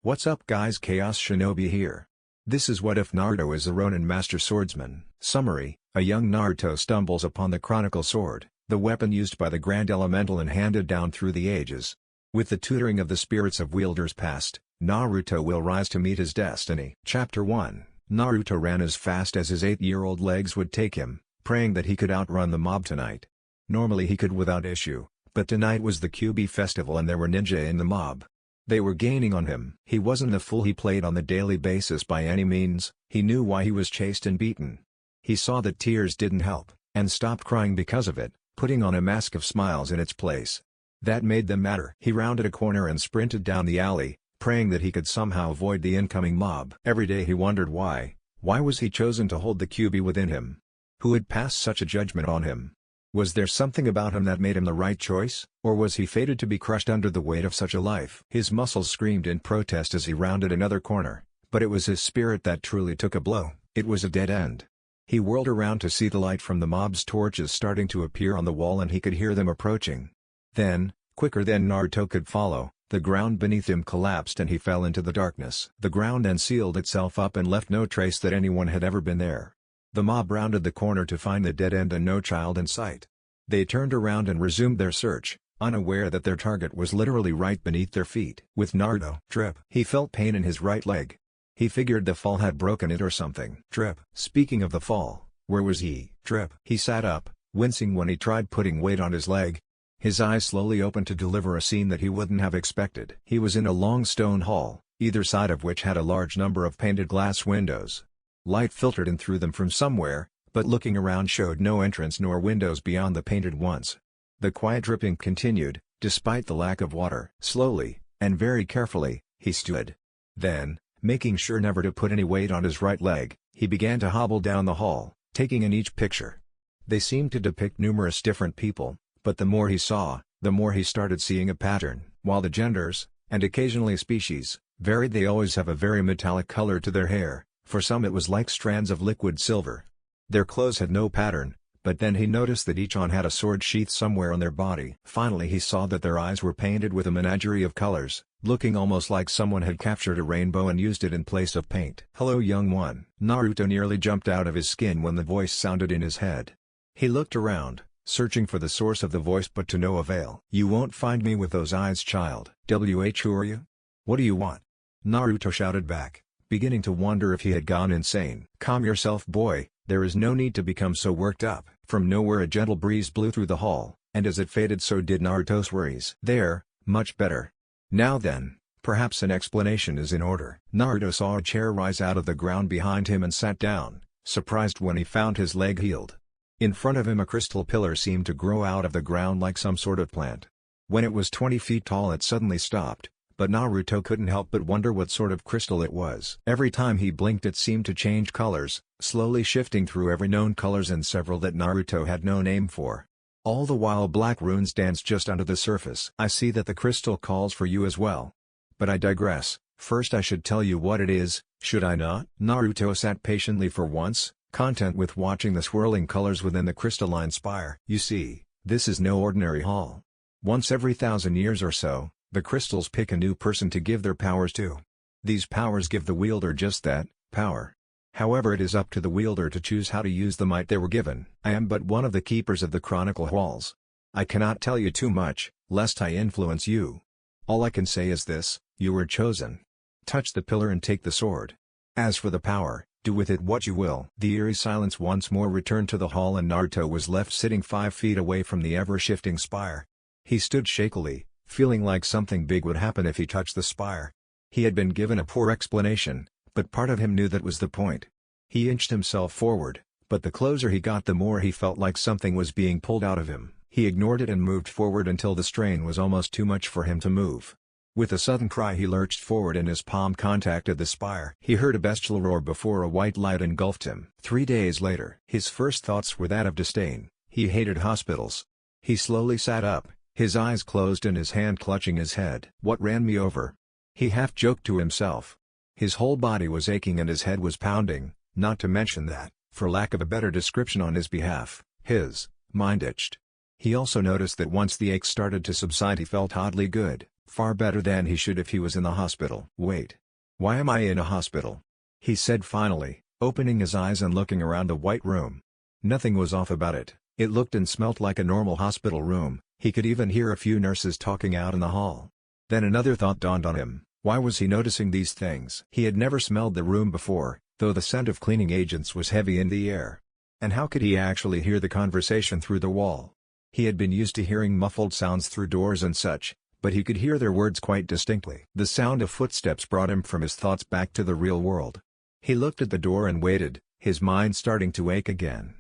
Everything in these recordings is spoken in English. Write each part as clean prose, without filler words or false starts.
What's up guys, Chaos Shinobi here. This is What If Naruto is a Ronin Master Swordsman. Summary: a young Naruto stumbles upon the Chronicle Sword, the weapon used by the Grand Elemental and handed down through the ages. With the tutoring of the spirits of wielders past, Naruto will rise to meet his destiny. Chapter 1. Naruto ran as fast as his 8-year-old legs would take him, praying that he could outrun the mob tonight. Normally he could without issue, but tonight was the QB festival and there were ninja in the mob. They were gaining on him. He wasn't the fool he played on the daily basis by any means. He knew why he was chased and beaten. He saw that tears didn't help, and stopped crying because of it, putting on a mask of smiles in its place. That made them matter. He rounded a corner and sprinted down the alley, praying that he could somehow avoid the incoming mob. Every day he wondered why. Why was he chosen to hold the QB within him? Who had passed such a judgment on him? Was there something about him that made him the right choice, or was he fated to be crushed under the weight of such a life? His muscles screamed in protest as he rounded another corner, but it was his spirit that truly took a blow. It was a dead end. He whirled around to see the light from the mob's torches starting to appear on the wall and he could hear them approaching. Then, quicker than Naruto could follow, the ground beneath him collapsed and he fell into the darkness. The ground then sealed itself up and left no trace that anyone had ever been there. The mob rounded the corner to find the dead end and no child in sight. They turned around and resumed their search, unaware that their target was literally right beneath their feet. With Naruto, trip. He felt pain in his right leg. He figured the fall had broken it or something. Trip. Speaking of the fall, where was he? Trip. He sat up, wincing when he tried putting weight on his leg. His eyes slowly opened to deliver a scene that he wouldn't have expected. He was in a long stone hall, either side of which had a large number of painted glass windows. Light filtered in through them from somewhere, but looking around showed no entrance nor windows beyond the painted ones. The quiet dripping continued, despite the lack of water. Slowly, and very carefully, he stood. Then, making sure never to put any weight on his right leg, he began to hobble down the hall, taking in each picture. They seemed to depict numerous different people, but the more he saw, the more he started seeing a pattern. While the genders, and occasionally species, varied, they always have a very metallic color to their hair. For some it was like strands of liquid silver. Their clothes had no pattern, but then he noticed that each one had a sword sheath somewhere on their body. Finally he saw that their eyes were painted with a menagerie of colors, looking almost like someone had captured a rainbow and used it in place of paint. "Hello young one." Naruto nearly jumped out of his skin when the voice sounded in his head. He looked around, searching for the source of the voice but to no avail. "You won't find me with those eyes, child. Who are you? What do you want?" Naruto shouted back, beginning to wonder if he had gone insane. "Calm yourself boy, there is no need to become so worked up." From nowhere a gentle breeze blew through the hall, and as it faded so did Naruto's worries. "There, much better. Now then, perhaps an explanation is in order." Naruto saw a chair rise out of the ground behind him and sat down, surprised when he found his leg healed. In front of him a crystal pillar seemed to grow out of the ground like some sort of plant. When it was 20 feet tall it suddenly stopped, but Naruto couldn't help but wonder what sort of crystal it was. Every time he blinked it seemed to change colors, slowly shifting through every known colors and several that Naruto had no name for. All the while black runes danced just under the surface. "I see that the crystal calls for you as well. But I digress, first I should tell you what it is, should I not?" Naruto sat patiently for once, content with watching the swirling colors within the crystalline spire. "You see, this is no ordinary hall. Once every 1,000 years or so, the crystals pick a new person to give their powers to. These powers give the wielder just that, power. However, it is up to the wielder to choose how to use the might they were given. I am but one of the keepers of the Chronicle Halls. I cannot tell you too much, lest I influence you. All I can say is this: you were chosen. Touch the pillar and take the sword. As for the power, do with it what you will." The eerie silence once more returned to the hall and Naruto was left sitting 5 feet away from the ever-shifting spire. He stood shakily, feeling like something big would happen if he touched the spire. He had been given a poor explanation, but part of him knew that was the point. He inched himself forward, but the closer he got the more he felt like something was being pulled out of him. He ignored it and moved forward until the strain was almost too much for him to move. With a sudden cry he lurched forward and his palm contacted the spire. He heard a bestial roar before a white light engulfed him. 3 days later. His first thoughts were that of disdain. He hated hospitals. He slowly sat up, his eyes closed and his hand clutching his head. "What ran me over?" he half joked to himself. His whole body was aching and his head was pounding, not to mention that, for lack of a better description on his behalf, his mind itched. He also noticed that once the ache started to subside he felt oddly good, Far better than he should if he was in the hospital. Wait. Why am I in a hospital? He said finally, opening his eyes and looking around the white room. Nothing was off about it. It looked and smelt like a normal hospital room. He could even hear a few nurses talking out in the hall. Then another thought dawned on him. Why was he noticing these things? He had never smelled the room before, though the scent of cleaning agents was heavy in the air. And how could he actually hear the conversation through the wall? He had been used to hearing muffled sounds through doors and such, but he could hear their words quite distinctly. The sound of footsteps brought him from his thoughts back to the real world. He looked at the door and waited, his mind starting to ache again.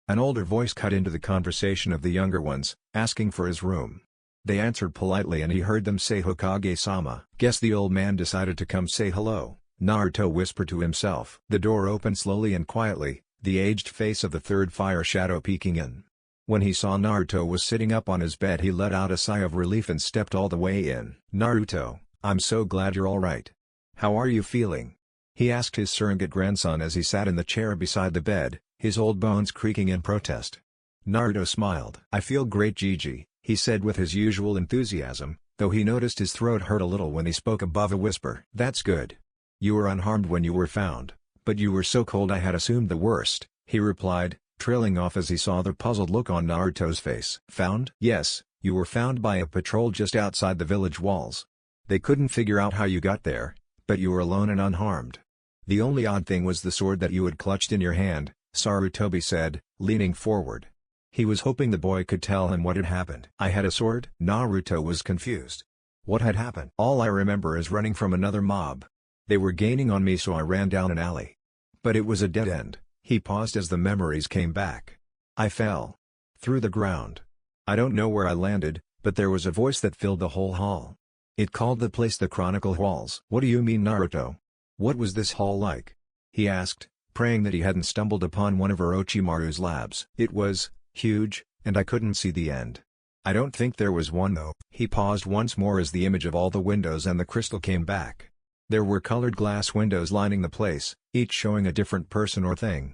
An older voice cut into the conversation of the younger ones, asking for his room. They answered politely and he heard them say Hokage-sama. Guess the old man decided to come say hello, Naruto whispered to himself. The door opened slowly and quietly, the aged face of the third fire shadow peeking in. When he saw Naruto was sitting up on his bed he let out a sigh of relief and stepped all the way in. Naruto, I'm so glad you're alright. How are you feeling? He asked his surrogate grandson as he sat in the chair beside the bed, his old bones creaking in protest. Naruto smiled. I feel great Gigi, he said with his usual enthusiasm, though he noticed his throat hurt a little when he spoke above a whisper. That's good. You were unharmed when you were found, but you were so cold I had assumed the worst, he replied, trailing off as he saw the puzzled look on Naruto's face. Found? Yes, you were found by a patrol just outside the village walls. They couldn't figure out how you got there, but you were alone and unharmed. The only odd thing was the sword that you had clutched in your hand, Sarutobi said, leaning forward. He was hoping the boy could tell him what had happened. I had a sword? Naruto was confused. What had happened? All I remember is running from another mob. They were gaining on me so I ran down an alley. But it was a dead end. He paused as the memories came back. I fell. Through the ground. I don't know where I landed, but there was a voice that filled the whole hall. It called the place the Chronicle Halls. What do you mean Naruto? What was this hall like? He asked, praying that he hadn't stumbled upon one of Orochimaru's labs. It was huge, and I couldn't see the end. I don't think there was one though. He paused once more as the image of all the windows and the crystal came back. There were colored glass windows lining the place, each showing a different person or thing.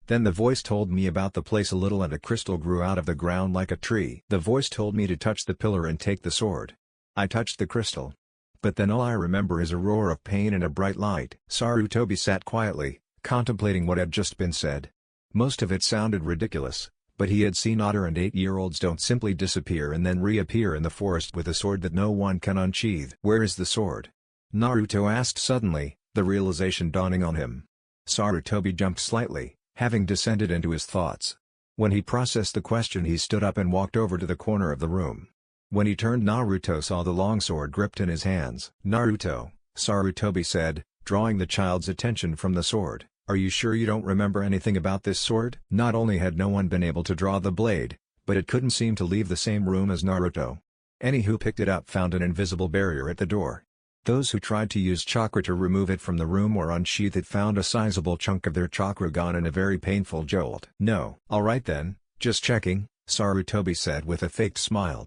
Then the voice told me about the place a little and a crystal grew out of the ground like a tree. The voice told me to touch the pillar and take the sword. I touched the crystal. But then all I remember is a roar of pain and a bright light. Sarutobi sat quietly, contemplating what had just been said. Most of it sounded ridiculous, but he had seen otter and 8-year-olds don't simply disappear and then reappear in the forest with a sword that no one can unsheathe. Where is the sword? Naruto asked suddenly, the realization dawning on him. Sarutobi jumped slightly, having descended into his thoughts. When he processed the question he stood up and walked over to the corner of the room. When he turned Naruto saw the longsword gripped in his hands. Naruto, Sarutobi said, drawing the child's attention from the sword, are you sure you don't remember anything about this sword? Not only had no one been able to draw the blade, but it couldn't seem to leave the same room as Naruto. Any who picked it up found an invisible barrier at the door. Those who tried to use chakra to remove it from the room or unsheath it found a sizable chunk of their chakra gone in a very painful jolt. No. Alright then, just checking, Sarutobi said with a faked smile.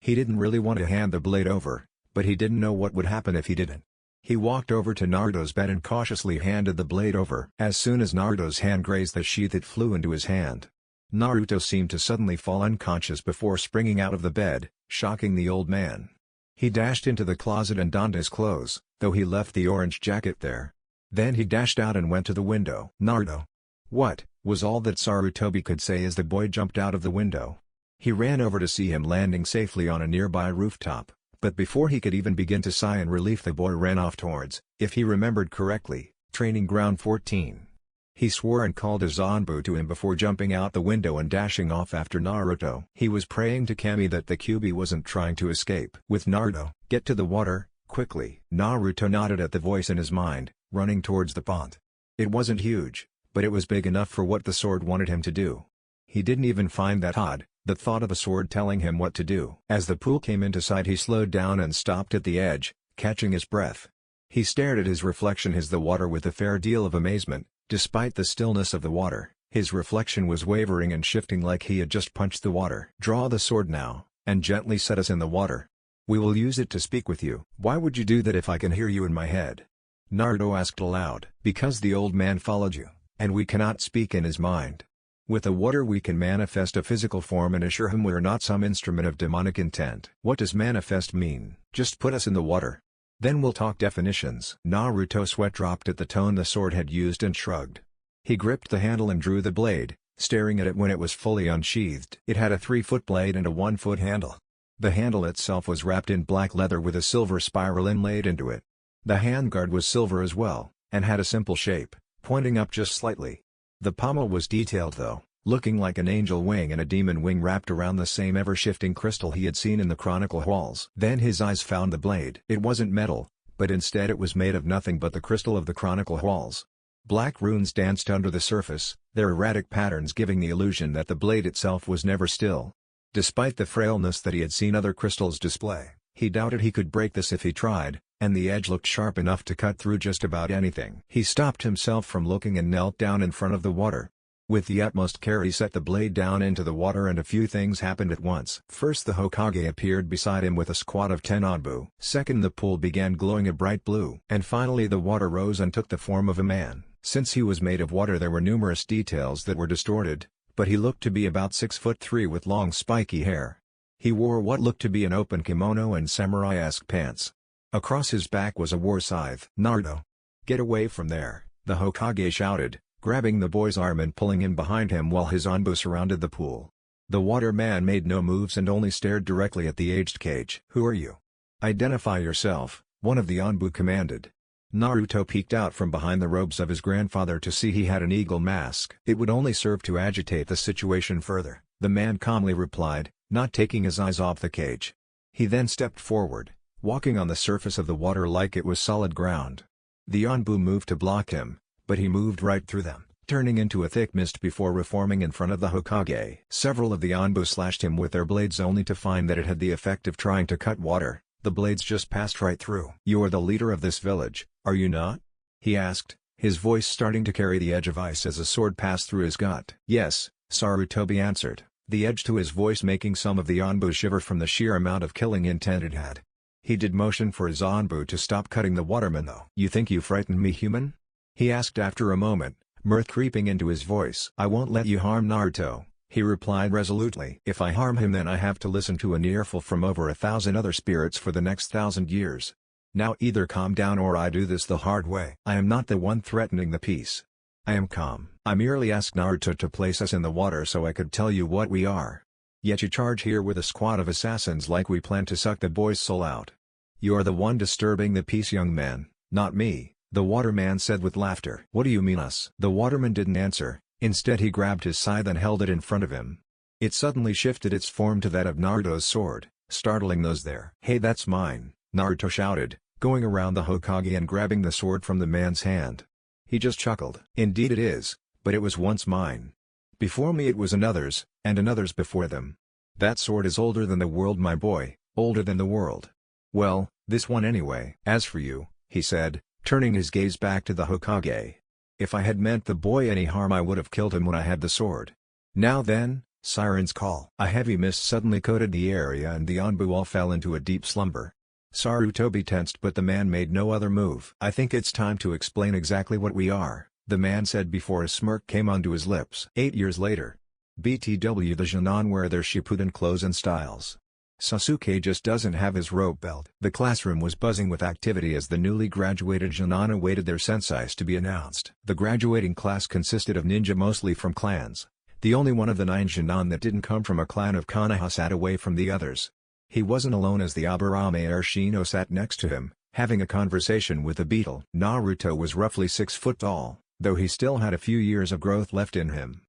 He didn't really want to hand the blade over, but he didn't know what would happen if he didn't. He walked over to Naruto's bed and cautiously handed the blade over. As soon as Naruto's hand grazed the sheath it flew into his hand. Naruto seemed to suddenly fall unconscious before springing out of the bed, shocking the old man. He dashed into the closet and donned his clothes, though he left the orange jacket there. Then he dashed out and went to the window. Naruto! What, was all that Sarutobi could say as the boy jumped out of the window. He ran over to see him landing safely on a nearby rooftop, but before he could even begin to sigh in relief the boy ran off towards, if he remembered correctly, Training Ground 14. He swore and called a Zanbu to him before jumping out the window and dashing off after Naruto. He was praying to Kami that the Kyuubi wasn't trying to escape. With Naruto, get to the water, quickly. Naruto nodded at the voice in his mind, running towards the pond. It wasn't huge, but it was big enough for what the sword wanted him to do. He didn't even find that odd, the thought of a sword telling him what to do. As the pool came into sight he slowed down and stopped at the edge, catching his breath. He stared at his reflection as the water with a fair deal of amazement. Despite the stillness of the water, his reflection was wavering and shifting like he had just punched the water. Draw the sword now, and gently set us in the water. We will use it to speak with you. Why would you do that if I can hear you in my head? Naruto asked aloud. Because the old man followed you, and we cannot speak in his mind. With the water we can manifest a physical form and assure him we're not some instrument of demonic intent. What does manifest mean? Just put us in the water. Then we'll talk definitions. Naruto sweat dropped at the tone the sword had used and shrugged. He gripped the handle and drew the blade, staring at it when it was fully unsheathed. It had a 3-foot blade and a 1-foot handle. The handle itself was wrapped in black leather with a silver spiral inlaid into it. The handguard was silver as well, and had a simple shape, pointing up just slightly. The pommel was detailed though, looking like an angel wing and a demon wing wrapped around the same ever-shifting crystal he had seen in the chronicle halls. Then his eyes found the blade. It wasn't metal, but instead it was made of nothing but the crystal of the chronicle halls. Black runes danced under the surface, their erratic patterns giving the illusion that the blade itself was never still. Despite the frailness that he had seen other crystals display, he doubted he could break this if he tried, and the edge looked sharp enough to cut through just about anything. He stopped himself from looking and knelt down in front of the water. With the utmost care he set the blade down into the water and a few things happened at once. First, the Hokage appeared beside him with a squad of 10 Anbu. Second, the pool began glowing a bright blue. And finally the water rose and took the form of a man. Since he was made of water there were numerous details that were distorted, but he looked to be about 6'3" with long spiky hair. He wore what looked to be an open kimono and samurai-esque pants. Across his back was a war scythe. "Naruto! Get away from there!" the Hokage shouted, grabbing the boy's arm and pulling him behind him while his Anbu surrounded the pool. The water man made no moves and only stared directly at the aged Kage. "Who are you? Identify yourself," one of the Anbu commanded. Naruto peeked out from behind the robes of his grandfather to see he had an eagle mask. "It would only serve to agitate the situation further," the man calmly replied, not taking his eyes off the Kage. He then stepped forward, walking on the surface of the water like it was solid ground. The Anbu moved to block him, but he moved right through them, turning into a thick mist before reforming in front of the Hokage. Several of the Anbu slashed him with their blades only to find that it had the effect of trying to cut water. The blades just passed right through. "You are the leader of this village, are you not?" he asked, his voice starting to carry the edge of ice as a sword passed through his gut. "Yes," Sarutobi answered, the edge to his voice making some of the Anbu shiver from the sheer amount of killing intent it had. He did motion for his Anbu to stop cutting the waterman though. "You think you frightened me, human?" he asked after a moment, mirth creeping into his voice. "I won't let you harm Naruto," he replied resolutely. "If I harm him then I have to listen to an earful from over 1,000 other spirits for the next 1,000 years. Now either calm down or I do this the hard way. I am not the one threatening the peace. I am calm. I merely asked Naruto to place us in the water so I could tell you what we are. Yet you charge here with a squad of assassins like we plan to suck the boy's soul out. You are the one disturbing the peace, young man, not me," the waterman said with laughter. "What do you mean us?" The waterman didn't answer, instead he grabbed his scythe and held it in front of him. It suddenly shifted its form to that of Naruto's sword, startling those there. "Hey, that's mine," Naruto shouted, going around the Hokage and grabbing the sword from the man's hand. He just chuckled. "Indeed it is, but it was once mine. Before me it was another's, and another's before them. That sword is older than the world, my boy, older than the world. Well, this one anyway. As for you," he said, turning his gaze back to the Hokage. "If I had meant the boy any harm I would have killed him when I had the sword. Now then, sirens call." A heavy mist suddenly coated the area and the Anbu all fell into a deep slumber. Sarutobi tensed but the man made no other move. "I think it's time to explain exactly what we are," the man said before a smirk came onto his lips. 8 years later. BTW The Jonin wear their Shippuden clothes and styles. Sasuke just doesn't have his rope belt. The classroom was buzzing with activity as the newly graduated Jonin awaited their senseis to be announced. The graduating class consisted of ninja mostly from clans. The only one of the 9 Jonin that didn't come from a clan of Konoha sat away from the others. He wasn't alone as the Aburame Arashino sat next to him, having a conversation with a beetle. Naruto was roughly 6 foot tall, though he still had a few years of growth left in him.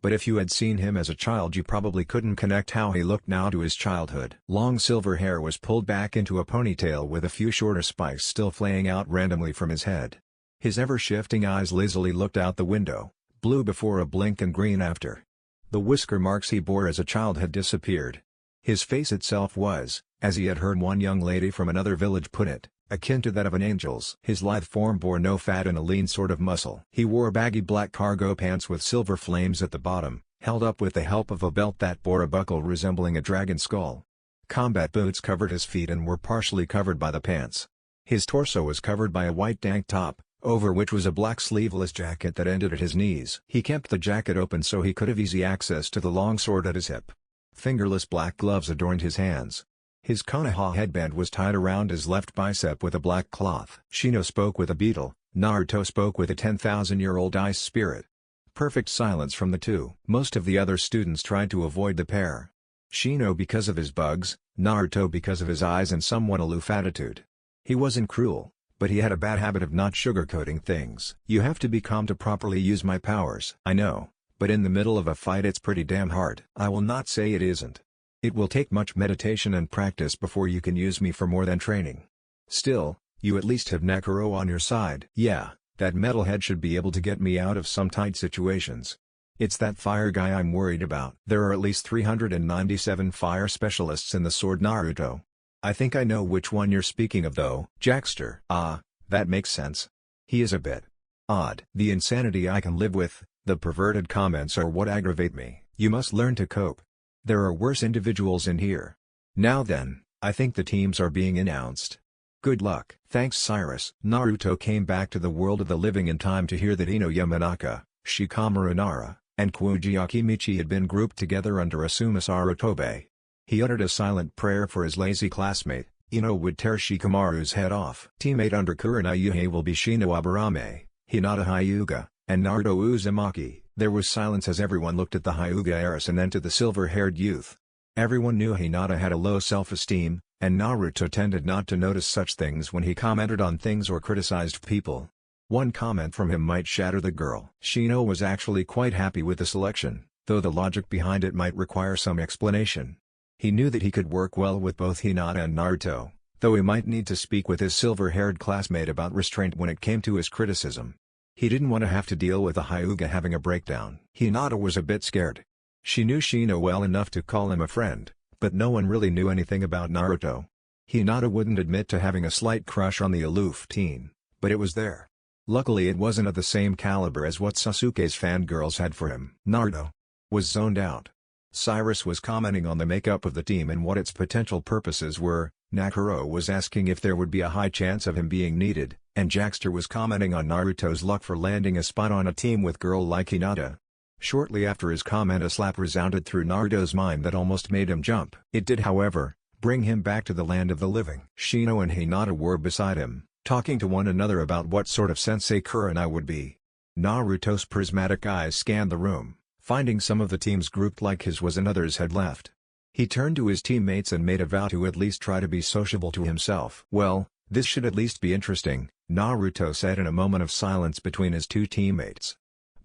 But if you had seen him as a child you probably couldn't connect how he looked now to his childhood. Long silver hair was pulled back into a ponytail with a few shorter spikes still flaying out randomly from his head. His ever-shifting eyes lazily looked out the window, blue before a blink and green after. The whisker marks he bore as a child had disappeared. His face itself was, as he had heard one young lady from another village put it, akin to that of an angel's. His lithe form bore no fat and a lean sort of muscle. He wore baggy black cargo pants with silver flames at the bottom, held up with the help of a belt that bore a buckle resembling a dragon skull. Combat boots covered his feet and were partially covered by the pants. His torso was covered by a white tank top, over which was a black sleeveless jacket that ended at his knees. He kept the jacket open so he could have easy access to the long sword at his hip. Fingerless black gloves adorned his hands. His Konoha headband was tied around his left bicep with a black cloth. Shino spoke with a beetle, Naruto spoke with a 10,000-year-old ice spirit. Perfect silence from the two. Most of the other students tried to avoid the pair. Shino because of his bugs, Naruto because of his eyes and somewhat aloof attitude. He wasn't cruel, but he had a bad habit of not sugarcoating things. You have to be calm to properly use my powers. I know, but in the middle of a fight it's pretty damn hard. I will not say it isn't. It will take much meditation and practice before you can use me for more than training. Still, you at least have Nakuro on your side. Yeah, that metalhead should be able to get me out of some tight situations. It's that fire guy I'm worried about. There are at least 397 fire specialists in the sword Naruto. I think I know which one you're speaking of though. Jackster. Ah, that makes sense. He is a bit odd. The insanity I can live with, the perverted comments are what aggravate me. You must learn to cope. There are worse individuals in here. Now then, I think the teams are being announced. Good luck. Thanks Cyrus. Naruto came back to the world of the living in time to hear that Ino Yamanaka, Shikamaru Nara, and Kuji Akimichi had been grouped together under Asuma Sarutobe. He uttered a silent prayer for his lazy classmate. Ino would tear Shikamaru's head off. Teammate under Kurina Yuhei will be Shino Aburame, Hinata Hyuga, and Naruto Uzumaki. There was silence as everyone looked at the Hyuga heiress and then to the silver-haired youth. Everyone knew Hinata had a low self-esteem, and Naruto tended not to notice such things when he commented on things or criticized people. One comment from him might shatter the girl. Shino was actually quite happy with the selection, though the logic behind it might require some explanation. He knew that he could work well with both Hinata and Naruto, though he might need to speak with his silver-haired classmate about restraint when it came to his criticism. He didn't want to have to deal with the Hyuga having a breakdown. Hinata was a bit scared. She knew Shino well enough to call him a friend, but no one really knew anything about Naruto. Hinata wouldn't admit to having a slight crush on the aloof teen, but it was there. Luckily it wasn't of the same caliber as what Sasuke's fangirls had for him. Naruto was zoned out. Cyrus was commenting on the makeup of the team and what its potential purposes were, Nakuro was asking if there would be a high chance of him being needed, and Jackster was commenting on Naruto's luck for landing a spot on a team with girl like Hinata. Shortly after his comment a slap resounded through Naruto's mind that almost made him jump. It did however, bring him back to the land of the living. Shino and Hinata were beside him, talking to one another about what sort of sensei Kurenai would be. Naruto's prismatic eyes scanned the room, finding some of the teams grouped like his was and others had left. He turned to his teammates and made a vow to at least try to be sociable to himself. Well, this should at least be interesting, Naruto said in a moment of silence between his two teammates.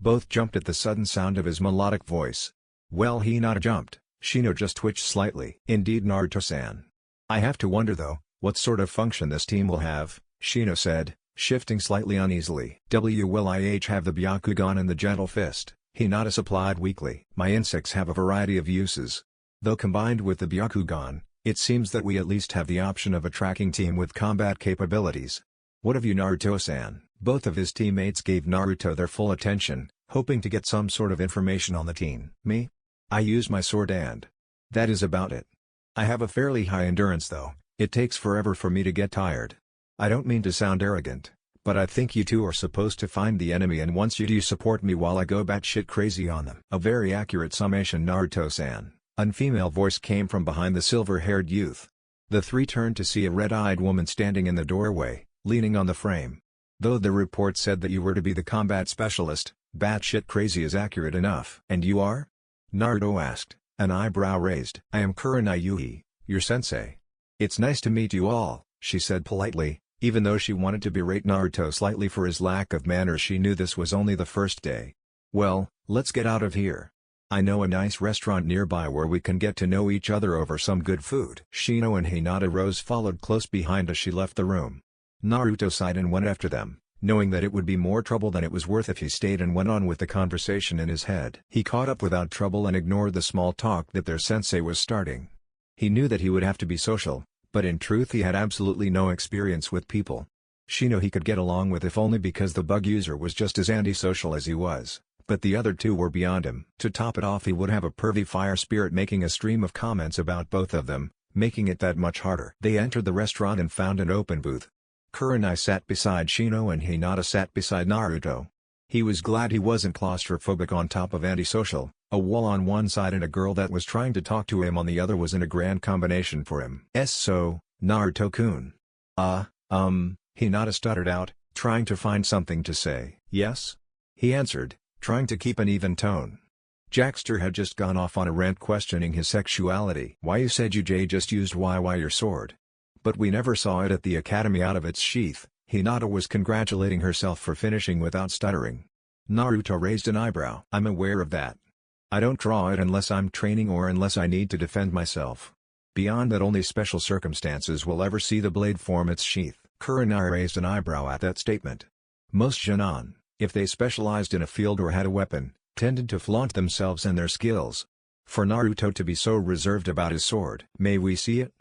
Both jumped at the sudden sound of his melodic voice. Well, Hinata jumped, Shino just twitched slightly. Indeed Naruto-san. I have to wonder though, what sort of function this team will have, Shino said, shifting slightly uneasily. Will I have the Byakugan and the Gentle Fist? Hinata supplied weakly. My insects have a variety of uses. Though combined with the Byakugan, it seems that we at least have the option of a tracking team with combat capabilities. What of you Naruto-san? Both of his teammates gave Naruto their full attention, hoping to get some sort of information on the teen. Me? I use my sword and that is about it. I have a fairly high endurance though, it takes forever for me to get tired. I don't mean to sound arrogant, but I think you two are supposed to find the enemy and once you do support me while I go batshit crazy on them. A very accurate summation Naruto-san. A female voice came from behind the silver-haired youth. The three turned to see a red-eyed woman standing in the doorway, leaning on the frame. Though the report said that you were to be the combat specialist, batshit crazy is accurate enough. And you are? Naruto asked, an eyebrow raised. I am Kurenai Yuhi, your sensei. It's nice to meet you all, she said politely, even though she wanted to berate Naruto slightly for his lack of manners. She knew this was only the first day. Well, let's get out of here. I know a nice restaurant nearby where we can get to know each other over some good food. Shino and Hinata Rose followed close behind as she left the room. Naruto sighed and went after them, knowing that it would be more trouble than it was worth if he stayed and went on with the conversation in his head. He caught up without trouble and ignored the small talk that their sensei was starting. He knew that he would have to be social, but in truth he had absolutely no experience with people. Shino he could get along with if only because the bug user was just as antisocial as he was. But the other two were beyond him. To top it off he would have a pervy fire spirit making a stream of comments about both of them, making it that much harder. They entered the restaurant and found an open booth. Kurenai sat beside Shino and Hinata sat beside Naruto. He was glad he wasn't claustrophobic. On top of antisocial, a wall on one side and a girl that was trying to talk to him on the other was in a grand combination for him. So, Naruto-kun. Hinata stuttered out, trying to find something to say. Yes? He answered, trying to keep an even tone. Jackster had just gone off on a rant questioning his sexuality. Why you said you just used your sword? But we never saw it at the academy out of its sheath. Hinata was congratulating herself for finishing without stuttering. Naruto raised an eyebrow. I'm aware of that. I don't draw it unless I'm training or unless I need to defend myself. Beyond that, only special circumstances will ever see the blade form its sheath. Kurenai raised an eyebrow at that statement. Most Jonin, if they specialized in a field or had a weapon, tended to flaunt themselves and their skills. For Naruto to be so reserved about his sword. May we see it?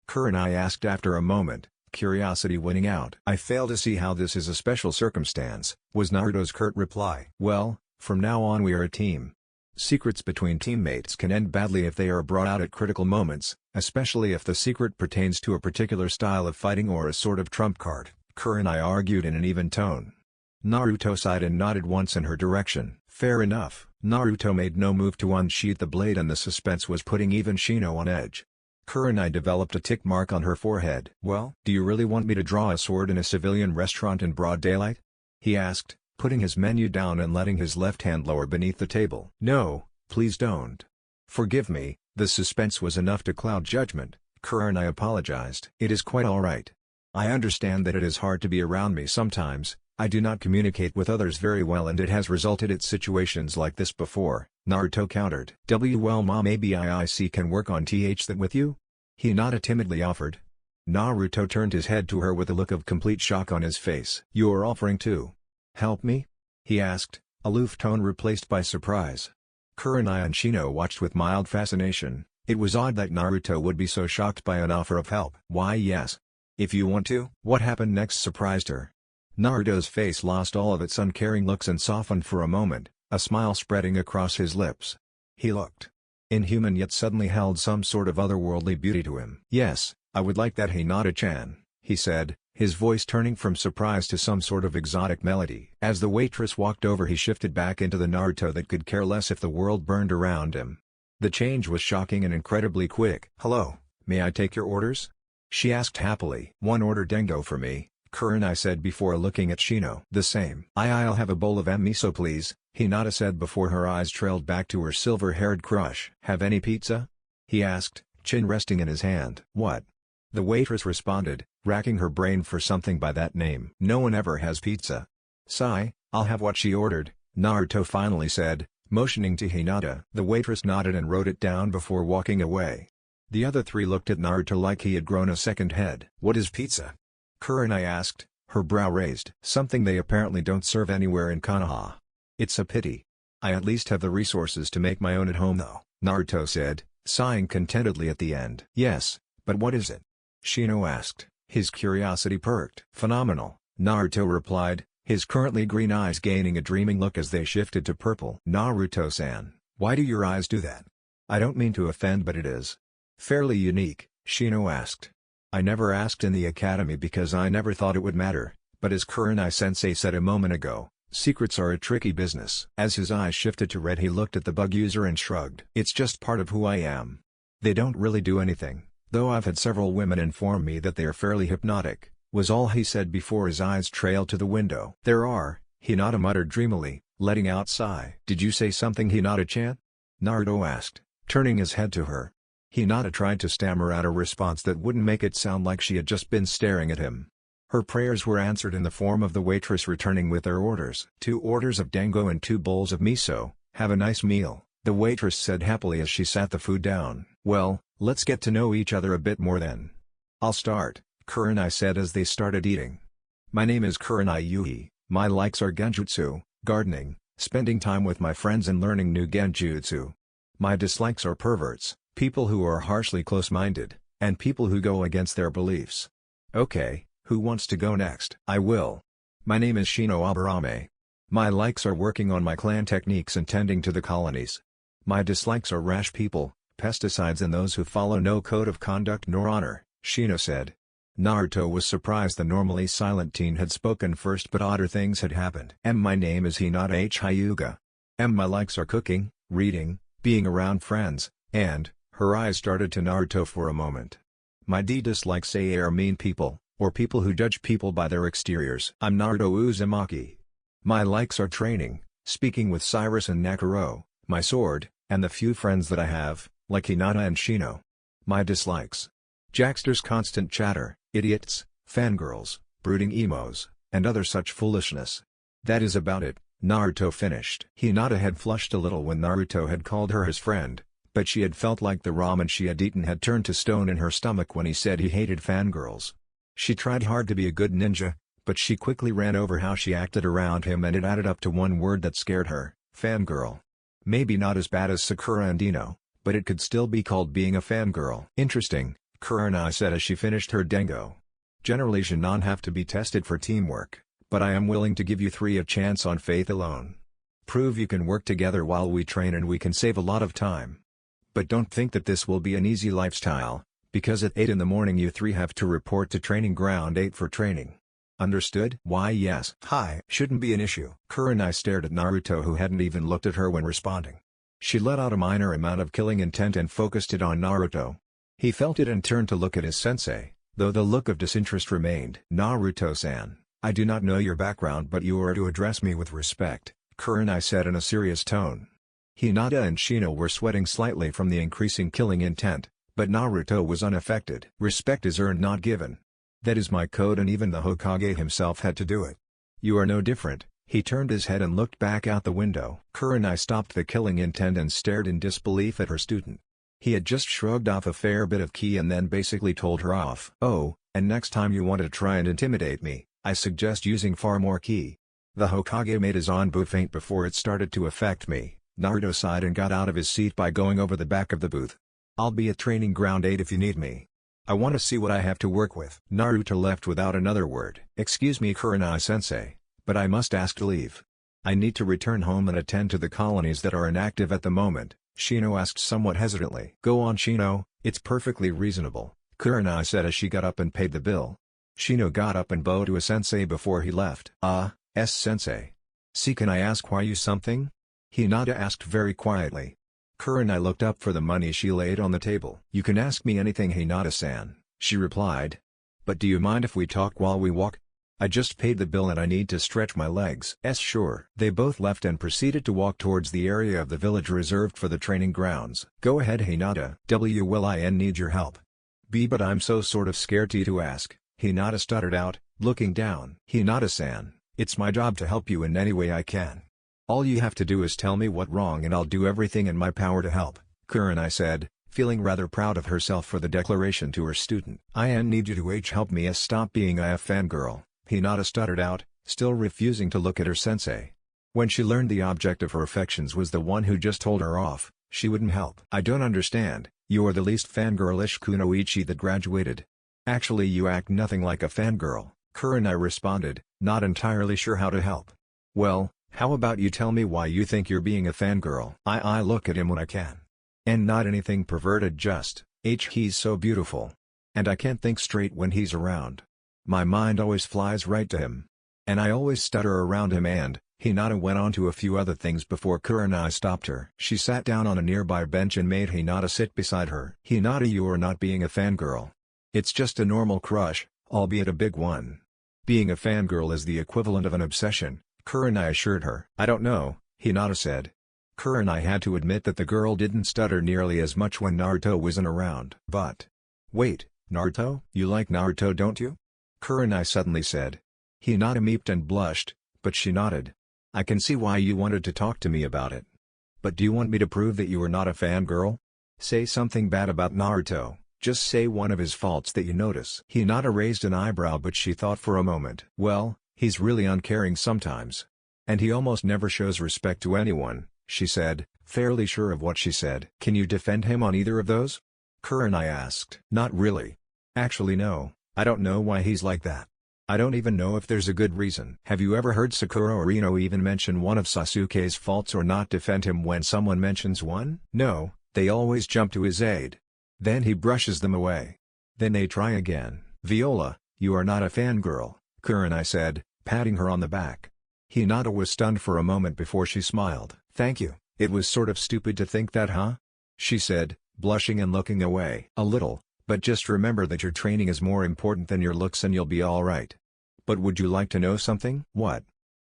Kurenai asked after a moment, curiosity winning out. I fail to see how this is a special circumstance, was Naruto's curt reply. Well, from now on we are a team. Secrets between teammates can end badly if they are brought out at critical moments, especially if the secret pertains to a particular style of fighting or a sort of trump card, Kurenai argued in an even tone. Naruto sighed and nodded once in her direction. Fair enough. Naruto made no move to unsheath the blade and the suspense was putting even Shino on edge. Kurenai developed a tick mark on her forehead. Well, do you really want me to draw a sword in a civilian restaurant in broad daylight? He asked, putting his menu down and letting his left hand lower beneath the table. No, please don't. Forgive me, the suspense was enough to cloud judgment. Kurenai apologized. It is quite alright. I understand that it is hard to be around me sometimes. I do not communicate with others very well and it has resulted in situations like this before, Naruto countered. Well, ma, maybe IIC can work on that with you? Hinata timidly offered. Naruto turned his head to her with a look of complete shock on his face. You are offering to help me? He asked, aloof tone replaced by surprise. Kurenai and Shino watched with mild fascination. It was odd that Naruto would be so shocked by an offer of help. Why yes. If you want to. What happened next surprised her. Naruto's face lost all of its uncaring looks and softened for a moment, a smile spreading across his lips. He looked inhuman yet suddenly held some sort of otherworldly beauty to him. Yes, I would like that Hinata-chan, he said, his voice turning from surprise to some sort of exotic melody. As the waitress walked over he shifted back into the Naruto that could care less if the world burned around him. The change was shocking and incredibly quick. Hello, may I take your orders? She asked happily. One order dengo for me. Kurenai said before looking at Shino. The same. I'll have a bowl of miso please, Hinata said before her eyes trailed back to her silver-haired crush. Have any pizza? He asked, chin resting in his hand. What? The waitress responded, racking her brain for something by that name. No one ever has pizza. Sigh, I'll have what she ordered, Naruto finally said, motioning to Hinata. The waitress nodded and wrote it down before walking away. The other three looked at Naruto like he had grown a second head. What is pizza? Kurenai asked, her brow raised. Something they apparently don't serve anywhere in Konoha. It's a pity. I at least have the resources to make my own at home though, Naruto said, sighing contentedly at the end. Yes, but what is it? Shino asked, his curiosity perked. Phenomenal, Naruto replied, his currently green eyes gaining a dreaming look as they shifted to purple. Naruto-san, why do your eyes do that? I don't mean to offend but it is fairly unique, Shino asked. I never asked in the academy because I never thought it would matter, but as Kurenai-sensei said a moment ago, secrets are a tricky business. As his eyes shifted to red he looked at the bug user and shrugged. It's just part of who I am. They don't really do anything, though I've had several women inform me that they are fairly hypnotic, was all he said before his eyes trailed to the window. There are, Hinata muttered dreamily, letting out sigh. Did you say something Hinata-chan? Naruto asked, turning his head to her. Hinata tried to stammer out a response that wouldn't make it sound like she had just been staring at him. Her prayers were answered in the form of the waitress returning with their orders. 2 orders of dango and 2 bowls of miso, have a nice meal, the waitress said happily as she sat the food down. Well, let's get to know each other a bit more then. I'll start, Kurenai said as they started eating. My name is Kurenai Yuhi, my likes are genjutsu, gardening, spending time with my friends and learning new genjutsu. My dislikes are perverts, people who are harshly close-minded, and people who go against their beliefs. Okay, who wants to go next? I will. My name is Shino Aburame. My likes are working on my clan techniques and tending to the colonies. My dislikes are rash people, pesticides and those who follow no code of conduct nor honor, Shino said. Naruto was surprised the normally silent teen had spoken first, but odder things had happened. My name is Hinata H. Hyuga. My likes are cooking, reading, being around friends, and, her eyes started to Naruto for a moment. My dislikes are mean people, or people who judge people by their exteriors. I'm Naruto Uzumaki. My likes are training, speaking with Cyrus and Nakuro, my sword, and the few friends that I have, like Hinata and Shino. My dislikes: Jackster's constant chatter, idiots, fangirls, brooding emos, and other such foolishness. That is about it, Naruto finished. Hinata had flushed a little when Naruto had called her his friend, but she had felt like the ramen she had eaten had turned to stone in her stomach when he said he hated fangirls. She tried hard to be a good ninja, but she quickly ran over how she acted around him, and it added up to one word that scared her: fangirl. Maybe not as bad as Sakura and Ino, but it could still be called being a fangirl. Interesting, Kurenai said as she finished her dengo. Generally Jonin have to be tested for teamwork, but I am willing to give you three a chance on faith alone. Prove you can work together while we train and we can save a lot of time. But don't think that this will be an easy lifestyle, because at 8 in the morning you three have to report to training ground 8 for training. Understood? Why yes. Hi. Shouldn't be an issue. Kurenai stared at Naruto, who hadn't even looked at her when responding. She let out a minor amount of killing intent and focused it on Naruto. He felt it and turned to look at his sensei, though the look of disinterest remained. Naruto-san, I do not know your background, but you are to address me with respect, Kurenai said in a serious tone. Hinata and Shino were sweating slightly from the increasing killing intent, but Naruto was unaffected. Respect is earned, not given. That is my code, and even the Hokage himself had to do it. You are no different. He turned his head and looked back out the window. Kurenai stopped the killing intent and stared in disbelief at her student. He had just shrugged off a fair bit of ki and then basically told her off. Oh, and next time you want to try and intimidate me, I suggest using far more ki. The Hokage made his Anbu faint before it started to affect me. Naruto sighed and got out of his seat by going over the back of the booth. I'll be at training ground 8 if you need me. I want to see what I have to work with. Naruto left without another word. Excuse me, Kurenai-sensei, but I must ask to leave. I need to return home and attend to the colonies that are inactive at the moment, Shino asked somewhat hesitantly. Go on, Shino, it's perfectly reasonable, Kurenai said as she got up and paid the bill. Shino got up and bowed to a sensei before he left. Sensei. See, can I ask why you something? Hinata asked very quietly. Kurenai looked up for the money she laid on the table. You can ask me anything, Hinata-san, she replied. But do you mind if we talk while we walk? I just paid the bill and I need to stretch my legs. Sure. They both left and proceeded to walk towards the area of the village reserved for the training grounds. Go ahead, Hinata. Will I need your help? But I'm so sort of scared to ask, Hinata stuttered out, looking down. Hinata-san, it's my job to help you in any way I can. All you have to do is tell me what's wrong and I'll do everything in my power to help, Kurenai said, feeling rather proud of herself for the declaration to her student. I need you to help me stop being a fangirl, Hinata stuttered out, still refusing to look at her sensei. When she learned the object of her affections was the one who just told her off, she wouldn't help. I don't understand, you're the least fangirlish kunoichi that graduated. Actually you act nothing like a fangirl, Kurenai responded, not entirely sure how to help. Well, how about you tell me why you think you're being a fangirl? I look at him when I can. And not anything perverted, just, he's so beautiful. And I can't think straight when he's around. My mind always flies right to him. And I always stutter around him, and, Hinata went on to a few other things before Kurenai stopped her. She sat down on a nearby bench and made Hinata sit beside her. Hinata, you are not being a fangirl. It's just a normal crush, albeit a big one. Being a fangirl is the equivalent of an obsession, Kurenai assured her. I don't know, Hinata said. Kurenai had to admit that the girl didn't stutter nearly as much when Naruto wasn't around. But, wait, Naruto? You like Naruto, don't you? Kurenai suddenly said. Hinata meeped and blushed, but she nodded. I can see why you wanted to talk to me about it. But do you want me to prove that you are not a fangirl? Say something bad about Naruto, just say one of his faults that you notice. Hinata raised an eyebrow, but she thought for a moment. Well, he's really uncaring sometimes. And he almost never shows respect to anyone, she said, fairly sure of what she said. Can you defend him on either of those? Kurenai asked. Not really. Actually no, I don't know why he's like that. I don't even know if there's a good reason. Have you ever heard Sakura or Ino even mention one of Sasuke's faults or not defend him when someone mentions one? No, they always jump to his aid. Then he brushes them away. Then they try again, Viola, you are not a fangirl, Kurenai said, patting her on the back. Hinata was stunned for a moment before she smiled. Thank you, it was sort of stupid to think that, huh? She said, blushing and looking away. A little, but just remember that your training is more important than your looks and you'll be alright. But would you like to know something? What?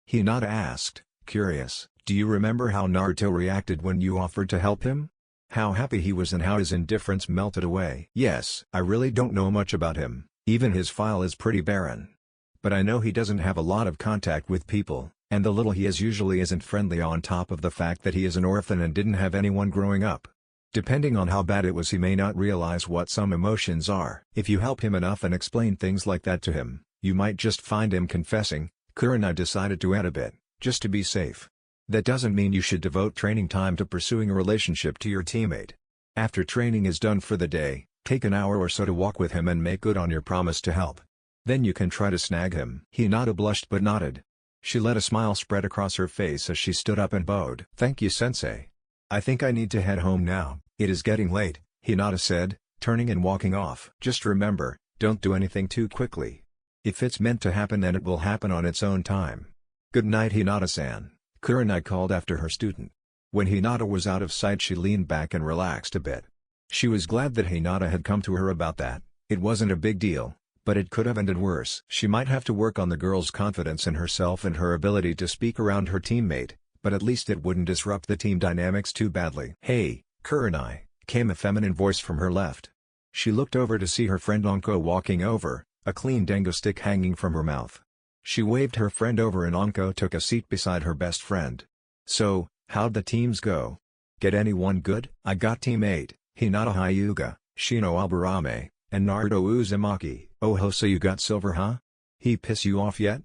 Hinata asked, curious. Do you remember how Naruto reacted when you offered to help him? How happy he was and how his indifference melted away. Yes, I really don't know much about him, even his file is pretty barren. But I know he doesn't have a lot of contact with people, and the little he has usually isn't friendly on top of the fact that he is an orphan and didn't have anyone growing up. Depending on how bad it was, he may not realize what some emotions are. If you help him enough and explain things like that to him, you might just find him confessing. Kurenai decided to add a bit, just to be safe. That doesn't mean you should devote training time to pursuing a relationship to your teammate. After training is done for the day, take an hour or so to walk with him and make good on your promise to help. Then you can try to snag him. Hinata blushed but nodded. She let a smile spread across her face as she stood up and bowed. Thank you, sensei. I think I need to head home now, it is getting late, Hinata said, turning and walking off. Just remember, don't do anything too quickly. If it's meant to happen then it will happen on its own time. Good night, Hinata-san, Kurenai called after her student. When Hinata was out of sight she leaned back and relaxed a bit. She was glad that Hinata had come to her about that. It wasn't a big deal, but it could have ended worse. She might have to work on the girl's confidence in herself and her ability to speak around her teammate, but at least it wouldn't disrupt the team dynamics too badly. Hey, Kurenai, came a feminine voice from her left. She looked over to see her friend Anko walking over, a clean dango stick hanging from her mouth. She waved her friend over and Anko took a seat beside her best friend. So, how'd the teams go? Get anyone good? I got Team 8, Hinata Hyuga, Shino Aburame, and Naruto Uzumaki. Oh ho, so you got silver, huh? He piss you off yet?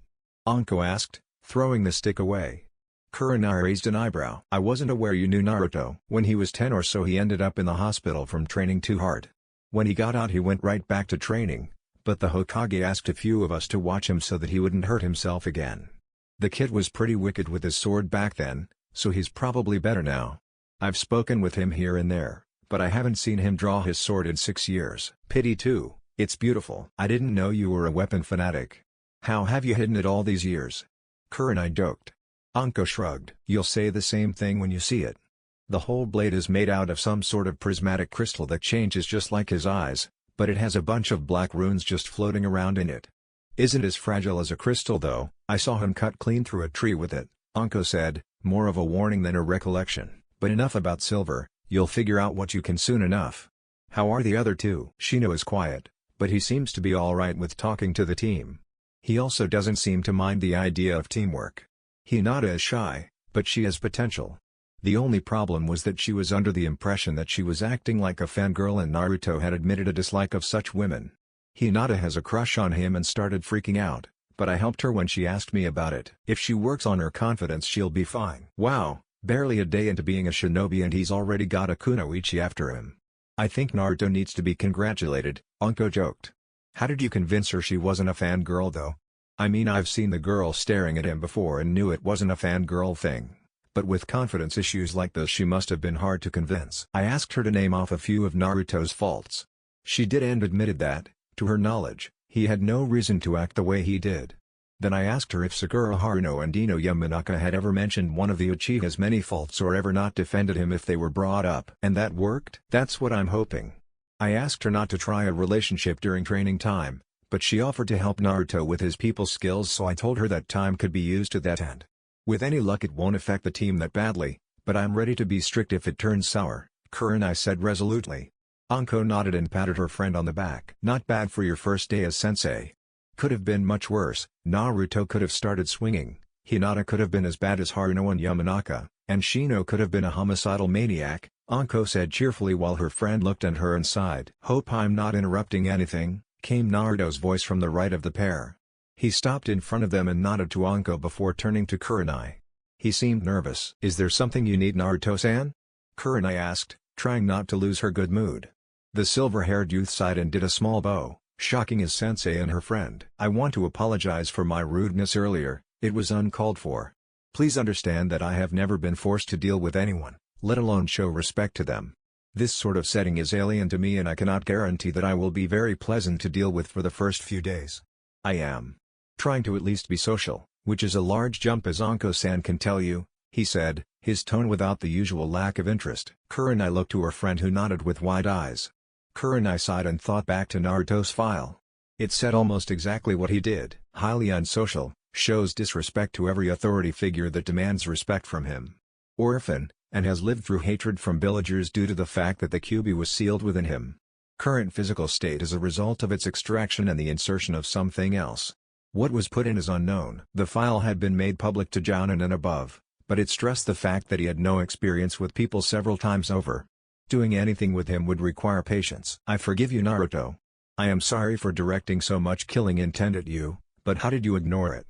Anko asked, throwing the stick away. Kurenai raised an eyebrow. I wasn't aware you knew Naruto. When he was 10 or so he ended up in the hospital from training too hard. When he got out he went right back to training, but the Hokage asked a few of us to watch him so that he wouldn't hurt himself again. The kid was pretty wicked with his sword back then, so he's probably better now. I've spoken with him here and there, but I haven't seen him draw his sword in 6 years. Pity too, it's beautiful. I didn't know you were a weapon fanatic. How have you hidden it all these years? Kurenai joked. Anko shrugged. You'll say the same thing when you see it. The whole blade is made out of some sort of prismatic crystal that changes just like his eyes, but it has a bunch of black runes just floating around in it. Isn't as fragile as a crystal though. I saw him cut clean through a tree with it, Anko said, more of a warning than a recollection. But enough about silver, you'll figure out what you can soon enough. How are the other two? Shino is quiet, but he seems to be alright with talking to the team. He also doesn't seem to mind the idea of teamwork. Hinata is shy, but she has potential. The only problem was that she was under the impression that she was acting like a fangirl and Naruto had admitted a dislike of such women. Hinata has a crush on him and started freaking out, but I helped her when she asked me about it. If she works on her confidence she'll be fine. Wow, barely a day into being a shinobi and he's already got a kunoichi after him. I think Naruto needs to be congratulated, Anko joked. How did you convince her she wasn't a fangirl though? I mean, I've seen the girl staring at him before and knew it wasn't a fangirl thing. But with confidence issues like this she must have been hard to convince. I asked her to name off a few of Naruto's faults. She did and admitted that, to her knowledge, he had no reason to act the way he did. Then I asked her if Sakura Haruno and Ino Yamanaka had ever mentioned one of the Uchiha's many faults or ever not defended him if they were brought up. And that worked? That's what I'm hoping. I asked her not to try a relationship during training time, but she offered to help Naruto with his people skills, so I told her that time could be used to that end. With any luck it won't affect the team that badly, but I'm ready to be strict if it turns sour, Kurenai said resolutely. Anko nodded and patted her friend on the back. Not bad for your first day as sensei. Could have been much worse. Naruto could have started swinging, Hinata could have been as bad as Haruno and Yamanaka, and Shino could have been a homicidal maniac, Anko said cheerfully while her friend looked at her and sighed. Hope I'm not interrupting anything, came Naruto's voice from the right of the pair. He stopped in front of them and nodded to Anko before turning to Kurenai. He seemed nervous. Is there something you need, Naruto-san? Kurenai asked, trying not to lose her good mood. The silver-haired youth sighed and did a small bow, shocking his sensei and her friend. I want to apologize for my rudeness earlier, it was uncalled for. Please understand that I have never been forced to deal with anyone, let alone show respect to them. This sort of setting is alien to me and I cannot guarantee that I will be very pleasant to deal with for the first few days. I am trying to at least be social, which is a large jump as Anko-san can tell you, he said, his tone without the usual lack of interest. Kurenai looked to her friend who nodded with wide eyes. Kurenai sighed and thought back to Naruto's file. It said almost exactly what he did. Highly unsocial, shows disrespect to every authority figure that demands respect from him. Orphan, and has lived through hatred from villagers due to the fact that the Kyuubi was sealed within him. Current physical state is a result of its extraction and the insertion of something else. What was put in is unknown. The file had been made public to Jounin and above, but it stressed the fact that he had no experience with people several times over. Doing anything with him would require patience. I forgive you, Naruto. I am sorry for directing so much killing intent at you, but how did you ignore it?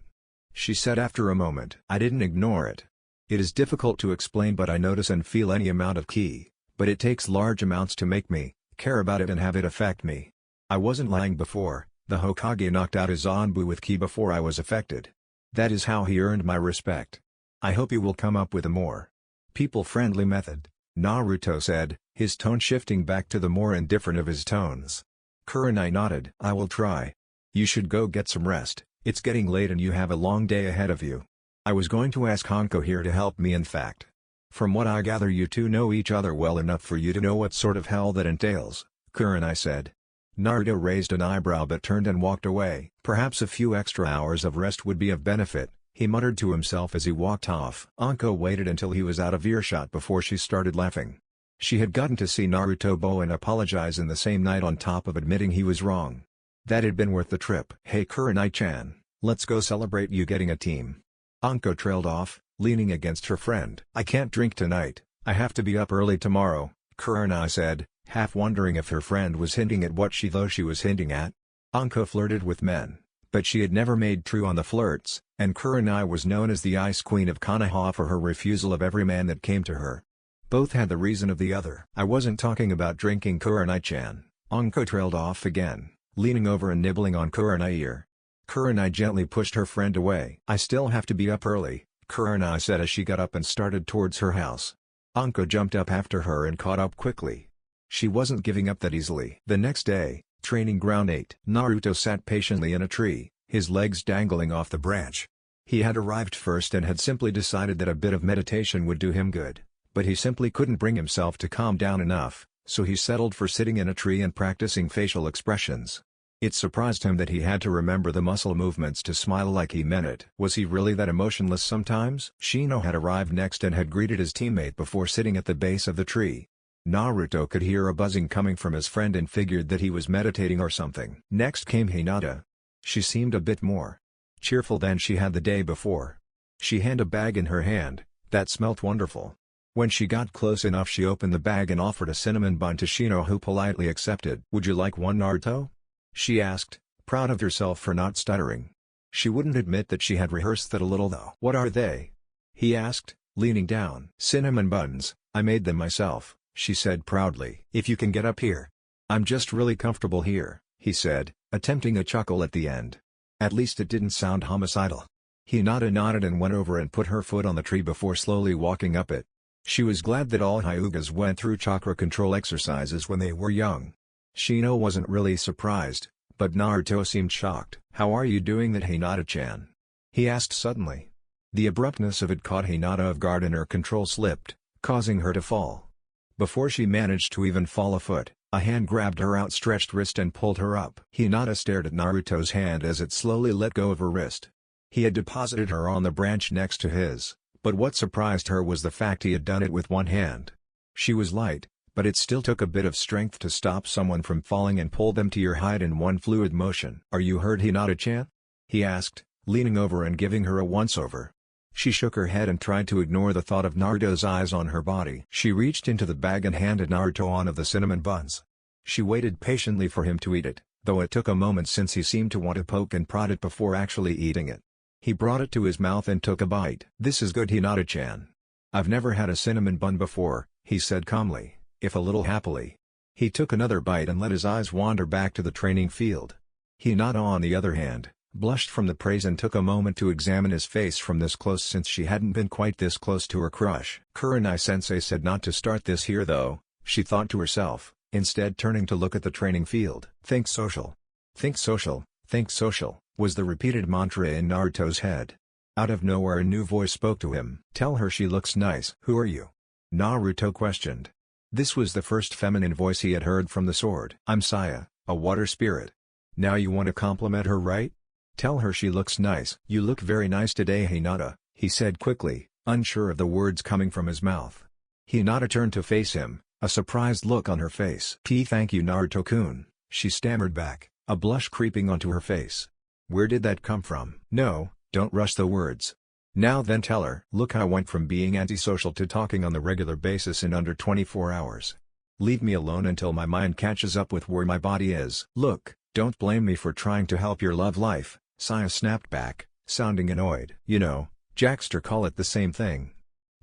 She said after a moment. I didn't ignore it. It is difficult to explain, but I notice and feel any amount of ki, but it takes large amounts to make me care about it and have it affect me. I wasn't lying before. The Hokage knocked out his Anbu with ki before I was affected. That is how he earned my respect. I hope you will come up with a more people-friendly method, Naruto said, his tone shifting back to the more indifferent of his tones. Kurenai nodded. I will try. You should go get some rest, it's getting late and you have a long day ahead of you. I was going to ask Hanko here to help me. In fact, from what I gather you two know each other well enough for you to know what sort of hell that entails, Kurenai said. Naruto raised an eyebrow but turned and walked away. Perhaps a few extra hours of rest would be of benefit, he muttered to himself as he walked off. Anko waited until he was out of earshot before she started laughing. She had gotten to see Naruto bow and apologize in the same night on top of admitting he was wrong. That had been worth the trip. Hey Kurenai-chan, let's go celebrate you getting a team. Anko trailed off, leaning against her friend. I can't drink tonight, I have to be up early tomorrow, Kurenai said, half wondering if her friend was hinting at what she was hinting at. Anko flirted with men, but she had never made true on the flirts, and Kurenai was known as the Ice Queen of Konoha for her refusal of every man that came to her. Both had the reason of the other. I wasn't talking about drinking, Kurenai-chan. Anko trailed off again, leaning over and nibbling on Kurenai's ear. Kurenai gently pushed her friend away. I still have to be up early, Kurenai said as she got up and started towards her house. Anko jumped up after her and caught up quickly. She wasn't giving up that easily. The next day, Training Ground 8. Naruto sat patiently in a tree, his legs dangling off the branch. He had arrived first and had simply decided that a bit of meditation would do him good, but he simply couldn't bring himself to calm down enough, so he settled for sitting in a tree and practicing facial expressions. It surprised him that he had to remember the muscle movements to smile like he meant it. Was he really that emotionless sometimes? Shino had arrived next and had greeted his teammate before sitting at the base of the tree. Naruto could hear a buzzing coming from his friend and figured that he was meditating or something. Next came Hinata. She seemed a bit more cheerful than she had the day before. She had a bag in her hand, that smelt wonderful. When she got close enough she opened the bag and offered a cinnamon bun to Shino, who politely accepted. Would you like one, Naruto? She asked, proud of herself for not stuttering. She wouldn't admit that she had rehearsed that a little though. What are they? He asked, leaning down. Cinnamon buns, I made them myself, she said proudly. If you can get up here. I'm just really comfortable here, he said, attempting a chuckle at the end. At least it didn't sound homicidal. Hinata nodded and went over and put her foot on the tree before slowly walking up it. She was glad that all Hyugas went through chakra control exercises when they were young. Shino wasn't really surprised, but Naruto seemed shocked. How are you doing that, Hinata-chan? He asked suddenly. The abruptness of it caught Hinata off guard and her control slipped, causing her to fall. Before she managed to even fall a foot, a hand grabbed her outstretched wrist and pulled her up. Hinata stared at Naruto's hand as it slowly let go of her wrist. He had deposited her on the branch next to his, but what surprised her was the fact he had done it with one hand. She was light, but it still took a bit of strength to stop someone from falling and pull them to your height in one fluid motion. Are you hurt, Hinata-chan? He asked, leaning over and giving her a once-over. She shook her head and tried to ignore the thought of Naruto's eyes on her body. She reached into the bag and handed Naruto one of the cinnamon buns. She waited patiently for him to eat it, though it took a moment since he seemed to want to poke and prod it before actually eating it. He brought it to his mouth and took a bite. This is good, Hinata-chan. I've never had a cinnamon bun before, he said calmly, if a little happily. He took another bite and let his eyes wander back to the training field. Hinata, on the other hand, blushed from the praise and took a moment to examine his face from this close since she hadn't been quite this close to her crush. Kurenai-sensei said not to start this here though, she thought to herself, instead turning to look at the training field. Think social. Think social, think social, was the repeated mantra in Naruto's head. Out of nowhere a new voice spoke to him. Tell her she looks nice. Who are you? Naruto questioned. This was the first feminine voice he had heard from the sword. I'm Saya, a water spirit. Now you want to compliment her, right? Tell her she looks nice. You look very nice today, Hinata, he said quickly, unsure of the words coming from his mouth. Hinata turned to face him, a surprised look on her face. Thank you Naruto-kun, she stammered back, a blush creeping onto her face. Where did that come from? No, don't rush the words. Now then tell her. Look, I went from being antisocial to talking on the regular basis in under 24 hours. Leave me alone until my mind catches up with where my body is. Look, don't blame me for trying to help your love life, Saya snapped back, sounding annoyed. You know, Jackster call it the same thing.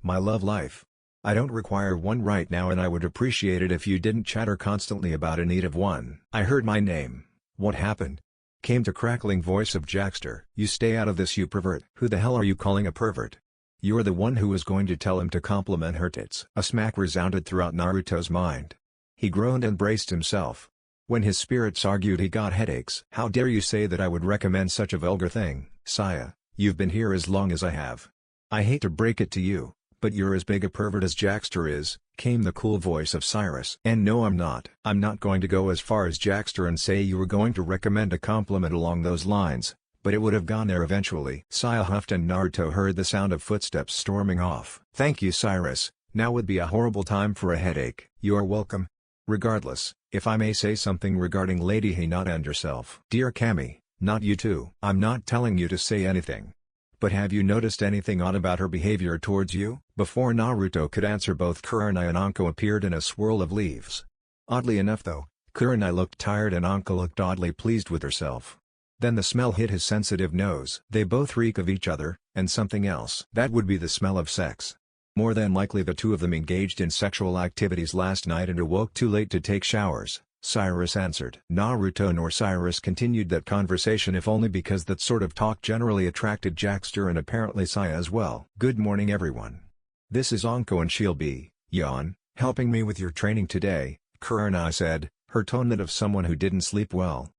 My love life. I don't require one right now and I would appreciate it if you didn't chatter constantly about in need of one. I heard my name. What happened? Came the crackling voice of Jackster. You stay out of this, you pervert. Who the hell are you calling a pervert? You're the one who was going to tell him to compliment her tits. A smack resounded throughout Naruto's mind. He groaned and braced himself. When his spirits argued he got headaches. How dare you say that I would recommend such a vulgar thing? Saya, you've been here as long as I have. I hate to break it to you, but you're as big a pervert as Jackster is, came the cool voice of Cyrus. And no, I'm not. I'm not going to go as far as Jackster and say you were going to recommend a compliment along those lines, but it would have gone there eventually. Saya huffed and Naruto heard the sound of footsteps storming off. Thank you Cyrus, now would be a horrible time for a headache. You're welcome. Regardless, if I may say something regarding Lady Hinata and yourself. Dear Kami, not you too. I'm not telling you to say anything. But have you noticed anything odd about her behavior towards you? Before Naruto could answer, both Kurenai and Anko appeared in a swirl of leaves. Oddly enough though, Kurenai looked tired and Anko looked oddly pleased with herself. Then the smell hit his sensitive nose. They both reek of each other, and something else. That would be the smell of sex. More than likely the two of them engaged in sexual activities last night and awoke too late to take showers, Cyrus answered. Naruto nor Cyrus continued that conversation, if only because that sort of talk generally attracted Jackster and apparently Saya as well. Good morning everyone. This is Anko and she'll be, helping me with your training today, Kurenai said, her tone that of someone who didn't sleep well.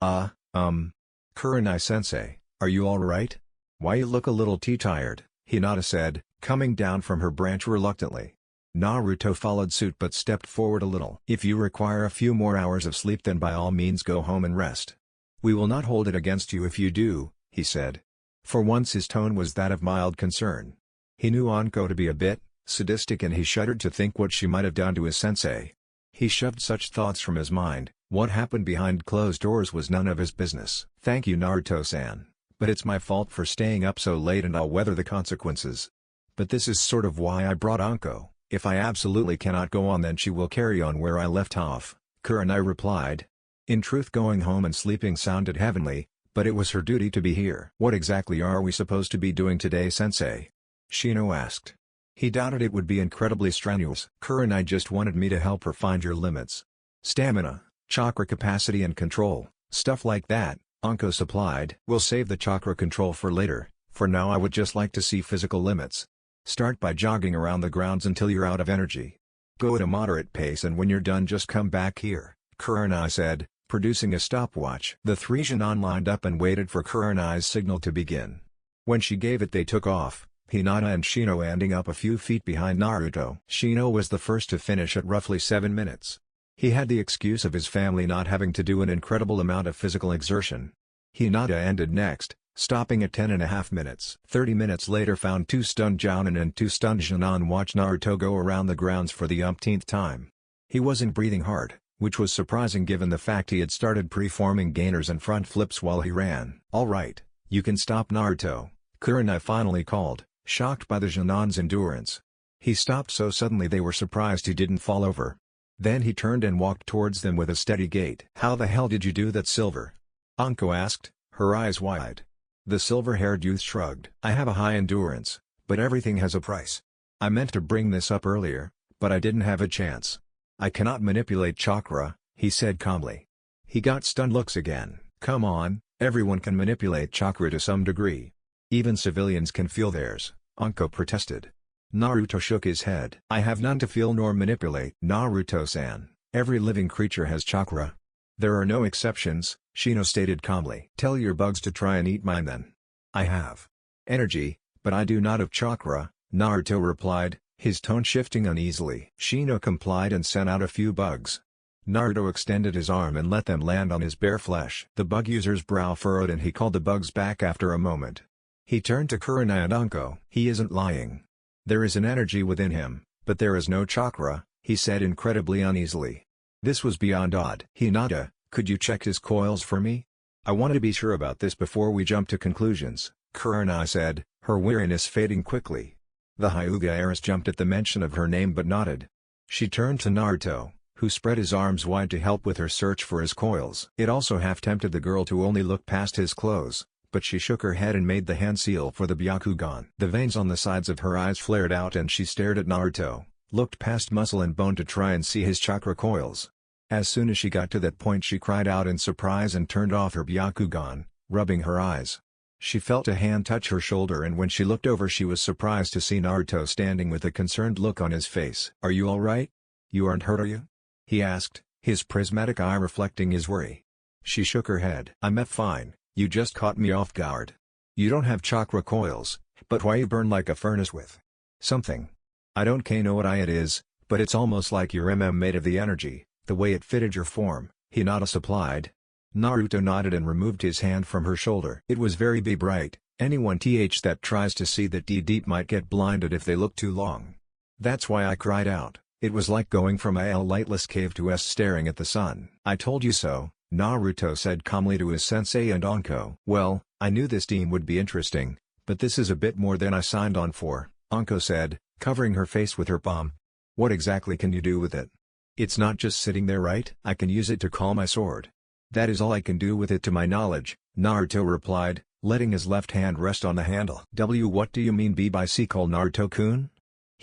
Kurenai-sensei, are you alright? Why you look a little tired, Hinata said, coming down from her branch reluctantly. Naruto followed suit but stepped forward a little. If you require a few more hours of sleep then by all means go home and rest. We will not hold it against you if you do, he said. For once his tone was that of mild concern. He knew Anko to be a bit sadistic and he shuddered to think what she might have done to his sensei. He shoved such thoughts from his mind. What happened behind closed doors was none of his business. Thank you Naruto-san, but it's my fault for staying up so late and I'll weather the consequences. But this is sort of why I brought Anko. If I absolutely cannot go on then she will carry on where I left off, Kurenai replied. In truth, going home and sleeping sounded heavenly, but it was her duty to be here. What exactly are we supposed to be doing today, sensei? Shino asked. He doubted it would be incredibly strenuous. Kurenai just wanted me to help her find your limits. Stamina, chakra capacity and control, stuff like that, Anko supplied. We'll save the chakra control for later, for now I would just like to see physical limits. Start by jogging around the grounds until you're out of energy. Go at a moderate pace and when you're done just come back here, Kurenai said, producing a stopwatch. The three Genin lined up and waited for Kurenai's signal to begin. When she gave it they took off, Hinata and Shino ending up a few feet behind Naruto. Shino was the first to finish at roughly 7 minutes. He had the excuse of his family not having to do an incredible amount of physical exertion. Hinata ended next, stopping at 10.5 minutes. 30 minutes later found 2 stunned Jounin and 2 stunned Genin watch Naruto go around the grounds for the umpteenth time. He wasn't breathing hard, which was surprising given the fact he had started preforming gainers and front flips while he ran. Alright, you can stop Naruto, Kurenai finally called, shocked by the Genin's endurance. He stopped so suddenly they were surprised he didn't fall over. Then he turned and walked towards them with a steady gait. How the hell did you do that, Silver? Anko asked, her eyes wide. The silver-haired youth shrugged. I have a high endurance, but everything has a price. I meant to bring this up earlier, but I didn't have a chance. I cannot manipulate chakra, he said calmly. He got stunned looks again. Come on, everyone can manipulate chakra to some degree. Even civilians can feel theirs, Anko protested. Naruto shook his head. I have none to feel nor manipulate. Naruto-san, every living creature has chakra. There are no exceptions, Shino stated calmly. Tell your bugs to try and eat mine then. I have energy, but I do not have chakra, Naruto replied, his tone shifting uneasily. Shino complied and sent out a few bugs. Naruto extended his arm and let them land on his bare flesh. The bug user's brow furrowed and he called the bugs back after a moment. He turned to Kurenai and Anko. He isn't lying. There is an energy within him, but there is no chakra, he said incredibly uneasily. This was beyond odd. Hinata, could you check his coils for me? I wanted to be sure about this before we jump to conclusions, Kurenai said, her weariness fading quickly. The Hyuga heiress jumped at the mention of her name but nodded. She turned to Naruto, who spread his arms wide to help with her search for his coils. It also half-tempted the girl to only look past his clothes, but she shook her head and made the hand seal for the Byakugan. The veins on the sides of her eyes flared out and she stared at Naruto, looked past muscle and bone to try and see his chakra coils. As soon as she got to that point she cried out in surprise and turned off her Byakugan, rubbing her eyes. She felt a hand touch her shoulder and when she looked over she was surprised to see Naruto standing with a concerned look on his face. Are you alright? You aren't hurt, are you? He asked, his prismatic eye reflecting his worry. She shook her head. I'm fine, you just caught me off guard. You don't have chakra coils, but why you burn like a furnace with something? I don't know what it is, but it's almost like your made of the energy, the way it fitted your form, Hinata supplied. Naruto nodded and removed his hand from her shoulder. It was very bright, anyone that tries to see that deep might get blinded if they look too long. That's why I cried out. It was like going from a lightless cave to staring at the sun. I told you so, Naruto said calmly to his sensei and Anko. Well, I knew this team would be interesting, but this is a bit more than I signed on for, Anko said, covering her face with her palm. What exactly can you do with it? It's not just sitting there, right? I can use it to call my sword. That is all I can do with it to my knowledge, Naruto replied, letting his left hand rest on the handle. What do you mean by call Naruto-kun?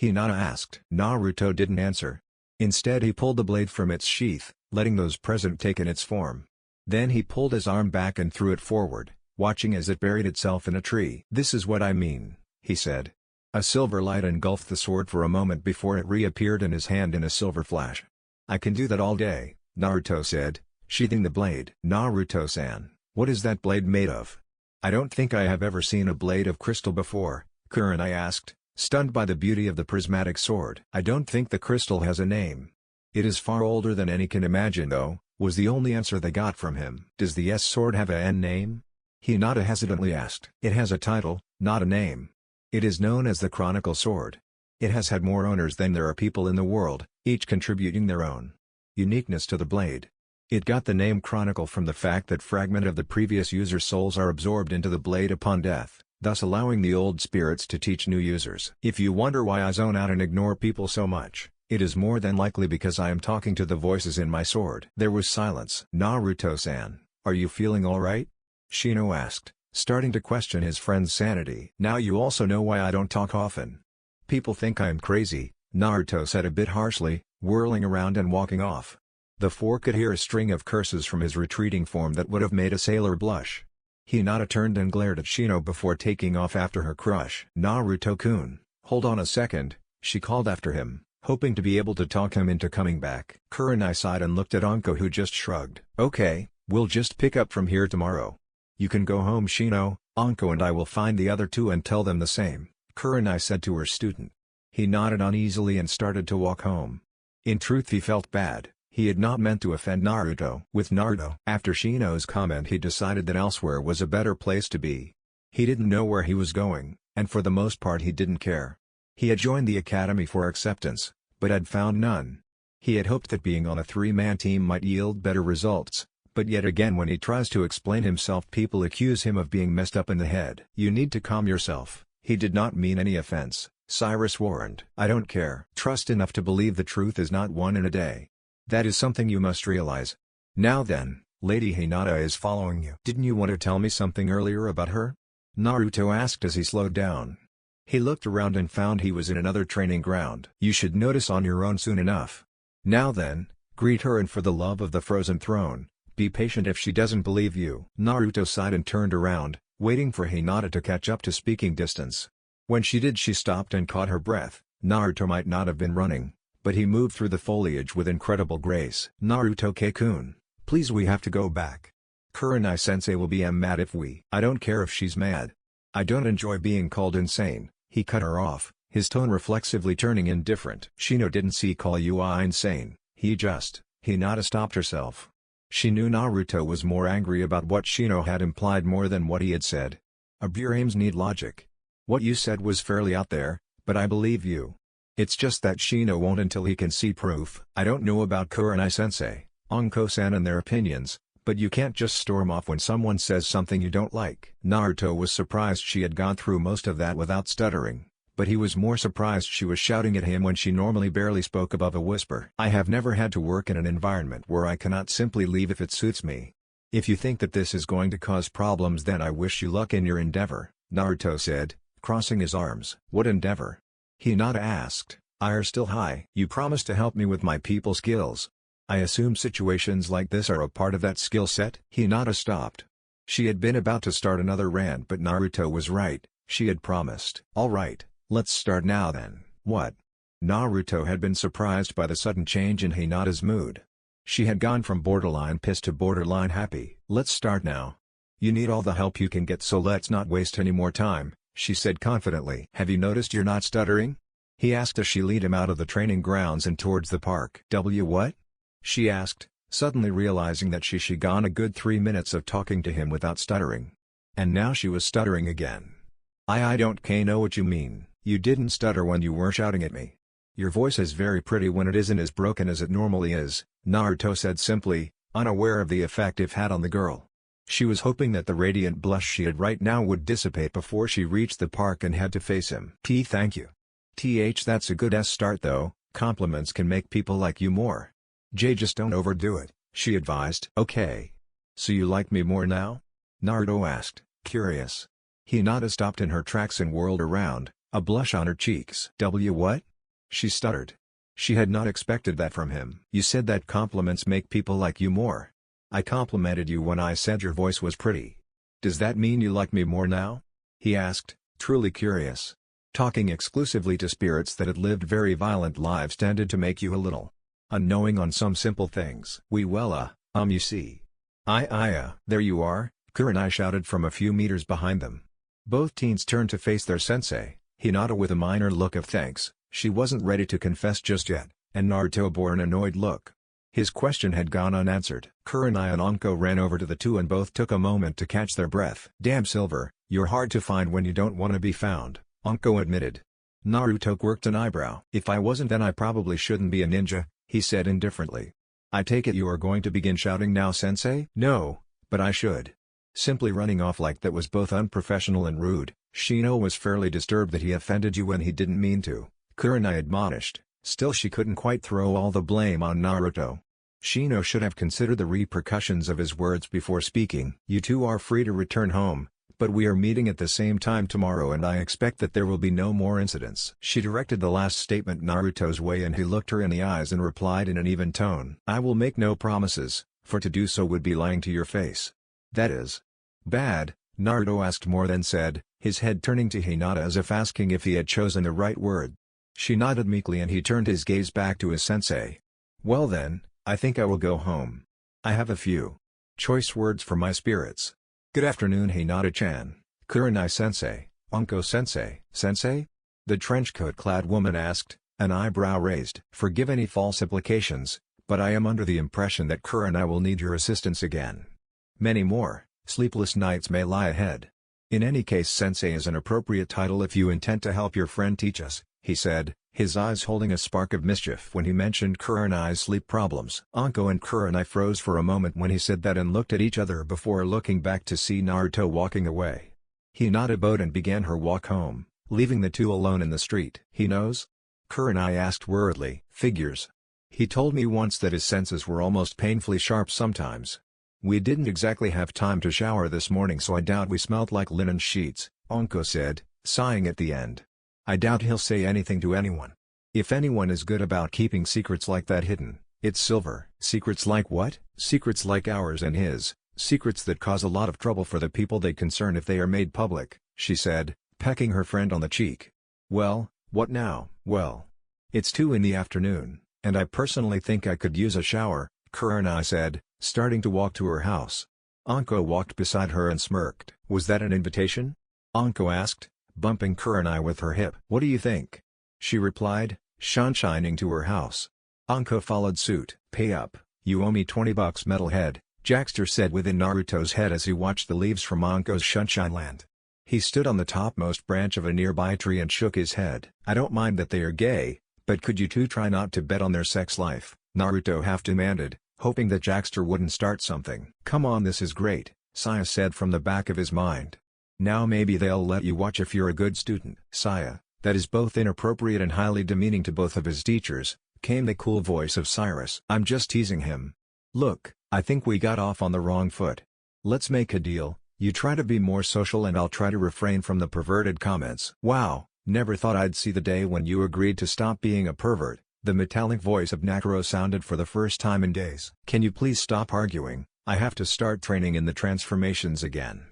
Hinata asked. Naruto didn't answer. Instead he pulled the blade from its sheath, letting those present take in its form. Then he pulled his arm back and threw it forward, watching as it buried itself in a tree. This is what I mean, he said. A silver light engulfed the sword for a moment before it reappeared in his hand in a silver flash. I can do that all day, Naruto said, sheathing the blade. Naruto-san, what is that blade made of? I don't think I have ever seen a blade of crystal before, Kurenai asked, stunned by the beauty of the prismatic sword. I don't think the crystal has a name. It is far older than any can imagine though, was the only answer they got from him. Does the sword have a name? Hinata hesitantly asked. It has a title, not a name. It is known as the Chronicle Sword. It has had more owners than there are people in the world, each contributing their own uniqueness to the blade. It got the name Chronicle from the fact that fragments of the previous user's souls are absorbed into the blade upon death, thus allowing the old spirits to teach new users. If you wonder why I zone out and ignore people so much, it is more than likely because I am talking to the voices in my sword. There was silence. Naruto-san, are you feeling alright? Shino asked, starting to question his friend's sanity. Now you also know why I don't talk often. People think I am crazy, Naruto said a bit harshly, whirling around and walking off. The four could hear a string of curses from his retreating form that would have made a sailor blush. Hinata turned and glared at Shino before taking off after her crush. Naruto-kun, hold on a second, she called after him, hoping to be able to talk him into coming back. Kurenai sighed and looked at Anko who just shrugged. Okay, we'll just pick up from here tomorrow. You can go home Shino, Anko and I will find the other two and tell them the same, Kurenai said to her student. He nodded uneasily and started to walk home. In truth he felt bad. He had not meant to offend Naruto. With Naruto. After Shino's comment he decided that elsewhere was a better place to be. He didn't know where he was going, and for the most part he didn't care. He had joined the academy for acceptance, but had found none. He had hoped that being on a three-man team might yield better results, but yet again when he tries to explain himself people accuse him of being messed up in the head. You need to calm yourself, he did not mean any offense, Cyrus warned. I don't care. Trust enough to believe the truth is not won in a day. That is something you must realize. Now then, Lady Hinata is following you. Didn't you want to tell me something earlier about her? Naruto asked as he slowed down. He looked around and found he was in another training ground. You should notice on your own soon enough. Now then, greet her and for the love of the frozen throne, be patient if she doesn't believe you. Naruto sighed and turned around, waiting for Hinata to catch up to speaking distance. When she did, she stopped and caught her breath. Naruto might not have been running, but he moved through the foliage with incredible grace. Naruto-kun, please, we have to go back. Kurenai-sensei will be mad if we— I don't care if she's mad. I don't enjoy being called insane. He cut her off, his tone reflexively turning indifferent. Shino didn't see call you insane, Hinata stopped herself. She knew Naruto was more angry about what Shino had implied more than what he had said. Your aims need logic. What you said was fairly out there, but I believe you. It's just that Shino won't until he can see proof. I don't know about Kurenai-sensei, Onko-san and their opinions, but you can't just storm off when someone says something you don't like. Naruto was surprised she had gone through most of that without stuttering, but he was more surprised she was shouting at him when she normally barely spoke above a whisper. I have never had to work in an environment where I cannot simply leave if it suits me. If you think that this is going to cause problems, then I wish you luck in your endeavor, Naruto said, crossing his arms. What endeavor? Hinata asked, ire still high. You promised to help me with my people skills. I assume situations like this are a part of that skill set? Hinata stopped. She had been about to start another rant, but Naruto was right, she had promised. Alright, let's start now then. What? Naruto had been surprised by the sudden change in Hinata's mood. She had gone from borderline pissed to borderline happy. Let's start now. You need all the help you can get, so let's not waste any more time, she said confidently. Have you noticed you're not stuttering? He asked as she led him out of the training grounds and towards the park. What? She asked, suddenly realizing that she'd gone a good 3 minutes of talking to him without stuttering. And now she was stuttering again. I don't know what you mean. You didn't stutter when you were shouting at me. Your voice is very pretty when it isn't as broken as it normally is, Naruto said simply, unaware of the effect it had on the girl. She was hoping that the radiant blush she had right now would dissipate before she reached the park and had to face him. Thank you. That's a good start though, compliments can make people like you more. Just don't overdo it, she advised. Okay. So you like me more now? Naruto asked, curious. Hinata stopped in her tracks and whirled around, a blush on her cheeks. What? She stuttered. She had not expected that from him. You said that compliments make people like you more. I complimented you when I said your voice was pretty. Does that mean you like me more now? He asked, truly curious. Talking exclusively to spirits that had lived very violent lives tended to make you a little unknowing on some simple things. You see. There you are, Kurenai shouted from a few meters behind them. Both teens turned to face their sensei, Hinata with a minor look of thanks. She wasn't ready to confess just yet, and Naruto bore an annoyed look. His question had gone unanswered. Kurenai and Anko ran over to the two and both took a moment to catch their breath. Damn Silver, you're hard to find when you don't want to be found, Anko admitted. Naruto quirked an eyebrow. If I wasn't, then I probably shouldn't be a ninja, he said indifferently. I take it you are going to begin shouting now, sensei? No, but I should. Simply running off like that was both unprofessional and rude. Shino was fairly disturbed that he offended you when he didn't mean to, Kurenai admonished. Still, she couldn't quite throw all the blame on Naruto. Shino should have considered the repercussions of his words before speaking. You two are free to return home, but we are meeting at the same time tomorrow and I expect that there will be no more incidents. She directed the last statement Naruto's way and he looked her in the eyes and replied in an even tone. I will make no promises, for to do so would be lying to your face. That is bad, Naruto asked more than said, his head turning to Hinata as if asking if he had chosen the right word. She nodded meekly and he turned his gaze back to his sensei. Well then, I think I will go home. I have a few choice words for my spirits. Good afternoon, Hinata-chan, Kurenai-sensei, Anko-sensei. Sensei? The trenchcoat-clad woman asked, an eyebrow raised. Forgive any false implications, but I am under the impression that Kurenai will need your assistance again. Many more sleepless nights may lie ahead. In any case, sensei is an appropriate title if you intend to help your friend teach us, he said, his eyes holding a spark of mischief when he mentioned Kurenai's sleep problems. Anko and Kurenai froze for a moment when he said that and looked at each other before looking back to see Naruto walking away. Hinata bowed and began her walk home, leaving the two alone in the street. He knows? Kurenai asked worriedly. Figures. He told me once that his senses were almost painfully sharp sometimes. We didn't exactly have time to shower this morning, so I doubt we smelled like linen sheets, Anko said, sighing at the end. I doubt he'll say anything to anyone. If anyone is good about keeping secrets like that hidden, it's Silver. Secrets like what? Secrets like ours and his, secrets that cause a lot of trouble for the people they concern if they are made public, she said, pecking her friend on the cheek. "Well, what now?" "Well, it's 2 in the afternoon, and I personally think I could use a shower," Kurenai said, starting to walk to her house. Anko walked beside her and smirked. "Was that an invitation?" Anko asked, bumping Kurenai with her hip. "What do you think?" She replied, sunshining to her house. Anko followed suit. "Pay up, you owe me $20 metalhead," Jackster said within Naruto's head as he watched the leaves from Anko's Sunshine Land. He stood on the topmost branch of a nearby tree and shook his head. "I don't mind that they are gay, but could you two try not to bet on their sex life?" Naruto half demanded, hoping that Jackster wouldn't start something. "Come on, this is great," Saya said from the back of his mind. "Now maybe they'll let you watch if you're a good student." "Saya, that is both inappropriate and highly demeaning to both of his teachers," came the cool voice of Cyrus. "I'm just teasing him. Look, I think we got off on the wrong foot. Let's make a deal, you try to be more social and I'll try to refrain from the perverted comments." "Wow, never thought I'd see the day when you agreed to stop being a pervert," the metallic voice of Nakuro sounded for the first time in days. "Can you please stop arguing? I have to start training in the transformations again."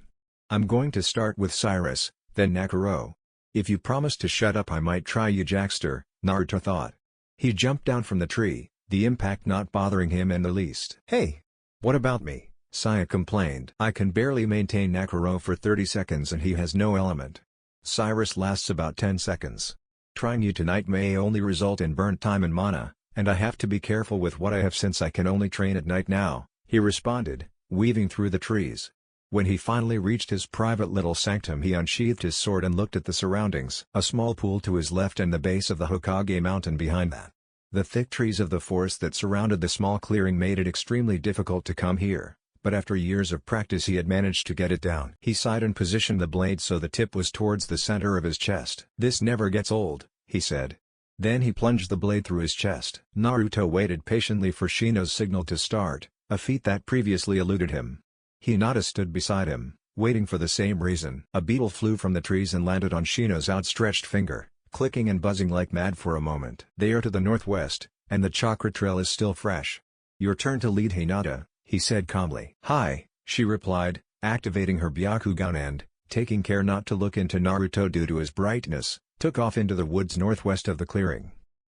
"I'm going to start with Cyrus, then Nakuro. If you promise to shut up I might try you." Jackster, Naruto thought. He jumped down from the tree, the impact not bothering him in the least. "Hey! What about me?" Saya complained. "I can barely maintain Nakuro for 30 seconds and he has no element. Cyrus lasts about 10 seconds. Trying you tonight may only result in burnt time and mana, and I have to be careful with what I have since I can only train at night now," he responded, weaving through the trees. When he finally reached his private little sanctum he unsheathed his sword and looked at the surroundings. A small pool to his left and the base of the Hokage mountain behind that. The thick trees of the forest that surrounded the small clearing made it extremely difficult to come here, but after years of practice he had managed to get it down. He sighed and positioned the blade so the tip was towards the center of his chest. "This never gets old," he said. Then he plunged the blade through his chest. Naruto waited patiently for Shino's signal to start, a feat that previously eluded him. Hinata stood beside him, waiting for the same reason. A beetle flew from the trees and landed on Shino's outstretched finger, clicking and buzzing like mad for a moment. "They are to the northwest, and the chakra trail is still fresh. Your turn to lead, Hinata," he said calmly. "Hi," she replied, activating her Byakugan and, taking care not to look into Naruto due to his brightness, took off into the woods northwest of the clearing.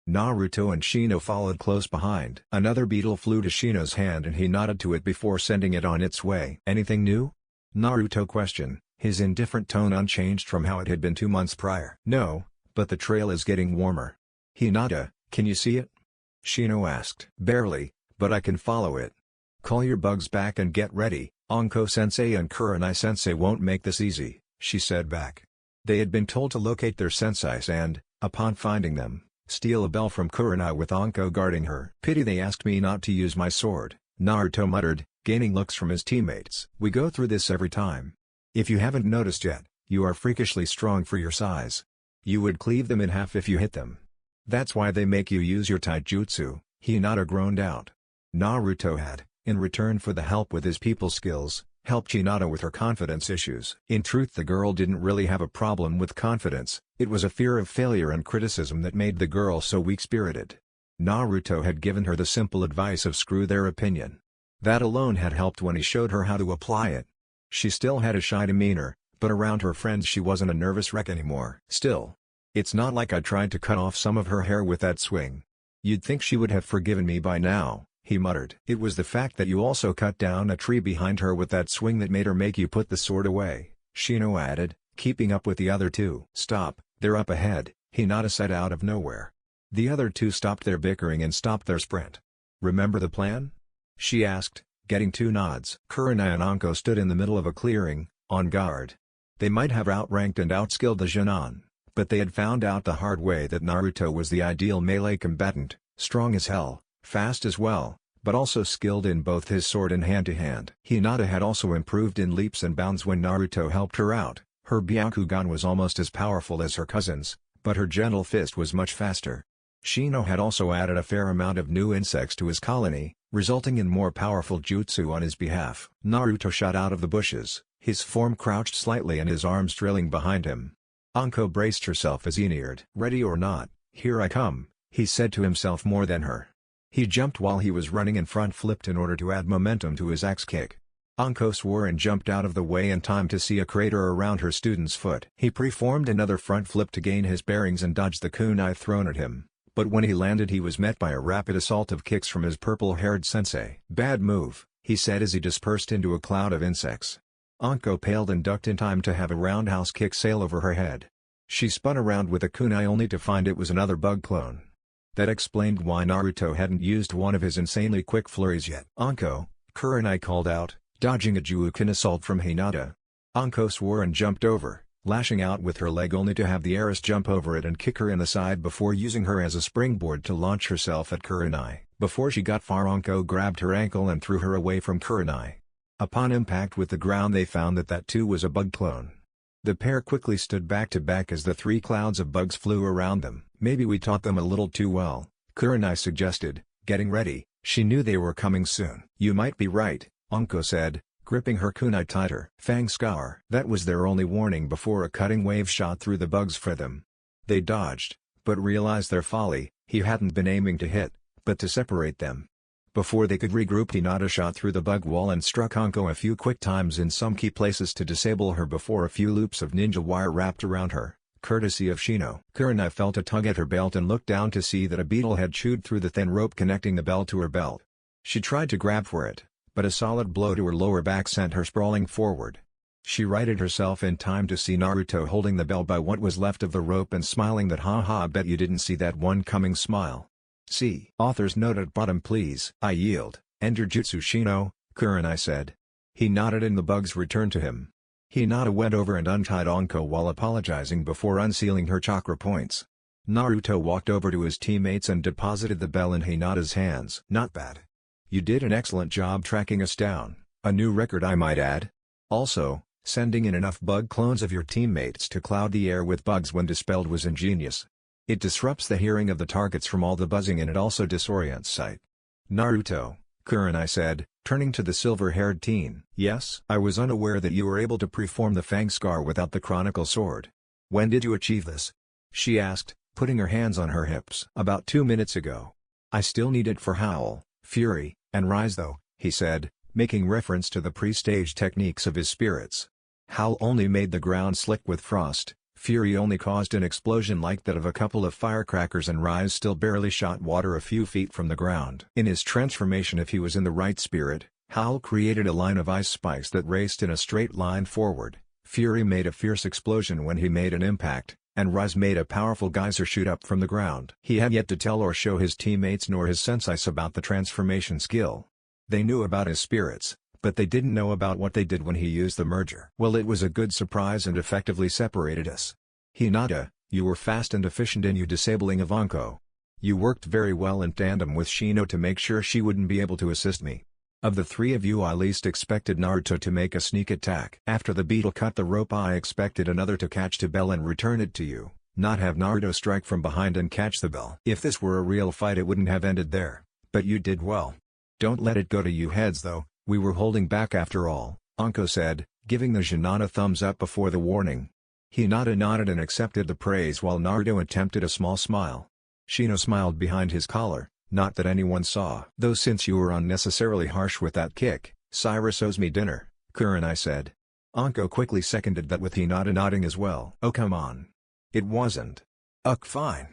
Naruto and Shino followed close behind. Another beetle flew to Shino's hand and he nodded to it before sending it on its way. "Anything new?" Naruto questioned, his indifferent tone unchanged from how it had been 2 months prior. "No, but the trail is getting warmer." "Hinata, can you see it?" Shino asked. "Barely, but I can follow it." "Call your bugs back and get ready, Anko-sensei and Kurenai-sensei won't make this easy," she said back. They had been told to locate their senseis and, upon finding them, steal a bell from Kurenai with Anko guarding her. "Pity they asked me not to use my sword," Naruto muttered, gaining looks from his teammates. "We go through this every time. If you haven't noticed yet, you are freakishly strong for your size. You would cleave them in half if you hit them. That's why they make you use your taijutsu," Hinata groaned out. Naruto had, in return for the help with his people skills, helped Hinata with her confidence issues. In truth, the girl didn't really have a problem with confidence, it was a fear of failure and criticism that made the girl so weak-spirited. Naruto had given her the simple advice of screw their opinion. That alone had helped when he showed her how to apply it. She still had a shy demeanor, but around her friends she wasn't a nervous wreck anymore. "Still, it's not like I tried to cut off some of her hair with that swing. You'd think she would have forgiven me by now," he muttered. "It was the fact that you also cut down a tree behind her with that swing that made her make you put the sword away," Shino added, keeping up with the other two. "Stop, they're up ahead," Hinata said out of nowhere. The other two stopped their bickering and stopped their sprint. "Remember the plan?" she asked, getting 2 nods. Kurenai and Anko stood in the middle of a clearing, on guard. They might have outranked and outskilled the Jonin, but they had found out the hard way that Naruto was the ideal melee combatant, strong as hell, fast as well, but also skilled in both his sword and hand-to-hand. Hinata had also improved in leaps and bounds when Naruto helped her out. Her Byakugan was almost as powerful as her cousin's, but her gentle fist was much faster. Shino had also added a fair amount of new insects to his colony, resulting in more powerful jutsu on his behalf. Naruto shot out of the bushes, his form crouched slightly and his arms trailing behind him. Anko braced herself as he neared. "Ready or not, here I come," he said to himself more than her. He jumped while he was running and front flipped in order to add momentum to his axe kick. Anko swore and jumped out of the way in time to see a crater around her student's foot. He performed another front flip to gain his bearings and dodged the kunai thrown at him, but when he landed he was met by a rapid assault of kicks from his purple-haired sensei. "Bad move," he said as he dispersed into a cloud of insects. Anko paled and ducked in time to have a roundhouse kick sail over her head. She spun around with a kunai only to find it was another bug clone. That explained why Naruto hadn't used one of his insanely quick flurries yet. "Anko," Kurenai called out, dodging a Juukin assault from Hinata. Anko swore and jumped over, lashing out with her leg only to have the heiress jump over it and kick her in the side before using her as a springboard to launch herself at Kurenai. Before she got far, Anko grabbed her ankle and threw her away from Kurenai. Upon impact with the ground they found that too was a bug clone. The pair quickly stood back to back as the three clouds of bugs flew around them. "Maybe we taught them a little too well," Kurenai suggested, getting ready. She knew they were coming soon. "You might be right," Anko said, gripping her kunai tighter. "Fang scar." That was their only warning before a cutting wave shot through the bugs for them. They dodged, but realized their folly. He hadn't been aiming to hit, but to separate them. Before they could regroup, Hinata shot through the bug wall and struck Anko a few quick times in some key places to disable her before a few loops of ninja wire wrapped around her, courtesy of Shino. Kurenai felt a tug at her belt and looked down to see that a beetle had chewed through the thin rope connecting the bell to her belt. She tried to grab for it, but a solid blow to her lower back sent her sprawling forward. She righted herself in time to see Naruto holding the bell by what was left of the rope and smiling that "Ha, bet you didn't see that one coming" smile. See author's note at bottom please. "I yield, Ender Jutsu Shino," Kurenai said. He nodded and the bugs returned to him. Hinata went over and untied Anko while apologizing before unsealing her chakra points. Naruto walked over to his teammates and deposited the bell in Hinata's hands. "Not bad. You did an excellent job tracking us down, a new record I might add. Also, sending in enough bug clones of your teammates to cloud the air with bugs when dispelled was ingenious. It disrupts the hearing of the targets from all the buzzing and it also disorients sight." "Naruto," Kurenai said, turning to the silver-haired teen. "Yes?" "I was unaware that you were able to perform the Fang Scar without the Chronicle Sword. When did you achieve this?" she asked, putting her hands on her hips. "About 2 minutes ago. I still need it for Howl, Fury, and Rise though," he said, making reference to the pre-stage techniques of his spirits. Howl only made the ground slick with frost, Fury only caused an explosion like that of a couple of firecrackers, and Rise still barely shot water a few feet from the ground. In his transformation, if he was in the right spirit, Howl created a line of ice spikes that raced in a straight line forward. Fury made a fierce explosion when he made an impact, and Rise made a powerful geyser shoot up from the ground. He had yet to tell or show his teammates nor his senseis about the transformation skill. They knew about his spirits, but they didn't know about what they did when he used the merger. "Well, it was a good surprise and effectively separated us. Hinata, you were fast and efficient in your disabling of Anko. You worked very well in tandem with Shino to make sure she wouldn't be able to assist me. Of the three of you, I least expected Naruto to make a sneak attack. After the beetle cut the rope, I expected another to catch the bell and return it to you, not have Naruto strike from behind and catch the bell. If this were a real fight, it wouldn't have ended there, but you did well. Don't let it go to you heads though. We were holding back after all," Anko said, giving the Hinata thumbs up before the warning. Hinata nodded and accepted the praise while Naruto attempted a small smile. Shino smiled behind his collar, not that anyone saw. "Though since you were unnecessarily harsh with that kick, Cyrus owes me dinner," Kurenai said. Anko quickly seconded that with Hinata nodding as well. "Oh come on. It wasn't." "Ugh, fine.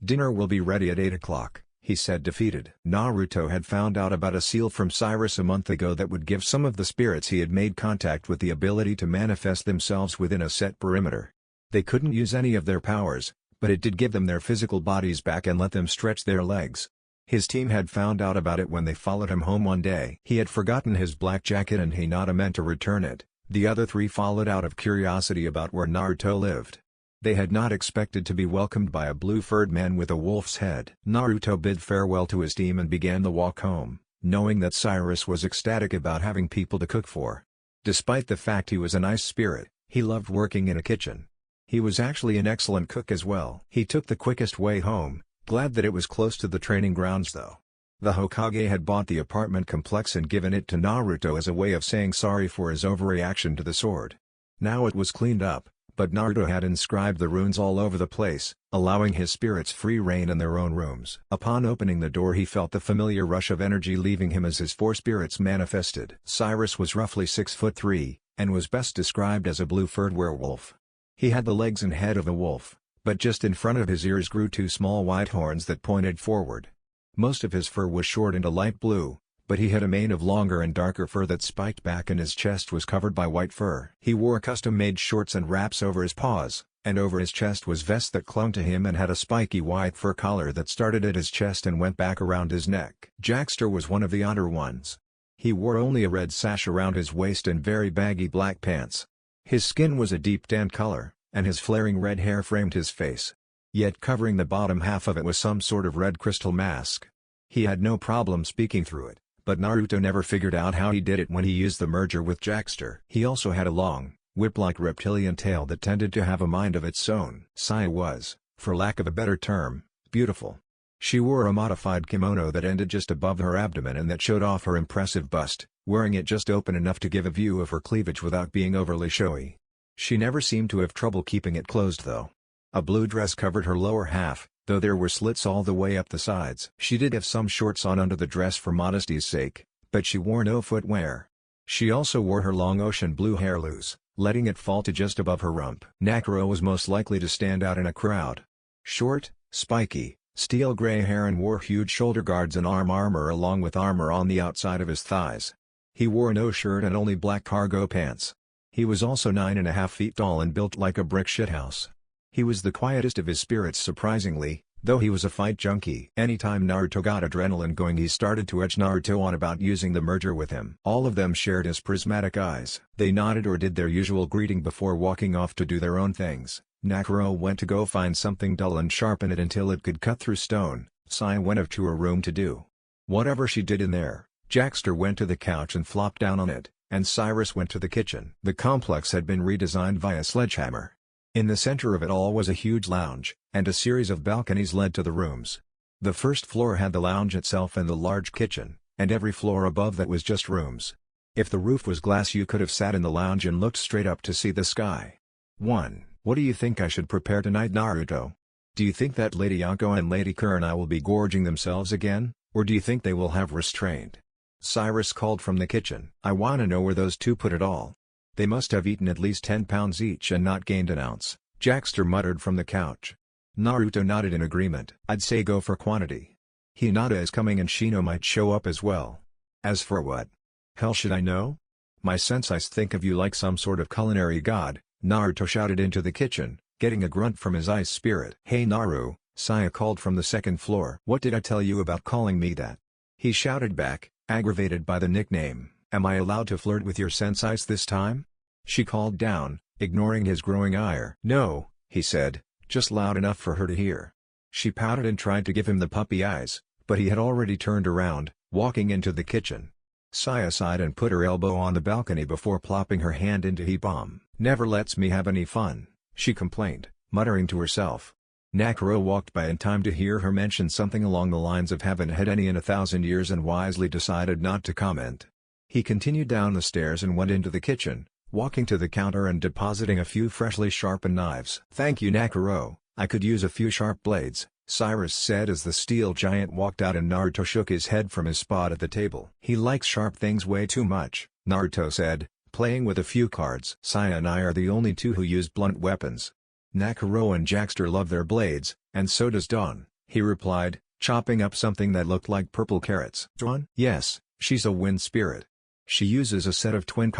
Dinner will be ready at 8 o'clock. He said, defeated. Naruto had found out about a seal from Cyrus a month ago that would give some of the spirits he had made contact with the ability to manifest themselves within a set perimeter. They couldn't use any of their powers, but it did give them their physical bodies back and let them stretch their legs. His team had found out about it when they followed him home one day. He had forgotten his black jacket and Hinata meant to return it. The other three followed out of curiosity about where Naruto lived. They had not expected to be welcomed by a blue-furred man with a wolf's head. Naruto bid farewell to his team and began the walk home, knowing that Cyrus was ecstatic about having people to cook for. Despite the fact he was a nice spirit, he loved working in a kitchen. He was actually an excellent cook as well. He took the quickest way home, glad that it was close to the training grounds though. The Hokage had bought the apartment complex and given it to Naruto as a way of saying sorry for his overreaction to the sword. Now it was cleaned up, But Naruto had inscribed the runes all over the place, allowing his spirits free reign in their own rooms. Upon opening the door he felt the familiar rush of energy leaving him as his four spirits manifested. Cyrus was roughly 6'3", and was best described as a blue-furred werewolf. He had the legs and head of a wolf, but just in front of his ears grew two small white horns that pointed forward. Most of his fur was short and a light blue, but he had a mane of longer and darker fur that spiked back, and his chest was covered by white fur. He wore custom-made shorts and wraps over his paws, and over his chest was vest that clung to him and had a spiky white fur collar that started at his chest and went back around his neck. Jackster was one of the odder ones. He wore only a red sash around his waist and very baggy black pants. His skin was a deep tan color, and his flaring red hair framed his face. Yet covering the bottom half of it was some sort of red crystal mask. He had no problem speaking through it, but Naruto never figured out how he did it when he used the merger with Jackster. He also had a long, whip-like reptilian tail that tended to have a mind of its own. Saya was, for lack of a better term, beautiful. She wore a modified kimono that ended just above her abdomen and that showed off her impressive bust, wearing it just open enough to give a view of her cleavage without being overly showy. She never seemed to have trouble keeping it closed though. A blue dress covered her lower half, though there were slits all the way up the sides. She did have some shorts on under the dress for modesty's sake, but she wore no footwear. She also wore her long ocean blue hair loose, letting it fall to just above her rump. Naruto was most likely to stand out in a crowd. Short, spiky, steel gray hair and wore huge shoulder guards and armor along with armor on the outside of his thighs. He wore no shirt and only black cargo pants. He was also 9.5 feet tall and built like a brick shithouse. He was the quietest of his spirits surprisingly, though he was a fight junkie. Anytime Naruto got adrenaline going he started to edge Naruto on about using the merger with him. All of them shared his prismatic eyes. They nodded or did their usual greeting before walking off to do their own things. Naruto went to go find something dull and sharpen it until it could cut through stone. Saya went up to her room to do whatever she did in there. Jackster went to the couch and flopped down on it, and Cyrus went to the kitchen. The complex had been redesigned via sledgehammer. In the center of it all was a huge lounge, and a series of balconies led to the rooms. The first floor had the lounge itself and the large kitchen, and every floor above that was just rooms. If the roof was glass you could have sat in the lounge and looked straight up to see the sky. 1. What do you think I should prepare tonight, Naruto? Do you think that Lady Yako and Lady Kurina will be gorging themselves again, or do you think they will have restraint? Cyrus called from the kitchen. I wanna know where those two put it all. They must have eaten at least 10 pounds each and not gained an ounce, Jackster muttered from the couch. Naruto nodded in agreement. I'd say go for quantity. Hinata is coming and Shino might show up as well. As for what? Hell should I know? My senseis think of you like some sort of culinary god, Naruto shouted into the kitchen, getting a grunt from his ice spirit. Hey Naru, Saya called from the second floor. What did I tell you about calling me that? He shouted back, aggravated by the nickname. Am I allowed to flirt with your senseis this time? She called down, ignoring his growing ire. No, he said, just loud enough for her to hear. She pouted and tried to give him the puppy eyes, but he had already turned around, walking into the kitchen. Saya sighed and put her elbow on the balcony before plopping her hand into his palm. Never lets me have any fun, she complained, muttering to herself. Naruto walked by in time to hear her mention something along the lines of haven't had any in 1,000 years and wisely decided not to comment. He continued down the stairs and went into the kitchen, walking to the counter and depositing a few freshly sharpened knives. Thank you Naruto, I could use a few sharp blades, Cyrus said as the steel giant walked out and Naruto shook his head from his spot at the table. He likes sharp things way too much, Naruto said, playing with a few cards. Saya and I are the only two who use blunt weapons. Naruto and Jackster love their blades, and so does Dawn, he replied, chopping up something that looked like purple carrots. Dawn? Yes, she's a wind spirit. She uses a set of twin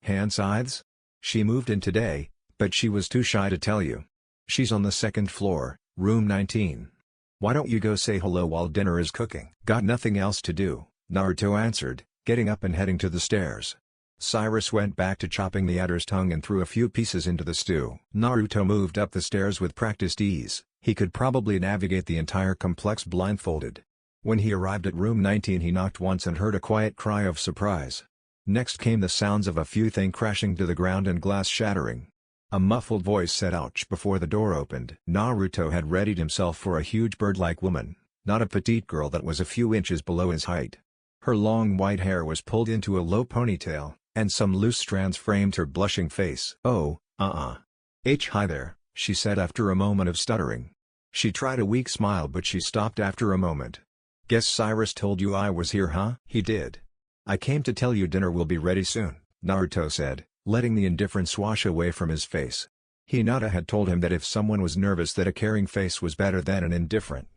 hand scythes? She moved in today, but she was too shy to tell you. She's on the second floor, room 19. Why don't you go say hello while dinner is cooking? Got nothing else to do, Naruto answered, getting up and heading to the stairs. Cyrus went back to chopping the adder's tongue and threw a few pieces into the stew. Naruto moved up the stairs with practiced ease. He could probably navigate the entire complex blindfolded. When he arrived at room 19 he knocked once and heard a quiet cry of surprise. Next came the sounds of a few things crashing to the ground and glass shattering. A muffled voice said ouch before the door opened. Naruto had readied himself for a huge bird-like woman, not a petite girl that was a few inches below his height. Her long white hair was pulled into a low ponytail, and some loose strands framed her blushing face. Oh, Hi there, she said after a moment of stuttering. She tried a weak smile but she stopped after a moment. Guess Cyrus told you I was here, huh? He did. I came to tell you dinner will be ready soon, Naruto said, letting the indifference wash away from his face. Hinata had told him that if someone was nervous that a caring face was better than an indifferent.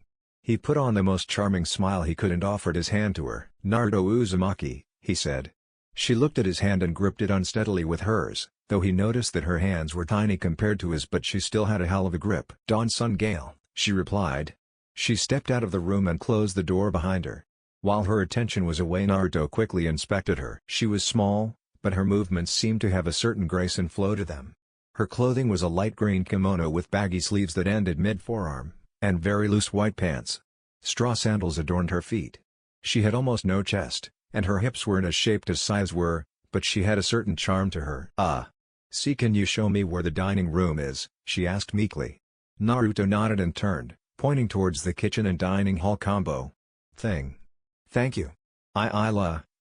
He put on the most charming smile he could and offered his hand to her. Naruto Uzumaki, he said. She looked at his hand and gripped it unsteadily with hers, though he noticed that her hands were tiny compared to his, but she still had a hell of a grip. Dawn-sun Gale, she replied. She stepped out of the room and closed the door behind her. While her attention was away, Naruto quickly inspected her. She was small, but her movements seemed to have a certain grace and flow to them. Her clothing was a light green kimono with baggy sleeves that ended mid-forearm, and very loose white pants. Straw sandals adorned her feet. She had almost no chest, and her hips weren't as shaped as Sai's were, but she had a certain charm to her. See, can you show me where the dining room is? She asked meekly. Naruto nodded and turned, pointing towards the kitchen and dining hall combo. Thank you.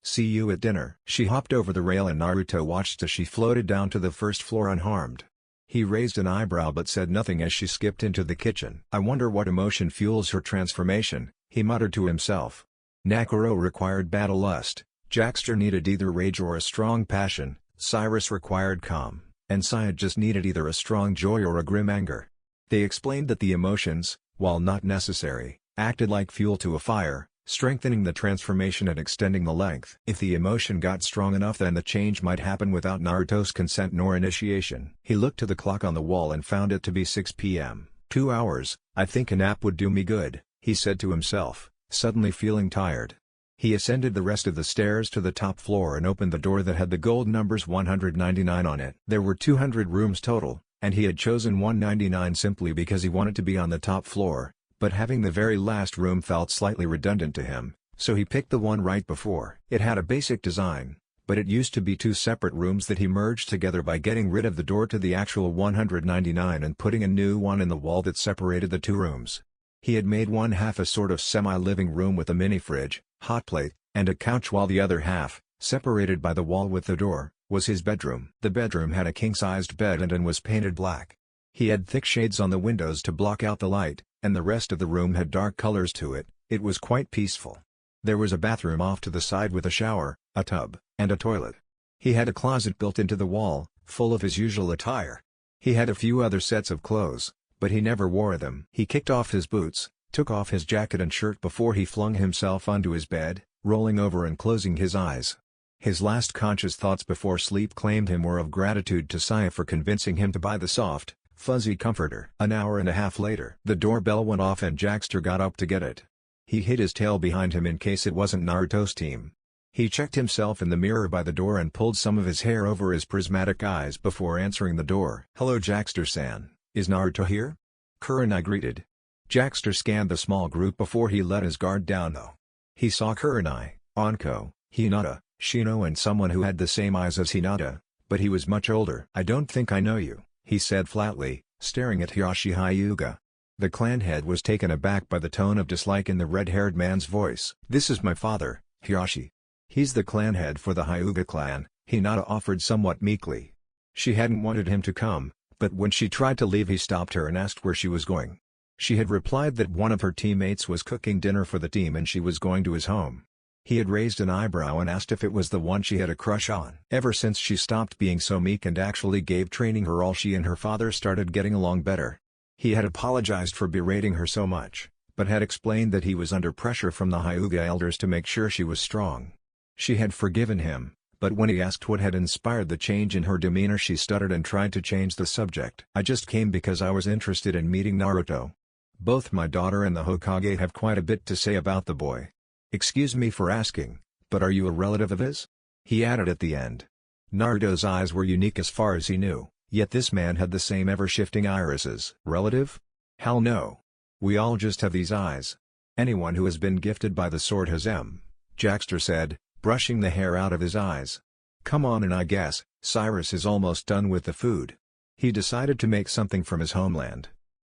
See you at dinner. She hopped over the rail and Naruto watched as she floated down to the first floor unharmed. He raised an eyebrow but said nothing as she skipped into the kitchen. I wonder what emotion fuels her transformation, he muttered to himself. Nakuro required battle lust, Jackster needed either rage or a strong passion, Cyrus required calm, and Saya just needed either a strong joy or a grim anger. They explained that the emotions, while not necessary, acted like fuel to a fire, strengthening the transformation and extending the length. If the emotion got strong enough, then the change might happen without Naruto's consent nor initiation. He looked to the clock on the wall and found it to be 6 p.m. 2 hours, I think a nap would do me good, he said to himself, suddenly feeling tired. He ascended the rest of the stairs to the top floor and opened the door that had the gold numbers 199 on it. There were 200 rooms total, and he had chosen 199 simply because he wanted to be on the top floor. But having the very last room felt slightly redundant to him, so he picked the one right before. It had a basic design, but it used to be two separate rooms that he merged together by getting rid of the door to the actual 199 and putting a new one in the wall that separated the two rooms. He had made one half a sort of semi-living room with a mini-fridge, hot plate, and a couch, while the other half, separated by the wall with the door, was his bedroom. The bedroom had a king-sized bed and was painted black. He had thick shades on the windows to block out the light, and the rest of the room had dark colors to it. It was quite peaceful. There was a bathroom off to the side with a shower, a tub, and a toilet. He had a closet built into the wall, full of his usual attire. He had a few other sets of clothes, but he never wore them. He kicked off his boots, took off his jacket and shirt before he flung himself onto his bed, rolling over and closing his eyes. His last conscious thoughts before sleep claimed him were of gratitude to Saya for convincing him to buy the soft, fuzzy comforter. An hour and a half later, the doorbell went off and Jackster got up to get it. He hid his tail behind him in case it wasn't Naruto's team. He checked himself in the mirror by the door and pulled some of his hair over his prismatic eyes before answering the door. Hello Jackster-san, is Naruto here? Kurenai greeted. Jackster scanned the small group before he let his guard down though. He saw Kurenai, Anko, Hinata, Shino and someone who had the same eyes as Hinata, but he was much older. I don't think I know you, he said flatly, staring at Hiyashi Hyuga. The clan head was taken aback by the tone of dislike in the red-haired man's voice. This is my father, Hiyashi. He's the clan head for the Hyuga clan, Hinata offered somewhat meekly. She hadn't wanted him to come, but when she tried to leave he stopped her and asked where she was going. She had replied that one of her teammates was cooking dinner for the team and she was going to his home. He had raised an eyebrow and asked if it was the one she had a crush on. Ever since she stopped being so meek and actually gave training her all, she and her father started getting along better. He had apologized for berating her so much, but had explained that he was under pressure from the Hyuga elders to make sure she was strong. She had forgiven him, but when he asked what had inspired the change in her demeanor she stuttered and tried to change the subject. I just came because I was interested in meeting Naruto. Both my daughter and the Hokage have quite a bit to say about the boy. Excuse me for asking, but are you a relative of his? He added at the end. Naruto's eyes were unique as far as he knew, yet this man had the same ever-shifting irises. Relative? Hell no. We all just have these eyes. Anyone who has been gifted by the sword has them, Jackster said, brushing the hair out of his eyes. Come on, and I guess Cyrus is almost done with the food. He decided to make something from his homeland.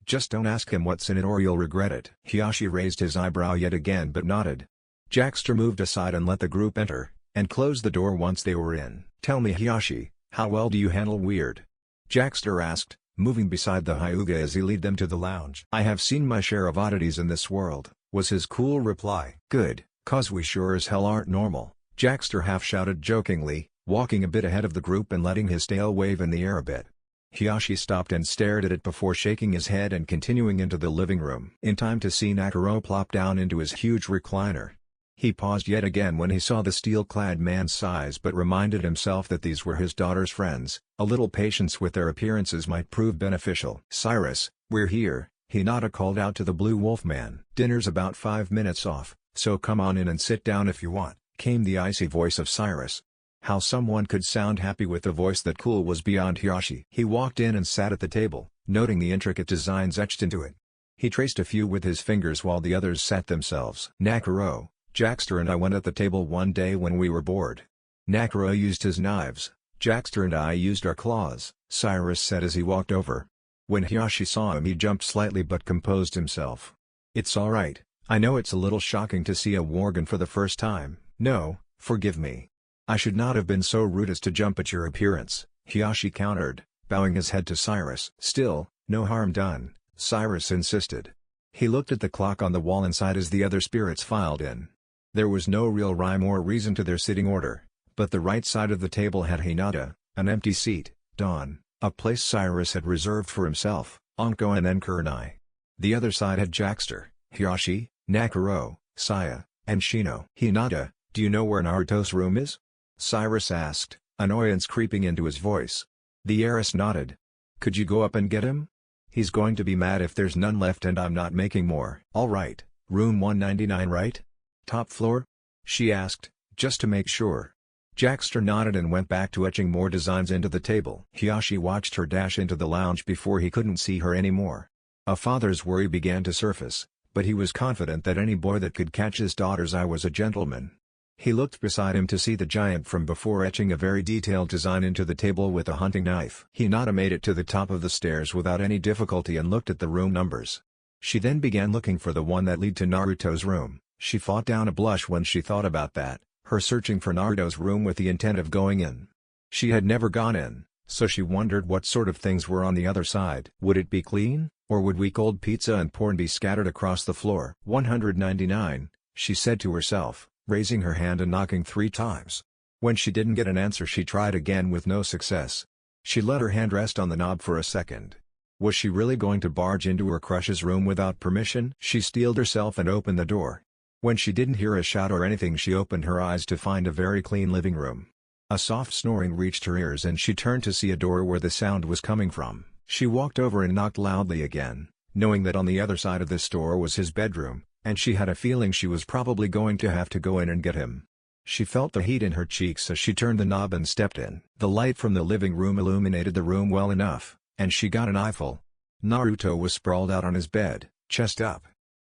Just don't ask him what's in it or you'll regret it. Hiyashi raised his eyebrow yet again but nodded. Jackster moved aside and let the group enter, and closed the door once they were in. Tell me Hiyashi, how well do you handle weird Jackster asked, moving beside the Hyuga as he led them to the lounge. "I have seen my share of oddities in this world," was his cool reply. "Good, 'cause we sure as hell aren't normal," Jackster half-shouted jokingly, walking a bit ahead of the group and letting his tail wave in the air a bit. Hiyashi stopped and stared at it before shaking his head and continuing into the living room. In time to see Nakuro plop down into his huge recliner. He paused yet again when he saw the steel-clad man's size but reminded himself that these were his daughter's friends. A little patience with their appearances might prove beneficial. "Cyrus, we're here," Hinata called out to the Blue Wolf man. "Dinner's about 5 minutes off, so come on in and sit down if you want," came the icy voice of Cyrus. How someone could sound happy with a voice that cool was beyond Hiyashi. He walked in and sat at the table, noting the intricate designs etched into it. He traced a few with his fingers while the others sat themselves. "Nakuro, Jackster and I went at the table one day when we were bored. Nakuro used his knives, Jackster and I used our claws," Cyrus said as he walked over. When Hiyashi saw him he jumped slightly but composed himself. "It's alright, I know it's a little shocking to see a Worgen for the first time. No, forgive me. I should not have been so rude as to jump at your appearance," Hiyashi countered, bowing his head to Cyrus. "Still, no harm done," Cyrus insisted. He looked at the clock on the wall inside as the other spirits filed in. There was no real rhyme or reason to their sitting order, but the right side of the table had Hinata, an empty seat, Dawn, a place Cyrus had reserved for himself, Anko and Enkuranai. The other side had Jackster, Hiyashi, Nakuro, Saya, and Shino. "Hinata, do you know where Naruto's room is?" Cyrus asked, annoyance creeping into his voice. The heiress nodded. "Could you go up and get him? He's going to be mad if there's none left and I'm not making more." "All right, room 199 right? Top floor?" she asked, just to make sure. Jackster nodded and went back to etching more designs into the table. Hiyashi watched her dash into the lounge before he couldn't see her anymore. A father's worry began to surface, but he was confident that any boy that could catch his daughter's eye was a gentleman. He looked beside him to see the giant from before etching a very detailed design into the table with a hunting knife. Hinata made it to the top of the stairs without any difficulty and looked at the room numbers. She then began looking for the one that led to Naruto's room. She fought down a blush when she thought about that, her searching for Naruto's room with the intent of going in. She had never gone in, so she wondered what sort of things were on the other side. Would it be clean, or would weak old pizza and porn be scattered across the floor? 199, she said to herself, raising her hand and knocking 3 times. When she didn't get an answer she tried again with no success. She let her hand rest on the knob for a second. Was she really going to barge into her crush's room without permission? She steeled herself and opened the door. When she didn't hear a shout or anything she opened her eyes to find a very clean living room. A soft snoring reached her ears and she turned to see a door where the sound was coming from. She walked over and knocked loudly again, knowing that on the other side of this door was his bedroom, and she had a feeling she was probably going to have to go in and get him. She felt the heat in her cheeks as she turned the knob and stepped in. The light from the living room illuminated the room well enough, and she got an eyeful. Naruto was sprawled out on his bed, chest up.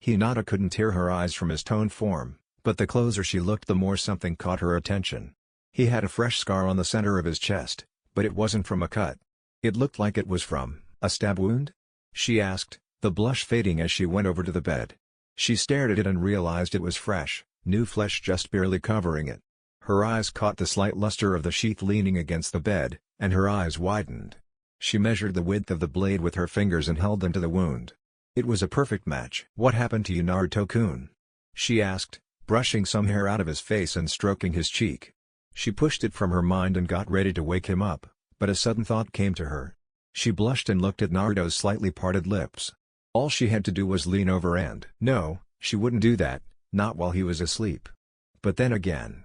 Hinata couldn't tear her eyes from his toned form, but the closer she looked the more something caught her attention. He had a fresh scar on the center of his chest, but it wasn't from a cut. It looked like it was from a stab wound? She asked, the blush fading as she went over to the bed. She stared at it and realized it was fresh, new flesh just barely covering it. Her eyes caught the slight luster of the sheath leaning against the bed, and her eyes widened. She measured the width of the blade with her fingers and held them to the wound. It was a perfect match. "What happened to you, Naruto-kun?" she asked, brushing some hair out of his face and stroking his cheek. She pushed it from her mind and got ready to wake him up, but a sudden thought came to her. She blushed and looked at Naruto's slightly parted lips. All she had to do was lean over and... No, she wouldn't do that, not while he was asleep. But then again...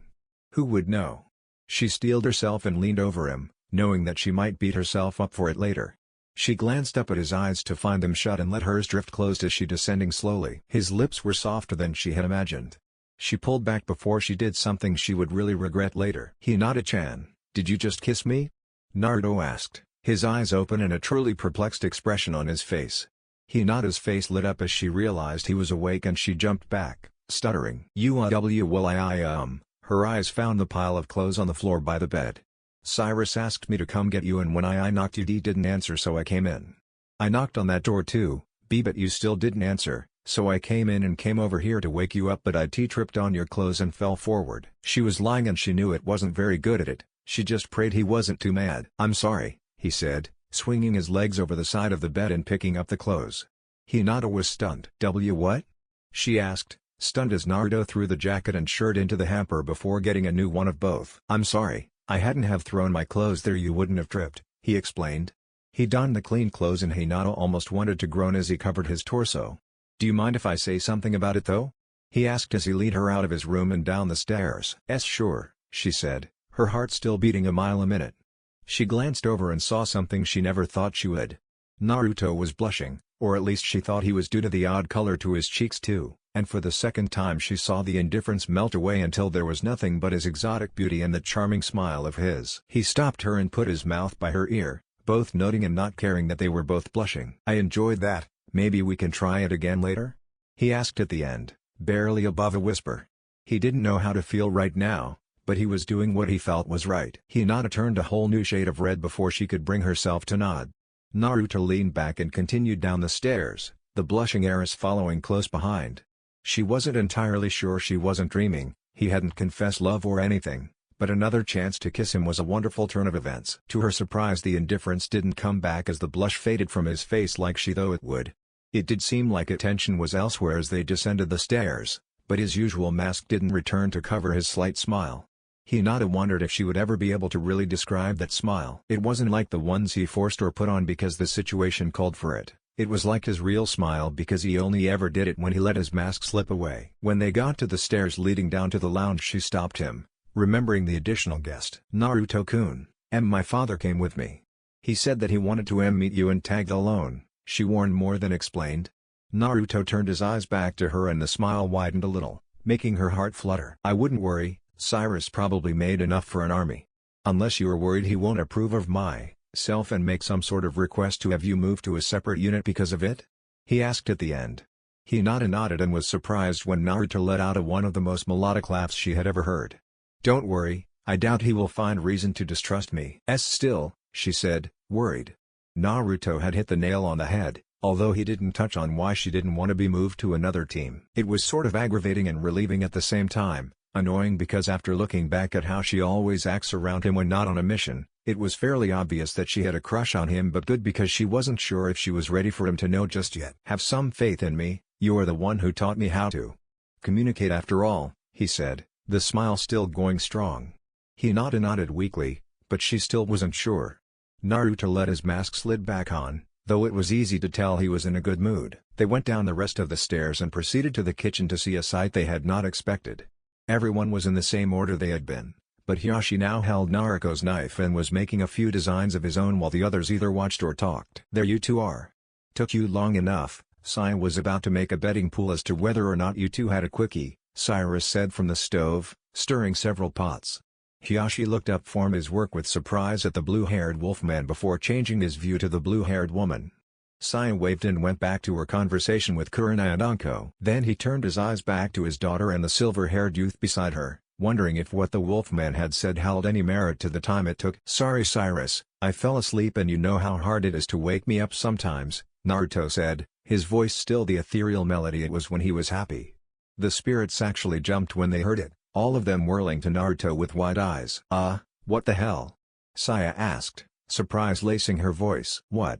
Who would know? She steeled herself and leaned over him, knowing that she might beat herself up for it later. She glanced up at his eyes to find them shut and let hers drift closed as she descending slowly. His lips were softer than she had imagined. She pulled back before she did something she would really regret later. "Hinata-chan, did you just kiss me?" Naruto asked, his eyes open and a truly perplexed expression on his face. Hinata's face lit up as she realized he was awake and she jumped back, stuttering. Her eyes found the pile of clothes on the floor by the bed. "Cyrus asked me to come get you and when I knocked you didn't answer so I came in. I knocked on that door too, but you still didn't answer, so I came in and came over here to wake you up but I tripped on your clothes and fell forward." She was lying and she knew it wasn't very good at it, she just prayed he wasn't too mad. "I'm sorry," he said, swinging his legs over the side of the bed and picking up the clothes. Hinata was stunned. What? She asked, stunned as Naruto threw the jacket and shirt into the hamper before getting a new one of both. I'm sorry, I hadn't have thrown my clothes there, you wouldn't have tripped, he explained. He donned the clean clothes and Hinata almost wanted to groan as he covered his torso. Do you mind if I say something about it though? He asked as he led her out of his room and down the stairs. Sure, she said, her heart still beating a mile a minute. She glanced over and saw something she never thought she would. Naruto was blushing, or at least she thought he was due to the odd color to his cheeks too, and for the second time she saw the indifference melt away until there was nothing but his exotic beauty and the charming smile of his. He stopped her and put his mouth by her ear, both noting and not caring that they were both blushing. I enjoyed that, maybe we can try it again later? He asked at the end, barely above a whisper. He didn't know how to feel right now, but he was doing what he felt was right. Hinata turned a whole new shade of red before she could bring herself to nod. Naruto leaned back and continued down the stairs, the blushing heiress following close behind. She wasn't entirely sure she wasn't dreaming, he hadn't confessed love or anything, but another chance to kiss him was a wonderful turn of events. To her surprise, the indifference didn't come back as the blush faded from his face like she thought it would. It did seem like attention was elsewhere as they descended the stairs, but his usual mask didn't return to cover his slight smile. Hinata wondered if she would ever be able to really describe that smile. It wasn't like the ones he forced or put on because the situation called for it. It was like his real smile because he only ever did it when he let his mask slip away. When they got to the stairs leading down to the lounge, she stopped him, remembering the additional guest. Naruto-kun, my father came with me. He said that he wanted to meet you and tag alone, she warned more than explained. Naruto turned his eyes back to her and the smile widened a little, making her heart flutter. I wouldn't worry, Cyrus probably made enough for an army. Unless you are worried he won't approve of myself and make some sort of request to have you move to a separate unit because of it? He asked at the end. Hinata nodded and was surprised when Naruto let out one of the most melodic laughs she had ever heard. Don't worry, I doubt he will find reason to distrust me. Still, she said, worried. Naruto had hit the nail on the head, although he didn't touch on why she didn't want to be moved to another team. It was sort of aggravating and relieving at the same time. Annoying because after looking back at how she always acts around him when not on a mission, it was fairly obvious that she had a crush on him, but good because she wasn't sure if she was ready for him to know just yet. Have some faith in me, you're the one who taught me how to communicate after all, he said, the smile still going strong. Hinata nodded weakly, but she still wasn't sure. Naruto let his mask slid back on, though it was easy to tell he was in a good mood. They went down the rest of the stairs and proceeded to the kitchen to see a sight they had not expected. Everyone was in the same order they had been, but Hiyashi now held Naruto's knife and was making a few designs of his own while the others either watched or talked. There you two are. Took you long enough. Sai was about to make a betting pool as to whether or not you two had a quickie, Cyrus said from the stove, stirring several pots. Hiyashi looked up from his work with surprise at the blue-haired wolfman before changing his view to the blue-haired woman. Sai waved and went back to her conversation with Kurina and Anko. Then he turned his eyes back to his daughter and the silver-haired youth beside her, wondering if what the wolfman had said held any merit to the time it took. Sorry Cyrus, I fell asleep and you know how hard it is to wake me up sometimes, Naruto said, his voice still the ethereal melody it was when he was happy. The spirits actually jumped when they heard it, all of them whirling to Naruto with wide eyes. What the hell? Saya asked, surprise lacing her voice. What?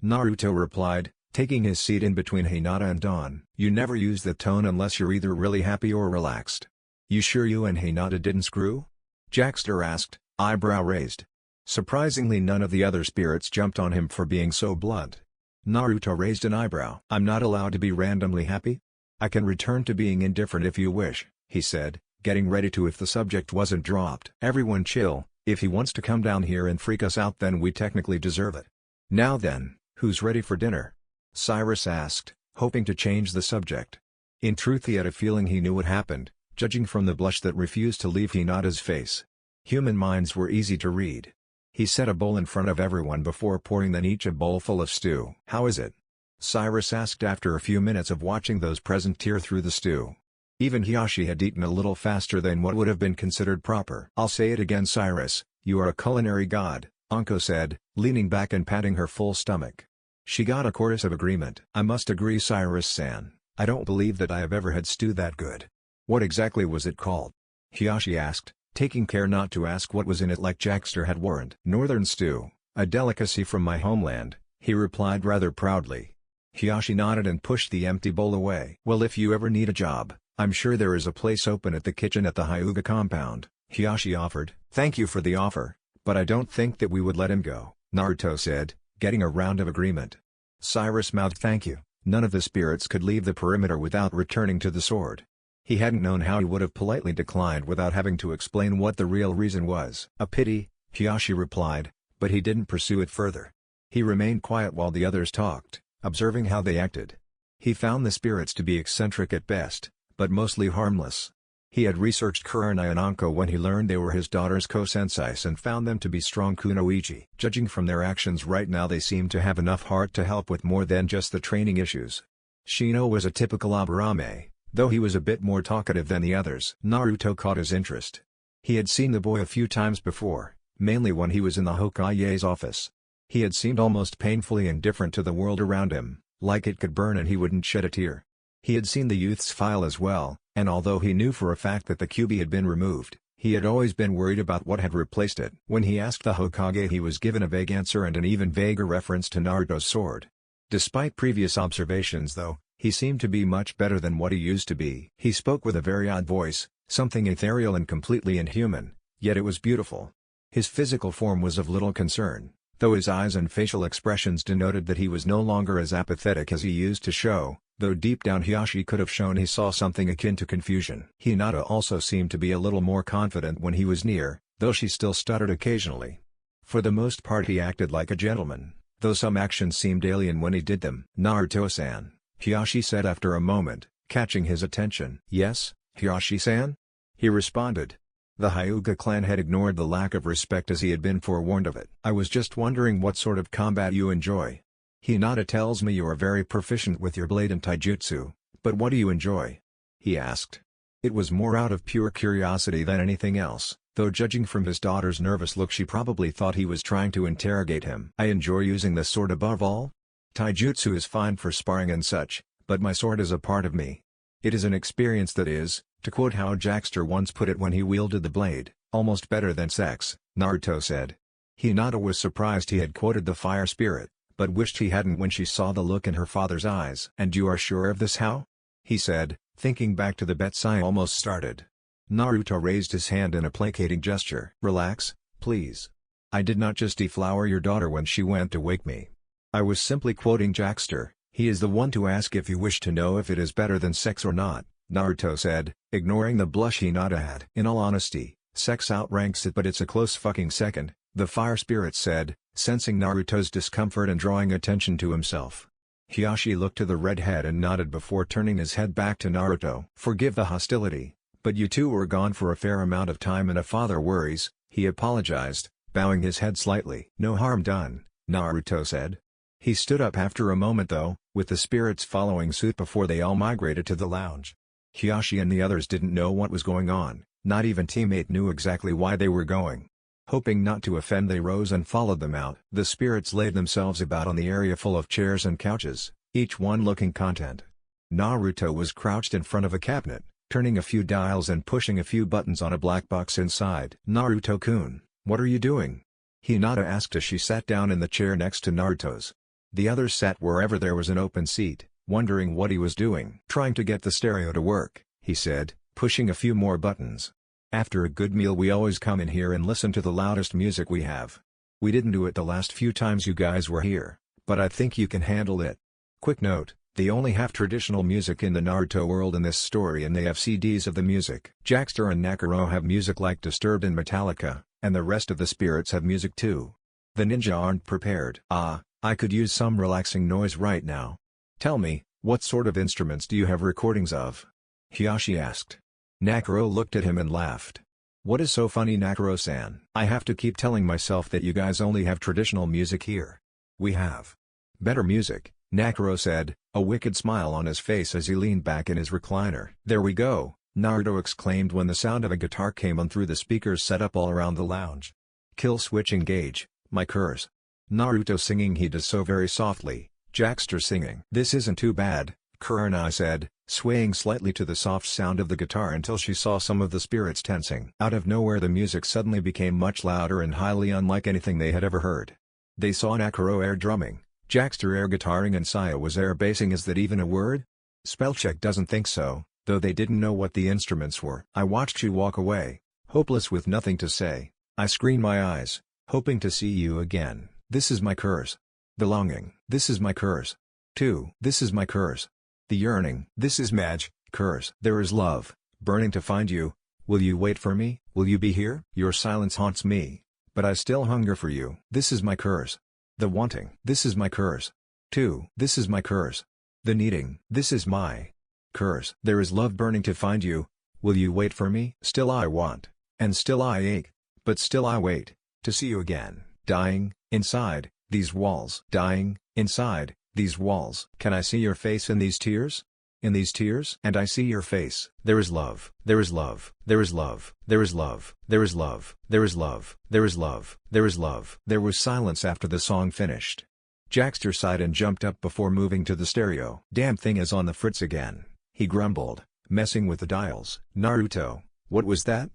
Naruto replied, taking his seat in between Hinata and Dawn. You never use that tone unless you're either really happy or relaxed. You sure you and Hinata didn't screw? Jackster asked, eyebrow raised. Surprisingly, none of the other spirits jumped on him for being so blunt. Naruto raised an eyebrow. I'm not allowed to be randomly happy? I can return to being indifferent if you wish, he said, getting ready to if the subject wasn't dropped. Everyone chill, if he wants to come down here and freak us out then we technically deserve it. Now then. Who's ready for dinner? Cyrus asked, hoping to change the subject. In truth he had a feeling he knew what happened, judging from the blush that refused to leave Hinata's face. Human minds were easy to read. He set a bowl in front of everyone before pouring them each a bowl full of stew. How is it? Cyrus asked after a few minutes of watching those present tear through the stew. Even Hiyashi had eaten a little faster than what would have been considered proper. I'll say it again Cyrus, you are a culinary god, Anko said, leaning back and patting her full stomach. She got a chorus of agreement. I must agree Cyrus-san, I don't believe that I have ever had stew that good. What exactly was it called? Hiyashi asked, taking care not to ask what was in it like Jackster had warned. Northern stew, "A delicacy from my homeland," he replied rather proudly. Hiyashi nodded and pushed the empty bowl away. "Well, if you ever need a job, I'm sure there is a place open at the kitchen at the Hyuga compound," Hiyashi offered. "Thank you for the offer, but I don't think that we would let him go," Naruto said, getting a round of agreement. Cyrus mouthed thank you. None of the spirits could leave the perimeter without returning to the sword. He hadn't known how he would have politely declined without having to explain what the real reason was. "A pity," Hiyashi replied, but he didn't pursue it further. He remained quiet while the others talked, observing how they acted. He found the spirits to be eccentric at best, but mostly harmless. He had researched Kurenai and Anko when he learned they were his daughter's ko-senseis and found them to be strong kunoichi. Judging from their actions right now, they seemed to have enough heart to help with more than just the training issues. Shino was a typical Aburame, though he was a bit more talkative than the others. Naruto caught his interest. He had seen the boy a few times before, mainly when he was in the Hokage's office. He had seemed almost painfully indifferent to the world around him, like it could burn and he wouldn't shed a tear. He had seen the youth's file as well, and although he knew for a fact that the Kyuubi had been removed, he had always been worried about what had replaced it. When he asked the Hokage, he was given a vague answer and an even vaguer reference to Naruto's sword. Despite previous observations though, he seemed to be much better than what he used to be. He spoke with a very odd voice, something ethereal and completely inhuman, yet it was beautiful. His physical form was of little concern, though his eyes and facial expressions denoted that he was no longer as apathetic as he used to show, though deep down Hiyashi could have shown he saw something akin to confusion. Hinata also seemed to be a little more confident when he was near, though she still stuttered occasionally. For the most part he acted like a gentleman, though some actions seemed alien when he did them. "Naruto-san," Hiyashi said after a moment, catching his attention. "Yes, Hiyashi-san?" he responded. The Hyuga clan had ignored the lack of respect as he had been forewarned of it. "I was just wondering what sort of combat you enjoy. Hinata tells me you are very proficient with your blade and taijutsu, but what do you enjoy?" he asked. It was more out of pure curiosity than anything else, though judging from his daughter's nervous look she probably thought he was trying to interrogate him. "I enjoy using the sword above all. Taijutsu is fine for sparring and such, but my sword is a part of me. It is an experience that is, to quote how Jackster once put it when he wielded the blade, almost better than sex," Naruto said. Hinata was surprised he had quoted the fire spirit, but wished he hadn't when she saw the look in her father's eyes. "And you are sure of this? How?" he said, thinking back to the bets I almost started. Naruto raised his hand in a placating gesture. "Relax, please. I did not just deflower your daughter when she went to wake me. I was simply quoting Jackster. He is the one to ask if you wish to know if it is better than sex or not," Naruto said, ignoring the blush Hinata had. "In all honesty, sex outranks it, but it's a close fucking second," the fire spirit said, sensing Naruto's discomfort and drawing attention to himself. Hiyashi looked to the redhead and nodded before turning his head back to Naruto. "Forgive the hostility, but you two were gone for a fair amount of time and a father worries," he apologized, bowing his head slightly. "No harm done," Naruto said. He stood up after a moment though, with the spirits following suit before they all migrated to the lounge. Hiyashi and the others didn't know what was going on, not even teammate knew exactly why they were going. Hoping not to offend, they rose and followed them out. The spirits laid themselves about on the area full of chairs and couches, each one looking content. Naruto was crouched in front of a cabinet, turning a few dials and pushing a few buttons on a black box inside. "Naruto-kun, what are you doing?" Hinata asked as she sat down in the chair next to Naruto's. The others sat wherever there was an open seat, wondering what he was doing. "Trying to get the stereo to work," he said, pushing a few more buttons. "After a good meal we always come in here and listen to the loudest music we have. We didn't do it the last few times you guys were here, but I think you can handle it. Quick note, they only have traditional music in the Naruto world in this story and they have CDs of the music. Jackster and Nakuro have music like Disturbed and Metallica, and the rest of the spirits have music too. The ninja aren't prepared." I could use some relaxing noise right now. "Tell me, what sort of instruments do you have recordings of?" Hiyashi asked. Nakuro looked at him and laughed. "What is so funny, Nakuro-san? I have to keep telling myself that you guys only have traditional music here. We have better music," Nakuro said, a wicked smile on his face as he leaned back in his recliner. "There we go," Naruto exclaimed when the sound of a guitar came on through the speakers set up all around the lounge. "Kill switch engage, my curse." Naruto singing. He does so very softly, Jackster singing. "This isn't too bad," Kurenai said, swaying slightly to the soft sound of the guitar until she saw some of the spirits tensing. Out of nowhere the music suddenly became much louder and highly unlike anything they had ever heard. They saw Nakuro air drumming, Jackster air guitaring and Saya was air bassing. Is that even a word? Spellcheck doesn't think so, though they didn't know what the instruments were. I watched you walk away, hopeless with nothing to say. I screened my eyes, hoping to see you again. This is my curse. The longing. This is my curse. Too. This is my curse. The yearning. This is Madge, curse. There is love, burning to find you. Will you wait for me? Will you be here? Your silence haunts me, but I still hunger for you. This is my curse. The wanting. This is my curse. Too. This is my curse. The needing. This is my curse. There is love burning to find you. Will you wait for me? Still I want, and still I ache, but still I wait, to see you again. Dying, inside, these walls. Dying, inside, these walls. Can I see your face in these tears? In these tears? And I see your face. There is love. There is love. There is love. There is love. There is love. There is love. There is love. There is love. There was silence after the song finished. Jackster sighed and jumped up before moving to the stereo. Damn thing is on the fritz again, he grumbled, messing with the dials. Naruto, what was that?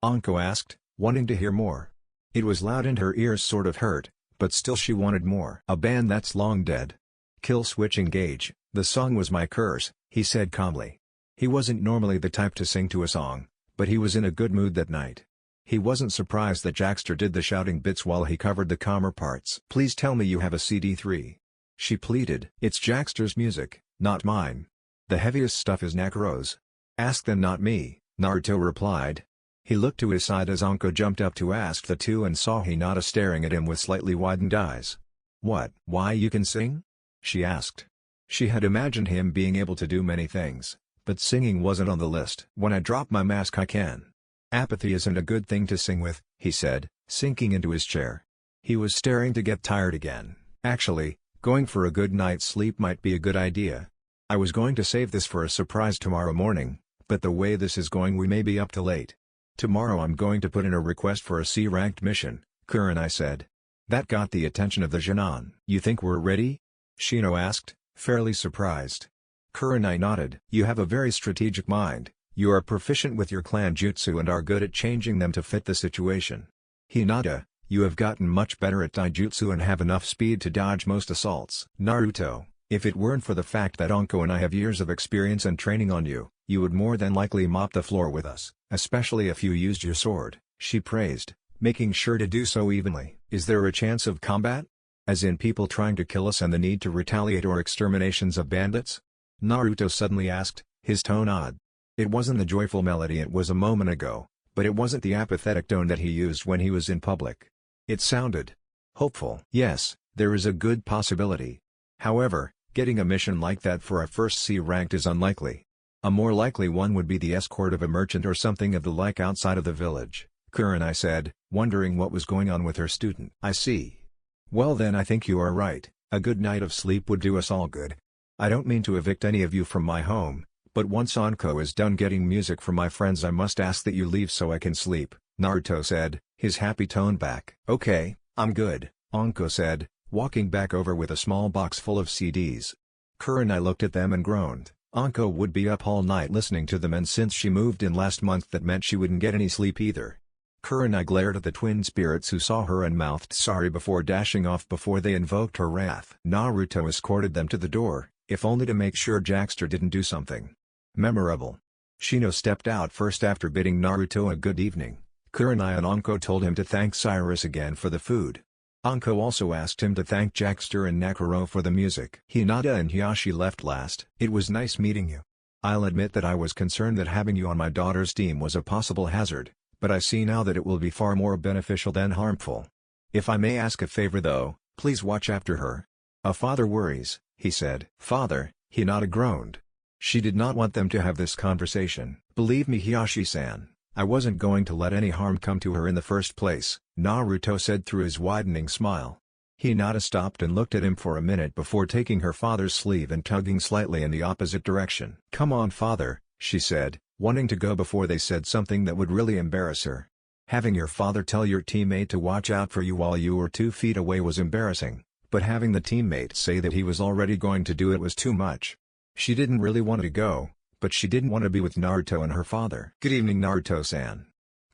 Anko asked, wanting to hear more. It was loud and her ears sort of hurt, but still she wanted more. A band that's long dead. Kill switch engage. The song was my curse, he said calmly. He wasn't normally the type to sing to a song, but he was in a good mood that night. He wasn't surprised that Jackster did the shouting bits while he covered the calmer parts. Please tell me you have a CD3. She pleaded. It's Jackster's music, not mine. The heaviest stuff is Nakuro's. Ask them, not me, Naruto replied. He looked to his side as Anko jumped up to ask the two and saw Hinata staring at him with slightly widened eyes. What? Why you can sing? She asked. She had imagined him being able to do many things, but singing wasn't on the list. When I drop my mask I can. Apathy isn't a good thing to sing with, he said, sinking into his chair. He was staring to get tired again. Actually, going for a good night's sleep might be a good idea. I was going to save this for a surprise tomorrow morning, but the way this is going we may be up too late. Tomorrow I'm going to put in a request for a C-ranked mission, Kurenai said. That got the attention of the Genon. You think we're ready? Shino asked, fairly surprised. Kurenai nodded. You have a very strategic mind. You are proficient with your clan jutsu and are good at changing them to fit the situation. Hinata, you have gotten much better at taijutsu and have enough speed to dodge most assaults. Naruto, if it weren't for the fact that Anko and I have years of experience and training on you, you would more than likely mop the floor with us, especially if you used your sword, she praised, making sure to do so evenly. Is there a chance of combat? As in people trying to kill us and the need to retaliate or exterminations of bandits? Naruto suddenly asked, his tone odd. It wasn't the joyful melody it was a moment ago, but it wasn't the apathetic tone that he used when he was in public. It sounded hopeful. Yes, there is a good possibility. However, getting a mission like that for a first C-ranked is unlikely. A more likely one would be the escort of a merchant or something of the like outside of the village, Kurenai said, wondering what was going on with her student. I see. Well then I think you are right, a good night of sleep would do us all good. I don't mean to evict any of you from my home, but once Anko is done getting music for my friends I must ask that you leave so I can sleep, Naruto said, his happy tone back. Okay, I'm good, Anko said, walking back over with a small box full of CDs. Kurenai looked at them and groaned. Anko would be up all night listening to them and since she moved in last month that meant she wouldn't get any sleep either. Kurenai glared at the twin spirits who saw her and mouthed sorry before dashing off before they invoked her wrath. Naruto escorted them to the door, if only to make sure Jackster didn't do something memorable. Shino stepped out first after bidding Naruto a good evening. Kurenai and Anko told him to thank Cyrus again for the food. Anko also asked him to thank Jackster and Nakuro for the music. Hinata and Hiyashi left last. It was nice meeting you. I'll admit that I was concerned that having you on my daughter's team was a possible hazard, but I see now that it will be far more beneficial than harmful. If I may ask a favor though, please watch after her. A father worries, he said. Father, Hinata groaned. She did not want them to have this conversation. Believe me Hiyashi-san, I wasn't going to let any harm come to her in the first place, Naruto said through his widening smile. Hinata stopped and looked at him for a minute before taking her father's sleeve and tugging slightly in the opposite direction. Come on father, she said, wanting to go before they said something that would really embarrass her. Having your father tell your teammate to watch out for you while you were 2 feet away was embarrassing, but having the teammate say that he was already going to do it was too much. She didn't really want to go, but she didn't want to be with Naruto and her father. Good evening Naruto-san.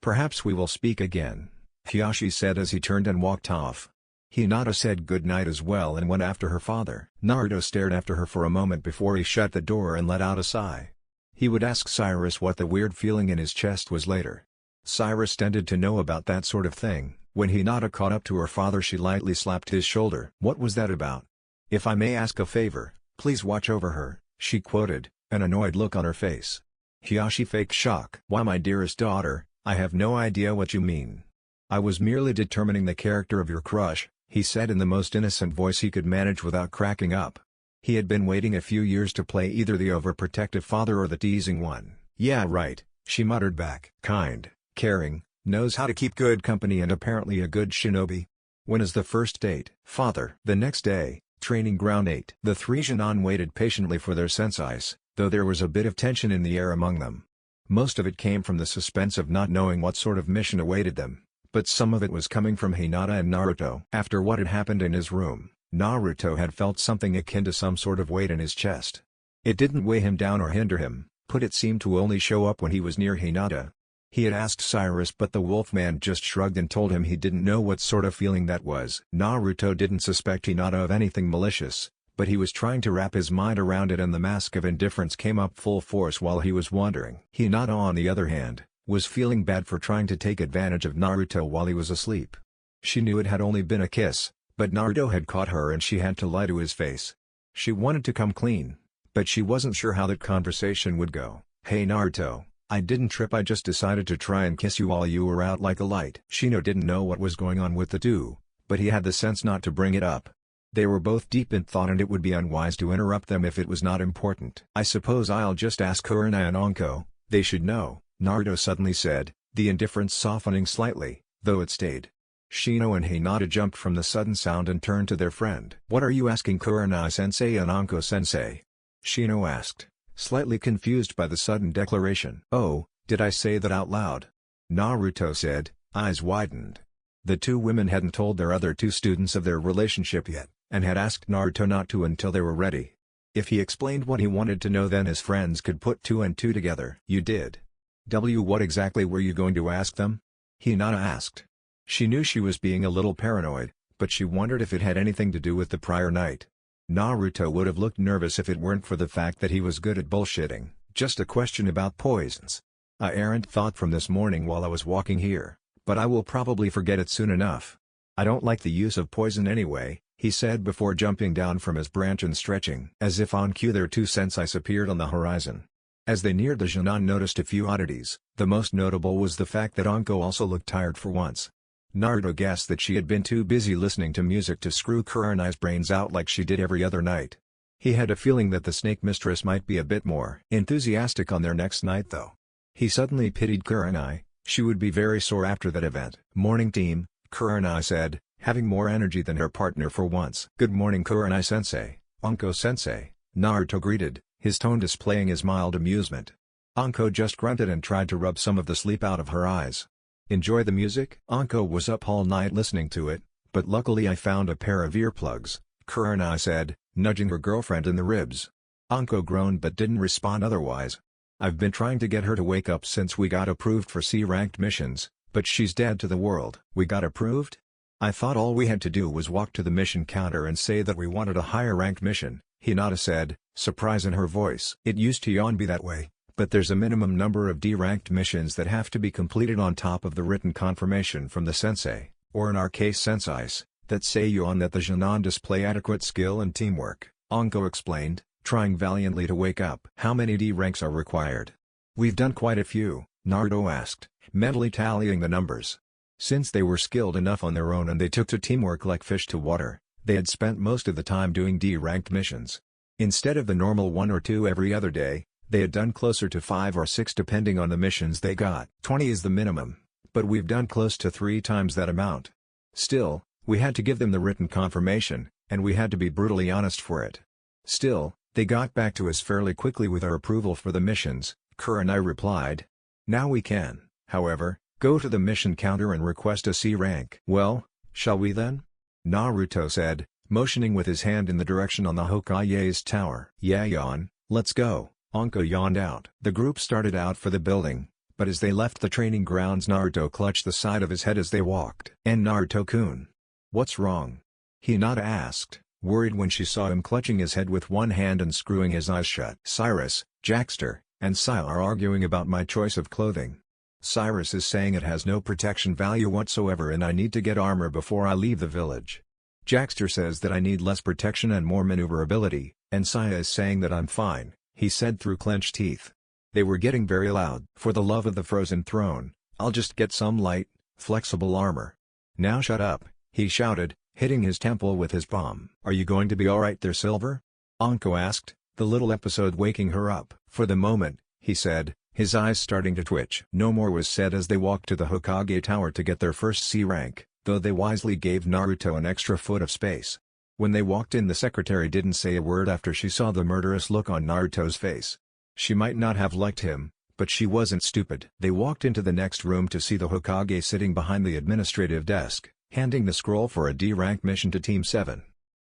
Perhaps we will speak again, Hiyashi said as he turned and walked off. Hinata said goodnight as well and went after her father. Naruto stared after her for a moment before he shut the door and let out a sigh. He would ask Cyrus what the weird feeling in his chest was later. Cyrus tended to know about that sort of thing. When Hinata caught up to her father, she lightly slapped his shoulder. "What was that about? If I may ask a favor, please watch over her," she quoted, an annoyed look on her face. Hiyashi faked shock. "Why, my dearest daughter, I have no idea what you mean. I was merely determining the character of your crush," he said in the most innocent voice he could manage without cracking up. He had been waiting a few years to play either the overprotective father or the teasing one. "Yeah, right," she muttered back. "Kind, caring, knows how to keep good company and apparently a good shinobi. When is the first date?" "Father." The next day, Training Ground 8. The three Jonin waited patiently for their senseis, though there was a bit of tension in the air among them. Most of it came from the suspense of not knowing what sort of mission awaited them, but some of it was coming from Hinata and Naruto. After what had happened in his room, Naruto had felt something akin to some sort of weight in his chest. It didn't weigh him down or hinder him, but it seemed to only show up when he was near Hinata. He had asked Cyrus, but the Wolfman just shrugged and told him he didn't know what sort of feeling that was. Naruto didn't suspect Hinata of anything malicious, but he was trying to wrap his mind around it, and the mask of indifference came up full force while he was wondering. Hinata, on the other hand, was feeling bad for trying to take advantage of Naruto while he was asleep. She knew it had only been a kiss, but Naruto had caught her and she had to lie to his face. She wanted to come clean, but she wasn't sure how that conversation would go. "Hey Naruto, I didn't trip, I just decided to try and kiss you while you were out like a light." Shino didn't know what was going on with the two, but he had the sense not to bring it up. They were both deep in thought and it would be unwise to interrupt them if it was not important. "I suppose I'll just ask Kurenai and Anko, they should know," Naruto suddenly said, the indifference softening slightly, though it stayed. Shino and Hinata jumped from the sudden sound and turned to their friend. "What are you asking Kurenai-sensei and Anko-sensei?" Shino asked, slightly confused by the sudden declaration. "Oh, did I say that out loud?" Naruto said, eyes widened. The two women hadn't told their other two students of their relationship yet, and had asked Naruto not to until they were ready. If he explained what he wanted to know, then his friends could put two and two together. "You did? What exactly were you going to ask them?" Hinata asked. She knew she was being a little paranoid, but she wondered if it had anything to do with the prior night. Naruto would have looked nervous if it weren't for the fact that he was good at bullshitting. "Just a question about poisons. A errant thought from this morning while I was walking here, but I will probably forget it soon enough. I don't like the use of poison anyway," he said before jumping down from his branch and stretching. As if on cue, their two senseis appeared on the horizon. As they neared, the Jonin noticed a few oddities. The most notable was the fact that Anko also looked tired for once. Naruto guessed that she had been too busy listening to music to screw Kurenai's brains out like she did every other night. He had a feeling that the snake mistress might be a bit more enthusiastic on their next night though. He suddenly pitied Kurenai. She would be very sore after that event. "Morning team," Kurenai said, having more energy than her partner for once. "Good morning Kurenai-sensei, Anko-sensei," Naruto greeted, his tone displaying his mild amusement. Anko just grunted and tried to rub some of the sleep out of her eyes. "Enjoy the music?" "Anko was up all night listening to it, but luckily I found a pair of earplugs," Kurenai said, nudging her girlfriend in the ribs. Anko groaned but didn't respond otherwise. "I've been trying to get her to wake up since we got approved for C-ranked missions, but she's dead to the world." "We got approved? I thought all we had to do was walk to the mission counter and say that we wanted a higher-ranked mission," Hinata said, surprise in her voice. "It used to be that way, but there's a minimum number of D-ranked missions that have to be completed on top of the written confirmation from the sensei, or in our case senseis, that say that the Jonin display adequate skill and teamwork," Anko explained, trying valiantly to wake up. "How many D ranks are required?" "We've done quite a few," Naruto asked, mentally tallying the numbers. Since they were skilled enough on their own and they took to teamwork like fish to water, they had spent most of the time doing D-ranked missions. Instead of the normal 1 or 2 every other day, they had done closer to 5 or 6 depending on the missions they got. 20 is the minimum, but we've done close to 3 times that amount. Still, we had to give them the written confirmation, and we had to be brutally honest for it. Still, they got back to us fairly quickly with our approval for the missions, Kurenai replied. Now we can, however, go to the mission counter and request a C rank. "Well, shall we then?" Naruto said, motioning with his hand in the direction on the Hokage's tower. "Yeah, yawn, let's go." Anko yawned out. The group started out for the building, but as they left the training grounds Naruto clutched the side of his head as they walked. "And Naruto-kun. "What's wrong?" Hinata asked, worried when she saw him clutching his head with one hand and screwing his eyes shut. "Cyrus, Jaxter, and Sil are arguing about my choice of clothing. Cyrus is saying it has no protection value whatsoever and I need to get armor before I leave the village. Jaxter says that I need less protection and more maneuverability, and Sia is saying that I'm fine," he said through clenched teeth. They were getting very loud. "For the love of the frozen throne, I'll just get some light, flexible armor." "Now shut up," he shouted, hitting his temple with his palm. "Are you going to be alright there, Silver?" Anko asked, the little episode waking her up. "For the moment," he said, his eyes starting to twitch. No more was said as they walked to the Hokage Tower to get their first C rank, though they wisely gave Naruto an extra foot of space. When they walked in, the secretary didn't say a word after she saw the murderous look on Naruto's face. She might not have liked him, but she wasn't stupid. They walked into the next room to see the Hokage sitting behind the administrative desk, handing the scroll for a D-rank mission to Team 7.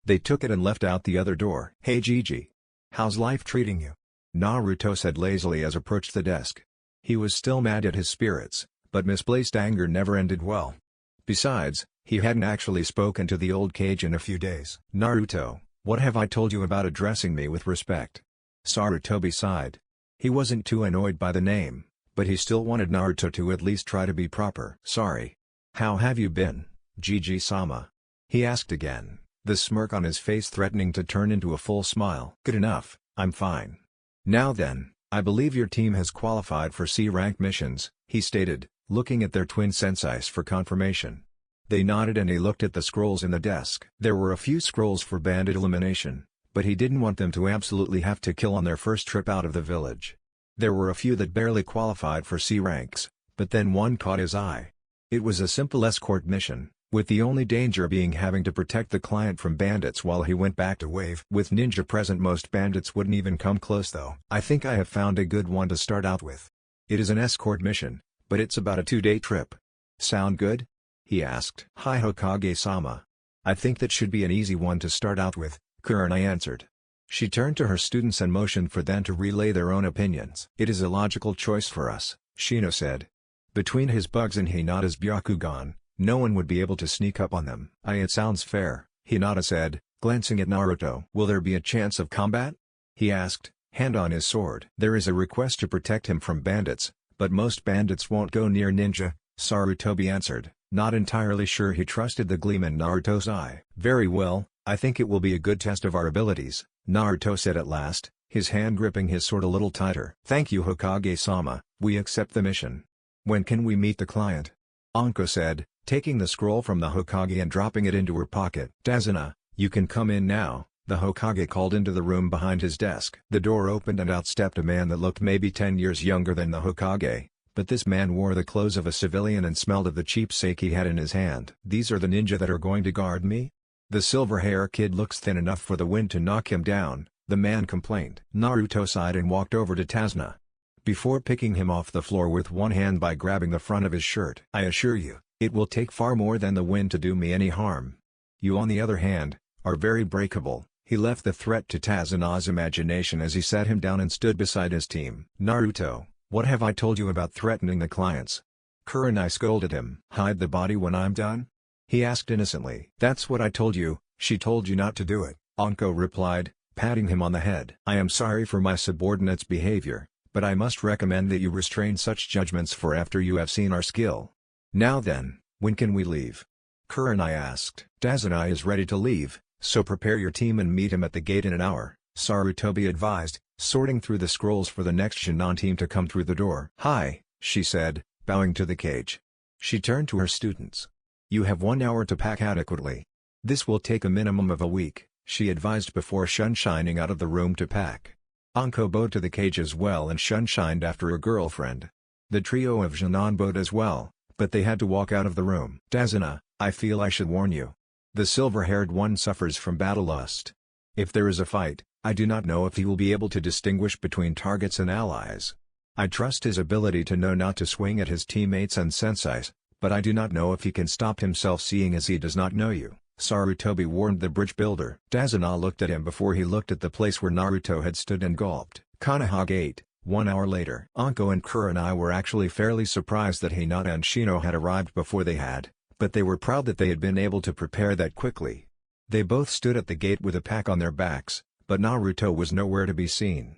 They took it and left out the other door. "Hey Gigi. How's life treating you?" Naruto said lazily as approached the desk. He was still mad at his spirits, but misplaced anger never ended well. Besides, he hadn't actually spoken to the old Kage in a few days. "Naruto, what have I told you about addressing me with respect?" Sarutobi sighed. He wasn't too annoyed by the name, but he still wanted Naruto to at least try to be proper. "Sorry. How have you been, Gigi-sama?" he asked again, the smirk on his face threatening to turn into a full smile. "Good enough, I'm fine. Now then, I believe your team has qualified for C-rank missions," he stated, looking at their twin senseis for confirmation. They nodded and he looked at the scrolls in the desk. There were a few scrolls for bandit elimination, but he didn't want them to absolutely have to kill on their first trip out of the village. There were a few that barely qualified for C ranks, but then one caught his eye. It was a simple escort mission, with the only danger being having to protect the client from bandits while he went back to Wave. With ninja present, most bandits wouldn't even come close though. "I think I have found a good one to start out with. It is an escort mission, but it's about a 2-day trip. Sound good?" he asked. "Hi Hokage-sama. I think that should be an easy one to start out with," Kurenai answered. She turned to her students and motioned for them to relay their own opinions. "It is a logical choice for us," Shino said. "Between his bugs and Hinata's Byakugan, no one would be able to sneak up on them." "It sounds fair," Hinata said, glancing at Naruto. "Will there be a chance of combat?" he asked, hand on his sword. "There is a request to protect him from bandits, but most bandits won't go near ninja," Sarutobi answered, not entirely sure he trusted the gleam in Naruto's eye. "Very well, I think it will be a good test of our abilities," Naruto said at last, his hand gripping his sword a little tighter. "Thank you Hokage-sama, we accept the mission. When can we meet the client?" Anko said, taking the scroll from the Hokage and dropping it into her pocket. "Tazuna, you can come in now," the Hokage called into the room behind his desk. The door opened and out stepped a man that looked maybe 10 years younger than the Hokage, but this man wore the clothes of a civilian and smelled of the cheap sake he had in his hand. "These are the ninja that are going to guard me? The silver hair kid looks thin enough for the wind to knock him down," the man complained. Naruto sighed and walked over to Tazuna, before picking him off the floor with one hand by grabbing the front of his shirt. "I assure you, it will take far more than the wind to do me any harm. You on the other hand, are very breakable." He left the threat to Tazuna's imagination as he sat him down and stood beside his team. "Naruto, what have I told you about threatening the clients?" Kurenai scolded him. "Hide the body when I'm done?" he asked innocently. "That's what I told you, she told you not to do it," Anko replied, patting him on the head. "I am sorry for my subordinate's behavior, but I must recommend that you restrain such judgments for after you have seen our skill. Now then, when can we leave?" Kurenai asked. "Tazuna is ready to leave, so prepare your team and meet him at the gate in an hour," Sarutobi advised, sorting through the scrolls for the next Shin'an team to come through the door. "Hi," she said, bowing to the Kage. She turned to her students. "You have 1 hour to pack adequately. This will take a minimum of a week," she advised before shining out of the room to pack. Anko bowed to the Kage as well and shined after her girlfriend. The trio of Shin'an bowed as well, but they had to walk out of the room. "Tazuna, I feel I should warn you. The silver-haired one suffers from battle lust. If there is a fight, I do not know if he will be able to distinguish between targets and allies. I trust his ability to know not to swing at his teammates and senseis, but I do not know if he can stop himself seeing as he does not know you," Sarutobi warned the bridge builder. Tazuna looked at him before he looked at the place where Naruto had stood and gulped. Konoha Gate, 1 hour later. Anko and Kurenai were actually fairly surprised that Hinata and Shino had arrived before they had, but they were proud that they had been able to prepare that quickly. They both stood at the gate with a pack on their backs, but Naruto was nowhere to be seen.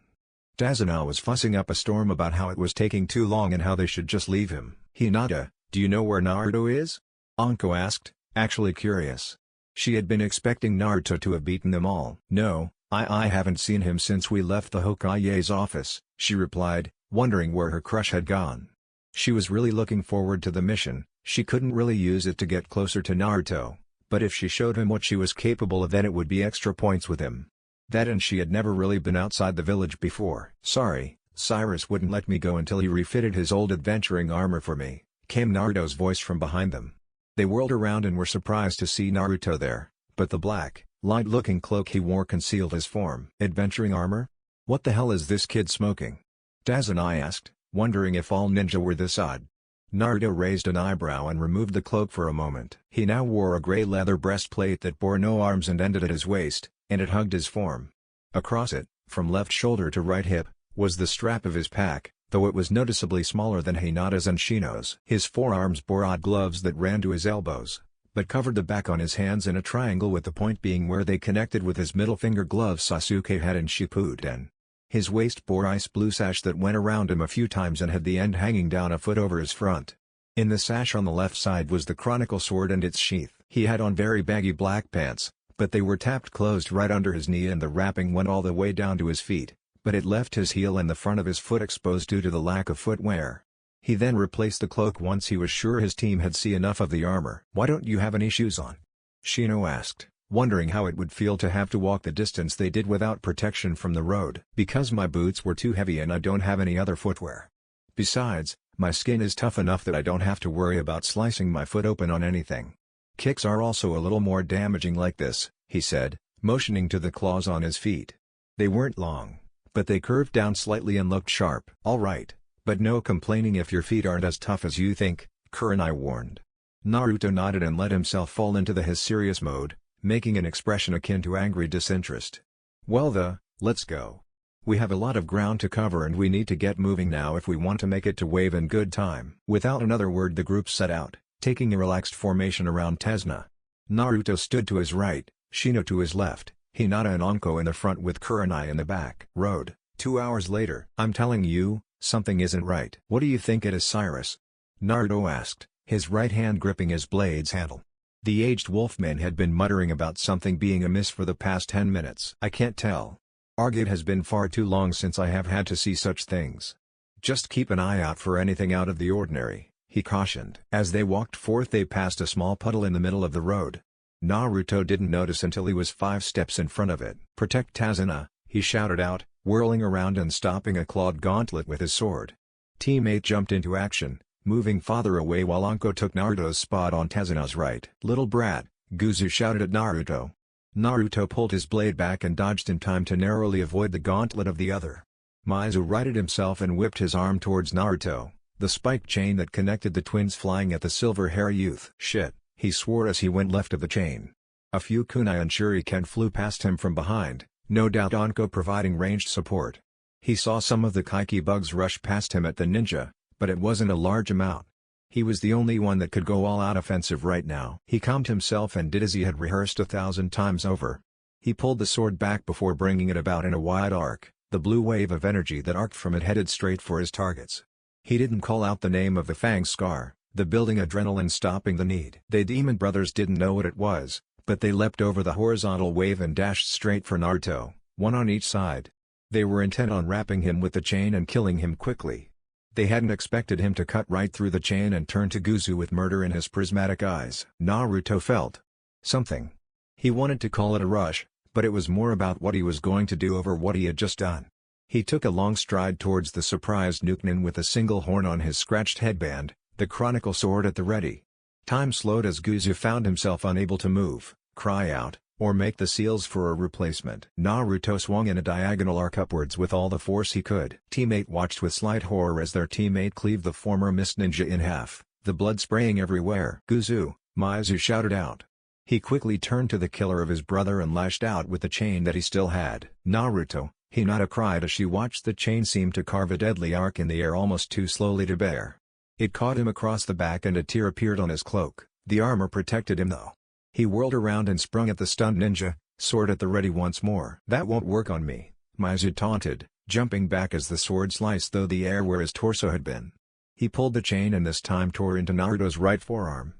Tazuna was fussing up a storm about how it was taking too long and how they should just leave him. "Hinata, do you know where Naruto is?" Anko asked, actually curious. She had been expecting Naruto to have beaten them all. "No, I haven't seen him since we left the Hokage's office," she replied, wondering where her crush had gone. She was really looking forward to the mission. She couldn't really use it to get closer to Naruto, but if she showed him what she was capable of, then it would be extra points with him. That, and she had never really been outside the village before. "Sorry, Cyrus wouldn't let me go until he refitted his old adventuring armor for me," came Naruto's voice from behind them. They whirled around and were surprised to see Naruto there, but the black, light-looking cloak he wore concealed his form. "Adventuring armor? What the hell is this kid smoking?" Tazuna asked, wondering if all ninja were this odd. Naruto raised an eyebrow and removed the cloak for a moment. He now wore a gray leather breastplate that bore no arms and ended at his waist, and it hugged his form. Across it, from left shoulder to right hip, was the strap of his pack, though it was noticeably smaller than Hinata's and Shino's. His forearms bore odd gloves that ran to his elbows, but covered the back on his hands in a triangle, with the point being where they connected with his middle finger gloves Sasuke had in Shippuden. His waist bore ice blue sash that went around him a few times and had the end hanging down a foot over his front. In the sash on the left side was the chronicle sword and its sheath. He had on very baggy black pants, but they were tapped closed right under his knee, and the wrapping went all the way down to his feet, but it left his heel and the front of his foot exposed due to the lack of footwear. He then replaced the cloak once he was sure his team had seen enough of the armor. "Why don't you have any shoes on?" Shino asked, wondering how it would feel to have to walk the distance they did without protection from the road. "Because my boots were too heavy and I don't have any other footwear. Besides, my skin is tough enough that I don't have to worry about slicing my foot open on anything. Kicks are also a little more damaging like this," he said, motioning to the claws on his feet. They weren't long, but they curved down slightly and looked sharp. "All right, but no complaining if your feet aren't as tough as you think," Kurenai warned. Naruto nodded and let himself fall into his serious mode, making an expression akin to angry disinterest. "Well let's go. We have a lot of ground to cover and we need to get moving now if we want to make it to Wave in good time." Without another word the group set out, taking a relaxed formation around Tazuna. Naruto stood to his right, Shino to his left, Hinata and Anko in the front with Kurenai in the back. Road. 2 hours later. "I'm telling you, something isn't right." "What do you think it is, Cyrus?" Naruto asked, his right hand gripping his blade's handle. The aged wolfman had been muttering about something being amiss for the past 10 minutes. "I can't tell. It has been far too long since I have had to see such things. Just keep an eye out for anything out of the ordinary," he cautioned. As they walked forth they passed a small puddle in the middle of the road. Naruto didn't notice until he was 5 steps in front of it. "Protect Tazuna," he shouted out, whirling around and stopping a clawed gauntlet with his sword. Teammate jumped into action, moving farther away while Anko took Naruto's spot on Tazuna's right. "Little brat," Guzu shouted at Naruto. Naruto pulled his blade back and dodged in time to narrowly avoid the gauntlet of the other. Mizu righted himself and whipped his arm towards Naruto, the spiked chain that connected the twins flying at the silver-hair youth. "Shit," he swore as he went left of the chain. A few kunai and shuriken flew past him from behind, no doubt Anko providing ranged support. He saw some of the kaiki bugs rush past him at the ninja, but it wasn't a large amount. He was the only one that could go all-out offensive right now. He calmed himself and did as he had rehearsed 1,000 times over. He pulled the sword back before bringing it about in a wide arc. The blue wave of energy that arced from it headed straight for his targets. He didn't call out the name of the Fang Scar, the building adrenaline stopping the need. The Demon Brothers didn't know what it was, but they leapt over the horizontal wave and dashed straight for Naruto, one on each side. They were intent on wrapping him with the chain and killing him quickly. They hadn't expected him to cut right through the chain and turn to Guzu with murder in his prismatic eyes. Naruto felt something. He wanted to call it a rush, but it was more about what he was going to do over what he had just done. He took a long stride towards the surprised Nukenin with a single horn on his scratched headband, the chronicle sword at the ready. Time slowed as Guzu found himself unable to move, cry out, or make the seals for a replacement. Naruto swung in a diagonal arc upwards with all the force he could. Teammate watched with slight horror as their teammate cleaved the former mist ninja in half, the blood spraying everywhere. "Guzu," Mizu shouted out. He quickly turned to the killer of his brother and lashed out with the chain that he still had. "Naruto," Hinata cried as she watched the chain seem to carve a deadly arc in the air almost too slowly to bear. It caught him across the back and a tear appeared on his cloak. The armor protected him though. He whirled around and sprung at the stunned ninja, sword at the ready once more. "That won't work on me," Maizu taunted, jumping back as the sword sliced through the air where his torso had been. He pulled the chain and this time tore into Naruto's right forearm.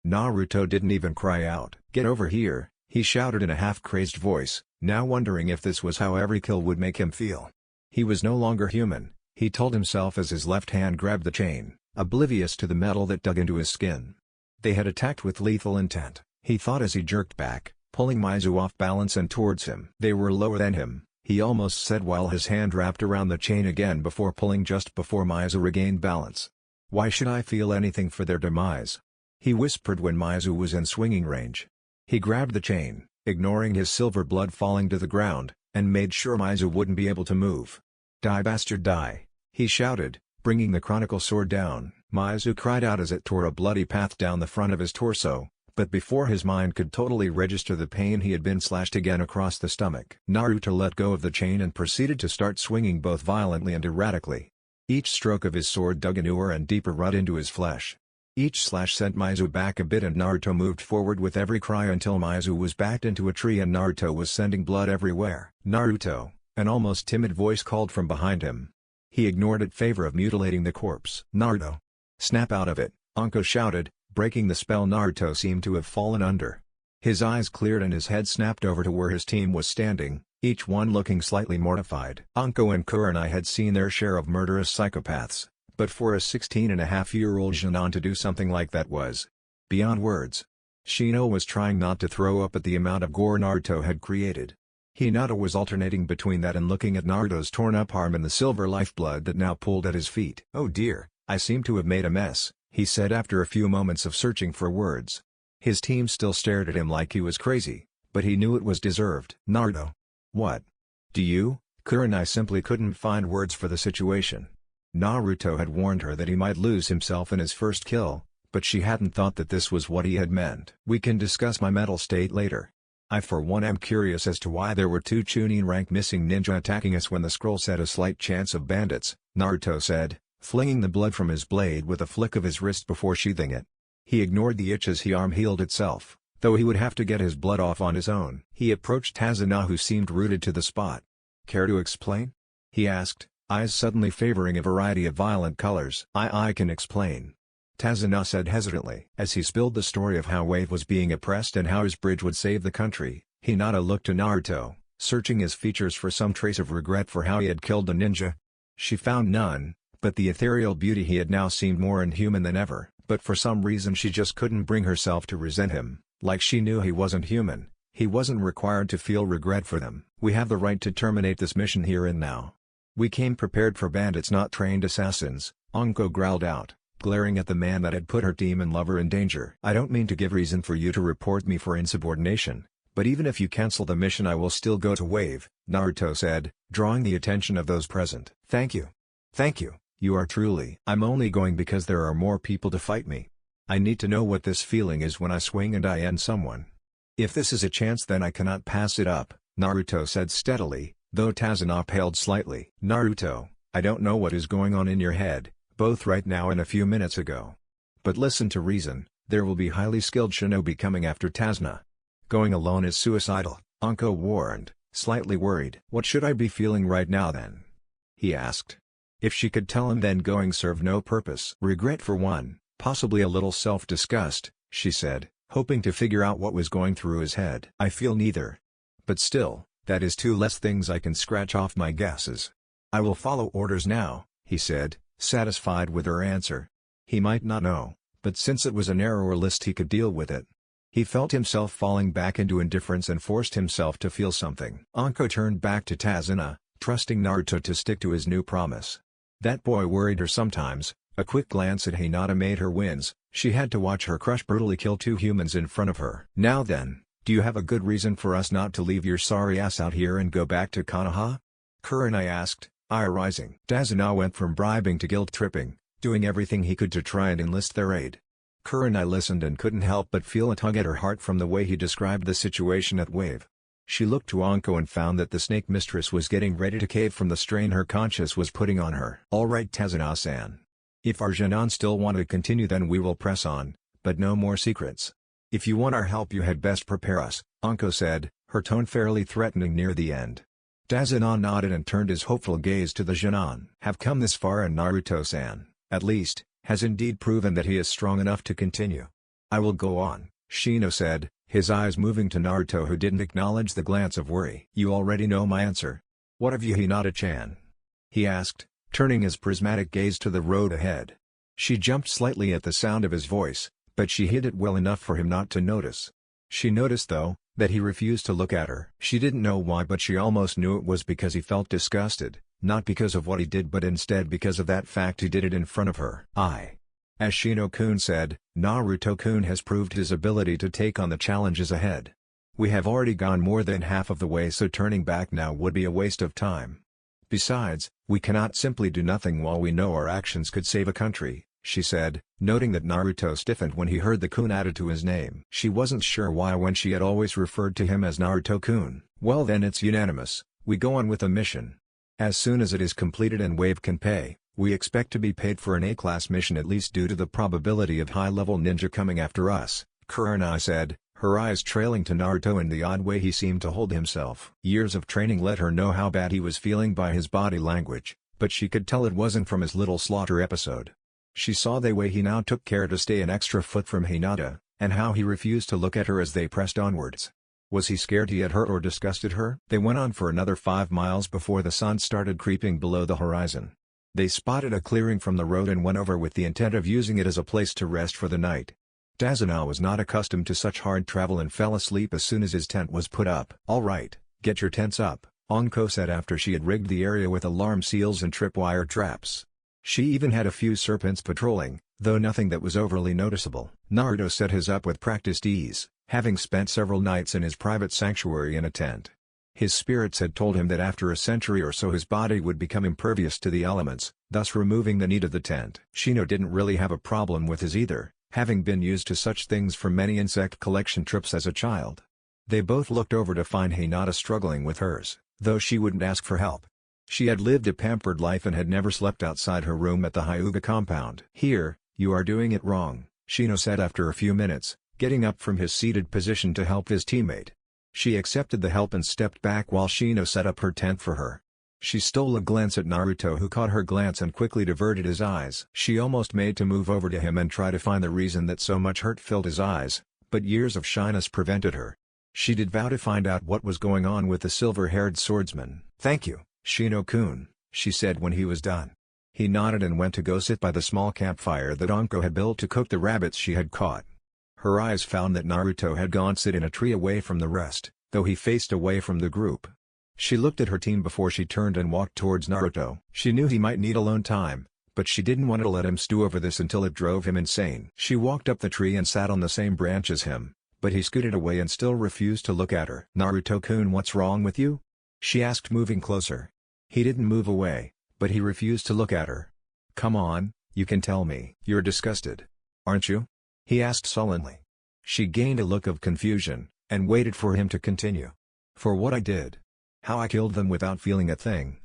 Naruto didn't even cry out. "Get over here," he shouted in a half-crazed voice, now wondering if this was how every kill would make him feel. He was no longer human, he told himself as his left hand grabbed the chain, oblivious to the metal that dug into his skin. They had attacked with lethal intent, he thought as he jerked back, pulling Maizu off balance and towards him. They were lower than him, he almost said while his hand wrapped around the chain again before pulling just before Maizu regained balance. "Why should I feel anything for their demise?" he whispered when Maizu was in swinging range. He grabbed the chain, ignoring his silver blood falling to the ground, and made sure Maizu wouldn't be able to move. "Die bastard die," he shouted, bringing the chronicle sword down. Maizu cried out as it tore a bloody path down the front of his torso, but before his mind could totally register the pain he had been slashed again across the stomach. Naruto let go of the chain and proceeded to start swinging both violently and erratically. Each stroke of his sword dug a newer and deeper rut into his flesh. Each slash sent Maizu back a bit and Naruto moved forward with every cry until Maizu was backed into a tree and Naruto was sending blood everywhere. "Naruto," an almost timid voice called from behind him. He ignored it in favor of mutilating the corpse. "Naruto! Snap out of it," Anko shouted, breaking the spell. Naruto seemed to have fallen under. His eyes cleared and his head snapped over to where his team was standing, each one looking slightly mortified. Anko and Kurenai had seen their share of murderous psychopaths, but for a 16-and-a-half-year-old Jonin to do something like that was beyond words. Shino was trying not to throw up at the amount of gore Naruto had created. Hinata was alternating between that and looking at Naruto's torn-up arm and the silver lifeblood that now pooled at his feet. "Oh dear, I seem to have made a mess," he said after a few moments of searching for words. His team still stared at him like he was crazy, but he knew it was deserved. "Naruto. What? Do you?" Kurenai simply couldn't find words for the situation. Naruto had warned her that he might lose himself in his first kill, but she hadn't thought that this was what he had meant. "We can discuss my mental state later. I for one am curious as to why there were 2 Chunin rank missing ninja attacking us when the scroll said a slight chance of bandits," Naruto said, flinging the blood from his blade with a flick of his wrist before sheathing it. He ignored the itch as his arm healed itself, though he would have to get his blood off on his own. He approached Tazuna, who seemed rooted to the spot. "Care to explain?" he asked, eyes suddenly favoring a variety of violent colors. I can explain," Tazuna said hesitantly. As he spilled the story of how Wave was being oppressed and how his bridge would save the country, Hinata looked to Naruto, searching his features for some trace of regret for how he had killed the ninja. She found none, but the ethereal beauty he had now seemed more inhuman than ever. But for some reason she just couldn't bring herself to resent him, like she knew he wasn't human. He wasn't required to feel regret for them. "We have the right to terminate this mission here and now. We came prepared for bandits, not trained assassins," Anko growled out, glaring at the man that had put her team and lover in danger. "I don't mean to give reason for you to report me for insubordination, but even if you cancel the mission I will still go to Wave," Naruto said, drawing the attention of those present. "Thank you. Thank you, you are truly—" "I'm only going because there are more people to fight me. I need to know what this feeling is when I swing and I end someone. If this is a chance then I cannot pass it up," Naruto said steadily, though Tazuna paled slightly. "Naruto, I don't know what is going on in your head, both right now and a few minutes ago. But listen to reason, there will be highly skilled shinobi coming after Tazuna. Going alone is suicidal," Anko warned, slightly worried. "What should I be feeling right now then?" he asked. If she could tell him then going served no purpose. "Regret for one, possibly a little self-disgust," she said, hoping to figure out what was going through his head. "I feel neither. But still, that is 2 less things I can scratch off my guesses. I will follow orders now," he said, satisfied with her answer. He might not know, but since it was a narrower list he could deal with it. He felt himself falling back into indifference and forced himself to feel something. Anko turned back to Tazuna, trusting Naruto to stick to his new promise. That boy worried her sometimes. A quick glance at Hinata made her wince. She had to watch her crush brutally kill 2 humans in front of her. "Now then, do you have a good reason for us not to leave your sorry ass out here and go back to Konoha?" Kurenai asked, ire rising. Tazuna went from bribing to guilt-tripping, doing everything he could to try and enlist their aid. Kurenai listened and couldn't help but feel a tug at her heart from the way he described the situation at Wave. She looked to Anko and found that the snake mistress was getting ready to cave from the strain her conscience was putting on her. "All right Tazuna-san. If our Jonin still want to continue then we will press on, but no more secrets. If you want our help you had best prepare us, Anko said, her tone fairly threatening near the end. Tazuna nodded and turned his hopeful gaze to the Junon. Have come this far and Naruto-san, at least, has indeed proven that he is strong enough to continue. I will go on, Shino said, his eyes moving to Naruto who didn't acknowledge the glance of worry. You already know my answer. What of you Hinata-chan? He asked, turning his prismatic gaze to the road ahead. She jumped slightly at the sound of his voice, but she hid it well enough for him not to notice. She noticed though, that he refused to look at her. She didn't know why but she almost knew it was because he felt disgusted, not because of what he did but instead because of that fact he did it in front of her. As Shino-kun said, Naruto-kun has proved his ability to take on the challenges ahead. We have already gone more than half of the way so turning back now would be a waste of time. Besides, we cannot simply do nothing while we know our actions could save a country, she said, noting that Naruto stiffened when he heard the kun added to his name. She wasn't sure why when she had always referred to him as Naruto-kun. Well then it's unanimous, we go on with the mission. As soon as it is completed and Wave can pay, we expect to be paid for an A-class mission at least due to the probability of high-level ninja coming after us, Kurenai said, her eyes trailing to Naruto and the odd way he seemed to hold himself. Years of training let her know how bad he was feeling by his body language, but she could tell it wasn't from his little slaughter episode. She saw the way he now took care to stay an extra foot from Hinata, and how he refused to look at her as they pressed onwards. Was he scared he had hurt or disgusted her? They went on for another 5 miles before the sun started creeping below the horizon. They spotted a clearing from the road and went over with the intent of using it as a place to rest for the night. Tazuna was not accustomed to such hard travel and fell asleep as soon as his tent was put up. Alright, get your tents up, Anko said after she had rigged the area with alarm seals and tripwire traps. She even had a few serpents patrolling, though nothing that was overly noticeable. Naruto set his up with practiced ease, having spent several nights in his private sanctuary in a tent. His spirits had told him that after a century or so his body would become impervious to the elements, thus removing the need of the tent. Shino didn't really have a problem with his either, having been used to such things from many insect collection trips as a child. They both looked over to find Hinata struggling with hers, though she wouldn't ask for help. She had lived a pampered life and had never slept outside her room at the Hyuga compound. Here, you are doing it wrong, Shino said after a few minutes, getting up from his seated position to help his teammate. She accepted the help and stepped back while Shino set up her tent for her. She stole a glance at Naruto who caught her glance and quickly diverted his eyes. She almost made to move over to him and try to find the reason that so much hurt filled his eyes, but years of shyness prevented her. She did vow to find out what was going on with the silver-haired swordsman. Thank you, Shino-kun, she said when he was done. He nodded and went to go sit by the small campfire that Anko had built to cook the rabbits she had caught. Her eyes found that Naruto had gone sit in a tree away from the rest, though he faced away from the group. She looked at her team before she turned and walked towards Naruto. She knew he might need alone time, but she didn't want to let him stew over this until it drove him insane. She walked up the tree and sat on the same branch as him, but he scooted away and still refused to look at her. Naruto-kun, what's wrong with you? She asked, moving closer. He didn't move away, but he refused to look at her. Come on, you can tell me. You're disgusted, aren't you? He asked sullenly. She gained a look of confusion, and waited for him to continue. For what I did. How I killed them without feeling a thing.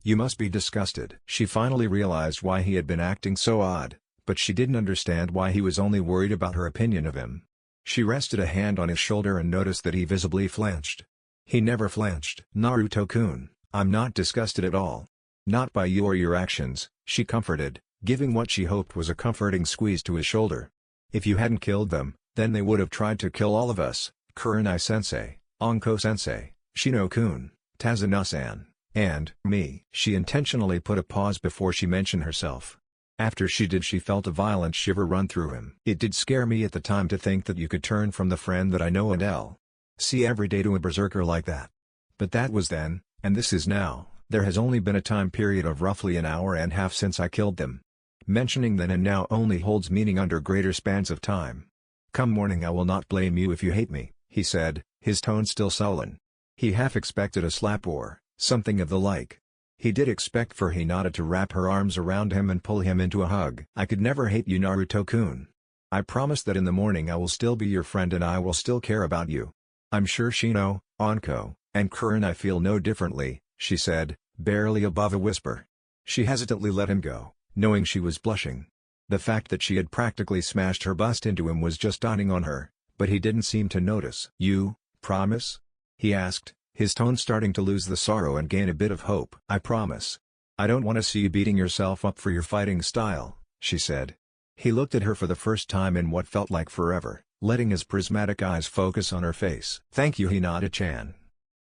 You must be disgusted. She finally realized why he had been acting so odd, but she didn't understand why he was only worried about her opinion of him. She rested a hand on his shoulder and noticed that he visibly flinched. He never flinched. Naruto-kun, I'm not disgusted at all. Not by you or your actions, she comforted, giving what she hoped was a comforting squeeze to his shoulder. If you hadn't killed them, then they would have tried to kill all of us, Kurenai-sensei, Anko-sensei, Shino-kun, Tazuna-san, and me. She intentionally put a pause before she mentioned herself. After she did, she felt a violent shiver run through him. It did scare me at the time to think that you could turn from the friend that I know and see every day to a berserker like that. But that was then, and this is now. There has only been a time period of roughly an hour and a half since I killed them. Mentioning then and now only holds meaning under greater spans of time. Come morning I will not blame you if you hate me, he said, his tone still sullen. He half expected a slap or something of the like. He did expect for Hinata to wrap her arms around him and pull him into a hug. I could never hate you, Naruto-kun. I promise that in the morning I will still be your friend and I will still care about you. I'm sure Shino, Anko, and Kurenai feel no differently, she said, barely above a whisper. She hesitantly let him go, knowing she was blushing. The fact that she had practically smashed her bust into him was just dawning on her, but he didn't seem to notice. "You promise?" he asked, his tone starting to lose the sorrow and gain a bit of hope. "I promise. I don't want to see you beating yourself up for your fighting style," she said. He looked at her for the first time in what felt like forever, letting his prismatic eyes focus on her face. "Thank you, Hinata-chan.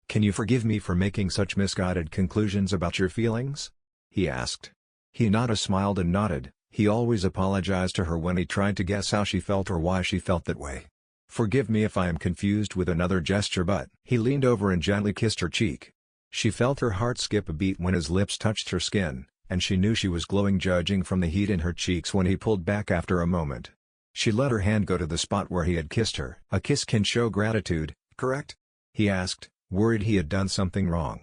Can you forgive me for making such misguided conclusions about your feelings?" he asked. Hinata smiled and nodded. He always apologized to her when he tried to guess how she felt or why she felt that way. "Forgive me if I am confused," with another gesture, but he leaned over and gently kissed her cheek. She felt her heart skip a beat when his lips touched her skin, and she knew she was glowing judging from the heat in her cheeks when he pulled back after a moment. She let her hand go to the spot where he had kissed her. "A kiss can show gratitude, correct?" he asked, worried he had done something wrong.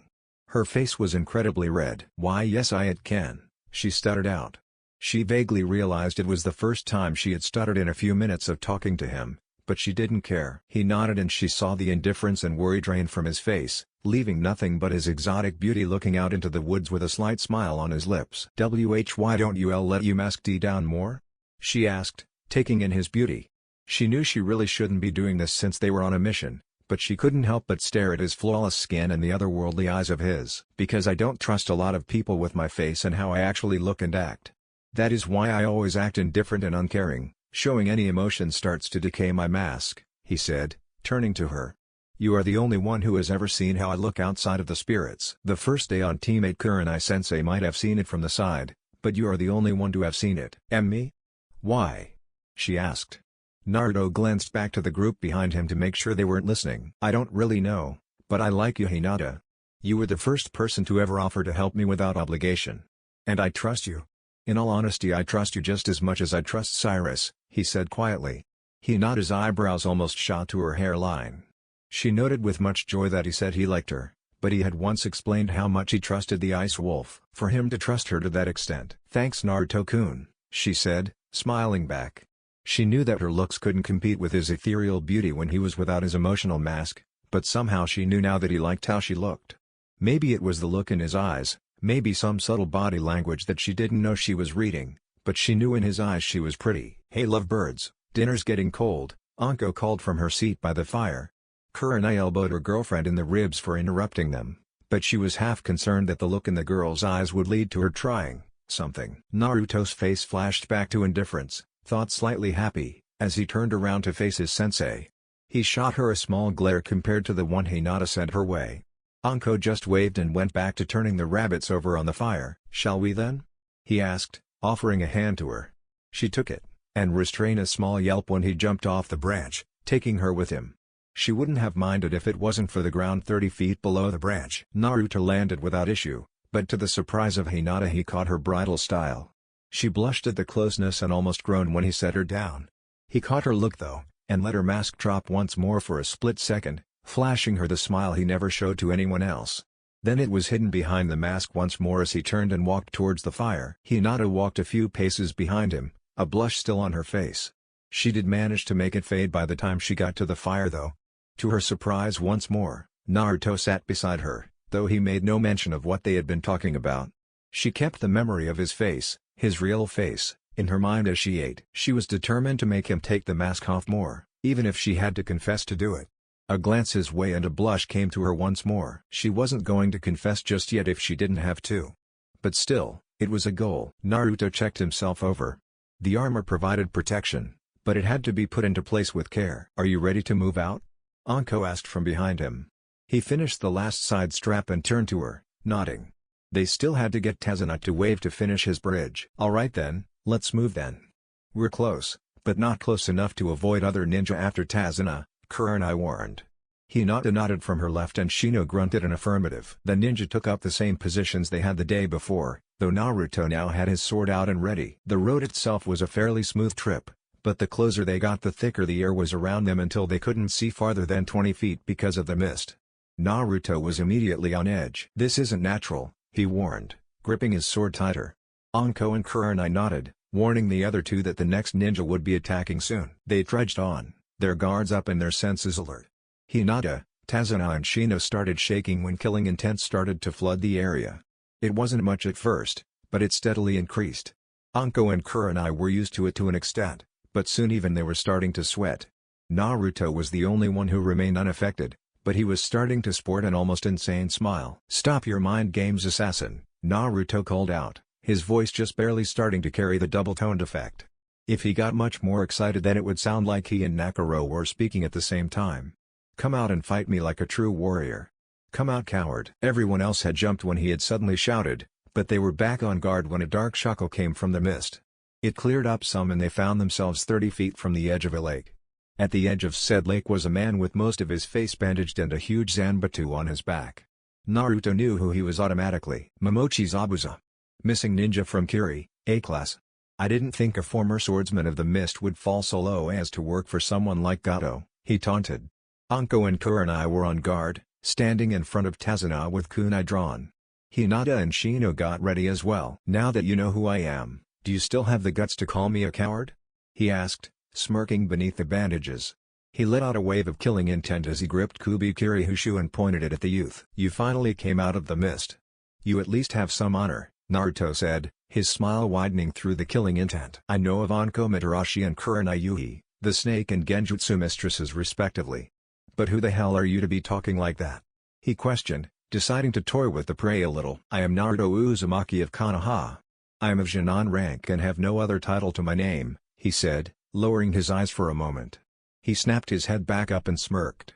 Her face was incredibly red. "Why, yes, it can," she stuttered out. She vaguely realized it was the first time she had stuttered in a few minutes of talking to him, but she didn't care. He nodded and she saw the indifference and worry drain from his face, leaving nothing but his exotic beauty looking out into the woods with a slight smile on his lips. "Why don't you let you mask D down more?" she asked, taking in his beauty. She knew she really shouldn't be doing this since they were on a mission, but she couldn't help but stare at his flawless skin and the otherworldly eyes of his. "Because I don't trust a lot of people with my face and how I actually look and act. That is why I always act indifferent and uncaring. Showing any emotion starts to decay my mask," he said, turning to her. "You are the only one who has ever seen how I look outside of the spirits. The first day on teammate Kurenai-sensei might have seen it from the side, but you are the only one to have seen it." "Me? Why?" she asked. Naruto glanced back to the group behind him to make sure they weren't listening. "I don't really know, but I like you, Hinata. You were the first person to ever offer to help me without obligation. And I trust you. In all honesty, I trust you just as much as I trust Cyrus," he said quietly. Hinata's eyebrows almost shot to her hairline. She noted with much joy that he said he liked her, but he had once explained how much he trusted the Ice Wolf. For him to trust her to that extent. "Thanks, Naruto-kun," she said, smiling back. She knew that her looks couldn't compete with his ethereal beauty when he was without his emotional mask, but somehow she knew now that he liked how she looked. Maybe it was the look in his eyes, maybe some subtle body language that she didn't know she was reading, but she knew in his eyes she was pretty. "Hey lovebirds, dinner's getting cold," Anko called from her seat by the fire. Kurenai elbowed her girlfriend in the ribs for interrupting them, but she was half concerned that the look in the girl's eyes would lead to her trying something. Naruto's face flashed back to indifference, thought slightly happy, as he turned around to face his sensei. He shot her a small glare compared to the one Hinata sent her way. Anko just waved and went back to turning the rabbits over on the fire. "Shall we then?" he asked, offering a hand to her. She took it, and restrained a small yelp when he jumped off the branch, taking her with him. She wouldn't have minded if it wasn't for the ground 30 feet below the branch. Naruto landed without issue, but to the surprise of Hinata he caught her bridal style. She blushed at the closeness and almost groaned when he set her down. He caught her look though, and let her mask drop once more for a split second, flashing her the smile he never showed to anyone else. Then it was hidden behind the mask once more as he turned and walked towards the fire. Hinata walked a few paces behind him, a blush still on her face. She did manage to make it fade by the time she got to the fire though. To her surprise once more, Naruto sat beside her, though he made no mention of what they had been talking about. She kept the memory of his face, his real face, in her mind as she ate. She was determined to make him take the mask off more, even if she had to confess to do it. A glance his way and a blush came to her once more. She wasn't going to confess just yet if she didn't have to. But still, it was a goal. Naruto checked himself over. The armor provided protection, but it had to be put into place with care. "Are you ready to move out?" Anko asked from behind him. He finished the last side strap and turned to her, nodding. They still had to get Tazuna to wave to finish his bridge. "All right then, let's move then. We're close, but not close enough to avoid other ninja after Tazuna," Kurenai warned. Hinata nodded from her left and Shino grunted an affirmative. The ninja took up the same positions they had the day before, though Naruto now had his sword out and ready. The road itself was a fairly smooth trip, but the closer they got the thicker the air was around them until they couldn't see farther than 20 feet because of the mist. Naruto was immediately on edge. "This isn't natural," he warned, gripping his sword tighter. Anko and Kurenai nodded, warning the other two that the next ninja would be attacking soon. They trudged on, their guards up and their senses alert. Hinata, Tazuna and Shino started shaking when killing intent started to flood the area. It wasn't much at first, but it steadily increased. Anko and Kurenai were used to it to an extent, but soon even they were starting to sweat. Naruto was the only one who remained unaffected, but he was starting to sport an almost insane smile. "Stop your mind games, assassin," Naruto called out, his voice just barely starting to carry the double-toned effect. If he got much more excited then it would sound like he and Nakuro were speaking at the same time. "Come out and fight me like a true warrior. Come out, coward." Everyone else had jumped when he had suddenly shouted, but they were back on guard when a dark chuckle came from the mist. It cleared up some and they found themselves 30 feet from the edge of a lake. At the edge of said lake was a man with most of his face bandaged and a huge zanbatsu on his back. Naruto knew who he was automatically. Momochi Zabuza. Missing ninja from Kiri, A-class. "I didn't think a former swordsman of the mist would fall so low as to work for someone like Gato," he taunted. Anko and Kurenai were on guard, standing in front of Tazuna with kunai drawn. Hinata and Shino got ready as well. "Now that you know who I am, do you still have the guts to call me a coward?" he asked, smirking beneath the bandages. He let out a wave of killing intent as he gripped Kubikiri Hushu and pointed it at the youth. "You finally came out of the mist. You at least have some honor," Naruto said, his smile widening through the killing intent. "I know of Anko Mitarashi and Kurenai Yuhi, the snake and genjutsu mistresses respectively. But who the hell are you to be talking like that?" he questioned, deciding to toy with the prey a little. "I am Naruto Uzumaki of Konoha. I am of Jonin rank and have no other title to my name," he said, lowering his eyes for a moment. He snapped his head back up and smirked.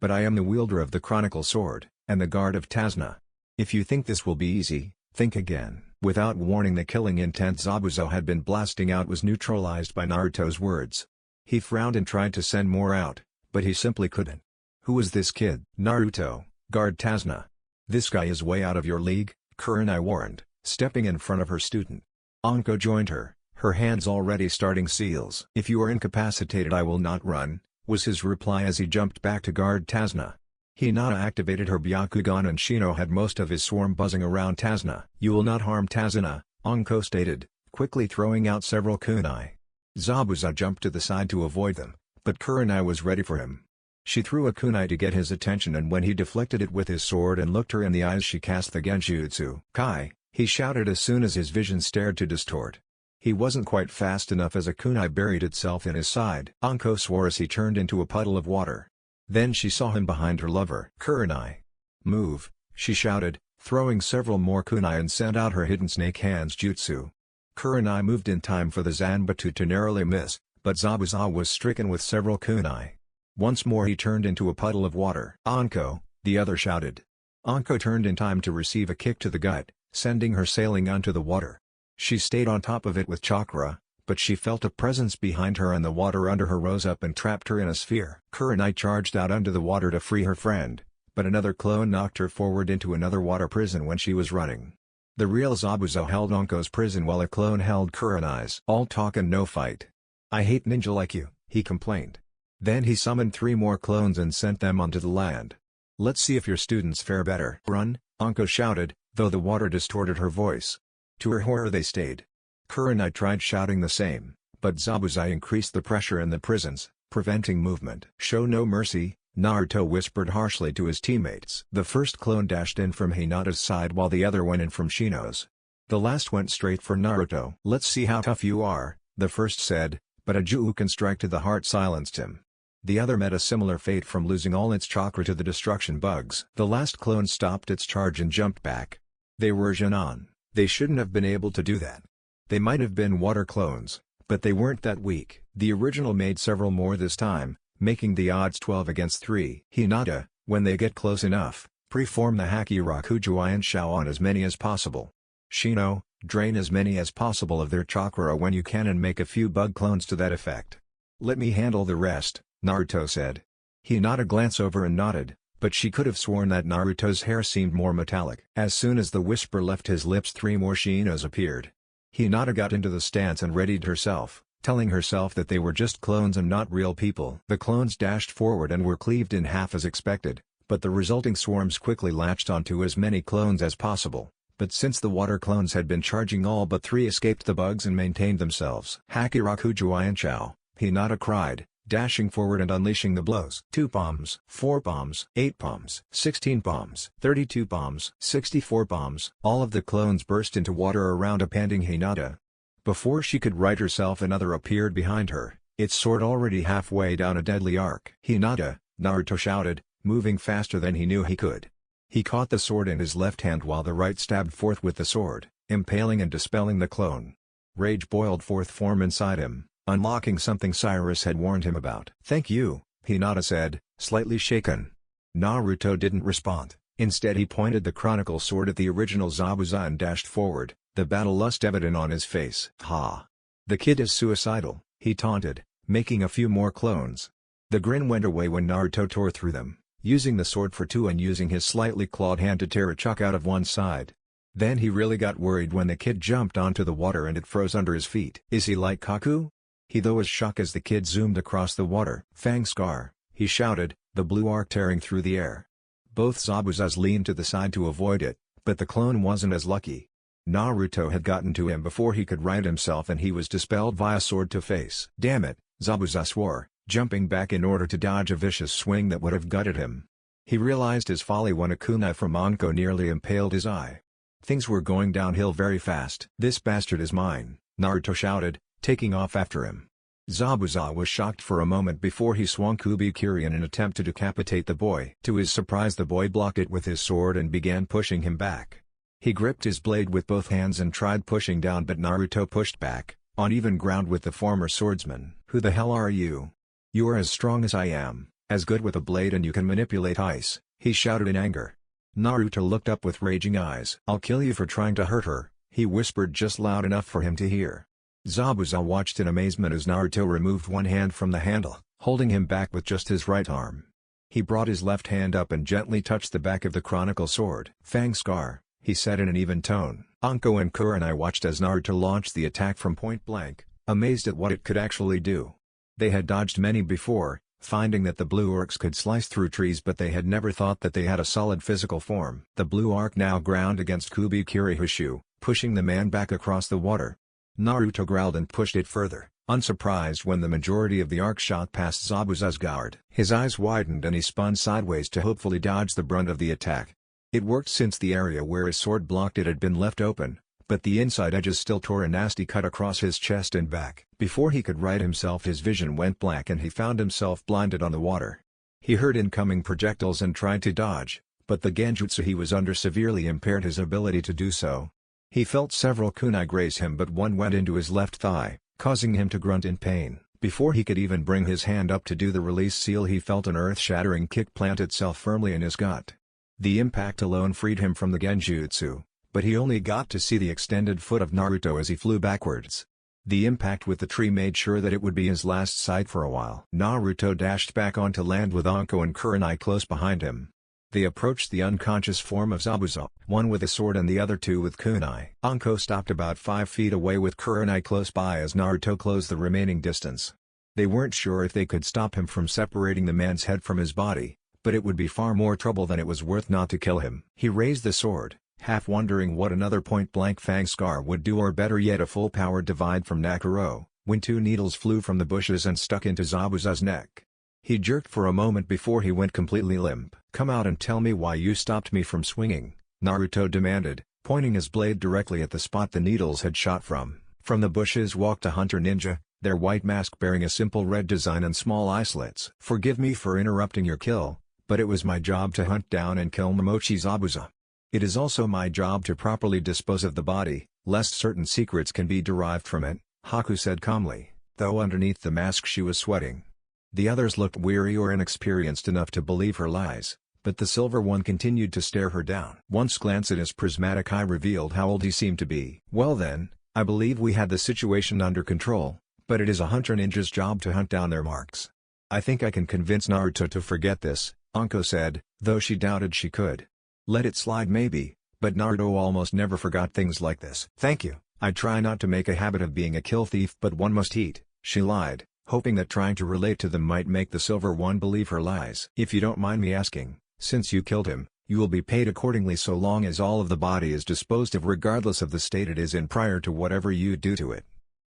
"But I am the wielder of the Chronicle Sword, and the guard of Tazuna. If you think this will be easy, think again." Without warning, the killing intent Zabuza had been blasting out was neutralized by Naruto's words. He frowned and tried to send more out, but he simply couldn't. "Who is this kid?" "Naruto, guard Tazuna. This guy is way out of your league," Kurenai warned, stepping in front of her student. Anko joined her, her hands already starting seals. "If you are incapacitated I will not run," was his reply as he jumped back to guard Tazuna. Hinata activated her Byakugan and Shino had most of his swarm buzzing around Tazuna. "You will not harm Tazuna," Anko stated, quickly throwing out several kunai. Zabuza jumped to the side to avoid them, but Kurenai was ready for him. She threw a kunai to get his attention and when he deflected it with his sword and looked her in the eyes she cast the genjutsu. "Kai!" he shouted as soon as his vision stared to distort. He wasn't quite fast enough as a kunai buried itself in his side. Anko swore as he turned into a puddle of water. Then she saw him behind her lover. "Kurenai! Move!" she shouted, throwing several more kunai and sent out her hidden snake hands jutsu. Kurenai moved in time for the zanbatsu to narrowly miss, but Zabuza was stricken with several kunai. Once more he turned into a puddle of water. "Anko!" the other shouted. Anko turned in time to receive a kick to the gut, sending her sailing onto the water. She stayed on top of it with chakra, but she felt a presence behind her and the water under her rose up and trapped her in a sphere. Kurenai charged out under the water to free her friend, but another clone knocked her forward into another water prison when she was running. The real Zabuza held Anko's prison while a clone held Kurenai's. "All talk and no fight. I hate ninja like you," he complained. Then he summoned 3 more clones and sent them onto the land. "Let's see if your students fare better." "Run!" Anko shouted, though the water distorted her voice. To her horror they stayed. Kurenai tried shouting the same, but Zabuza increased the pressure in the prisons, preventing movement. "Show no mercy," Naruto whispered harshly to his teammates. The first clone dashed in from Hinata's side while the other went in from Shino's. The last went straight for Naruto. "Let's see how tough you are," the first said, but a Juuken strike to the heart silenced him. The other met a similar fate from losing all its chakra to the destruction bugs. The last clone stopped its charge and jumped back. They were Jonin. They shouldn't have been able to do that. They might have been water clones, but they weren't that weak. The original made several more this time, making the odds 12 against 3. Hinata, when they get close enough, preform the Haki Rakuju and Shao on as many as possible. Shino, drain as many as possible of their chakra when you can and make a few bug clones to that effect. "Let me handle the rest," Naruto said. Hinata glanced over and nodded, but she could have sworn that Naruto's hair seemed more metallic. As soon as the whisper left his lips 3 more Shinos appeared. Hinata got into the stance and readied herself, telling herself that they were just clones and not real people. The clones dashed forward and were cleaved in half as expected, but the resulting swarms quickly latched onto as many clones as possible. But since the water clones had been charging, all but 3 escaped the bugs and maintained themselves. "Haki Rakuju Ianchao," Hinata cried, dashing forward and unleashing the blows. 2 bombs, 4 bombs, 8 bombs, 16 bombs, 32 bombs, 64 bombs. All of the clones burst into water around a panting Hinata. Before she could right herself, another appeared behind her, its sword already halfway down a deadly arc. "Hinata!" Naruto shouted, moving faster than he knew he could. He caught the sword in his left hand while the right stabbed forth with the sword, impaling and dispelling the clone. Rage boiled forth form inside him, unlocking something Cyrus had warned him about. "Thank you," Hinata said, slightly shaken. Naruto didn't respond. Instead he pointed the chronicle sword at the original Zabuza and dashed forward, the battle lust evident on his face. "Ha! The kid is suicidal," he taunted, making a few more clones. The grin went away when Naruto tore through them, using the sword for two and using his slightly clawed hand to tear a chunk out of one side. Then he really got worried when the kid jumped onto the water and it froze under his feet. "Is he like Kaku?" He though was shocked as the kid zoomed across the water. "Fang Scar," he shouted, the blue arc tearing through the air. Both Zabuzas leaned to the side to avoid it, but the clone wasn't as lucky. Naruto had gotten to him before he could right himself and he was dispelled via sword to face. "Damn it," Zabuza swore, jumping back in order to dodge a vicious swing that would have gutted him. He realized his folly when a kunai from Anko nearly impaled his eye. Things were going downhill very fast. "This bastard is mine," Naruto shouted, taking off after him. Zabuza was shocked for a moment before he swung Kubikiri in an attempt to decapitate the boy. To his surprise the boy blocked it with his sword and began pushing him back. He gripped his blade with both hands and tried pushing down, but Naruto pushed back, on even ground with the former swordsman. "Who the hell are you? You are as strong as I am, as good with a blade, and you can manipulate ice," he shouted in anger. Naruto looked up with raging eyes. "I'll kill you for trying to hurt her," he whispered just loud enough for him to hear. Zabuza watched in amazement as Naruto removed one hand from the handle, holding him back with just his right arm. He brought his left hand up and gently touched the back of the chronicle sword. "Fang Scar," he said in an even tone. Anko and Kurenai watched as Naruto launched the attack from point blank, amazed at what it could actually do. They had dodged many before, finding that the blue arcs could slice through trees, but they had never thought that they had a solid physical form. The blue arc now ground against Kubikiri Hushu, pushing the man back across the water. Naruto growled and pushed it further, unsurprised when the majority of the arc shot past Zabuza's guard. His eyes widened and he spun sideways to hopefully dodge the brunt of the attack. It worked since the area where his sword blocked it had been left open, but the inside edges still tore a nasty cut across his chest and back. Before he could right himself his vision went black and he found himself blinded on the water. He heard incoming projectiles and tried to dodge, but the genjutsu he was under severely impaired his ability to do so. He felt several kunai graze him, but one went into his left thigh, causing him to grunt in pain. Before he could even bring his hand up to do the release seal he felt an earth-shattering kick plant itself firmly in his gut. The impact alone freed him from the genjutsu, but he only got to see the extended foot of Naruto as he flew backwards. The impact with the tree made sure that it would be his last sight for a while. Naruto dashed back onto land with Anko and Kurenai close behind him. They approached the unconscious form of Zabuza, one with a sword and the other two with kunai. Anko stopped about 5 feet away with Kurenai close by as Naruto closed the remaining distance. They weren't sure if they could stop him from separating the man's head from his body, but it would be far more trouble than it was worth not to kill him. He raised the sword, half wondering what another point-blank Fang Scar would do, or better yet a full-powered divide from Nakuro, when two needles flew from the bushes and stuck into Zabuza's neck. He jerked for a moment before he went completely limp. "Come out and tell me why you stopped me from swinging," Naruto demanded, pointing his blade directly at the spot the needles had shot from. From the bushes walked a hunter ninja, their white mask bearing a simple red design and small eye slits. "Forgive me for interrupting your kill, but it was my job to hunt down and kill Momochi Zabuza. It is also my job to properly dispose of the body, lest certain secrets can be derived from it," Haku said calmly, though underneath the mask she was sweating. The others looked weary or inexperienced enough to believe her lies, but the silver one continued to stare her down. Once glance at his prismatic eye revealed how old he seemed to be. "Well then, I believe we had the situation under control, but it is a hunter ninja's job to hunt down their marks. I think I can convince Naruto to forget this," Anko said, though she doubted she could. Let it slide maybe, but Naruto almost never forgot things like this. "Thank you, I try not to make a habit of being a kill thief, but one must eat," she lied, hoping that trying to relate to them might make the silver one believe her lies. "If you don't mind me asking, since you killed him, you will be paid accordingly so long as all of the body is disposed of regardless of the state it is in prior to whatever you do to it.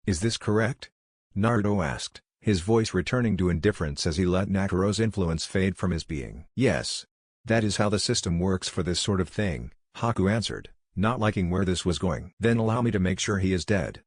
Is this correct?" Naruto asked, his voice returning to indifference as he let Nakuro's influence fade from his being. "Yes. That is how the system works for this sort of thing," Haku answered, not liking where this was going. "Then allow me to make sure he is dead."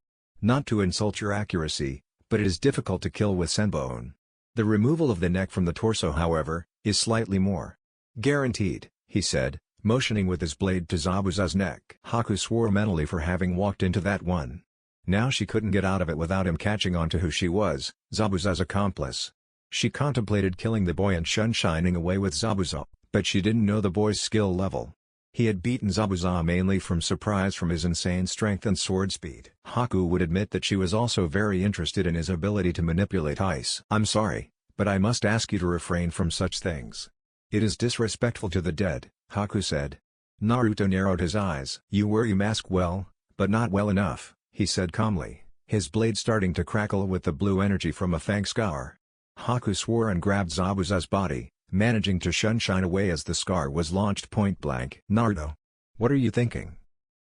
Not to insult your accuracy, but it is difficult to kill with senbon. The removal of the neck from the torso, however, is slightly more guaranteed, he said, motioning with his blade to Zabuza's neck. Haku swore mentally for having walked into that one. Now she couldn't get out of it without him catching on to who she was, Zabuza's accomplice. She contemplated killing the boy and shining away with Zabuza, but she didn't know the boy's skill level. He had beaten Zabuza mainly from surprise from his insane strength and sword speed. Haku would admit that she was also very interested in his ability to manipulate ice. "I'm sorry, but I must ask you to refrain from such things. It is disrespectful to the dead," Haku said. Naruto narrowed his eyes. "You wear your mask well, but not well enough," he said calmly, his blade starting to crackle with the blue energy from a fang scar. Haku swore and grabbed Zabuza's body, managing to shine away as the scar was launched point blank. "Naruto! What are you thinking?"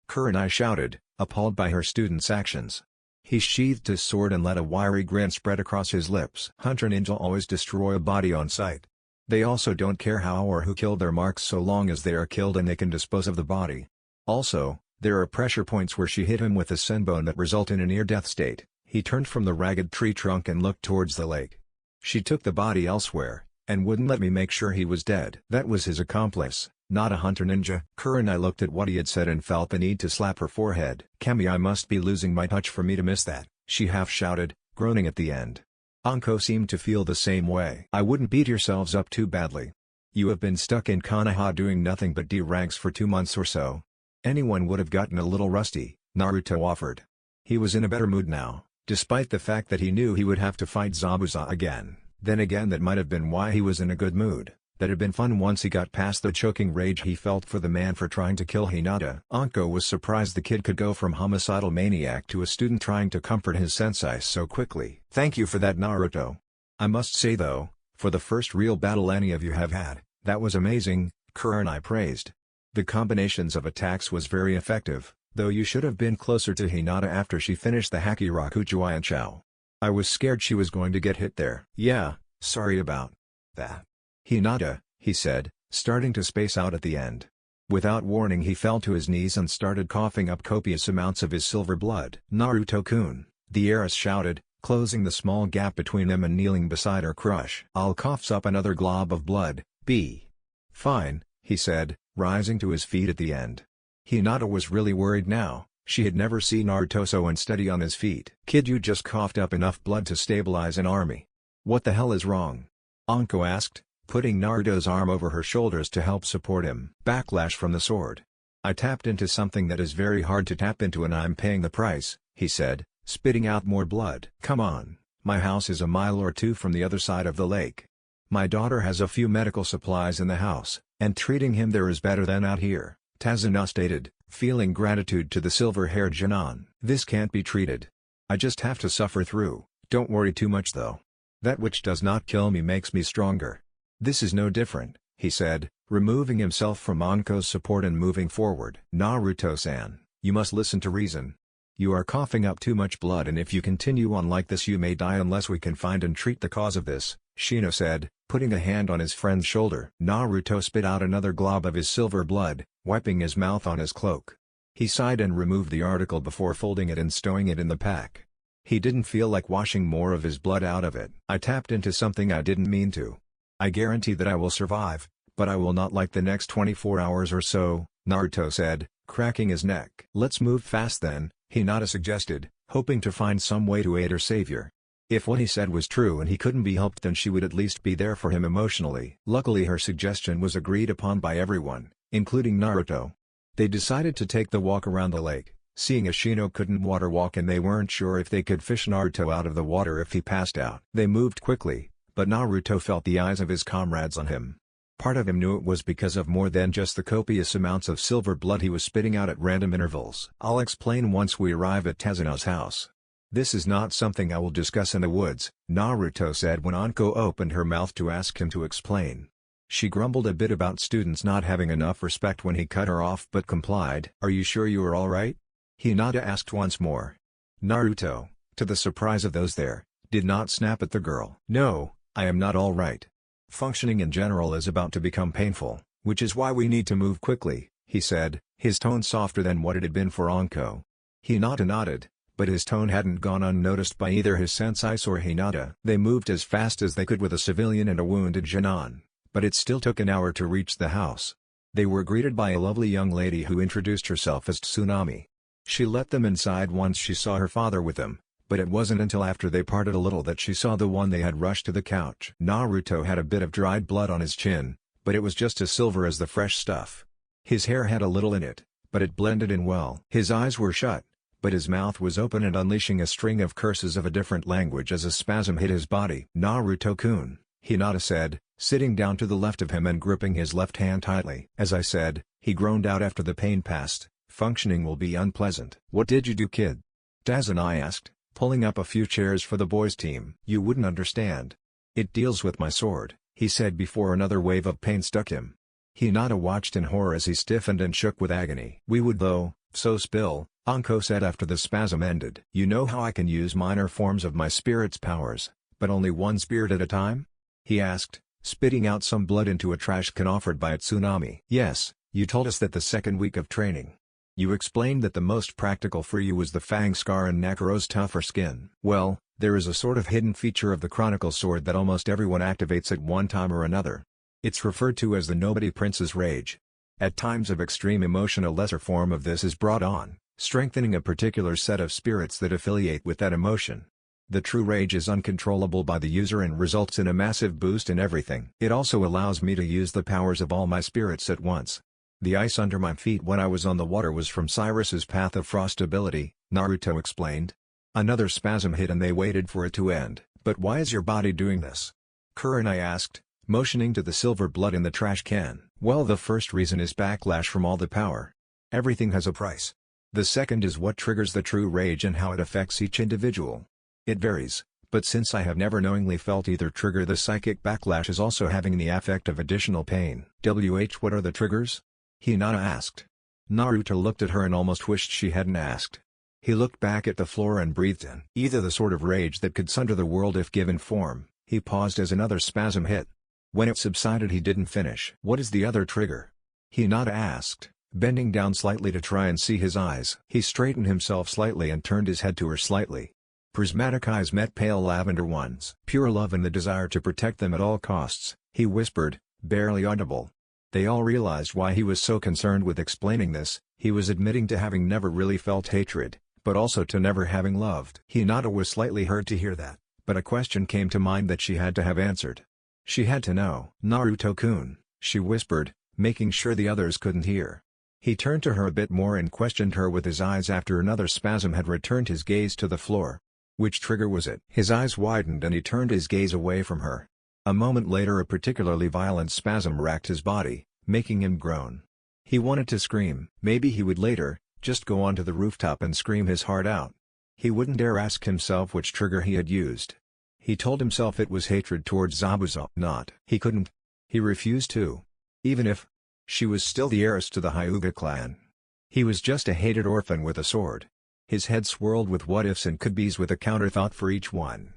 Kurenai shouted, appalled by her student's actions. He sheathed his sword and let a wiry grin spread across his lips. Hunter ninja always destroy a body on sight. They also don't care how or who killed their marks so long as they are killed and they can dispose of the body. Also, there are pressure points where she hit him with a senbon that result in a near-death state. He turned from the ragged tree trunk and looked towards the lake. "She took the body elsewhere, and wouldn't let me make sure he was dead." That was his accomplice, not a hunter ninja. Kurenai looked at what he had said and felt the need to slap her forehead. "Kami, I must be losing my touch for me to miss that," she half-shouted, groaning at the end. Anko seemed to feel the same way. "I wouldn't beat yourselves up too badly. You have been stuck in Konoha doing nothing but D ranks for 2 months or so. Anyone would have gotten a little rusty," Naruto offered. He was in a better mood now, despite the fact that he knew he would have to fight Zabuza again. Then again, that might have been why he was in a good mood. That had been fun once he got past the choking rage he felt for the man for trying to kill Hinata. Anko was surprised the kid could go from homicidal maniac to a student trying to comfort his sensei so quickly. "Thank you for that, Naruto. I must say though, for the first real battle any of you have had, that was amazing," Kurenai praised. "The combinations of attacks was very effective, though you should have been closer to Hinata after she finished the Hakirakuchuai and Chao. I was scared she was going to get hit there." "Yeah, sorry about that. Hinata," he said, starting to space out at the end. Without warning he fell to his knees and started coughing up copious amounts of his silver blood. "Naruto-kun," the heiress shouted, closing the small gap between them and kneeling beside her crush. "I'll cough up another glob of blood, be fine," he said, rising to his feet at the end. Hinata was really worried now. She had never seen Naruto so unsteady on his feet. "Kid, you just coughed up enough blood to stabilize an army. What the hell is wrong?" Anko asked, putting Naruto's arm over her shoulders to help support him. "Backlash from the sword. I tapped into something that is very hard to tap into and I'm paying the price," he said, spitting out more blood. "Come on, my house is a mile or two from the other side of the lake. My daughter has a few medical supplies in the house, and treating him there is better than out here," Tazuna stated, feeling gratitude to the silver-haired Jinan. "This can't be treated. I just have to suffer through. Don't worry too much though. That which does not kill me makes me stronger." "This is no different," he said, removing himself from Anko's support and moving forward. "Naruto-san, you must listen to reason. You are coughing up too much blood and if you continue on like this you may die unless we can find and treat the cause of this," Shino said, putting a hand on his friend's shoulder. Naruto spit out another glob of his silver blood, wiping his mouth on his cloak. He sighed and removed the article before folding it and stowing it in the pack. He didn't feel like washing more of his blood out of it. "I tapped into something I didn't mean to. I guarantee that I will survive, but I will not like the next 24 hours or so," Naruto said, cracking his neck. "Let's move fast then," Hinata suggested, hoping to find some way to aid her savior. If what he said was true and he couldn't be helped then she would at least be there for him emotionally. Luckily her suggestion was agreed upon by everyone, including Naruto. They decided to take the walk around the lake, seeing as Shino couldn't water walk and they weren't sure if they could fish Naruto out of the water if he passed out. They moved quickly, but Naruto felt the eyes of his comrades on him. Part of him knew it was because of more than just the copious amounts of silver blood he was spitting out at random intervals. "I'll explain once we arrive at Tazuna's house. This is not something I will discuss in the woods," Naruto said when Anko opened her mouth to ask him to explain. She grumbled a bit about students not having enough respect when he cut her off but complied. "Are you sure you are alright?" Hinata asked once more. Naruto, to the surprise of those there, did not snap at the girl. "No, I am not alright. Functioning in general is about to become painful, which is why we need to move quickly," he said, his tone softer than what it had been for Anko. Hinata nodded, but his tone hadn't gone unnoticed by either his senseis or Hinata. They moved as fast as they could with a civilian and a wounded Jinan, but it still took an hour to reach the house. They were greeted by a lovely young lady who introduced herself as Tsunami. She let them inside once she saw her father with them, but it wasn't until after they parted a little that she saw the one they had rushed to the couch. Naruto had a bit of dried blood on his chin, but it was just as silver as the fresh stuff. His hair had a little in it, but it blended in well. His eyes were shut, but his mouth was open and unleashing a string of curses of a different language as a spasm hit his body. "Naruto-kun," Hinata said, sitting down to the left of him and gripping his left hand tightly. "As I said," he groaned out after the pain passed, "functioning will be unpleasant." "What did you do, kid?" Daz and I asked, pulling up a few chairs for the boys' team. "You wouldn't understand. It deals with my sword," he said before another wave of pain struck him. Hinata watched in horror as he stiffened and shook with agony. "We would though, so spill," Anko said after the spasm ended. "You know how I can use minor forms of my spirit's powers, but only one spirit at a time?" he asked, spitting out some blood into a trash can offered by a Tsunami. "Yes, you told us that the second week of training. You explained that the most practical for you was the Fang Scar and Nakaro's tougher skin. Well, there is a sort of hidden feature of the Chronicle Sword that almost everyone activates at one time or another. It's referred to as the Nobody Prince's Rage. At times of extreme emotion a lesser form of this is brought on, strengthening a particular set of spirits that affiliate with that emotion. The true rage is uncontrollable by the user and results in a massive boost in everything. It also allows me to use the powers of all my spirits at once. The ice under my feet when I was on the water was from Cyrus's Path of Frost ability," Naruto explained. Another spasm hit and they waited for it to end. "But why is your body doing this?" Kurenai asked, motioning to the silver blood in the trash can. "Well, the first reason is backlash from all the power. Everything has a price. The second is what triggers the true rage and how it affects each individual. It varies, but since I have never knowingly felt either trigger, the psychic backlash is also having the effect of additional pain." What are the triggers?" Hinata asked. Naruto looked at her and almost wished she hadn't asked. He looked back at the floor and breathed in. "Either the sort of rage that could sunder the world if given form." He paused as another spasm hit. When it subsided he didn't finish. "What is the other trigger?" Hinata asked, bending down slightly to try and see his eyes. He straightened himself slightly and turned his head to her slightly. Prismatic eyes met pale lavender ones. "Pure love and the desire to protect them at all costs," he whispered, barely audible. They all realized why he was so concerned with explaining this. He was admitting to having never really felt hatred, but also to never having loved. Hinata was slightly hurt to hear that, but a question came to mind that she had to have answered. She had to know. "Naruto-kun," she whispered, making sure the others couldn't hear. He turned to her a bit more and questioned her with his eyes after another spasm had returned his gaze to the floor. "Which trigger was it?" His eyes widened and he turned his gaze away from her. A moment later a particularly violent spasm racked his body, making him groan. He wanted to scream. Maybe he would later, just go onto the rooftop and scream his heart out. He wouldn't dare ask himself which trigger he had used. He told himself it was hatred towards Zabuza. Not. He couldn't. He refused to. Even if she was still the heiress to the Hyuga clan. He was just a hated orphan with a sword. His head swirled with what-ifs and could-bes with a counter-thought for each one.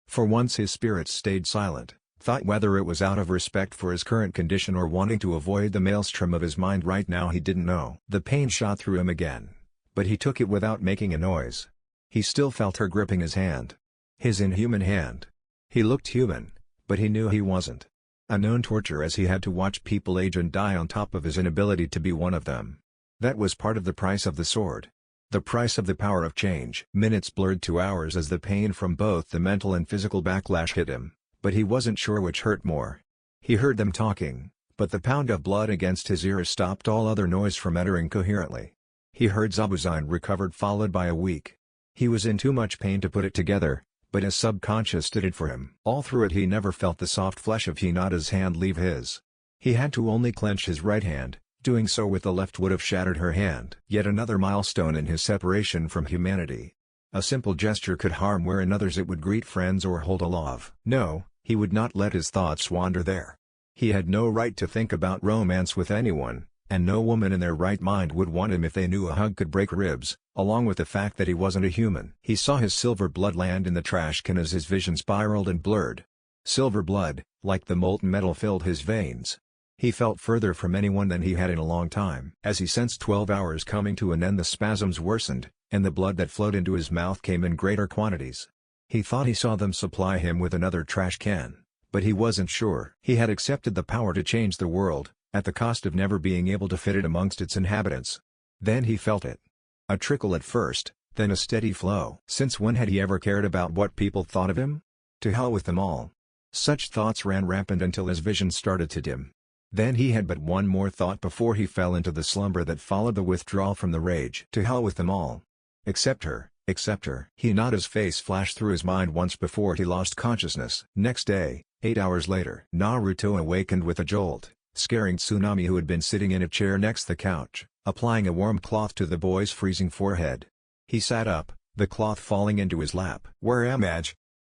For once his spirits stayed silent. Thought whether it was out of respect for his current condition or wanting to avoid the maelstrom of his mind right now he didn't know. The pain shot through him again. But he took it without making a noise. He still felt her gripping his hand. His inhuman hand. He looked human, but he knew he wasn't. A known torture as he had to watch people age and die on top of his inability to be one of them. That was part of the price of the sword. The price of the power of change. Minutes blurred to hours as the pain from both the mental and physical backlash hit him. But he wasn't sure which hurt more. He heard them talking, but the pound of blood against his ears stopped all other noise from entering coherently. He heard Zabuza recovered followed by a week. He was in too much pain to put it together, but his subconscious did it for him. All through it he never felt the soft flesh of Hinata's hand leave his. He had to only clench his right hand, doing so with the left would have shattered her hand. Yet another milestone in his separation from humanity. A simple gesture could harm where in others it would greet friends or hold a love. No, he would not let his thoughts wander there. He had no right to think about romance with anyone, and no woman in their right mind would want him if they knew a hug could break ribs, along with the fact that he wasn't a human. He saw his silver blood land in the trash can as his vision spiraled and blurred. Silver blood, like the molten metal, filled his veins. He felt further from anyone than he had in a long time. As he sensed 12 hours coming to an end, the spasms worsened, and the blood that flowed into his mouth came in greater quantities. He thought he saw them supply him with another trash can, but he wasn't sure. He had accepted the power to change the world, at the cost of never being able to fit it amongst its inhabitants. Then he felt it. A trickle at first, then a steady flow. Since when had he ever cared about what people thought of him? To hell with them all. Such thoughts ran rampant until his vision started to dim. Then he had but one more thought before he fell into the slumber that followed the withdrawal from the rage. To hell with them all. Except her, except her. He not his face flashed through his mind once before he lost consciousness. Next day, 8 hours later, Naruto awakened with a jolt, scaring Tsunami, who had been sitting in a chair next the couch, applying a warm cloth to the boy's freezing forehead. He sat up, the cloth falling into his lap. "Where am I?"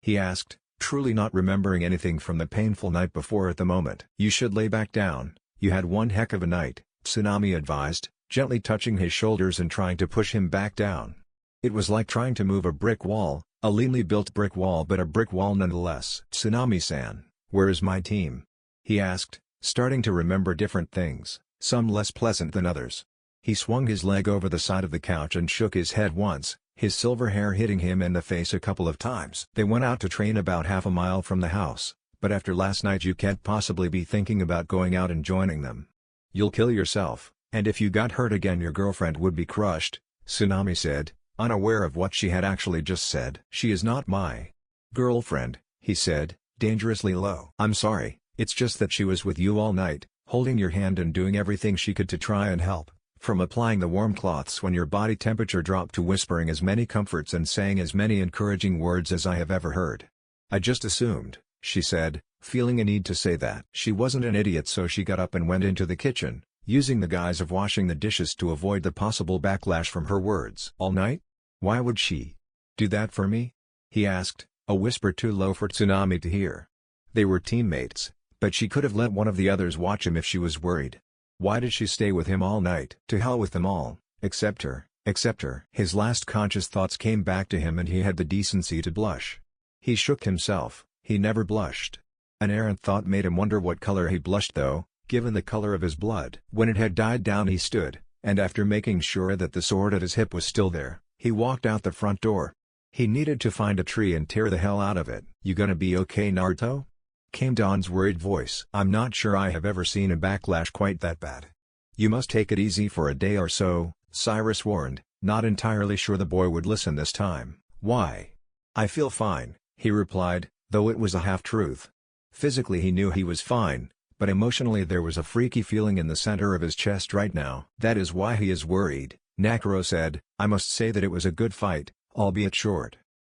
he asked, truly not remembering anything from the painful night before at the moment. "You should lay back down, you had one heck of a night," Tsunami advised, gently touching his shoulders and trying to push him back down. It was like trying to move a brick wall, a leanly built brick wall, but a brick wall nonetheless. "Tsunami-san, where is my team?" he asked, starting to remember different things, some less pleasant than others. He swung his leg over the side of the couch and shook his head once, his silver hair hitting him in the face a couple of times. "They went out to train about half a mile from the house, but after last night you can't possibly be thinking about going out and joining them. You'll kill yourself, and if you got hurt again your girlfriend would be crushed," Tsunami said, unaware of what she had actually just said. "She is not my girlfriend," he said, dangerously low. "I'm sorry, it's just that she was with you all night, holding your hand and doing everything she could to try and help. From applying the warm cloths when your body temperature dropped to whispering as many comforts and saying as many encouraging words as I have ever heard. I just assumed," she said, feeling a need to say that. She wasn't an idiot, so she got up and went into the kitchen, using the guise of washing the dishes to avoid the possible backlash from her words. "All night? Why would she do that for me?" he asked, a whisper too low for Tsunami to hear. They were teammates, but she could have let one of the others watch him if she was worried. Why did she stay with him all night? To hell with them all, except her, except her. His last conscious thoughts came back to him and he had the decency to blush. He shook himself, he never blushed. An errant thought made him wonder what color he blushed though, given the color of his blood. When it had died down he stood, and after making sure that the sword at his hip was still there, he walked out the front door. He needed to find a tree and tear the hell out of it. "You gonna be okay, Naruto?" came Dawn's worried voice. "I'm not sure I have ever seen a backlash quite that bad. You must take it easy for a day or so," Cyrus warned, not entirely sure the boy would listen this time. "Why? I feel fine," he replied, though it was a half-truth. Physically he knew he was fine, but emotionally there was a freaky feeling in the center of his chest right now. "That is why he is worried," Nakuro said. "I must say that it was a good fight, albeit short.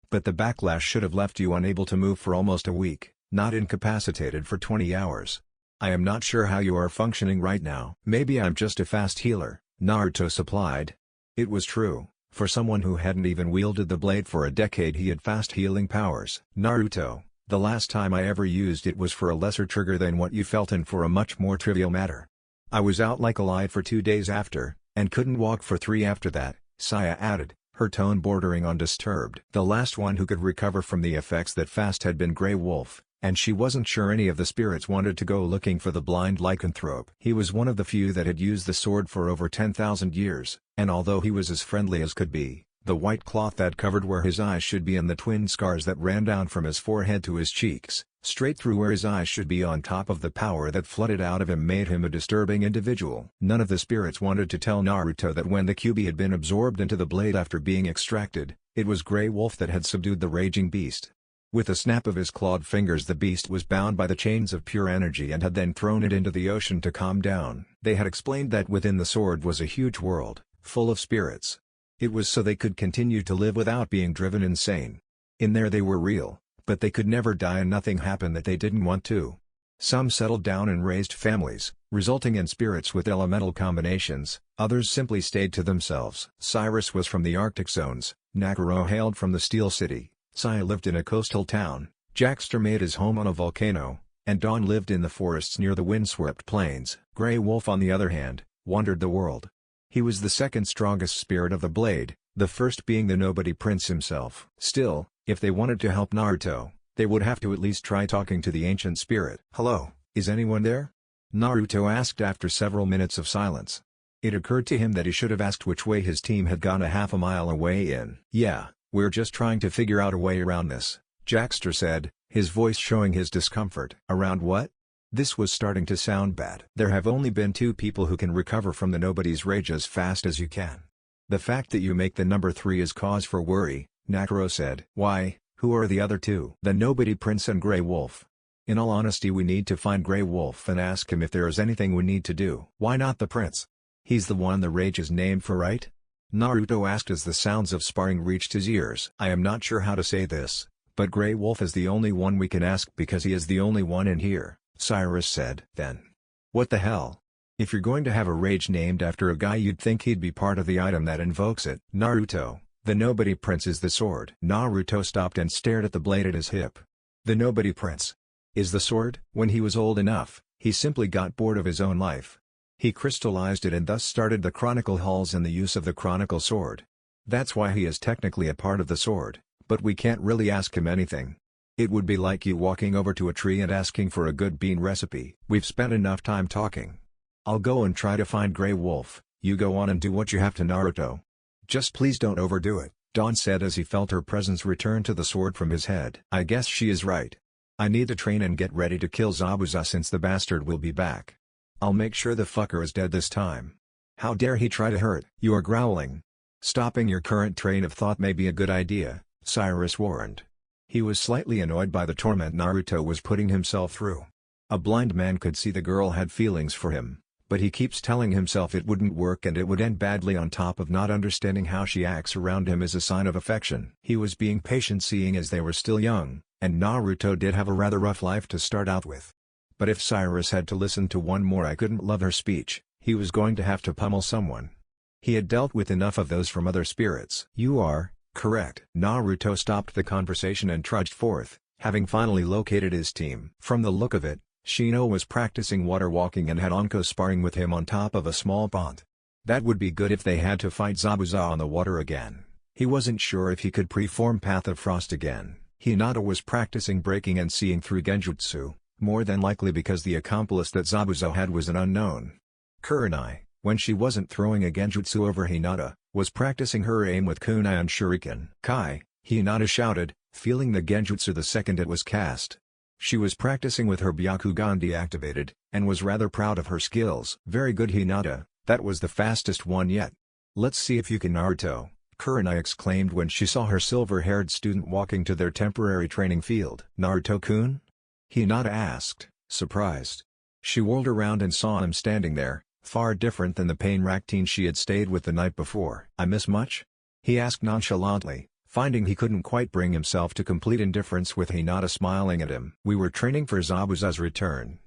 But the backlash should have left you unable to move for almost a week. Not incapacitated for 20 hours. I am not sure how you are functioning right now." "Maybe I'm just a fast healer," Naruto supplied. It was true, for someone who hadn't even wielded the blade for a decade he had fast healing powers. "Naruto, the last time I ever used it was for a lesser trigger than what you felt and for a much more trivial matter. I was out like a light for 2 days after, and couldn't walk for 3 after that," Saya added, her tone bordering on disturbed. The last one who could recover from the effects that fast had been Grey Wolf, and she wasn't sure any of the spirits wanted to go looking for the blind lycanthrope. He was one of the few that had used the sword for over 10,000 years, and although he was as friendly as could be, the white cloth that covered where his eyes should be and the twin scars that ran down from his forehead to his cheeks, straight through where his eyes should be on top of the power that flooded out of him made him a disturbing individual. None of the spirits wanted to tell Naruto that when the Kyuubi had been absorbed into the blade after being extracted, it was Grey Wolf that had subdued the raging beast. With a snap of his clawed fingers the beast was bound by the chains of pure energy and had then thrown it into the ocean to calm down. They had explained that within the sword was a huge world, full of spirits. It was so they could continue to live without being driven insane. In there they were real, but they could never die and nothing happened that they didn't want to. Some settled down and raised families, resulting in spirits with elemental combinations, others simply stayed to themselves. Cyrus was from the Arctic zones, Nakuro hailed from the Steel City. Saya lived in a coastal town, Jackster made his home on a volcano, and Dawn lived in the forests near the windswept plains. Grey Wolf on the other hand, wandered the world. He was the second strongest spirit of the blade, the first being the Nobody Prince himself. Still, if they wanted to help Naruto, they would have to at least try talking to the ancient spirit. "Hello, is anyone there?" Naruto asked after several minutes of silence. It occurred to him that he should have asked which way his team had gone a half a mile away in. "Yeah, we're just trying to figure out a way around this," Jackster said, his voice showing his discomfort. "Around what?" This was starting to sound bad. "There have only been 2 people who can recover from the nobody's rage as fast as you can. The fact that you make the number 3 is cause for worry," Nakuro said. "Why, who are the other 2? "The Nobody Prince and Grey Wolf. In all honesty, we need to find Grey Wolf and ask him if there is anything we need to do." "Why not the prince? He's the one the rage is named for, right?" Naruto asked as the sounds of sparring reached his ears. "I am not sure how to say this, but Grey Wolf is the only one we can ask because he is the only one in here," Cyrus said. "Then what the hell? If you're going to have a rage named after a guy, you'd think he'd be part of the item that invokes it." "Naruto, the Nobody Prince is the sword." Naruto stopped and stared at the blade at his hip. "The Nobody Prince is the sword?" When he was old enough, he simply got bored of his own life. He crystallized it and thus started the Chronicle Halls and the use of the Chronicle Sword. That's why he is technically a part of the sword, but we can't really ask him anything. It would be like you walking over to a tree and asking for a good bean recipe. "We've spent enough time talking. I'll go and try to find Grey Wolf, you go on and do what you have to, Naruto. Just please don't overdo it," Dawn said as he felt her presence return to the sword from his head. "I guess she is right. I need to train and get ready to kill Zabuza since the bastard will be back. I'll make sure the fucker is dead this time. How dare he try to hurt you?" "Are growling. Stopping your current train of thought may be a good idea," Cyrus warned. He was slightly annoyed by the torment Naruto was putting himself through. A blind man could see the girl had feelings for him, but he keeps telling himself it wouldn't work and it would end badly, on top of not understanding how she acts around him is a sign of affection. He was being patient seeing as they were still young, and Naruto did have a rather rough life to start out with. But if Cyrus had to listen to one more "I couldn't love her" speech, he was going to have to pummel someone. He had dealt with enough of those from other spirits. "You are correct." Naruto stopped the conversation and trudged forth, having finally located his team. From the look of it, Shino was practicing water walking and had Anko sparring with him on top of a small pond. That would be good if they had to fight Zabuza on the water again. He wasn't sure if he could preform Path of Frost again. Hinata was practicing breaking and seeing through genjutsu, more than likely because the accomplice that Zabuza had was an unknown. Kurenai, when she wasn't throwing a genjutsu over Hinata, was practicing her aim with kunai and shuriken. "Kai!" Hinata shouted, feeling the genjutsu the second it was cast. She was practicing with her Byakugan deactivated, and was rather proud of her skills. "Very good, Hinata, that was the fastest one yet. Let's see if you can, Naruto," Kurenai exclaimed when she saw her silver-haired student walking to their temporary training field. "Naruto-kun?" Hinata asked, surprised. She whirled around and saw him standing there, far different than the pain-racked teen she had stayed with the night before. "I miss much?" he asked nonchalantly, finding he couldn't quite bring himself to complete indifference with Hinata smiling at him. "We were training for Zabuza's return.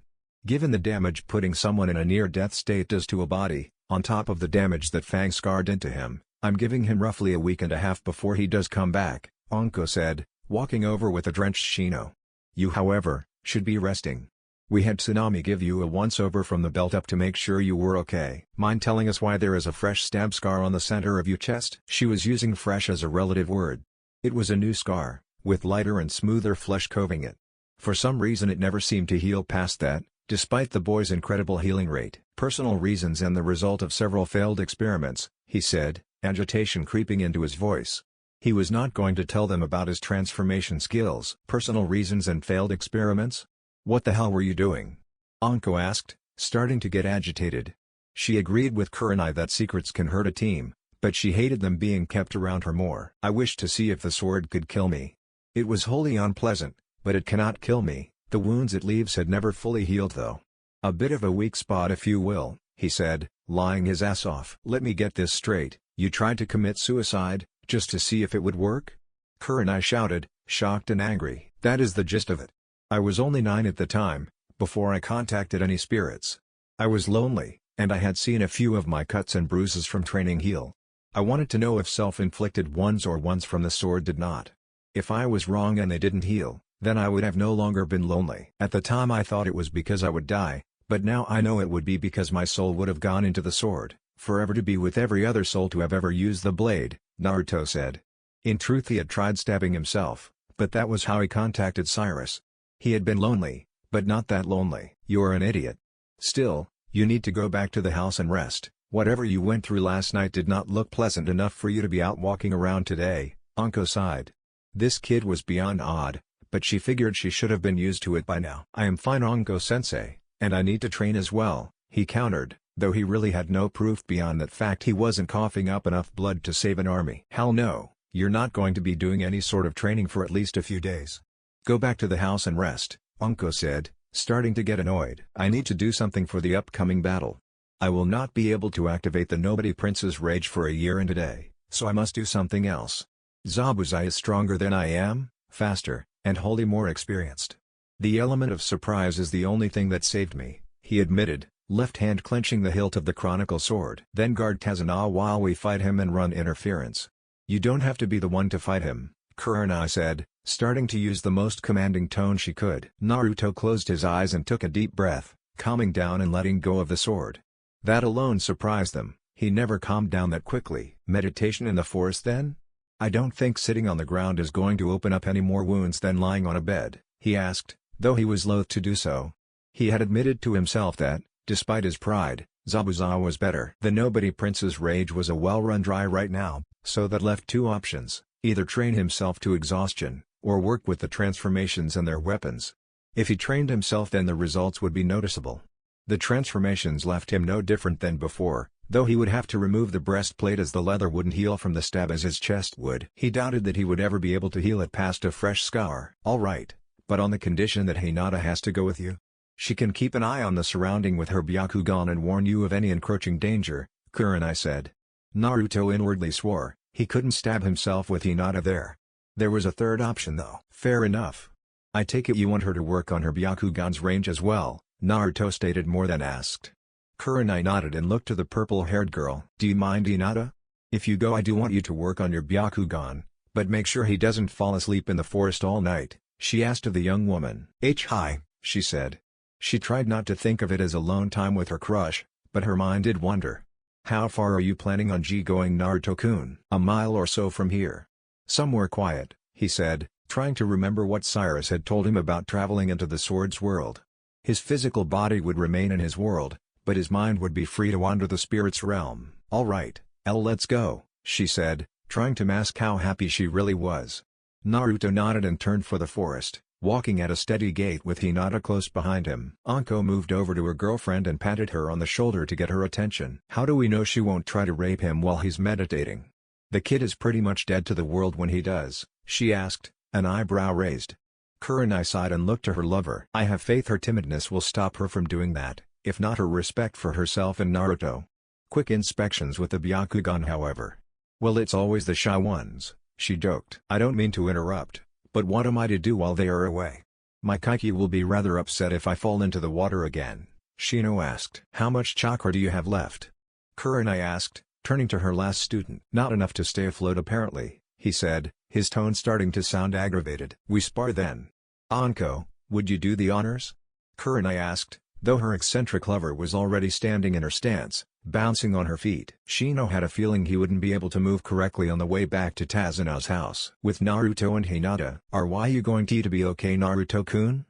Given the damage putting someone in a near-death state does to a body, on top of the damage that Fang scarred into him, I'm giving him roughly a week and a half before he does come back," Anko said, walking over with a drenched Shino. "You, however, should be resting. We had Tsunami give you a once-over from the belt up to make sure you were okay. Mind telling us why there is a fresh stab scar on the center of your chest?" She was using fresh as a relative word. It was a new scar, with lighter and smoother flesh covering it. For some reason it never seemed to heal past that, despite the boy's incredible healing rate. "Personal reasons and the result of several failed experiments," he said, agitation creeping into his voice. He was not going to tell them about his transformation skills. "Personal reasons and failed experiments? What the hell were you doing?" Anko asked, starting to get agitated. She agreed with Kurenai that secrets can hurt a team, but she hated them being kept around her more. "I wished to see if the sword could kill me. It was wholly unpleasant, but it cannot kill me." The wounds it leaves had never fully healed though. "A bit of a weak spot if you will," he said, lying his ass off. "Let me get this straight, you tried to commit suicide, just to see if it would work?" Kurenai shouted, shocked and angry. "That is the gist of it. I was only 9 at the time, before I contacted any spirits. I was lonely, and I had seen a few of my cuts and bruises from training heal. I wanted to know if self-inflicted ones or ones from the sword did not. If I was wrong and they didn't heal, then I would have no longer been lonely. At the time I thought it was because I would die, but now I know it would be because my soul would have gone into the sword, forever to be with every other soul to have ever used the blade," Naruto said. In truth he had tried stabbing himself, but that was how he contacted Cyrus. He had been lonely, but not that lonely. "You're an idiot. Still, you need to go back to the house and rest. Whatever you went through last night did not look pleasant enough for you to be out walking around today, Anko sighed. This kid was beyond odd, but she figured she should have been used to it by now. I am fine, Anko-sensei, and I need to train as well, he countered, though he really had no proof beyond that fact he wasn't coughing up enough blood to save an army. Hell no, you're not going to be doing any sort of training for at least a few days. Go back to the house and rest, Anko said, starting to get annoyed. I need to do something for the upcoming battle. I will not be able to activate the Nobody Prince's rage for a year and a day, so I must do something else. Zabuzai is stronger than I am, faster, and wholly more experienced. The element of surprise is the only thing that saved me, he admitted, left hand clenching the hilt of the chronicle sword. Then guard Tazuna while we fight him and run interference. You don't have to be the one to fight him, Kurenai said, starting to use the most commanding tone she could. Naruto closed his eyes and took a deep breath, calming down and letting go of the sword. That alone surprised them, he never calmed down that quickly. Meditation in the forest then? I don't think sitting on the ground is going to open up any more wounds than lying on a bed, he asked, though he was loath to do so. He had admitted to himself that, despite his pride, Zabuza was better. The Nobody Prince's rage was a well-run dry right now, so that left two options, either train himself to exhaustion, or work with the transformations and their weapons. If he trained himself then the results would be noticeable. The transformations left him no different than before, though he would have to remove the breastplate as the leather wouldn't heal from the stab as his chest would. He doubted that he would ever be able to heal it past a fresh scar. Alright, but on the condition that Hinata has to go with you. She can keep an eye on the surrounding with her Byakugan and warn you of any encroaching danger, Kurenai said. Naruto inwardly swore, he couldn't stab himself with Hinata there. There was a third option though. Fair enough. I take it you want her to work on her Byakugan's range as well, Naruto stated more than asked. Kurenai nodded and looked to the purple-haired girl. Do you mind Hinata? If you go I do want you to work on your Byakugan, but make sure he doesn't fall asleep in the forest all night, she asked of the young woman. Hi, she said. She tried not to think of it as alone time with her crush, but her mind did wander. How far are you planning on going, Naruto-kun? A mile or so from here. Somewhere quiet, he said, trying to remember what Cyrus had told him about traveling into the sword's world. His physical body would remain in his world, but his mind would be free to wander the spirit's realm. Alright, let's go, she said, trying to mask how happy she really was. Naruto nodded and turned for the forest, walking at a steady gait with Hinata close behind him. Anko moved over to her girlfriend and patted her on the shoulder to get her attention. How do we know she won't try to rape him while he's meditating? The kid is pretty much dead to the world when he does, she asked, an eyebrow raised. Kurenai sighed and looked to her lover. I have faith her timidness will stop her from doing that, if not her respect for herself and Naruto. Quick inspections with the Byakugan however. Well, it's always the shy ones, she joked. I don't mean to interrupt, but what am I to do while they are away? My Kaiki will be rather upset if I fall into the water again, Shino asked. How much chakra do you have left? Kurenai asked, turning to her last student. Not enough to stay afloat apparently, he said, his tone starting to sound aggravated. We spar then. Anko, would you do the honors? Kurenai asked, though her eccentric lover was already standing in her stance, bouncing on her feet. Shino had a feeling he wouldn't be able to move correctly on the way back to Tazuna's house. With Naruto and Hinata, why you going to be okay, Naruto-kun?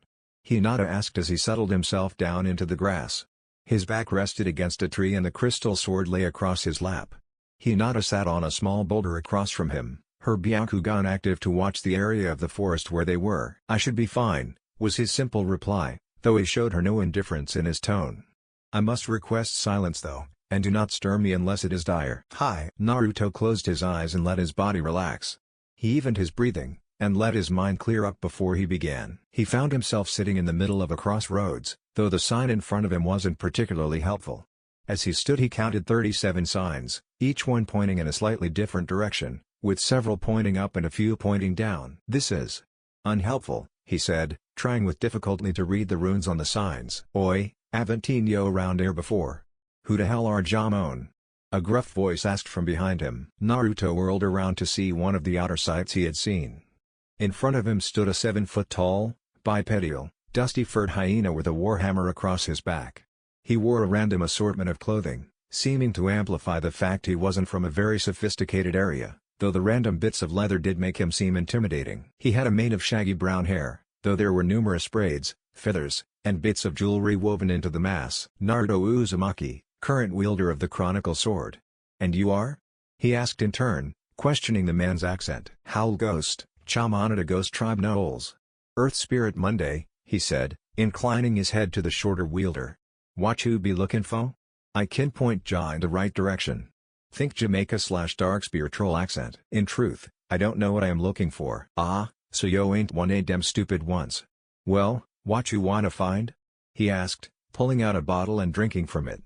Hinata asked as he settled himself down into the grass. His back rested against a tree and the crystal sword lay across his lap. Hinata sat on a small boulder across from him, her Byakugan active to watch the area of the forest where they were. I should be fine, was his simple reply, though he showed her no indifference in his tone. I must request silence though, and do not stir me unless it is dire. Hi. Naruto closed his eyes and let his body relax. He evened his breathing, and let his mind clear up before he began. He found himself sitting in the middle of a crossroads, though the sign in front of him wasn't particularly helpful. As he stood he counted 37 signs, each one pointing in a slightly different direction, with several pointing up and a few pointing down. This is unhelpful, he said, trying with difficulty to read the runes on the signs. Oi, haven't you around here before? Who the hell are Jamon? A gruff voice asked from behind him. Naruto whirled around to see one of the outer sights he had seen. In front of him stood a 7-foot-tall, bipedal, dusty-furred hyena with a warhammer across his back. He wore a random assortment of clothing, seeming to amplify the fact he wasn't from a very sophisticated area, though the random bits of leather did make him seem intimidating. He had a mane of shaggy brown hair, though there were numerous braids, feathers, and bits of jewelry woven into the mass. Naruto Uzumaki, current wielder of the Chronicle Sword. And you are? He asked in turn, questioning the man's accent. Howl Ghost, Chamanada Ghost Tribe Knowles. Earth Spirit Monday, he said, inclining his head to the shorter wielder. What you be looking for? I can point ya in the right direction. Think Jamaica/dark spiritual accent. In truth, I don't know what I am looking for. Ah, so yo ain't one of dem stupid ones. Well, what you wanna find? He asked, pulling out a bottle and drinking from it.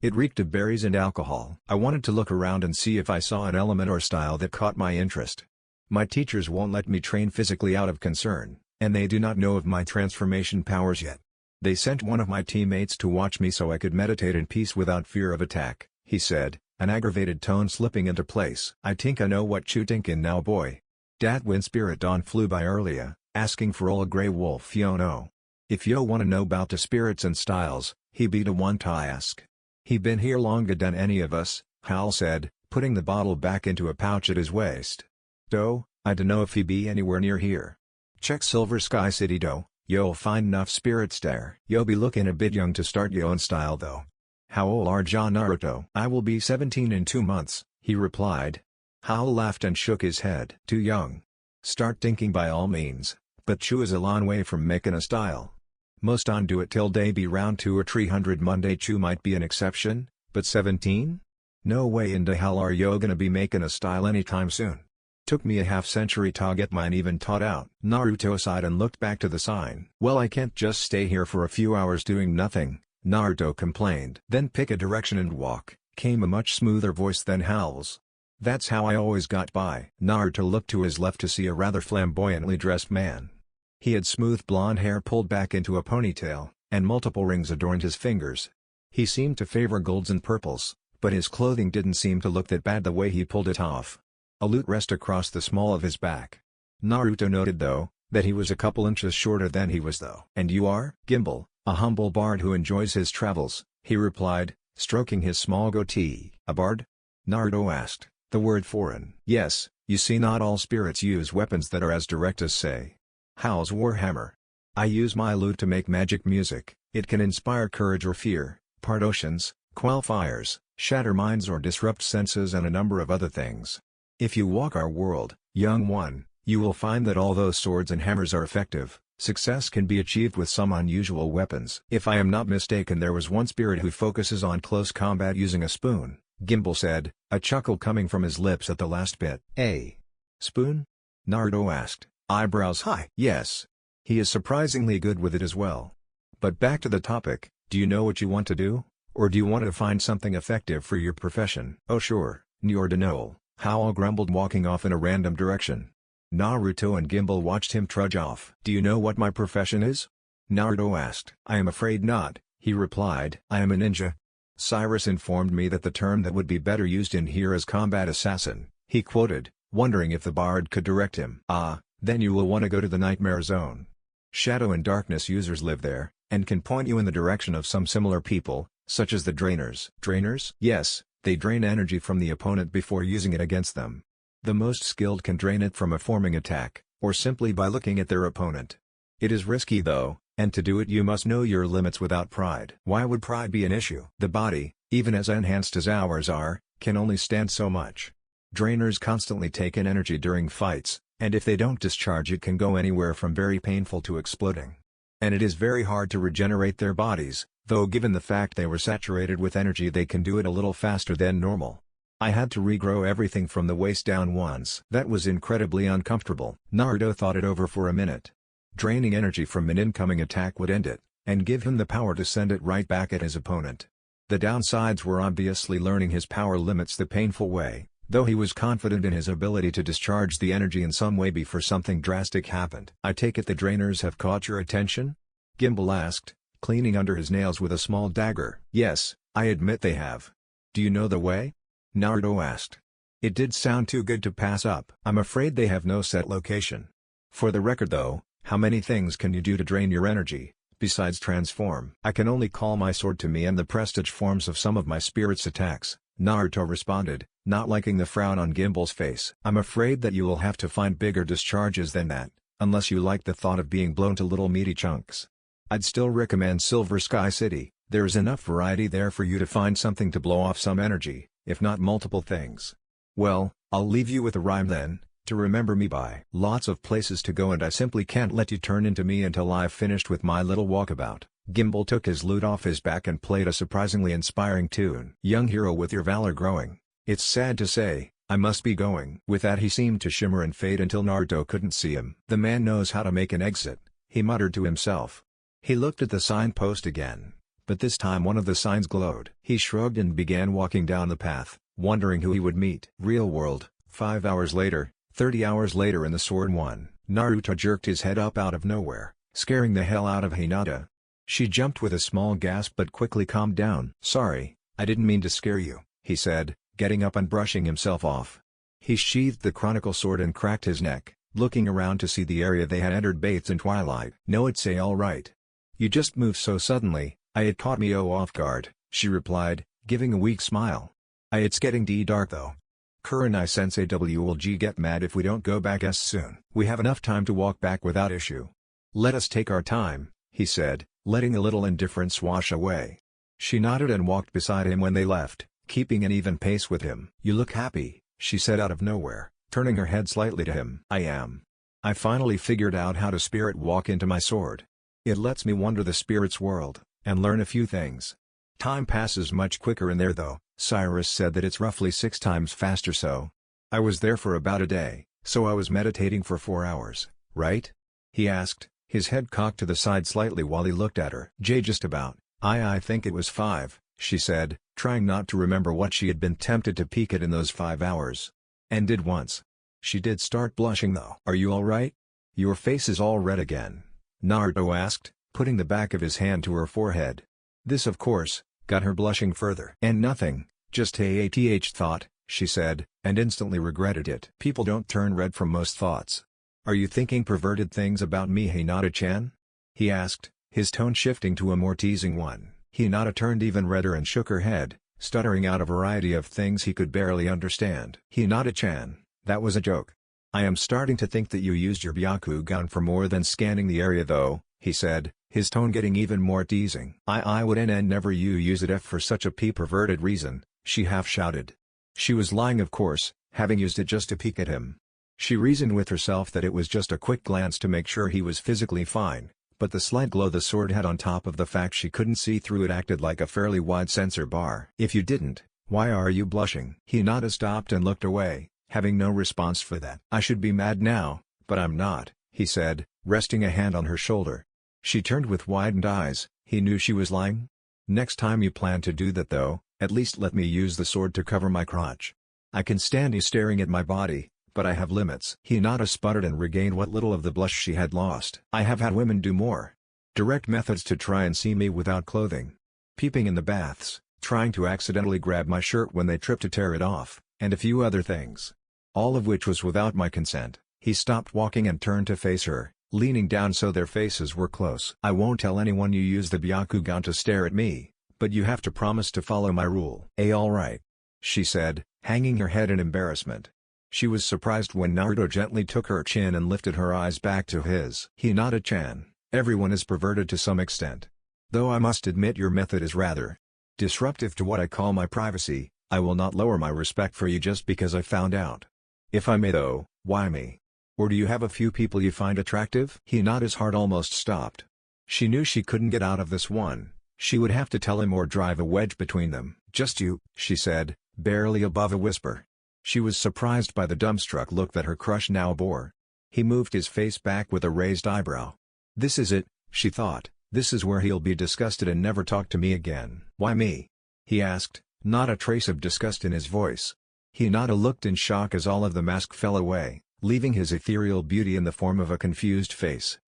It reeked of berries and alcohol. I wanted to look around and see if I saw an element or style that caught my interest. My teachers won't let me train physically out of concern, and they do not know of my transformation powers yet. They sent one of my teammates to watch me so I could meditate in peace without fear of attack, he said, an aggravated tone slipping into place. I think I know what you thinkin' now boy. Dat when Spirit Dawn flew by earlier, asking for Old Grey Wolf yo know. If yo wanna know about the spirits and styles, he be the one to ask. He been here longer than any of us, Hal said, putting the bottle back into a pouch at his waist. Do, I dunno if he be anywhere near here. Check Silver Sky City do, you'll find enough spirits there. Yo be looking a bit young to start yo own style though. How old are ya Naruto? I will be 17 in 2 months, he replied. Hal laughed and shook his head. Too young. Start thinking by all means, but Chu is a long way from making a style. Most on do it till they be round 2 or 300 Monday Chu might be an exception, but 17? No way in the hell are yo gonna be making a style anytime soon. Took me a half-century to get mine even taught out. Naruto sighed and looked back to the sign. Well I can't just stay here for a few hours doing nothing, Naruto complained. Then pick a direction and walk, came a much smoother voice than Hal's. That's how I always got by. Naruto looked to his left to see a rather flamboyantly dressed man. He had smooth blonde hair pulled back into a ponytail, and multiple rings adorned his fingers. He seemed to favor golds and purples, but his clothing didn't seem to look that bad the way he pulled it off. A lute rested across the small of his back. Naruto noted though, that he was a couple inches shorter than he was though. And you are? Gimbal, a humble bard who enjoys his travels, he replied, stroking his small goatee. A bard? Naruto asked, the word foreign. Yes, you see not all spirits use weapons that are as direct as say. Howl's warhammer. I use my lute to make magic music. It can inspire courage or fear, part oceans, quell fires, shatter minds or disrupt senses and a number of other things. If you walk our world, young one, you will find that although swords and hammers are effective, success can be achieved with some unusual weapons. If I am not mistaken there was one spirit who focuses on close combat using a spoon, Gimbal said, a chuckle coming from his lips at the last bit. A spoon? Naruto asked, eyebrows high. Yes. He is surprisingly good with it as well. But back to the topic, do you know what you want to do? Or do you want to find something effective for your profession? Oh sure, Nyordinol. Howl grumbled walking off in a random direction. Naruto and Gimbal watched him trudge off. Do you know what my profession is? Naruto asked. I am afraid not, he replied. I am a ninja. Cyrus informed me that the term that would be better used in here is combat assassin, he quoted, wondering if the bard could direct him. Ah, then you will want to go to the Nightmare Zone. Shadow and Darkness users live there, and can point you in the direction of some similar people, such as the Drainers. Drainers? Yes. They drain energy from the opponent before using it against them. The most skilled can drain it from a forming attack, or simply by looking at their opponent. It is risky though, and to do it you must know your limits without pride. Why would pride be an issue? The body, even as enhanced as ours are, can only stand so much. Drainers constantly take in energy during fights, and if they don't discharge it can go anywhere from very painful to exploding. And it is very hard to regenerate their bodies, though given the fact they were saturated with energy they can do it a little faster than normal. I had to regrow everything from the waist down once. That was incredibly uncomfortable. Naruto thought it over for a minute. Draining energy from an incoming attack would end it, and give him the power to send it right back at his opponent. The downsides were obviously learning his power limits the painful way, though he was confident in his ability to discharge the energy in some way before something drastic happened. I take it the Drainers have caught your attention? Gimbal asked, cleaning under his nails with a small dagger. Yes, I admit they have. Do you know the way? Naruto asked. It did sound too good to pass up. I'm afraid they have no set location. For the record though, how many things can you do to drain your energy, besides transform? I can only call my sword to me and the prestige forms of some of my spirit's attacks, Naruto responded, not liking the frown on Gimbal's face. I'm afraid that you will have to find bigger discharges than that, unless you like the thought of being blown to little meaty chunks. I'd still recommend Silver Sky City. There's enough variety there for you to find something to blow off some energy, if not multiple things. Well, I'll leave you with a rhyme then, to remember me by. Lots of places to go and I simply can't let you turn into me until I've finished with my little walkabout. Gimbal took his lute off his back and played a surprisingly inspiring tune. Young hero with your valor growing, it's sad to say, I must be going. With that he seemed to shimmer and fade until Naruto couldn't see him. The man knows how to make an exit, he muttered to himself. He looked at the signpost again, but this time one of the signs glowed. He shrugged and began walking down the path, wondering who he would meet. Real world, 5 hours later, 30 hours later in the Sword 1, Naruto jerked his head up out of nowhere, scaring the hell out of Hinata. She jumped with a small gasp but quickly calmed down. Sorry, I didn't mean to scare you, he said, getting up and brushing himself off. He sheathed the chronicle sword and cracked his neck, looking around to see the area they had entered bathed in twilight. No, it's all right. You just moved so suddenly, it caught me off guard, she replied, giving a weak smile. It's getting dark though. Kurenai Sensei will get mad if we don't go back as soon. We have enough time to walk back without issue. Let us take our time, he said, letting a little indifference wash away. She nodded and walked beside him when they left, keeping an even pace with him. You look happy, she said out of nowhere, turning her head slightly to him. I am. I finally figured out how to spirit walk into my sword. It lets me wander the spirit's world, and learn a few things. Time passes much quicker in there though. Cyrus said that it's roughly 6 times faster so. I was there for about a day, so I was meditating for 4 hours, right? He asked, his head cocked to the side slightly while he looked at her. Just about. I think it was 5, she said, trying not to remember what she had been tempted to peek at in those 5 hours. And did once. She did start blushing though. Are you alright? Your face is all red again, Naruto asked, putting the back of his hand to her forehead. This of course, got her blushing further. And nothing, just thought, she said, and instantly regretted it. People don't turn red from most thoughts. Are you thinking perverted things about me, Hinata-chan? He asked, his tone shifting to a more teasing one. Hinata turned even redder and shook her head, stuttering out a variety of things he could barely understand. Hinata-chan, that was a joke. I am starting to think that you used your Byakugan for more than scanning the area though, he said, his tone getting even more teasing. I would never use it for such a perverted reason, she half shouted. She was lying of course, having used it just to peek at him. She reasoned with herself that it was just a quick glance to make sure he was physically fine, but the slight glow the sword had on top of the fact she couldn't see through it acted like a fairly wide sensor bar. If you didn't, why are you blushing? Hinata stopped and looked away, having no response for that. I should be mad now, but I'm not, he said, resting a hand on her shoulder. She turned with widened eyes, he knew she was lying. Next time you plan to do that though, at least let me use the sword to cover my crotch. I can stand you staring at my body, but I have limits. Hinata sputtered and regained what little of the blush she had lost. I have had women do more direct methods to try and see me without clothing. Peeping in the baths, trying to accidentally grab my shirt when they trip to tear it off, and a few other things. All of which was without my consent. He stopped walking and turned to face her, leaning down so their faces were close. I won't tell anyone you use the Byakugan to stare at me, but you have to promise to follow my rule. Alright, she said, hanging her head in embarrassment. She was surprised when Naruto gently took her chin and lifted her eyes back to his. Hinata-chan, everyone is perverted to some extent. Though I must admit your method is rather disruptive to what I call my privacy. I will not lower my respect for you just because I found out. If I may though, why me? Or do you have a few people you find attractive? Hinata's heart almost stopped. She knew she couldn't get out of this one. She would have to tell him or drive a wedge between them. Just you, she said, barely above a whisper. She was surprised by the dumbstruck look that her crush now bore. He moved his face back with a raised eyebrow. This is it, she thought, this is where he'll be disgusted and never talk to me again. Why me? He asked, not a trace of disgust in his voice. Hinata looked in shock as all of the mask fell away, leaving his ethereal beauty in the form of a confused face.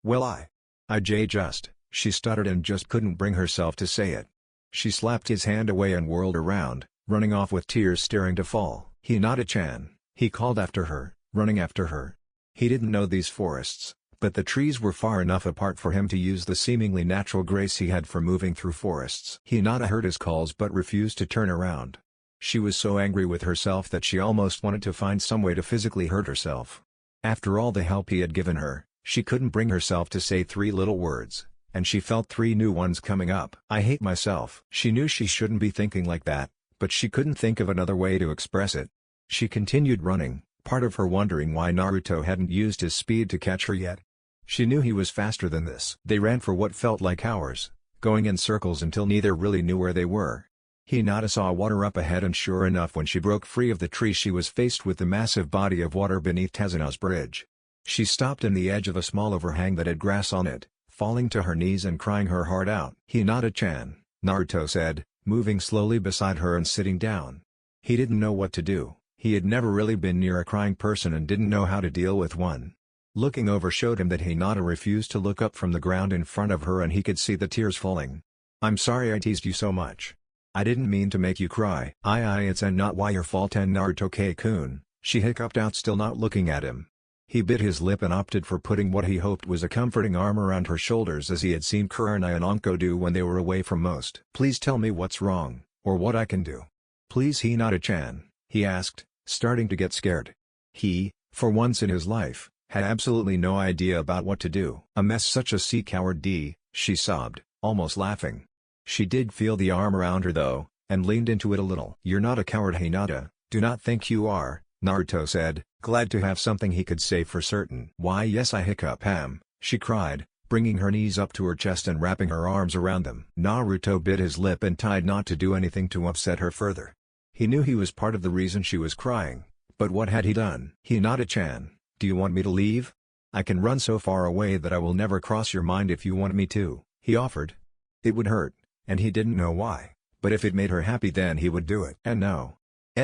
Well I just, she stuttered and just couldn't bring herself to say it. She slapped his hand away and whirled around, running off with tears staring to fall. Hinata-chan, he called after her, running after her. He didn't know these forests, but the trees were far enough apart for him to use the seemingly natural grace he had for moving through forests. Hinata heard his calls but refused to turn around. She was so angry with herself that she almost wanted to find some way to physically hurt herself. After all the help he had given her, She couldn't bring herself to say 3 little words, and she felt 3 new ones coming up. I hate myself. She knew she shouldn't be thinking like that, but she couldn't think of another way to express it. She continued running, part of her wondering why Naruto hadn't used his speed to catch her yet. She knew he was faster than this. They ran for what felt like hours, going in circles until neither really knew where they were. Hinata saw water up ahead, and sure enough, when she broke free of the tree, she was faced with the massive body of water beneath Tezuno's bridge. She stopped in the edge of a small overhang that had grass on it, falling to her knees and crying her heart out. "Hinata-chan," Naruto said, moving slowly beside her and sitting down. He didn't know what to do. He had never really been near a crying person and didn't know how to deal with one. Looking over showed him that Hinata refused to look up from the ground in front of her, and he could see the tears falling. "I'm sorry I teased you so much. I didn't mean to make you cry." It's not why your fault, and Naruto-kun," she hiccuped out, still not looking at him. He bit his lip and opted for putting what he hoped was a comforting arm around her shoulders, as he had seen Kurenai and Anko do when they were away from most. "Please tell me what's wrong, or what I can do." "Please, Hinata-chan," he asked, starting to get scared. He, for once in his life, had absolutely no idea about what to do. "A mess, such a sea coward," she sobbed, almost laughing. She did feel the arm around her though, and leaned into it a little. "You're not a coward, Hinata, do not think you are," Naruto said, glad to have something he could say for certain. "Why yes, I hiccup am," she cried, bringing her knees up to her chest and wrapping her arms around them. Naruto bit his lip and tried not to do anything to upset her further. He knew he was part of the reason she was crying, but what had he done? "Hinata-chan, do you want me to leave? I can run so far away that I will never cross your mind if you want me to," he offered. It would hurt, and he didn't know why, but if it made her happy then he would do it. "And no.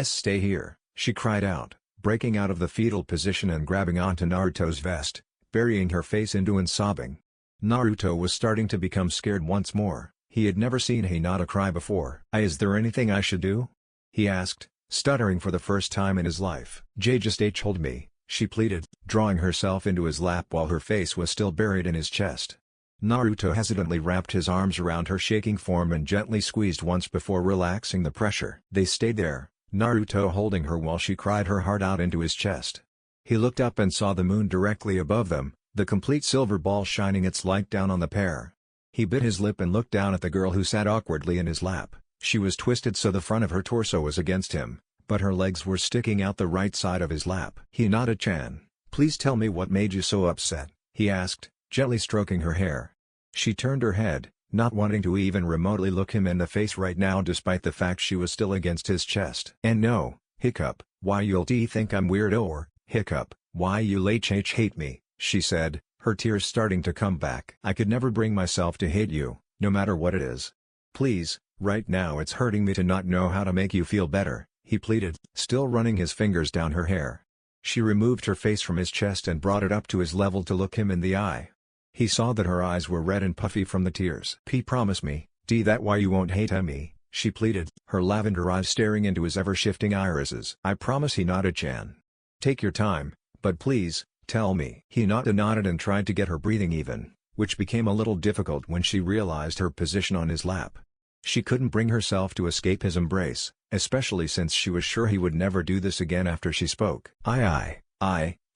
Stay here," she cried out, breaking out of the fetal position and grabbing onto Naruto's vest, burying her face into and sobbing. Naruto was starting to become scared once more. He had never seen Hinata cry before. "Is there anything I should do?" he asked, stuttering for the first time in his life. "Just hold me," she pleaded, drawing herself into his lap while her face was still buried in his chest. Naruto hesitantly wrapped his arms around her shaking form and gently squeezed once before relaxing the pressure. They stayed there, Naruto holding her while she cried her heart out into his chest. He looked up and saw the moon directly above them, the complete silver ball shining its light down on the pair. He bit his lip and looked down at the girl who sat awkwardly in his lap. She was twisted so the front of her torso was against him, but her legs were sticking out the right side of his lap. "Hinata-chan, please tell me what made you so upset," he asked, gently stroking her hair. She turned her head, not wanting to even remotely look him in the face right now despite the fact she was still against his chest. "And no, hiccup, why you'll think I'm weird, or, hiccup, why you'll hate me," she said, her tears starting to come back. "I could never bring myself to hate you, no matter what it is. Please, right now it's hurting me to not know how to make you feel better," he pleaded, still running his fingers down her hair. She removed her face from his chest and brought it up to his level to look him in the eye. He saw that her eyes were red and puffy from the tears. "Promise me, that why you won't hate me," she pleaded, her lavender eyes staring into his ever-shifting irises. "I promise, Hinata-chan. Take your time, but please, tell me." Hinata nodded and tried to get her breathing even, which became a little difficult when she realized her position on his lap. She couldn't bring herself to escape his embrace, especially since she was sure he would never do this again after she spoke.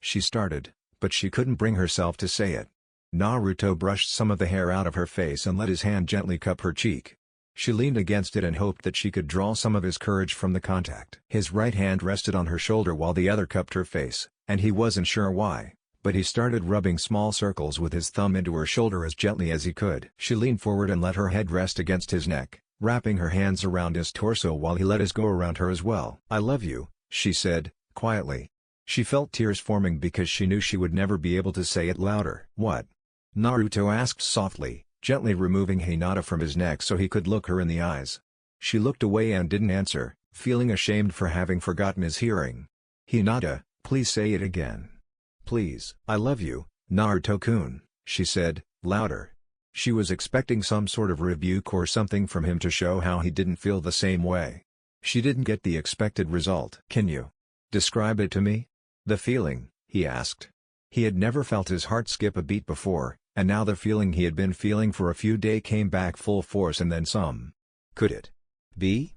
She started, but she couldn't bring herself to say it. Naruto brushed some of the hair out of her face and let his hand gently cup her cheek. She leaned against it and hoped that she could draw some of his courage from the contact. His right hand rested on her shoulder while the other cupped her face, and he wasn't sure why, but he started rubbing small circles with his thumb into her shoulder as gently as he could. She leaned forward and let her head rest against his neck, wrapping her hands around his torso while he let his go around her as well. "I love you," she said, quietly. She felt tears forming because she knew she would never be able to say it louder. "What?" Naruto asked softly, gently removing Hinata from his neck so he could look her in the eyes. She looked away and didn't answer, feeling ashamed for having forgotten his hearing. "Hinata, please say it again. Please." "I love you, Naruto-kun," she said, louder. She was expecting some sort of rebuke or something from him to show how he didn't feel the same way. She didn't get the expected result. "Can you describe it to me? The feeling," he asked. He had never felt his heart skip a beat before, and now the feeling he had been feeling for a few days came back full force and then some. "Could it be?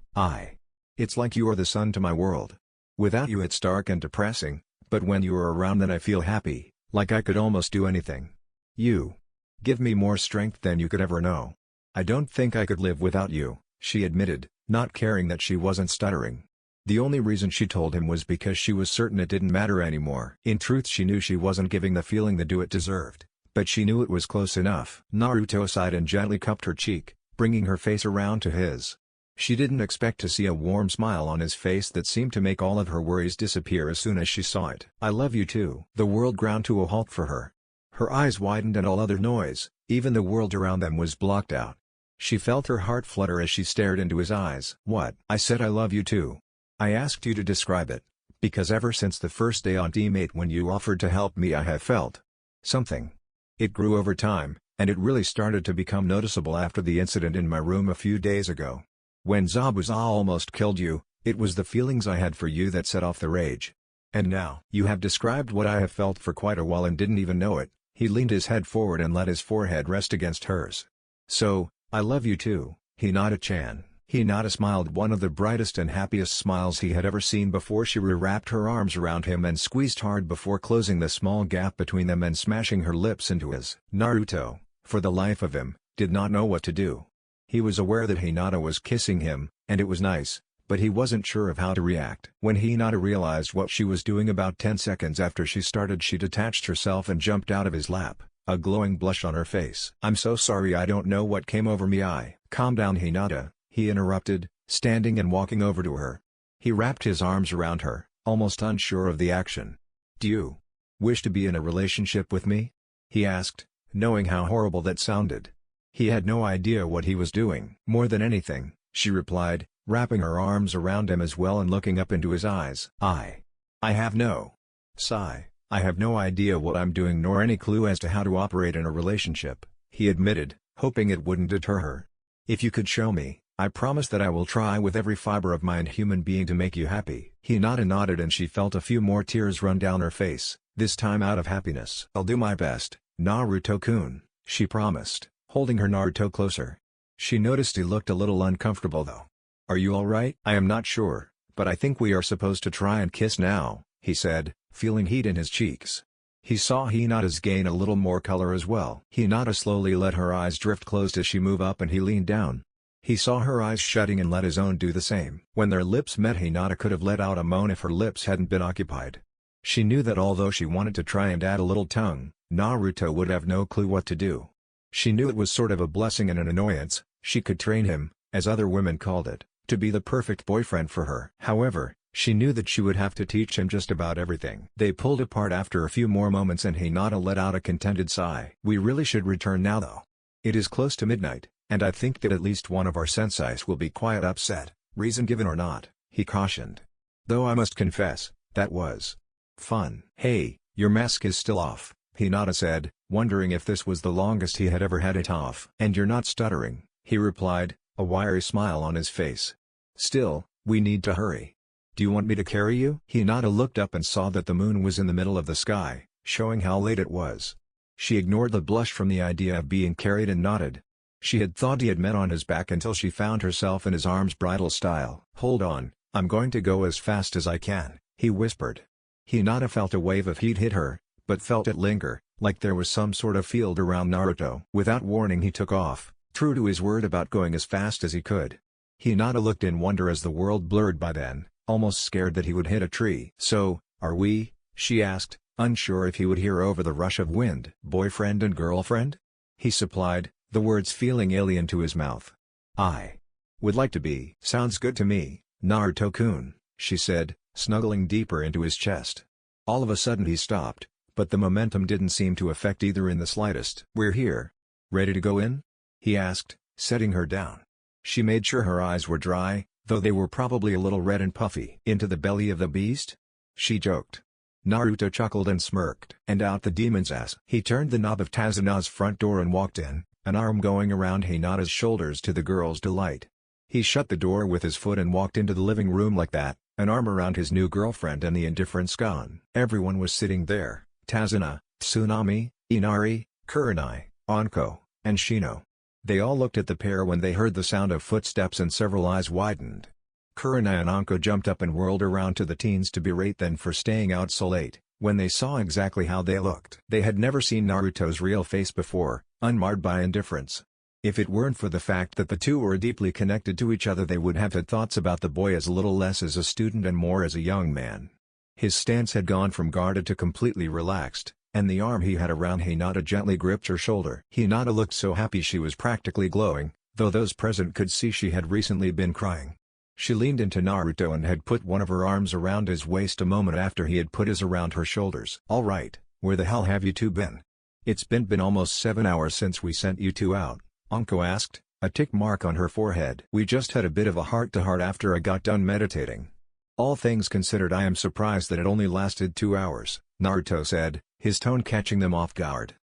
It's like you are the sun to my world. Without you it's dark and depressing, but when you are around then I feel happy, Like I could almost do anything. You give me more strength than you could ever know. I don't think I could live without you, she admitted, not caring that she wasn't stuttering. The only reason she told him was because she was certain it didn't matter anymore. In truth, she knew she wasn't giving the feeling the do it deserved, but she knew it was close enough. Naruto sighed and gently cupped her cheek, bringing her face around to his. She didn't expect to see a warm smile on his face that seemed to make all of her worries disappear as soon as she saw it. I love you too. The world ground to a halt for her. Her eyes widened and all other noise, even the world around them, was blocked out. She felt her heart flutter as she stared into his eyes. What? I said I love you too. I asked you to describe it, because ever since the first day on teammate when you offered to help me I have felt something. It grew over time, and it really started to become noticeable after the incident in my room a few days ago. When Zabuza almost killed you, it was the feelings I had for you that set off the rage. And now, you have described what I have felt for quite a while and didn't even know it. He leaned his head forward and let his forehead rest against hers. So, I love you too, Hinata-chan. Hinata smiled, one of the brightest and happiest smiles he had ever seen before she wrapped her arms around him and squeezed hard before closing the small gap between them and smashing her lips into his. Naruto, for the life of him, did not know what to do. He was aware that Hinata was kissing him, and it was nice, but he wasn't sure of how to react. When Hinata realized what she was doing about 10 seconds after she started, she detached herself and jumped out of his lap, a glowing blush on her face. I'm so sorry, I don't know what came over me. Calm down, Hinata, he interrupted, standing and walking over to her. He wrapped his arms around her, almost unsure of the action. Do you wish to be in a relationship with me? He asked, knowing how horrible that sounded. He had no idea what he was doing. More than anything, she replied, wrapping her arms around him as well and looking up into his eyes. I have no sigh. I have no idea what I'm doing nor any clue as to how to operate in a relationship, he admitted, hoping it wouldn't deter her. If you could show me, I promise that I will try with every fiber of my human being to make you happy. Hinata nodded and she felt a few more tears run down her face, this time out of happiness. I'll do my best, Naruto-kun, she promised, holding her Naruto closer. She noticed he looked a little uncomfortable though. Are you alright? I am not sure, but I think we are supposed to try and kiss now, he said, feeling heat in his cheeks. He saw Hinata's gain a little more color as well. Hinata slowly let her eyes drift closed as she moved up and he leaned down. He saw her eyes shutting and let his own do the same. When their lips met, Hinata could have let out a moan if her lips hadn't been occupied. She knew that although she wanted to try and add a little tongue, Naruto would have no clue what to do. She knew it was sort of a blessing and an annoyance. She could train him, as other women called it, to be the perfect boyfriend for her. However, she knew that she would have to teach him just about everything. They pulled apart after a few more moments and Hinata let out a contented sigh. We really should return now though. It is close to midnight, and I think that at least one of our senseis will be quite upset, reason given or not, he cautioned. Though I must confess, that was fun. Hey, your mask is still off, Hinata said, wondering if this was the longest he had ever had it off. And you're not stuttering, he replied, a wiry smile on his face. Still, we need to hurry. Do you want me to carry you? Hinata looked up and saw that the moon was in the middle of the sky, showing how late it was. She ignored the blush from the idea of being carried and nodded. She had thought he had met on his back until she found herself in his arms bridal style. Hold on, I'm going to go as fast as I can, he whispered. Hinata felt a wave of heat hit her, but felt it linger, like there was some sort of field around Naruto. Without warning he took off, true to his word about going as fast as he could. Hinata looked in wonder as the world blurred by then, almost scared that he would hit a tree. So, are we? She asked, unsure if he would hear over the rush of wind. Boyfriend and girlfriend? He supplied, the words feeling alien to his mouth. I would like to be. Sounds good to me, Naruto-kun, she said, snuggling deeper into his chest. All of a sudden he stopped, but the momentum didn't seem to affect either in the slightest. We're here. Ready to go in? He asked, setting her down. She made sure her eyes were dry, though they were probably a little red and puffy. Into the belly of the beast? She joked. Naruto chuckled and smirked. And out the demon's ass. He turned the knob of Tazuna's front door and walked in, an arm going around Hinata's shoulders to the girl's delight. He shut the door with his foot and walked into the living room like that, an arm around his new girlfriend and the indifference gone. Everyone was sitting there, Tazuna, Tsunami, Inari, Kurenai, Anko, and Shino. They all looked at the pair when they heard the sound of footsteps and several eyes widened. Kurenai and Anko jumped up and whirled around to the teens to berate them for staying out so late, when they saw exactly how they looked. They had never seen Naruto's real face before, unmarred by indifference. If it weren't for the fact that the two were deeply connected to each other, they would have had thoughts about the boy as little less as a student and more as a young man. His stance had gone from guarded to completely relaxed, and the arm he had around Hinata gently gripped her shoulder. Hinata looked so happy she was practically glowing, though those present could see she had recently been crying. She leaned into Naruto and had put one of her arms around his waist a moment after he had put his around her shoulders. "All right, where the hell have you two been? It's been almost 7 hours since we sent you two out," Anko asked, a tick mark on her forehead. "We just had a bit of a heart-to-heart after I got done meditating." "All things considered, I am surprised that it only lasted 2 hours, Naruto said, his tone catching them off guard.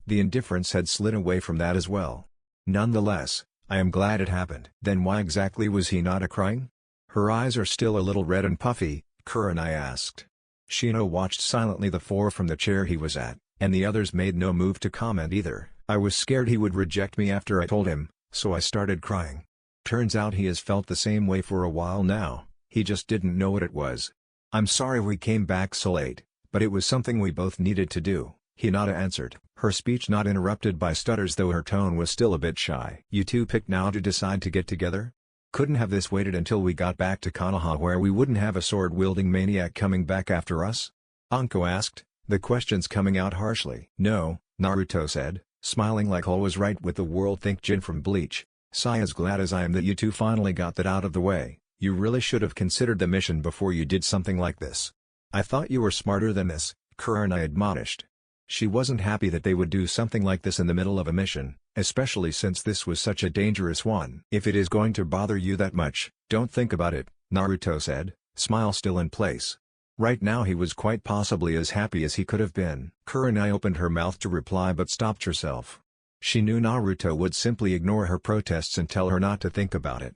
The indifference had slid away from that as well. "Nonetheless, I am glad it happened." "Then why exactly was Hinata crying?" "Her eyes are still a little red and puffy," Kurenai asked. Shino watched silently the four from the chair he was at, and the others made no move to comment either. "I was scared he would reject me after I told him, so I started crying. Turns out he has felt the same way for a while now, he just didn't know what it was. I'm sorry we came back so late, but it was something we both needed to do," Hinata answered, her speech not interrupted by stutters though her tone was still a bit shy. "You two picked now to decide to get together? Couldn't have this waited until we got back to Konoha where we wouldn't have a sword-wielding maniac coming back after us?" Anko asked, the questions coming out harshly. "No," Naruto said, smiling like all was right with the world. "Think Jin from Bleach. Sigh, as glad as I am that you two finally got that out of the way. You really should have considered the mission before you did something like this. I thought you were smarter than this," Kurenai admonished. She wasn't happy that they would do something like this in the middle of a mission, especially since this was such a dangerous one. "If it is going to bother you that much, don't think about it," Naruto said, smile still in place. Right now he was quite possibly as happy as he could have been. Kurenai opened her mouth to reply but stopped herself. She knew Naruto would simply ignore her protests and tell her not to think about it.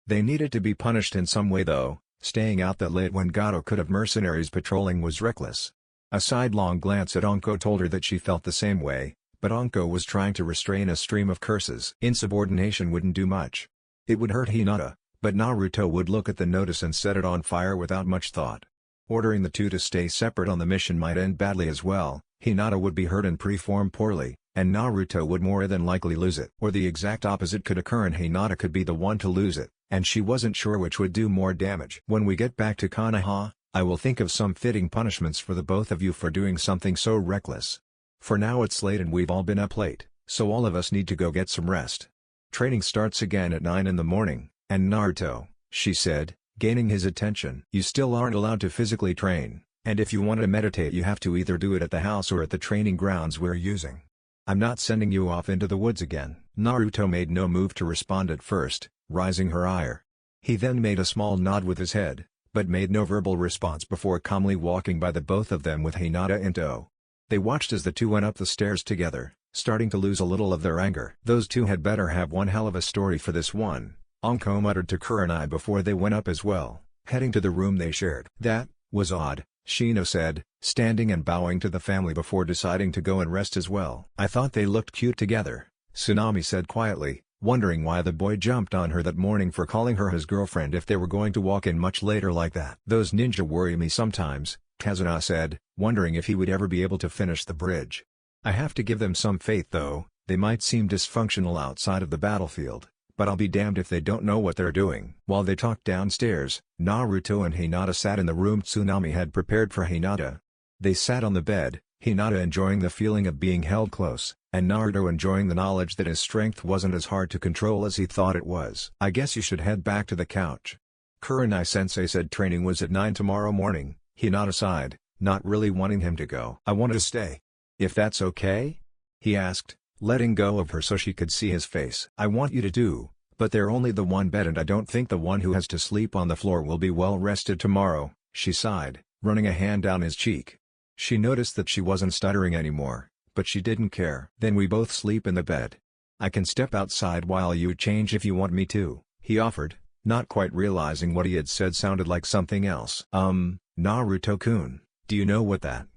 They needed to be punished in some way though. Staying out that late when Gato could have mercenaries patrolling was reckless. A sidelong glance at Anko told her that she felt the same way, but Anko was trying to restrain a stream of curses. Insubordination wouldn't do much. It would hurt Hinata, but Naruto would look at the notice and set it on fire without much thought. Ordering the two to stay separate on the mission might end badly as well. Hinata would be hurt and perform poorly, and Naruto would more than likely lose it. Or the exact opposite could occur and Hinata could be the one to lose it, and she wasn't sure which would do more damage. "When we get back to Konoha, I will think of some fitting punishments for the both of you for doing something so reckless. For now it's late and we've all been up late, so all of us need to go get some rest. Training starts again at 9 in the morning, and Naruto," she said, gaining his attention. "You still aren't allowed to physically train, and if you want to meditate you have to either do it at the house or at the training grounds we're using. I'm not sending you off into the woods again." Naruto made no move to respond at first, rising her ire. He then made a small nod with his head, but made no verbal response before calmly walking by the both of them with Hinata in tow. They watched as the two went up the stairs together, starting to lose a little of their anger. "Those two had better have one hell of a story for this one," Anko muttered to Kurenai before they went up as well, heading to the room they shared. "That was odd," Shino said, standing and bowing to the family before deciding to go and rest as well. "I thought they looked cute together," Tsunami said quietly, wondering why the boy jumped on her that morning for calling her his girlfriend if they were going to walk in much later like that. "Those ninja worry me sometimes," Kazuna said, wondering if he would ever be able to finish the bridge. "I have to give them some faith though. They might seem dysfunctional outside of the battlefield, but I'll be damned if they don't know what they're doing." While they talked downstairs, Naruto and Hinata sat in the room Tsunami had prepared for Hinata. They sat on the bed, Hinata enjoying the feeling of being held close, and Naruto enjoying the knowledge that his strength wasn't as hard to control as he thought it was. "I guess you should head back to the couch." Kurenai-sensei said training was at 9 tomorrow morning. Hinata sighed, not really wanting him to go. "I want to stay. If that's okay?" he asked, letting go of her so she could see his face. "I want you to do, but they're only the one bed and I don't think the one who has to sleep on the floor will be well rested tomorrow," she sighed, running a hand down his cheek. She noticed that she wasn't stuttering anymore, but she didn't care. "Then we both sleep in the bed. I can step outside while you change if you want me to," he offered, not quite realizing what he had said sounded like something else. Naruto-kun, do you know what that?"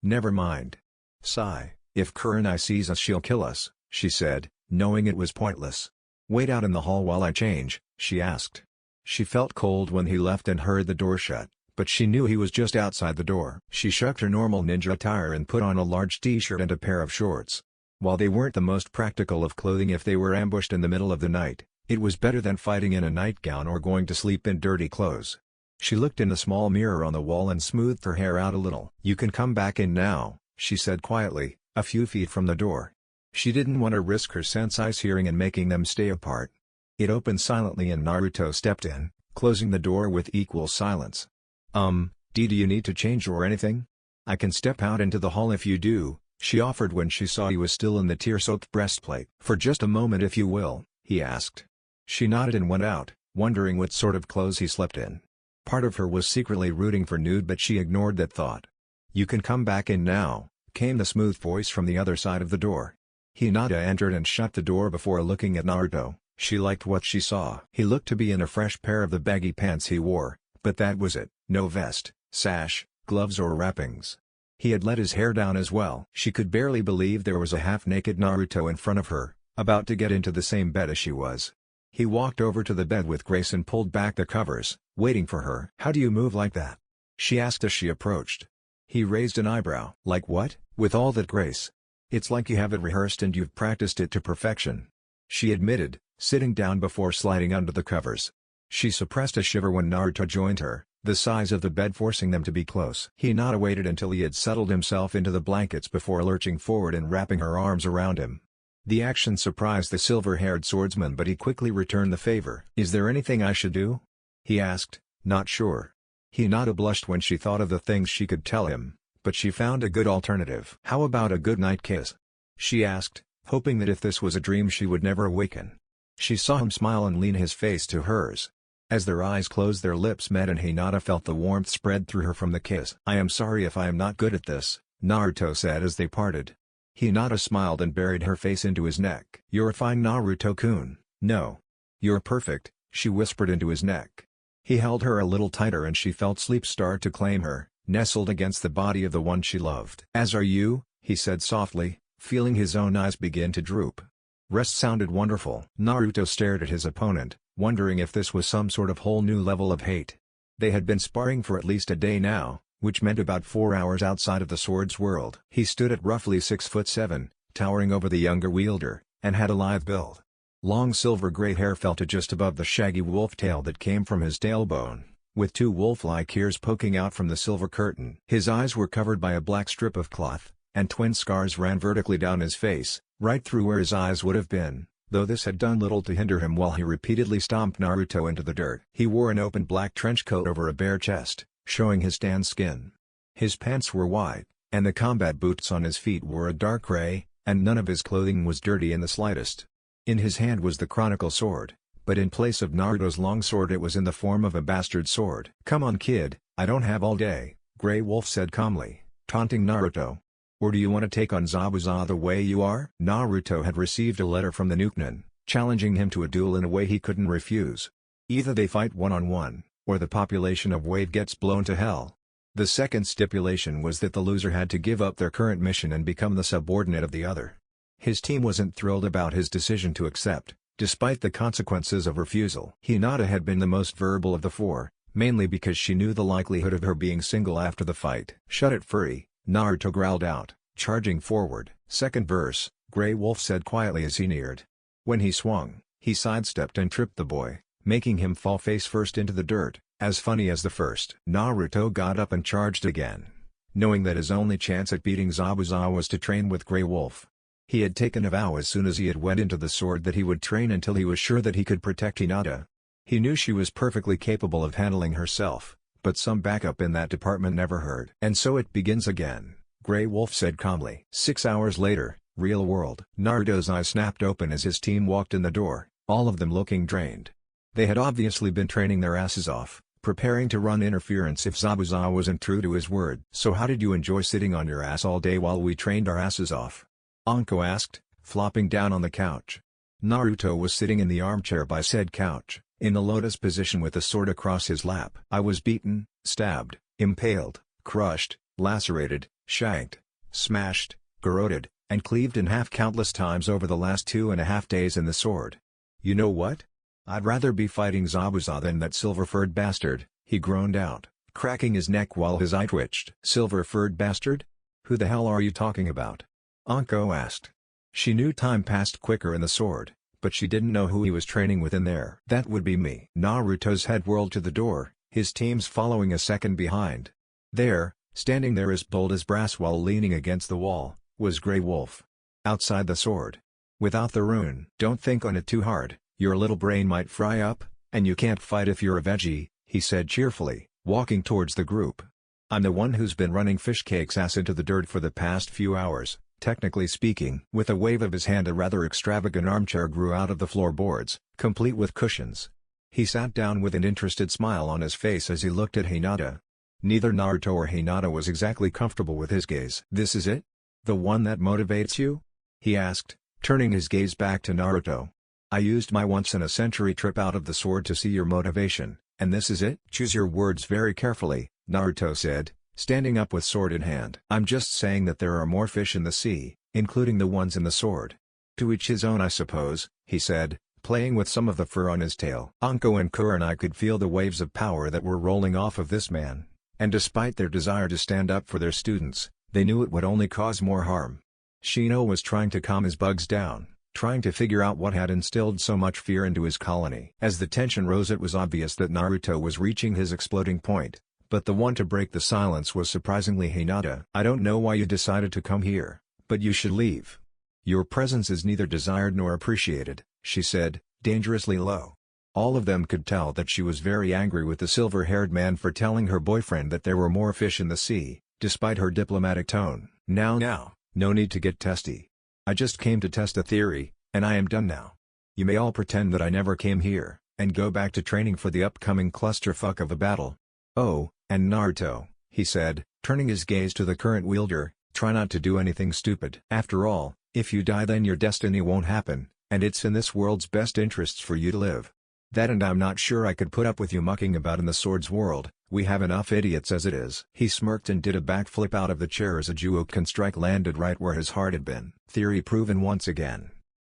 "Never mind. Sigh, if Kurenai sees us she'll kill us," she said, knowing it was pointless. "Wait out in the hall while I change," she asked. She felt cold when he left and heard the door shut, but she knew he was just outside the door. She shucked her normal ninja attire and put on a large t-shirt and a pair of shorts. While they weren't the most practical of clothing if they were ambushed in the middle of the night, it was better than fighting in a nightgown or going to sleep in dirty clothes. She looked in the small mirror on the wall and smoothed her hair out a little. "You can come back in now," she said quietly, a few feet from the door. She didn't want to risk her sensei's hearing and making them stay apart. It opened silently and Naruto stepped in, closing the door with equal silence. Do you need to change or anything? I can step out into the hall if you do," she offered when she saw he was still in the tear-soaked breastplate. "For just a moment if you will," he asked. She nodded and went out, wondering what sort of clothes he slept in. Part of her was secretly rooting for nude, but she ignored that thought. "You can come back in now," came the smooth voice from the other side of the door. Hinata entered and shut the door before looking at Naruto. She liked what she saw. He looked to be in a fresh pair of the baggy pants he wore, but that was it. No vest, sash, gloves or wrappings. He had let his hair down as well. She could barely believe there was a half-naked Naruto in front of her, about to get into the same bed as she was. He walked over to the bed with grace and pulled back the covers, waiting for her. "How do you move like that?" she asked as she approached. He raised an eyebrow. "Like what?" "With all that grace. It's like you have it rehearsed and you've practiced it to perfection," she admitted, sitting down before sliding under the covers. She suppressed a shiver when Naruto joined her, the size of the bed forcing them to be close. Hinata waited until he had settled himself into the blankets before lurching forward and wrapping her arms around him. The action surprised the silver-haired swordsman, but he quickly returned the favor. "Is there anything I should do?" he asked, not sure. Hinata blushed when she thought of the things she could tell him, but she found a good alternative. "How about a good night kiss?" she asked, hoping that if this was a dream she would never awaken. She saw him smile and lean his face to hers. As their eyes closed, their lips met and Hinata felt the warmth spread through her from the kiss. "I am sorry if I am not good at this," Naruto said as they parted. Hinata smiled and buried her face into his neck. "You're fine, Naruto-kun." "No. You're perfect," she whispered into his neck. He held her a little tighter and she felt sleep start to claim her, nestled against the body of the one she loved. "As are you," he said softly, feeling his own eyes begin to droop. Rest sounded wonderful. Naruto stared at his opponent, wondering if this was some sort of whole new level of hate. They had been sparring for at least a day now, which meant about 4 hours outside of the sword's world. He stood at roughly 6'7", towering over the younger wielder, and had a lithe build. Long silver-gray hair fell to just above the shaggy wolf tail that came from his tailbone, with 2 wolf-like ears poking out from the silver curtain. His eyes were covered by a black strip of cloth, and twin scars ran vertically down his face, right through where his eyes would have been, though this had done little to hinder him while he repeatedly stomped Naruto into the dirt. He wore an open black trench coat over a bare chest, showing his tanned skin. His pants were white, and the combat boots on his feet were a dark gray, and none of his clothing was dirty in the slightest. In his hand was the Chronicle sword, but in place of Naruto's long sword it was in the form of a bastard sword. "Come on kid, I don't have all day," Grey Wolf said calmly, taunting Naruto. "Or do you want to take on Zabuza the way you are?" Naruto had received a letter from the Nukenin, challenging him to a duel in a way he couldn't refuse. Either they fight one-on-one, or the population of Wave gets blown to hell. The second stipulation was that the loser had to give up their current mission and become the subordinate of the other. His team wasn't thrilled about his decision to accept, despite the consequences of refusal. Hinata had been the most verbal of the 4, mainly because she knew the likelihood of her being single after the fight. "Shut it, furry," Naruto growled out, charging forward. "Second verse," Grey Wolf said quietly as he neared. When he swung, he sidestepped and tripped the boy, making him fall face first into the dirt, as funny as the first. Naruto got up and charged again, knowing that his only chance at beating Zabuza was to train with Grey Wolf. He had taken a vow as soon as he had went into the sword that he would train until he was sure that he could protect Hinata. He knew she was perfectly capable of handling herself, but some backup in that department never hurt. "And so it begins again," Grey Wolf said calmly. 6 hours later, real world. Naruto's eyes snapped open as his team walked in the door, all of them looking drained. They had obviously been training their asses off, preparing to run interference if Zabuza wasn't true to his word. "So how did you enjoy sitting on your ass all day while we trained our asses off?" Anko asked, flopping down on the couch. Naruto was sitting in the armchair by said couch, in the lotus position with the sword across his lap. "I was beaten, stabbed, impaled, crushed, lacerated, shanked, smashed, garroted, and cleaved in half countless times over the last 2.5 days in the sword. You know what? I'd rather be fighting Zabuza than that silver-furred bastard," he groaned out, cracking his neck while his eye twitched. "Silver-furred bastard? Who the hell are you talking about?" Anko asked. She knew time passed quicker in the sword, but she didn't know who he was training with in there. "That would be me." Naruto's head whirled to the door, his teams following a second behind. There, standing there as bold as brass while leaning against the wall, was Grey Wolf. Outside the sword. "Without the rune. Don't think on it too hard, your little brain might fry up, and you can't fight if you're a veggie," he said cheerfully, walking towards the group. "I'm the one who's been running Fishcake's ass into the dirt for the past few hours, technically speaking." With a wave of his hand, a rather extravagant armchair grew out of the floorboards, complete with cushions. He sat down with an interested smile on his face as he looked at Hinata. Neither Naruto or Hinata was exactly comfortable with his gaze. "This is it? The one that motivates you?" he asked, turning his gaze back to Naruto. "I used my once-in-a-century trip out of the sword to see your motivation, and this is it?" "Choose your words very carefully," Naruto said, standing up with sword in hand. "I'm just saying that there are more fish in the sea, including the ones in the sword." "To each his own, I suppose," he said, playing with some of the fur on his tail. Anko and Kurenai could feel the waves of power that were rolling off of this man, and despite their desire to stand up for their students, they knew it would only cause more harm. Shino was trying to calm his bugs down, trying to figure out what had instilled so much fear into his colony. As the tension rose, it was obvious that Naruto was reaching his exploding point, but the one to break the silence was surprisingly Hinata. "I don't know why you decided to come here, but you should leave. Your presence is neither desired nor appreciated," she said, dangerously low. All of them could tell that she was very angry with the silver-haired man for telling her boyfriend that there were more fish in the sea, despite her diplomatic tone. Now, no need to get testy. I just came to test a theory, and I am done now. You may all pretend that I never came here, and go back to training for the upcoming clusterfuck of a battle." "Oh, and Naruto," he said, turning his gaze to the current wielder, "try not to do anything stupid. After all, if you die then your destiny won't happen, and it's in this world's best interests for you to live. That, and I'm not sure I could put up with you mucking about in the sword's world. We have enough idiots as it is." He smirked and did a backflip out of the chair as a Juoken strike landed right where his heart had been. Theory proven once again.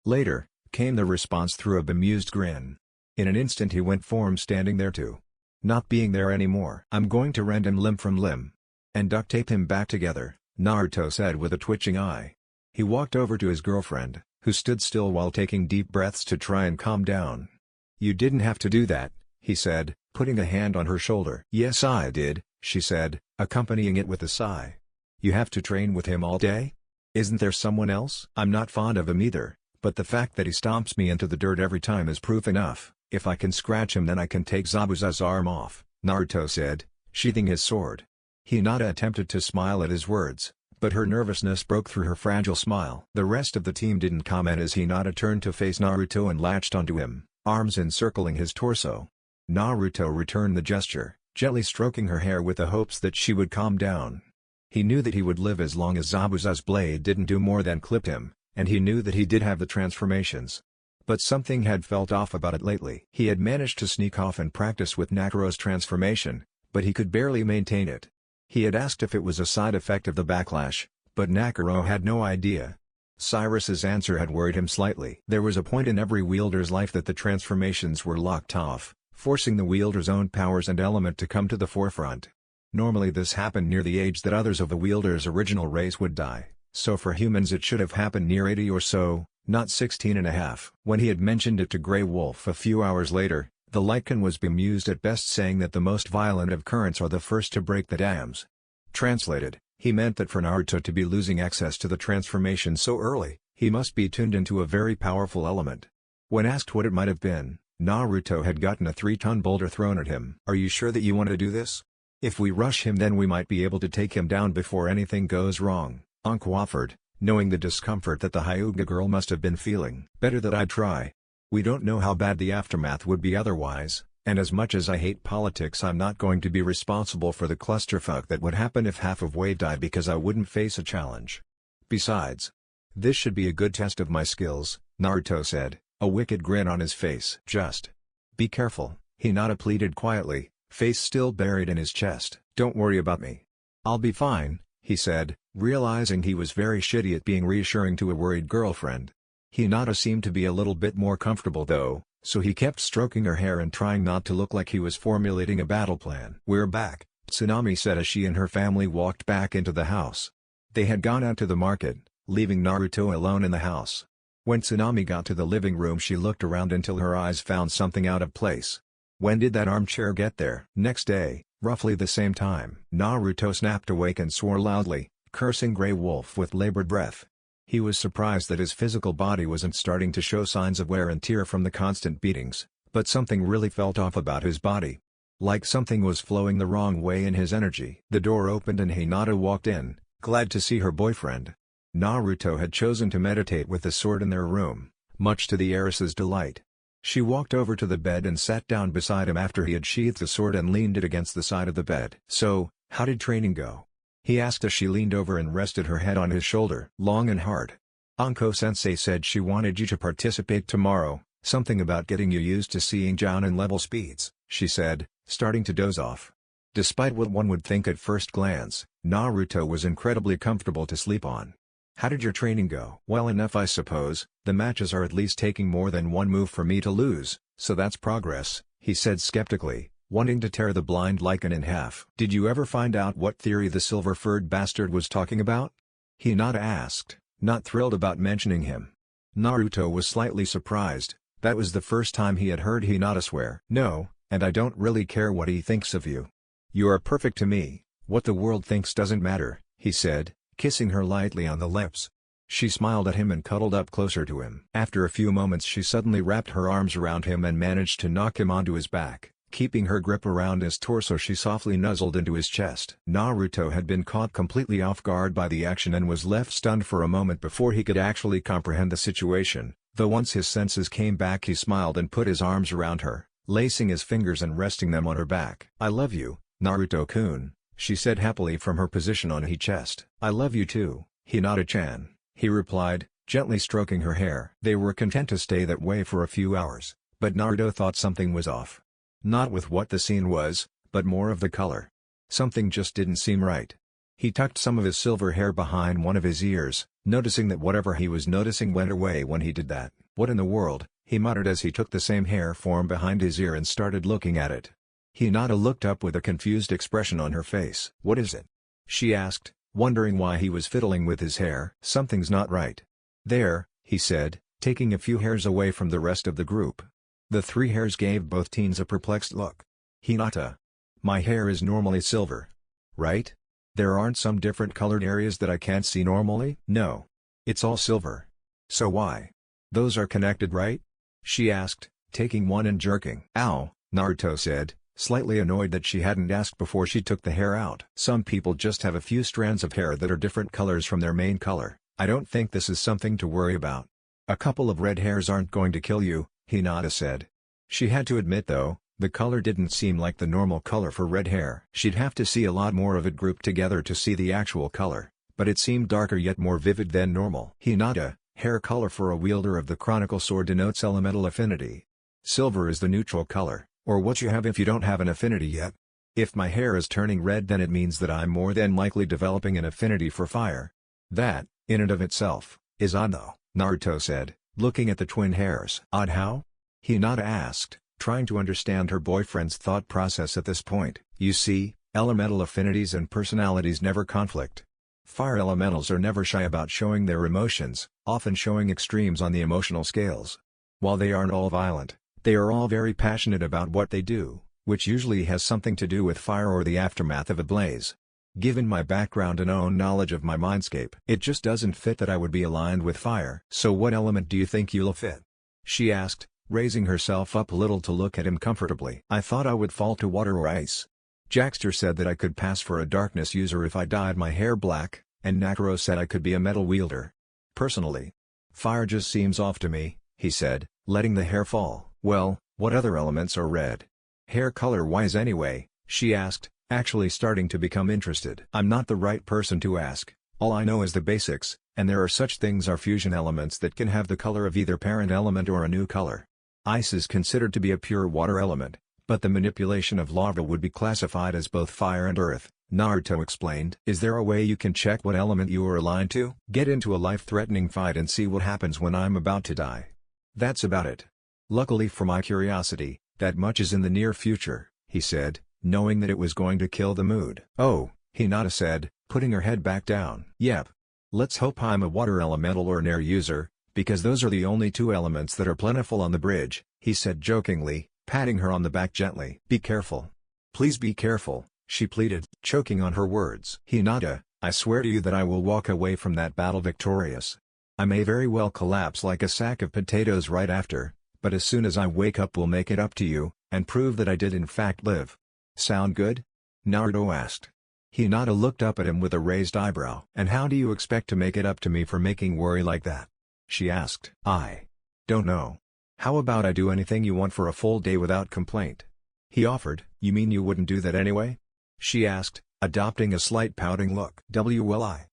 Later, came the response through a bemused grin. In an instant he went form, standing there too. Not being there anymore. "I'm going to rend him limb from limb. And duct tape him back together," Naruto said with a twitching eye. He walked over to his girlfriend, who stood still while taking deep breaths to try and calm down. "You didn't have to do that," he said, putting a hand on her shoulder. "Yes, I did," she said, accompanying it with a sigh. "You have to train with him all day? Isn't there someone else?" "I'm not fond of him either, but the fact that he stomps me into the dirt every time is proof enough. If I can scratch him then I can take Zabuza's arm off," Naruto said, sheathing his sword. Hinata attempted to smile at his words, but her nervousness broke through her fragile smile. The rest of the team didn't comment as Hinata turned to face Naruto and latched onto him, arms encircling his torso. Naruto returned the gesture, gently stroking her hair with the hopes that she would calm down. He knew that he would live as long as Zabuza's blade didn't do more than clip him, and he knew that he did have the transformations. But something had felt off about it lately. He had managed to sneak off and practice with Nakuro's transformation, but he could barely maintain it. He had asked if it was a side effect of the backlash, but Nakuro had no idea. Cyrus's answer had worried him slightly. There was a point in every wielder's life that the transformations were locked off, forcing the wielder's own powers and element to come to the forefront. Normally this happened near the age that others of the wielder's original race would die, so for humans it should have happened near 80 or so, not 16.5. When he had mentioned it to Grey Wolf a few hours later, the Lycan was bemused at best, saying that the most violent of currents are the first to break the dams. Translated, he meant that for Naruto to be losing access to the transformation so early, he must be tuned into a very powerful element. When asked what it might have been, Naruto had gotten a 3-ton boulder thrown at him. "Are you sure that you want to do this? If we rush him then we might be able to take him down before anything goes wrong," Anko offered, knowing the discomfort that the Hyuga girl must have been feeling. "Better that I try. We don't know how bad the aftermath would be otherwise, and as much as I hate politics I'm not going to be responsible for the clusterfuck that would happen if half of Wave died because I wouldn't face a challenge. Besides, this should be a good test of my skills," Naruto said, a wicked grin on his face. "Just be careful," Hinata pleaded quietly, face still buried in his chest. "Don't worry about me. I'll be fine," he said, realizing he was very shitty at being reassuring to a worried girlfriend. Hinata seemed to be a little bit more comfortable though, so he kept stroking her hair and trying not to look like he was formulating a battle plan. "We're back," Tsunami said as she and her family walked back into the house. They had gone out to the market, leaving Naruto alone in the house. When Tsunami got to the living room, she looked around until her eyes found something out of place. When did that armchair get there? Next day, roughly the same time, Naruto snapped awake and swore loudly, cursing Grey Wolf with labored breath. He was surprised that his physical body wasn't starting to show signs of wear and tear from the constant beatings, but something really felt off about his body. Like something was flowing the wrong way in his energy. The door opened and Hinata walked in, glad to see her boyfriend. Naruto had chosen to meditate with the sword in their room, much to the heiress's delight. She walked over to the bed and sat down beside him after he had sheathed the sword and leaned it against the side of the bed. "So, how did training go?" he asked as she leaned over and rested her head on his shoulder. "Long and hard. Anko-sensei said she wanted you to participate tomorrow, something about getting you used to seeing down in level speeds," she said, starting to doze off. Despite what one would think at first glance, Naruto was incredibly comfortable to sleep on. "How did your training go?" "Well enough, I suppose. The matches are at least taking more than one move for me to lose, so that's progress," he said skeptically, wanting to tear the blind lichen in half. "Did you ever find out what theory the silver-furred bastard was talking about?" Hinata asked, not thrilled about mentioning him. Naruto was slightly surprised. That was the first time he had heard Hinata swear. "No, and I don't really care what he thinks of you. You are perfect to me. What the world thinks doesn't matter," he said, kissing her lightly on the lips. She smiled at him and cuddled up closer to him. After a few moments she suddenly wrapped her arms around him and managed to knock him onto his back. Keeping her grip around his torso, she softly nuzzled into his chest. Naruto had been caught completely off guard by the action and was left stunned for a moment before he could actually comprehend the situation, though once his senses came back he smiled and put his arms around her, lacing his fingers and resting them on her back. "I love you, Naruto-kun," she said happily from her position on his chest. "I love you too, Hinata-chan," he replied, gently stroking her hair. They were content to stay that way for a few hours, but Naruto thought something was off. Not with what the scene was, but more of the color. Something just didn't seem right. He tucked some of his silver hair behind one of his ears, noticing that whatever he was noticing went away when he did that. "What in the world?" he muttered as he took the same hair form behind his ear and started looking at it. Hinata looked up with a confused expression on her face. "What is it?" she asked, wondering why he was fiddling with his hair. "Something's not right." "There," he said, taking a few hairs away from the rest of the group. The three hairs gave both teens a perplexed look. "Hinata, my hair is normally silver, right? There aren't some different colored areas that I can't see normally?" "No. It's all silver. So why? Those are connected, right?" she asked, taking one and jerking. "Ow," Naruto said, slightly annoyed that she hadn't asked before she took the hair out. "Some people just have a few strands of hair that are different colors from their main color. I don't think this is something to worry about. A couple of red hairs aren't going to kill you," Hinata said. She had to admit though, the color didn't seem like the normal color for red hair. She'd have to see a lot more of it grouped together to see the actual color, but it seemed darker yet more vivid than normal. "Hinata, hair color for a wielder of the Chronicle Sword denotes elemental affinity. Silver is the neutral color, or what you have if you don't have an affinity yet. If my hair is turning red, then it means that I'm more than likely developing an affinity for fire. That, in and of itself, is odd though," Naruto said, looking at the twin hairs. "Odd how?" Hinata asked, trying to understand her boyfriend's thought process at this point. "You see, elemental affinities and personalities never conflict. Fire elementals are never shy about showing their emotions, often showing extremes on the emotional scales. While they aren't all violent, they are all very passionate about what they do, which usually has something to do with fire or the aftermath of a blaze. Given my background and own knowledge of my mindscape, it just doesn't fit that I would be aligned with fire." "So what element do you think you'll fit?" she asked, raising herself up a little to look at him comfortably. "I thought I would fall to water or ice. Jackster said that I could pass for a darkness user if I dyed my hair black, and Nakuro said I could be a metal wielder. Personally, fire just seems off to me," he said, letting the hair fall. "Well, what other elements are red? Hair color-wise anyway?" she asked, actually starting to become interested. "I'm not the right person to ask. All I know is the basics, and there are such things as fusion elements that can have the color of either parent element or a new color. Ice is considered to be a pure water element, but the manipulation of lava would be classified as both fire and earth," Naruto explained. "Is there a way you can check what element you are aligned to? Get into a life-threatening fight and see what happens when I'm about to die. That's about it. Luckily for my curiosity, that much is in the near future," he said, knowing that it was going to kill the mood. "Oh," Hinata said, putting her head back down. "Yep. Let's hope I'm a water elemental or an air user, because those are the only two elements that are plentiful on the bridge," he said jokingly, patting her on the back gently. "Be careful. Please be careful," she pleaded, choking on her words. "Hinata, I swear to you that I will walk away from that battle victorious. I may very well collapse like a sack of potatoes right after, but as soon as I wake up we'll make it up to you, and prove that I did in fact live. Sound good?" Naruto asked. Hinata looked up at him with a raised eyebrow. "And how do you expect to make it up to me for making worry like that?" she asked. "I don't know. How about I do anything you want for a full day without complaint?" he offered. "You mean you wouldn't do that anyway?" she asked, adopting a slight pouting look. "Will I?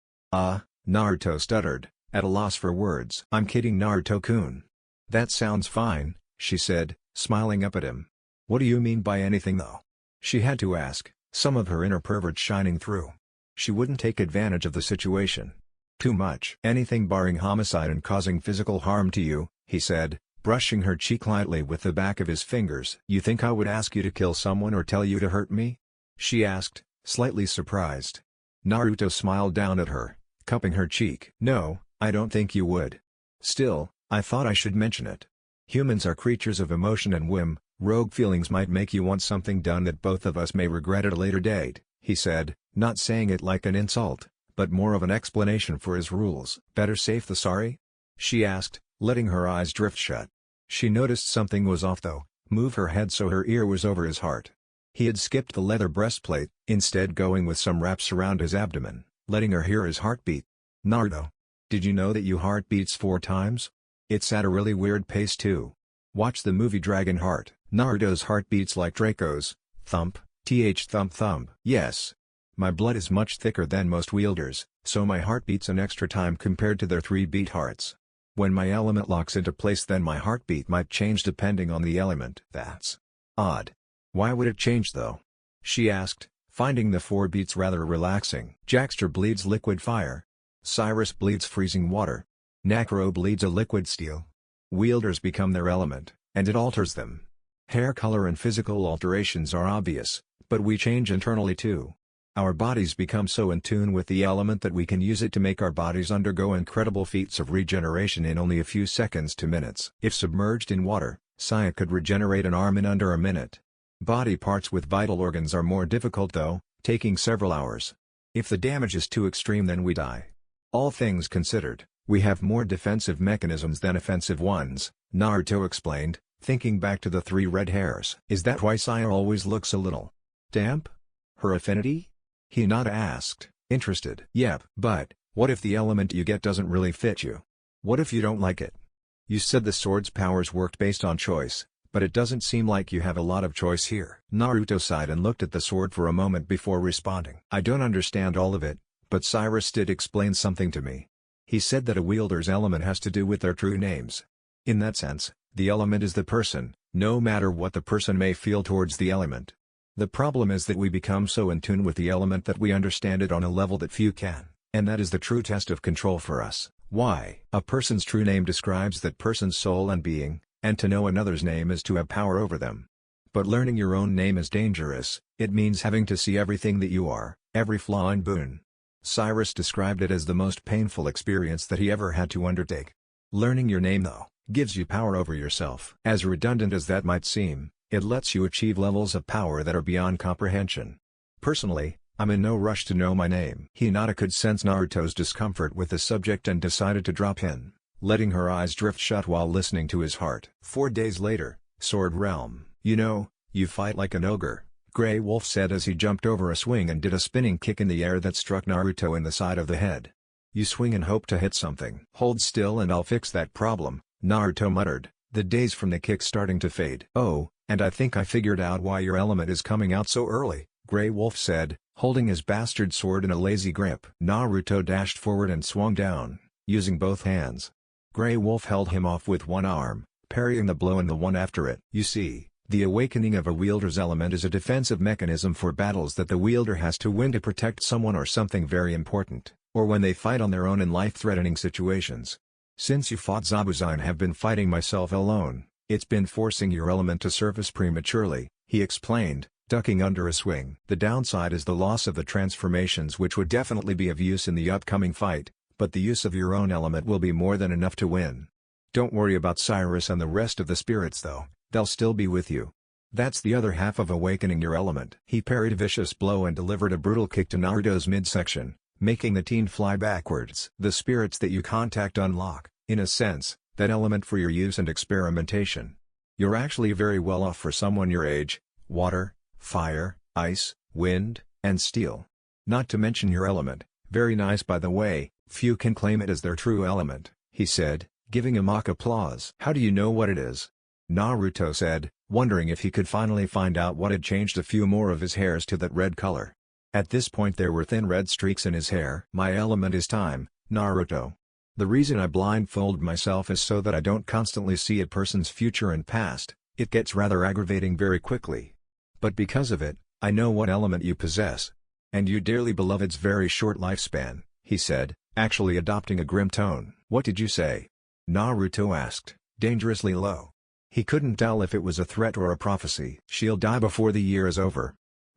Naruto stuttered, at a loss for words. "I'm kidding, Naruto-kun." "That sounds fine," she said, smiling up at him. "What do you mean by anything though?" she had to ask, some of her inner pervert shining through. She wouldn't take advantage of the situation. "Too much." "Anything barring homicide and causing physical harm to you," he said, brushing her cheek lightly with the back of his fingers. "You think I would ask you to kill someone or tell you to hurt me?" she asked, slightly surprised. Naruto smiled down at her, cupping her cheek. "No, I don't think you would. Still, I thought I should mention it. Humans are creatures of emotion and whim. Rogue feelings might make you want something done that both of us may regret at a later date," he said, not saying it like an insult, but more of an explanation for his rules. "Better safe than sorry?" she asked, letting her eyes drift shut. She noticed something was off though, move her head so her ear was over his heart. He had skipped the leather breastplate, instead going with some wraps around his abdomen, letting her hear his heartbeat. "Naruto, did you know that your heart beats 4 times? It's at a really weird pace too. Watch the movie Dragon Heart." Naruto's heart beats like Draco's. Thump, thump thump. "Yes. My blood is much thicker than most wielders, so my heart beats an extra time compared to their 3-beat hearts. When my element locks into place then my heartbeat might change depending on the element." "That's odd. Why would it change though?" she asked, finding the 4 beats rather relaxing. "Jaxter bleeds liquid fire. Cyrus bleeds freezing water. Necro bleeds a liquid steel. Wielders become their element, and it alters them. Hair color and physical alterations are obvious, but we change internally too. Our bodies become so in tune with the element that we can use it to make our bodies undergo incredible feats of regeneration in only a few seconds to minutes. If submerged in water, Saya could regenerate an arm in under a minute. Body parts with vital organs are more difficult though, taking several hours. If the damage is too extreme then we die. All things considered, we have more defensive mechanisms than offensive ones," Naruto explained, thinking back to the 3 red hairs. "Is that why Saya always looks a little damp? Her affinity?" Hinata asked, interested. "Yep. But, what if the element you get doesn't really fit you? What if you don't like it? You said the sword's powers worked based on choice, but it doesn't seem like you have a lot of choice here." Naruto sighed and looked at the sword for a moment before responding. "I don't understand all of it, but Cyrus did explain something to me. He said that a wielder's element has to do with their true names. In that sense, the element is the person, no matter what the person may feel towards the element. The problem is that we become so in tune with the element that we understand it on a level that few can, and that is the true test of control for us. Why? A person's true name describes that person's soul and being, and to know another's name is to have power over them. But learning your own name is dangerous. It means having to see everything that you are, every flaw and boon." Cyrus described it as the most painful experience that he ever had to undertake. Learning your name though, gives you power over yourself. As redundant as that might seem, it lets you achieve levels of power that are beyond comprehension. Personally, I'm in no rush to know my name. Hinata could sense Naruto's discomfort with the subject and decided to drop in, letting her eyes drift shut while listening to his heart. 4 days later, Sword Realm. "You know, you fight like an ogre," Grey Wolf said as he jumped over a swing and did a spinning kick in the air that struck Naruto in the side of the head. "You swing and hope to hit something." "Hold still and I'll fix that problem," Naruto muttered, the daze from the kick starting to fade. "Oh, and I think I figured out why your element is coming out so early," Grey Wolf said, holding his bastard sword in a lazy grip. Naruto dashed forward and swung down, using both hands. Grey Wolf held him off with one arm, parrying the blow and the one after it. "You see, the awakening of a wielder's element is a defensive mechanism for battles that the wielder has to win to protect someone or something very important, or when they fight on their own in life-threatening situations. Since you fought Zabuza and have been fighting myself alone, it's been forcing your element to surface prematurely," he explained, ducking under a swing. The downside is the loss of the transformations, which would definitely be of use in the upcoming fight, but the use of your own element will be more than enough to win. Don't worry about Cyrus and the rest of the spirits though, they'll still be with you. That's the other half of awakening your element. He parried a vicious blow and delivered a brutal kick to Naruto's midsection, making the teen fly backwards. The spirits that you contact unlock, in a sense, that element for your use and experimentation. You're actually very well off for someone your age: water, fire, ice, wind, and steel. Not to mention your element, very nice by the way, few can claim it as their true element, he said, giving a mock applause. How do you know what it is? Naruto said, wondering if he could finally find out what had changed a few more of his hairs to that red color. At this point there were thin red streaks in his hair. My element is time, Naruto. The reason I blindfold myself is so that I don't constantly see a person's future and past. It gets rather aggravating very quickly. But because of it, I know what element you possess. And you dearly beloved's very short lifespan, he said, actually adopting a grim tone. What did you say? Naruto asked, dangerously low. He couldn't tell if it was a threat or a prophecy. She'll die before the year is over.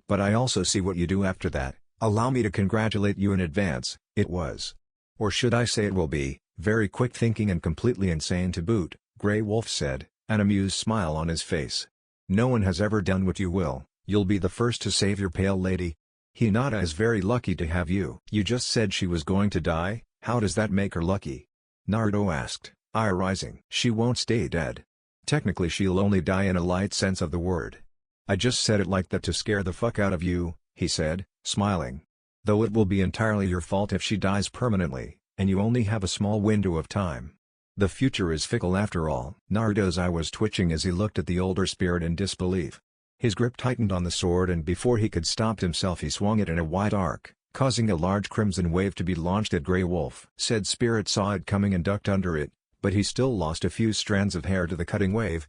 But I also see what you do after that. Allow me to congratulate you in advance. It was. Or should I say it will be, very quick thinking and completely insane to boot, Grey Wolf said, an amused smile on his face. No one has ever done what you will. You'll be the first to save your pale lady. Hinata is very lucky to have you. You just said she was going to die, how does that make her lucky? Naruto asked, eye rising. She won't stay dead. Technically she'll only die in a light sense of the word. I just said it like that to scare the fuck out of you, he said, smiling. Though it will be entirely your fault if she dies permanently, and you only have a small window of time. The future is fickle after all. Naruto's eye was twitching as he looked at the older spirit in disbelief. His grip tightened on the sword and before he could stop himself he swung it in a wide arc, causing a large crimson wave to be launched at Grey Wolf. Said spirit saw it coming and ducked under it, but he still lost a few strands of hair to the cutting wave.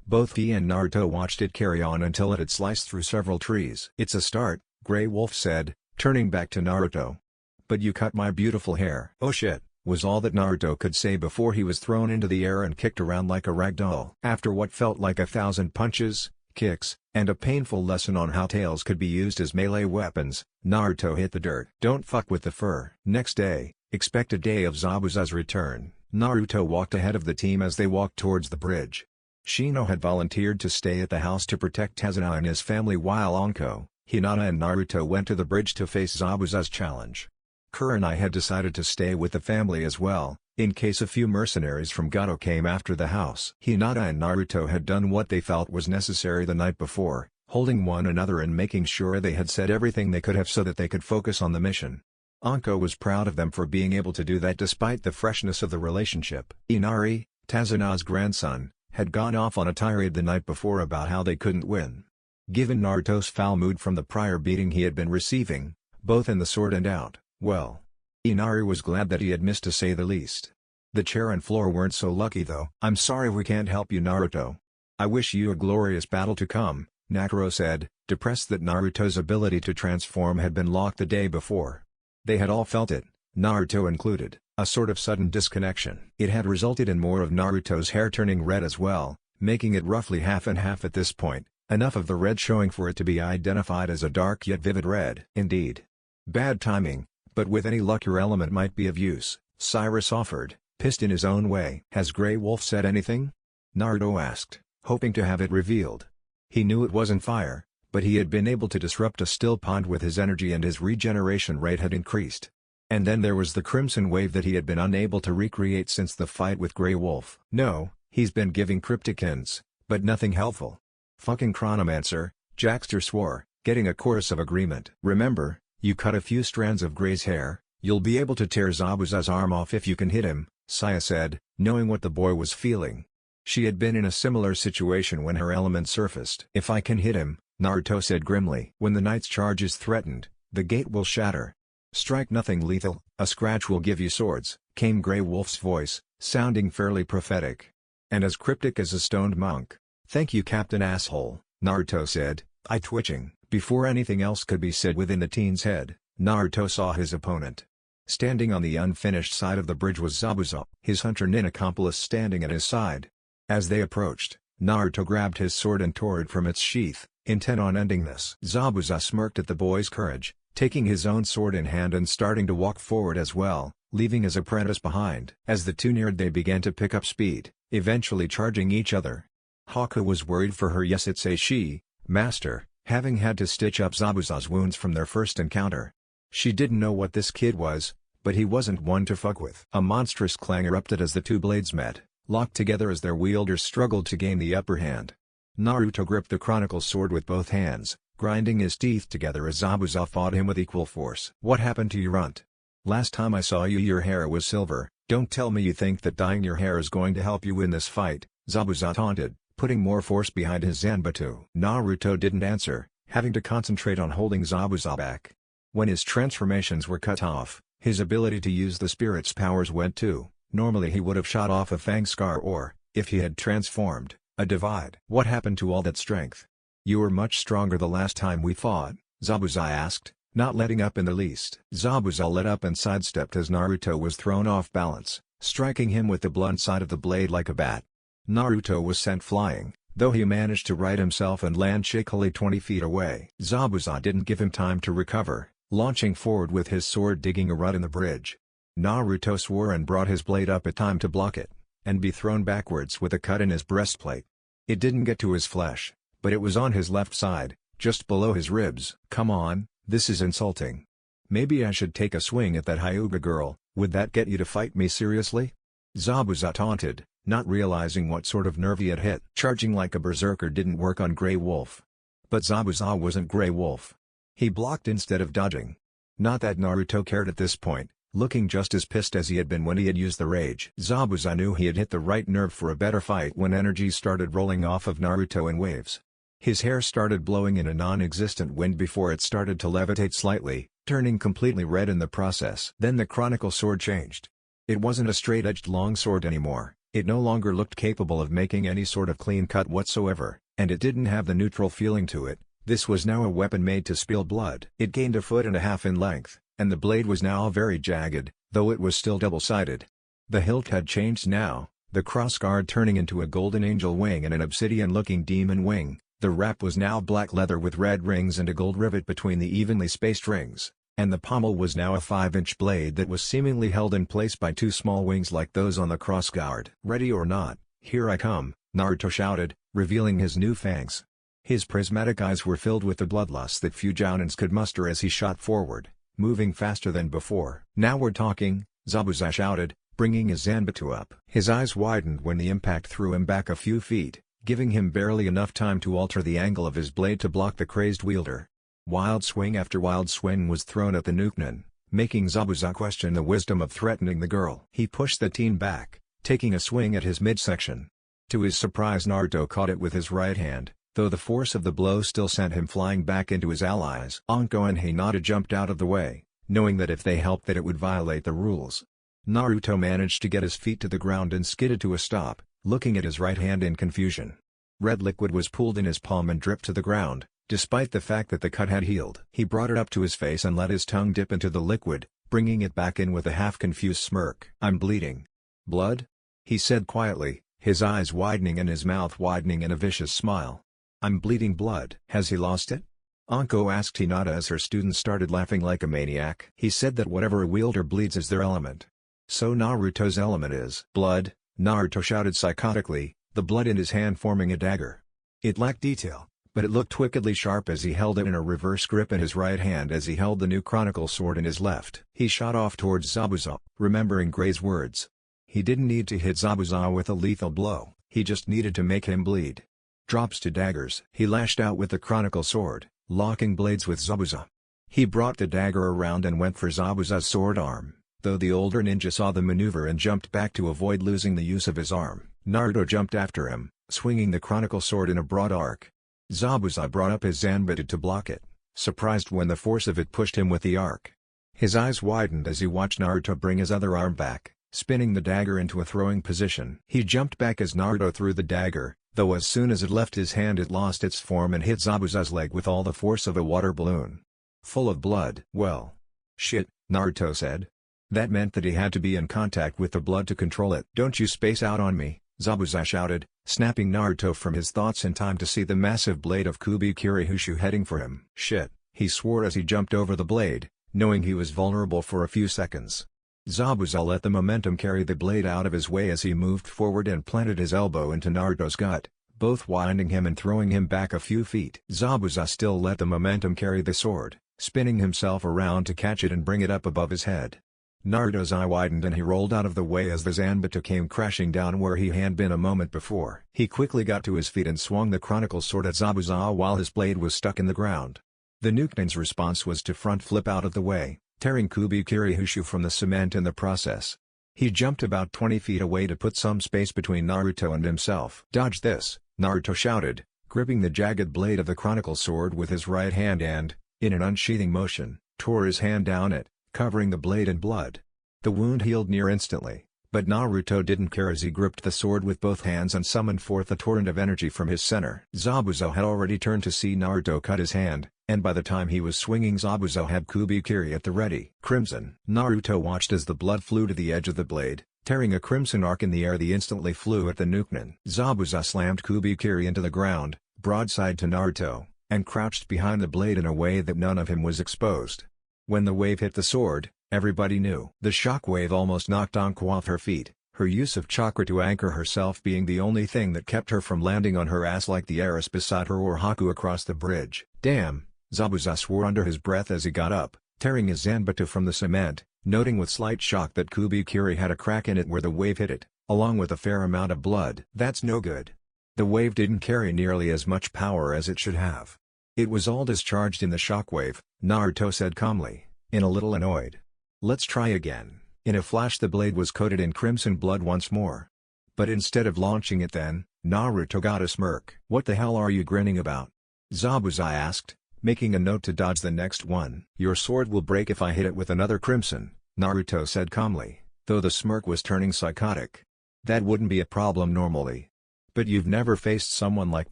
Both he and Naruto watched it carry on until it had sliced through several trees. It's a start, Grey Wolf said, turning back to Naruto. But you cut my beautiful hair. Oh shit, was all that Naruto could say before he was thrown into the air and kicked around like a rag doll. After what felt like 1,000 punches, kicks, and a painful lesson on how tails could be used as melee weapons, Naruto hit the dirt. Don't fuck with the fur. Next day, expect a day of Zabuza's return. Naruto walked ahead of the team as they walked towards the bridge. Shino had volunteered to stay at the house to protect Tazuna and his family while Anko, Hinata and Naruto went to the bridge to face Zabuza's challenge. Kurenai had decided to stay with the family as well, in case a few mercenaries from Gato came after the house. Hinata and Naruto had done what they felt was necessary the night before, holding one another and making sure they had said everything they could have so that they could focus on the mission. Anko was proud of them for being able to do that despite the freshness of the relationship. Inari, Tazuna's grandson, had gone off on a tirade the night before about how they couldn't win. Given Naruto's foul mood from the prior beating he had been receiving, both in the sword and out, well, Inari was glad that he had missed to say the least. The chair and floor weren't so lucky though. I'm sorry we can't help you, Naruto. I wish you a glorious battle to come, Nakuro said, depressed that Naruto's ability to transform had been locked the day before. They had all felt it, Naruto included, a sort of sudden disconnection. It had resulted in more of Naruto's hair turning red as well, making it roughly half and half at this point, enough of the red showing for it to be identified as a dark yet vivid red. Indeed. Bad timing, but with any luck your element might be of use, Cyrus offered, pissed in his own way. Has Grey Wolf said anything? Naruto asked, hoping to have it revealed. He knew it wasn't fire, but he had been able to disrupt a still pond with his energy and his regeneration rate had increased. And then there was the crimson wave that he had been unable to recreate since the fight with Grey Wolf. No, he's been giving cryptic hints, but nothing helpful. Fucking Chronomancer, Jackster swore, getting a chorus of agreement. Remember, you cut a few strands of Grey's hair, you'll be able to tear Zabuza's arm off if you can hit him, Saya said, knowing what the boy was feeling. She had been in a similar situation when her element surfaced. If I can hit him, Naruto said grimly. When the knight's charge is threatened, the gate will shatter. Strike nothing lethal, a scratch will give you swords, came Grey Wolf's voice, sounding fairly prophetic. And as cryptic as a stoned monk. Thank you Captain Asshole, Naruto said, eye twitching. Before anything else could be said within the teen's head, Naruto saw his opponent. Standing on the unfinished side of the bridge was Zabuza, his hunter-nin accomplice standing at his side. As they approached, Naruto grabbed his sword and tore it from its sheath, intent on ending this. Zabuza smirked at the boy's courage, taking his own sword in hand and starting to walk forward as well, leaving his apprentice behind. As the two neared, they began to pick up speed, eventually charging each other. Haku was worried for her. Yes, it's a she, master, having had to stitch up Zabuza's wounds from their first encounter. She didn't know what this kid was, but he wasn't one to fuck with. A monstrous clang erupted as the two blades met, locked together as their wielders struggled to gain the upper hand. Naruto gripped the chronicle sword with both hands, grinding his teeth together as Zabuza fought him with equal force. What happened to you, runt? Last time I saw you your hair was silver. Don't tell me you think that dyeing your hair is going to help you win this fight, Zabuza taunted, putting more force behind his Zanbatsu. Naruto didn't answer, having to concentrate on holding Zabuza back. When his transformations were cut off, his ability to use the spirit's powers went too. Normally he would have shot off a fang scar or, if he had transformed, a divide. What happened to all that strength? You were much stronger the last time we fought, Zabuza asked, not letting up in the least. Zabuza let up and sidestepped as Naruto was thrown off balance, striking him with the blunt side of the blade like a bat. Naruto was sent flying, though he managed to right himself and land shakily 20 feet away. Zabuza didn't give him time to recover, launching forward with his sword digging a rut in the bridge. Naruto swore and brought his blade up at time to block it, and be thrown backwards with a cut in his breastplate. It didn't get to his flesh, but it was on his left side, just below his ribs. Come on, this is insulting. Maybe I should take a swing at that Hyuga girl. Would that get you to fight me seriously? Zabuza taunted, not realizing what sort of nerve he had hit. Charging like a berserker didn't work on Grey Wolf. But Zabuza wasn't Grey Wolf. He blocked instead of dodging. Not that Naruto cared at this point, looking just as pissed as he had been when he had used the rage. Zabuza knew he had hit the right nerve for a better fight when energy started rolling off of Naruto in waves. His hair started blowing in a non-existent wind before it started to levitate slightly, turning completely red in the process. Then the chronicle sword changed. It wasn't a straight-edged long sword anymore, it no longer looked capable of making any sort of clean cut whatsoever, and it didn't have the neutral feeling to it. This was now a weapon made to spill blood. It gained 1.5 feet in length, and the blade was now very jagged, though it was still double-sided. The hilt had changed now, the crossguard turning into a golden angel wing and an obsidian-looking demon wing. The wrap was now black leather with red rings and a gold rivet between the evenly spaced rings, and the pommel was now a 5-inch blade that was seemingly held in place by 2 small wings like those on the crossguard. Ready or not, here I come, Naruto shouted, revealing his new fangs. His prismatic eyes were filled with the bloodlust that few jounins could muster as he shot forward, moving faster than before. Now we're talking, Zabuza shouted, bringing his Zanbatsu up. His eyes widened when the impact threw him back a few feet, giving him barely enough time to alter the angle of his blade to block the crazed wielder. Wild swing after wild swing was thrown at the Nukenin, making Zabuza question the wisdom of threatening the girl. He pushed the teen back, taking a swing at his midsection. To his surprise, Naruto caught it with his right hand, though the force of the blow still sent him flying back into his allies. Anko and Hinata jumped out of the way, knowing that if they helped that it would violate the rules. Naruto managed to get his feet to the ground and skidded to a stop, looking at his right hand in confusion. Red liquid was pooled in his palm and dripped to the ground, despite the fact that the cut had healed. He brought it up to his face and let his tongue dip into the liquid, bringing it back in with a half-confused smirk. I'm bleeding. Blood? He said quietly, his eyes widening and his mouth widening in a vicious smile. I'm bleeding blood. Has he lost it? Anko asked Hinata as her students started laughing like a maniac. He said that whatever a wielder bleeds is their element. So Naruto's element is blood, Naruto shouted psychotically, the blood in his hand forming a dagger. It lacked detail, but it looked wickedly sharp as he held it in a reverse grip in his right hand as he held the new chronicle sword in his left. He shot off towards Zabuza, remembering Gray's words. He didn't need to hit Zabuza with a lethal blow, he just needed to make him bleed. Drops to daggers. He lashed out with the chronicle sword, locking blades with Zabuza. He brought the dagger around and went for Zabuza's sword arm, though the older ninja saw the maneuver and jumped back to avoid losing the use of his arm. Naruto jumped after him, swinging the chronicle sword in a broad arc. Zabuza brought up his Zanbatsu to block it, surprised when the force of it pushed him with the arc. His eyes widened as he watched Naruto bring his other arm back, spinning the dagger into a throwing position. He jumped back as Naruto threw the dagger, though as soon as it left his hand it lost its form and hit Zabuza's leg with all the force of a water balloon. Full of blood. Well. Shit, Naruto said. That meant that he had to be in contact with the blood to control it. Don't you space out on me, Zabuza shouted, snapping Naruto from his thoughts in time to see the massive blade of Kubikiri heading for him. Shit, he swore as he jumped over the blade, knowing he was vulnerable for a few seconds. Zabuza let the momentum carry the blade out of his way as he moved forward and planted his elbow into Naruto's gut, both winding him and throwing him back a few feet. Zabuza still let the momentum carry the sword, spinning himself around to catch it and bring it up above his head. Naruto's eye widened and he rolled out of the way as the Zanbato came crashing down where he had been a moment before. He quickly got to his feet and swung the Chronicle Sword at Zabuza while his blade was stuck in the ground. The Nukenin's response was to front flip out of the way, tearing Kubikiri from the cement in the process. He jumped about 20 feet away to put some space between Naruto and himself. "Dodge this," Naruto shouted, gripping the jagged blade of the Chronicle Sword with his right hand and, in an unsheathing motion, tore his hand down it, covering the blade in blood. The wound healed near instantly, but Naruto didn't care as he gripped the sword with both hands and summoned forth a torrent of energy from his center. Zabuza had already turned to see Naruto cut his hand, and by the time he was swinging Zabuza had Kubikiri at the ready. Crimson. Naruto watched as the blood flew to the edge of the blade, tearing a crimson arc in the air. The instantly flew at the Nukenin. Zabuza slammed Kubikiri into the ground, broadside to Naruto, and crouched behind the blade in a way that none of him was exposed. When the wave hit the sword, everybody knew. The shockwave almost knocked Anko off her feet, her use of chakra to anchor herself being the only thing that kept her from landing on her ass like the heiress beside her or Haku across the bridge. "Damn," Zabuza swore under his breath as he got up, tearing his Zanbato from the cement, noting with slight shock that Kubikiri had a crack in it where the wave hit it, along with a fair amount of blood. "That's no good." The wave didn't carry nearly as much power as it should have. "It was all discharged in the shockwave," Naruto said calmly, a little annoyed. "Let's try again." In a flash the blade was coated in crimson blood once more. But instead of launching it then, Naruto got a smirk. "What the hell are you grinning about?" Zabuza asked, making a note to dodge the next one. "Your sword will break if I hit it with another crimson," Naruto said calmly, though the smirk was turning psychotic. "That wouldn't be a problem normally. But you've never faced someone like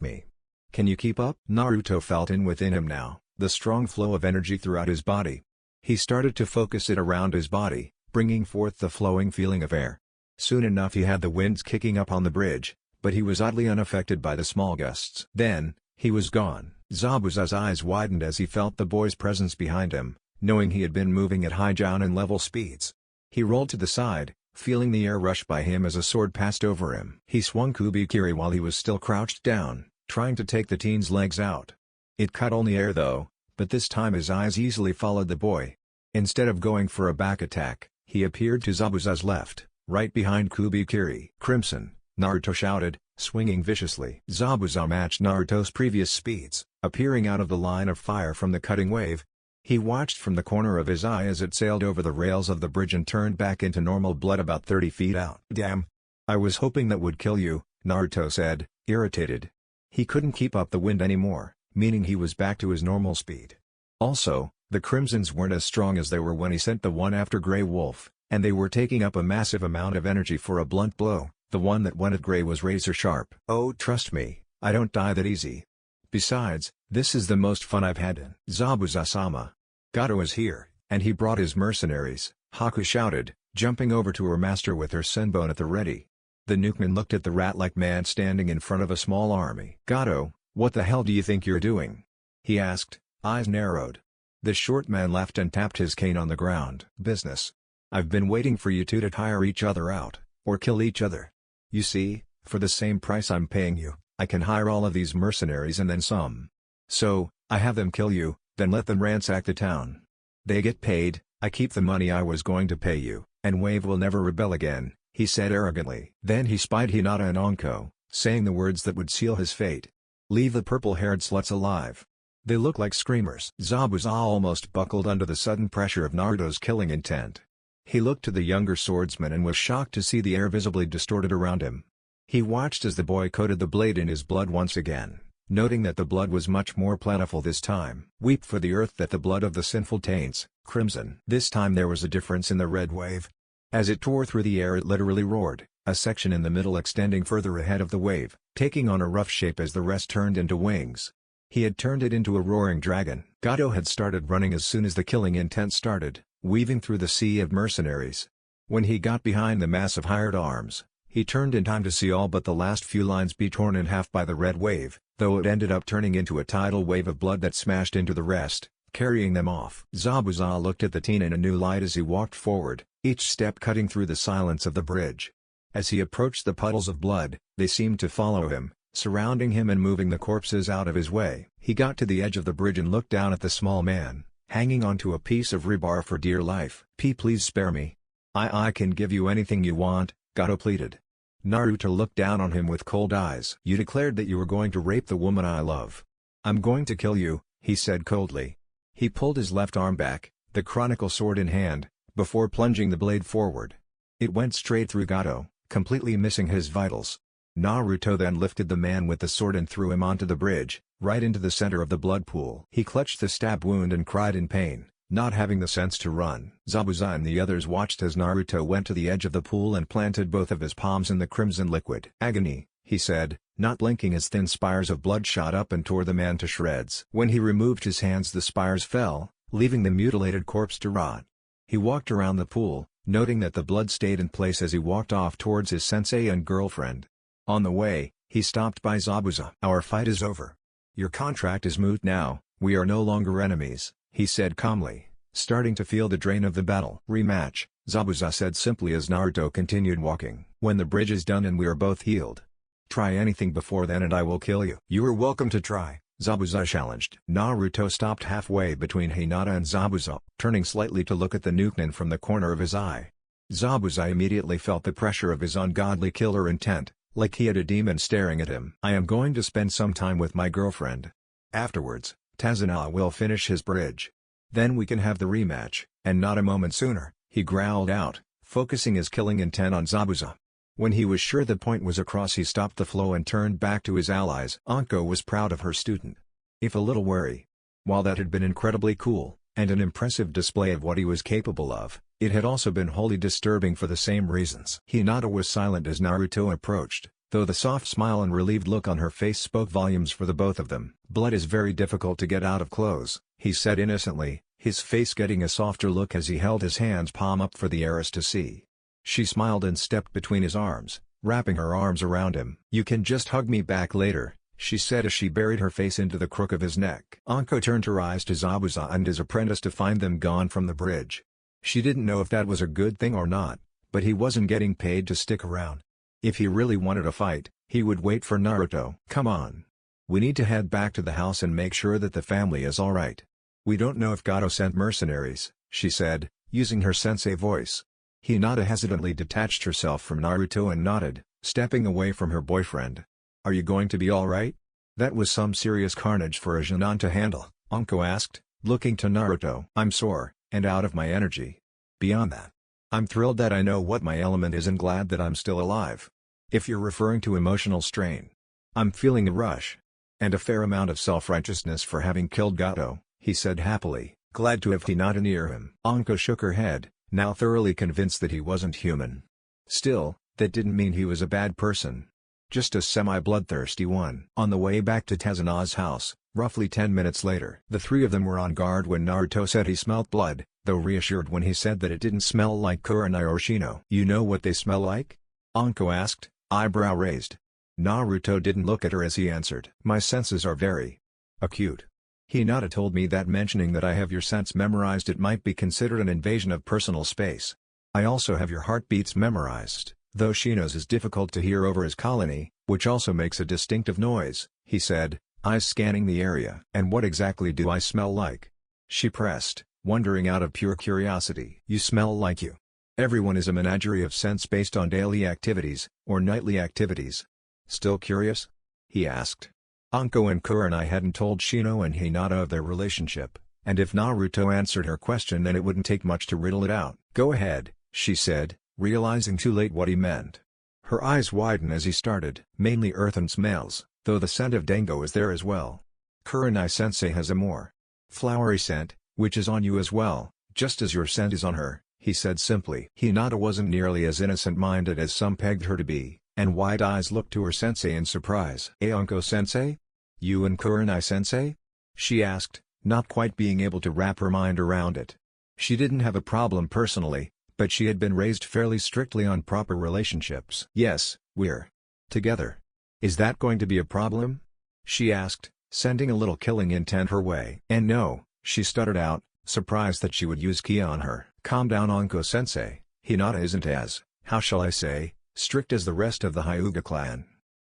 me. Can you keep up?" Naruto felt within him now, the strong flow of energy throughout his body. He started to focus it around his body, bringing forth the flowing feeling of air. Soon enough he had the winds kicking up on the bridge, but he was oddly unaffected by the small gusts. Then, he was gone. Zabuza's eyes widened as he felt the boy's presence behind him, knowing he had been moving at high down and level speeds. He rolled to the side, feeling the air rush by him as a sword passed over him. He swung Kubikiri while he was still crouched down, trying to take the teen's legs out. It cut on the air though, but this time his eyes easily followed the boy. Instead of going for a back attack, he appeared to Zabuza's left, right behind Kubikiri. "Crimson," Naruto shouted, swinging viciously. Zabuza matched Naruto's previous speeds, appearing out of the line of fire from the cutting wave. He watched from the corner of his eye as it sailed over the rails of the bridge and turned back into normal blood about 30 feet out. "Damn. I was hoping that would kill you," Naruto said, irritated. He couldn't keep up the wind anymore, meaning he was back to his normal speed. Also, the Crimsons weren't as strong as they were when he sent the one after Grey Wolf, and they were taking up a massive amount of energy for a blunt blow. The one that went at Grey was razor sharp. "Oh, trust me, I don't die that easy. Besides, this is the most fun I've had in." "Zabuza-sama. Gato is here, and he brought his mercenaries," Haku shouted, jumping over to her master with her senbon at the ready. The Nukenin looked at the rat-like man standing in front of a small army. "Gato, what the hell do you think you're doing?" he asked, eyes narrowed. The short man laughed and tapped his cane on the ground. "Business. I've been waiting for you two to tire each other out, or kill each other. You see, for the same price I'm paying you, I can hire all of these mercenaries and then some. So, I have them kill you, then let them ransack the town. They get paid, I keep the money I was going to pay you, and Wave will never rebel again," he said arrogantly. Then he spied Hinata and Anko, saying the words that would seal his fate. "Leave the purple-haired sluts alive. They look like screamers." Zabuza almost buckled under the sudden pressure of Naruto's killing intent. He looked to the younger swordsman and was shocked to see the air visibly distorted around him. He watched as the boy coated the blade in his blood once again, noting that the blood was much more plentiful this time. "Weep for the earth that the blood of the sinful taints, crimson." This time there was a difference in the red wave. As it tore through the air it literally roared, a section in the middle extending further ahead of the wave, taking on a rough shape as the rest turned into wings. He had turned it into a roaring dragon. Gato had started running as soon as the killing intent started, weaving through the sea of mercenaries. When he got behind the mass of hired arms, he He turned in time to see all but the last few lines be torn in half by the red wave, though it ended up turning into a tidal wave of blood that smashed into the rest, carrying them off. Zabuza looked at the teen in a new light as he walked forward, each step cutting through the silence of the bridge. As he approached the puddles of blood, they seemed to follow him, surrounding him and moving the corpses out of his way. He got to the edge of the bridge and looked down at the small man, hanging onto a piece of rebar for dear life. Please spare me. I can give you anything you want," Gato pleaded. Naruto looked down on him with cold eyes. "You declared that you were going to rape the woman I love. I'm going to kill you," he said coldly. He pulled his left arm back, the chronicle sword in hand, before plunging the blade forward. It went straight through Gato, completely missing his vitals. Naruto then lifted the man with the sword and threw him onto the bridge, right into the center of the blood pool. He clutched the stab wound and cried in pain, not having the sense to run. Zabuza and the others watched as Naruto went to the edge of the pool and planted both of his palms in the crimson liquid. "Agony," he said, not blinking as thin spires of blood shot up and tore the man to shreds. When he removed his hands, the spires fell, leaving the mutilated corpse to rot. He walked around the pool, noting that the blood stayed in place as he walked off towards his sensei and girlfriend. On the way, he stopped by Zabuza. "Our fight is over. Your contract is moot now, we are no longer enemies," he said calmly, starting to feel the drain of the battle. "Rematch," Zabuza said simply as Naruto continued walking. "When the bridge is done and we are both healed. Try anything before then and I will kill you." "You are welcome to try," Zabuza challenged. Naruto stopped halfway between Hinata and Zabuza, turning slightly to look at the Nukenin from the corner of his eye. Zabuza immediately felt the pressure of his ungodly killer intent, like he had a demon staring at him. "I am going to spend some time with my girlfriend. Afterwards, Tazuna will finish his bridge. Then we can have the rematch." "And not a moment sooner," he growled out, focusing his killing intent on Zabuza. When he was sure the point was across, he stopped the flow and turned back to his allies. Anko was proud of her student, if a little wary. While that had been incredibly cool, and an impressive display of what he was capable of, it had also been wholly disturbing for the same reasons. Hinata was silent as Naruto approached, though the soft smile and relieved look on her face spoke volumes for the both of them. "Blood is very difficult to get out of clothes," he said innocently, his face getting a softer look as he held his hands palm up for the heiress to see. She smiled and stepped between his arms, wrapping her arms around him. "You can just hug me back later," she said as she buried her face into the crook of his neck. Anko turned her eyes to Zabuza and his apprentice to find them gone from the bridge. She didn't know if that was a good thing or not, but he wasn't getting paid to stick around. If he really wanted a fight, he would wait for Naruto. "Come on. We need to head back to the house and make sure that the family is alright. We don't know if Gato sent mercenaries," she said, using her sensei voice. Hinata hesitantly detached herself from Naruto and nodded, stepping away from her boyfriend. "Are you going to be alright? That was some serious carnage for a Jonin to handle," Anko asked, looking to Naruto. "I'm sore, and out of my energy. Beyond that, I'm thrilled that I know what my element is and glad that I'm still alive. If you're referring to emotional strain, I'm feeling a rush. And a fair amount of self-righteousness for having killed Gato," he said happily, glad to have Hinata near him. Anko shook her head, now thoroughly convinced that he wasn't human. Still, that didn't mean he was a bad person. Just a semi-bloodthirsty one. On the way back to Tazuna's house, roughly 10 minutes later, the three of them were on guard when Naruto said he smelt blood, though reassured when he said that it didn't smell like Kurenai or Shino. "You know what they smell like?" Anko asked, eyebrow raised. Naruto didn't look at her as he answered. "My senses are very acute. Hinata told me that mentioning that I have your sense memorized, it might be considered an invasion of personal space. I also have your heartbeats memorized, though Shino's is difficult to hear over his colony, which also makes a distinctive noise," he said, eyes scanning the area. "And what exactly do I smell like?" she pressed, wondering out of pure curiosity. "You smell like you. Everyone is a menagerie of scents based on daily activities, or nightly activities." "Still curious?" he asked. Anko and Kurenai hadn't told Shino and Hinata of their relationship, and if Naruto answered her question then it wouldn't take much to riddle it out. "Go ahead," she said, realizing too late what he meant. Her eyes widened as he started. "Mainly earthen smells, though the scent of dango is there as well. Kurenai-sensei has a more flowery scent, which is on you as well, just as your scent is on her," he said simply. Hinata wasn't nearly as innocent-minded as some pegged her to be, and wide eyes looked to her sensei in surprise. "Anko-sensei? You and Kurenai-sensei?" she asked, not quite being able to wrap her mind around it. She didn't have a problem personally, but she had been raised fairly strictly on proper relationships. "Yes, we're together. Is that going to be a problem?" she asked, sending a little killing intent her way. "And no," she stuttered out, surprised that she would use Kia on her. "Calm down, Anko-sensei. Hinata isn't as, how shall I say, strict as the rest of the Hyuga clan.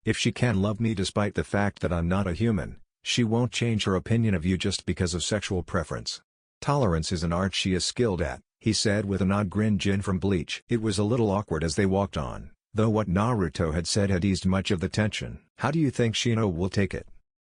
If she can love me despite the fact that I'm not a human, she won't change her opinion of you just because of sexual preference. Tolerance is an art she is skilled at," he said with an odd grin. Jin from Bleach. It was a little awkward as they walked on, though what Naruto had said had eased much of the tension. "How do you think Shino will take it?"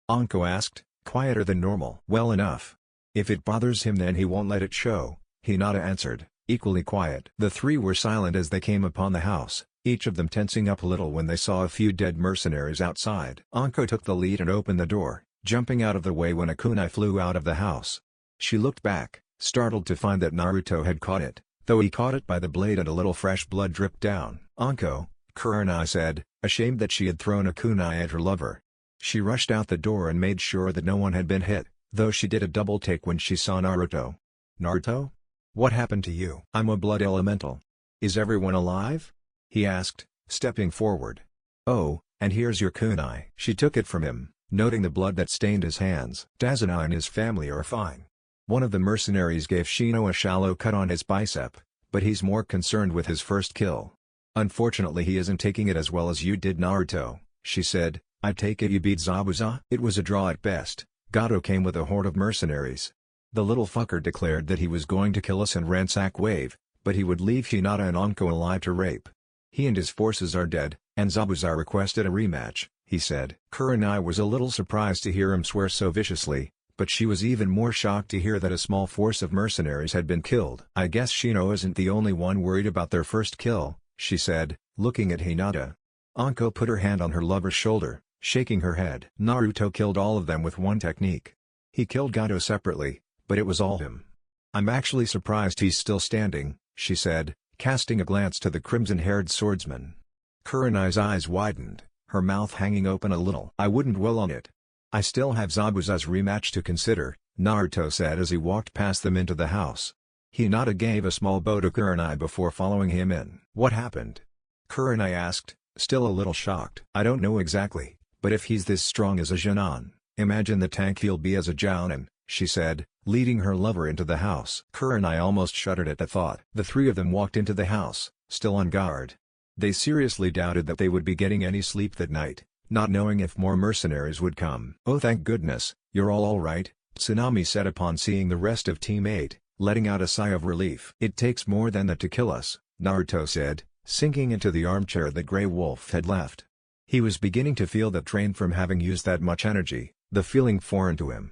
Anko asked, quieter than normal. "Well enough. If it bothers him then he won't let it show," Hinata answered, equally quiet. The three were silent as they came upon the house, each of them tensing up a little when they saw a few dead mercenaries outside. Anko took the lead and opened the door, jumping out of the way when a kunai flew out of the house. She looked back, startled to find that Naruto had caught it, though he caught it by the blade and a little fresh blood dripped down. "Anko," Kurenai said, ashamed that she had thrown a kunai at her lover. She rushed out the door and made sure that no one had been hit, though she did a double take when she saw Naruto. "Naruto? What happened to you?" "I'm a blood elemental. Is everyone alive?" he asked, stepping forward. "Oh, and here's your kunai." She took it from him, noting the blood that stained his hands. "Dazuna and his family are fine." One of the mercenaries gave Shino a shallow cut on his bicep, but he's more concerned with his first kill. "Unfortunately he isn't taking it as well as you did, Naruto," she said. "I take it you beat Zabuza?" It was a draw at best. Gato came with a horde of mercenaries. The little fucker declared that he was going to kill us and ransack Wave, but he would leave Hinata and Anko alive to rape. "He and his forces are dead, and Zabuza requested a rematch," he said. Kurenai was a little surprised to hear him swear so viciously, but she was even more shocked to hear that a small force of mercenaries had been killed. "I guess Shino isn't the only one worried about their first kill," she said, looking at Hinata. Anko put her hand on her lover's shoulder, shaking her head. "Naruto killed all of them with one technique. He killed Gato separately, but it was all him. I'm actually surprised he's still standing," she said, casting a glance to the crimson-haired swordsman. Kurenai's eyes widened, her mouth hanging open a little. "I wouldn't dwell on it. I still have Zabuza's rematch to consider," Naruto said as he walked past them into the house. Hinata gave a small bow to Kurenai before following him in. "What happened?" Kurenai asked, still a little shocked. "I don't know exactly, but if he's this strong as a Jonin, imagine the tank he'll be as a Jounin," she said, leading her lover into the house. Kurenai almost shuddered at the thought. The three of them walked into the house, still on guard. They seriously doubted that they would be getting any sleep that night, not knowing if more mercenaries would come. "Oh, thank goodness, you're all right," Tsunami said upon seeing the rest of Team 8, letting out a sigh of relief. "It takes more than that to kill us," Naruto said, sinking into the armchair that Grey Wolf had left. He was beginning to feel the drain from having used that much energy, the feeling foreign to him.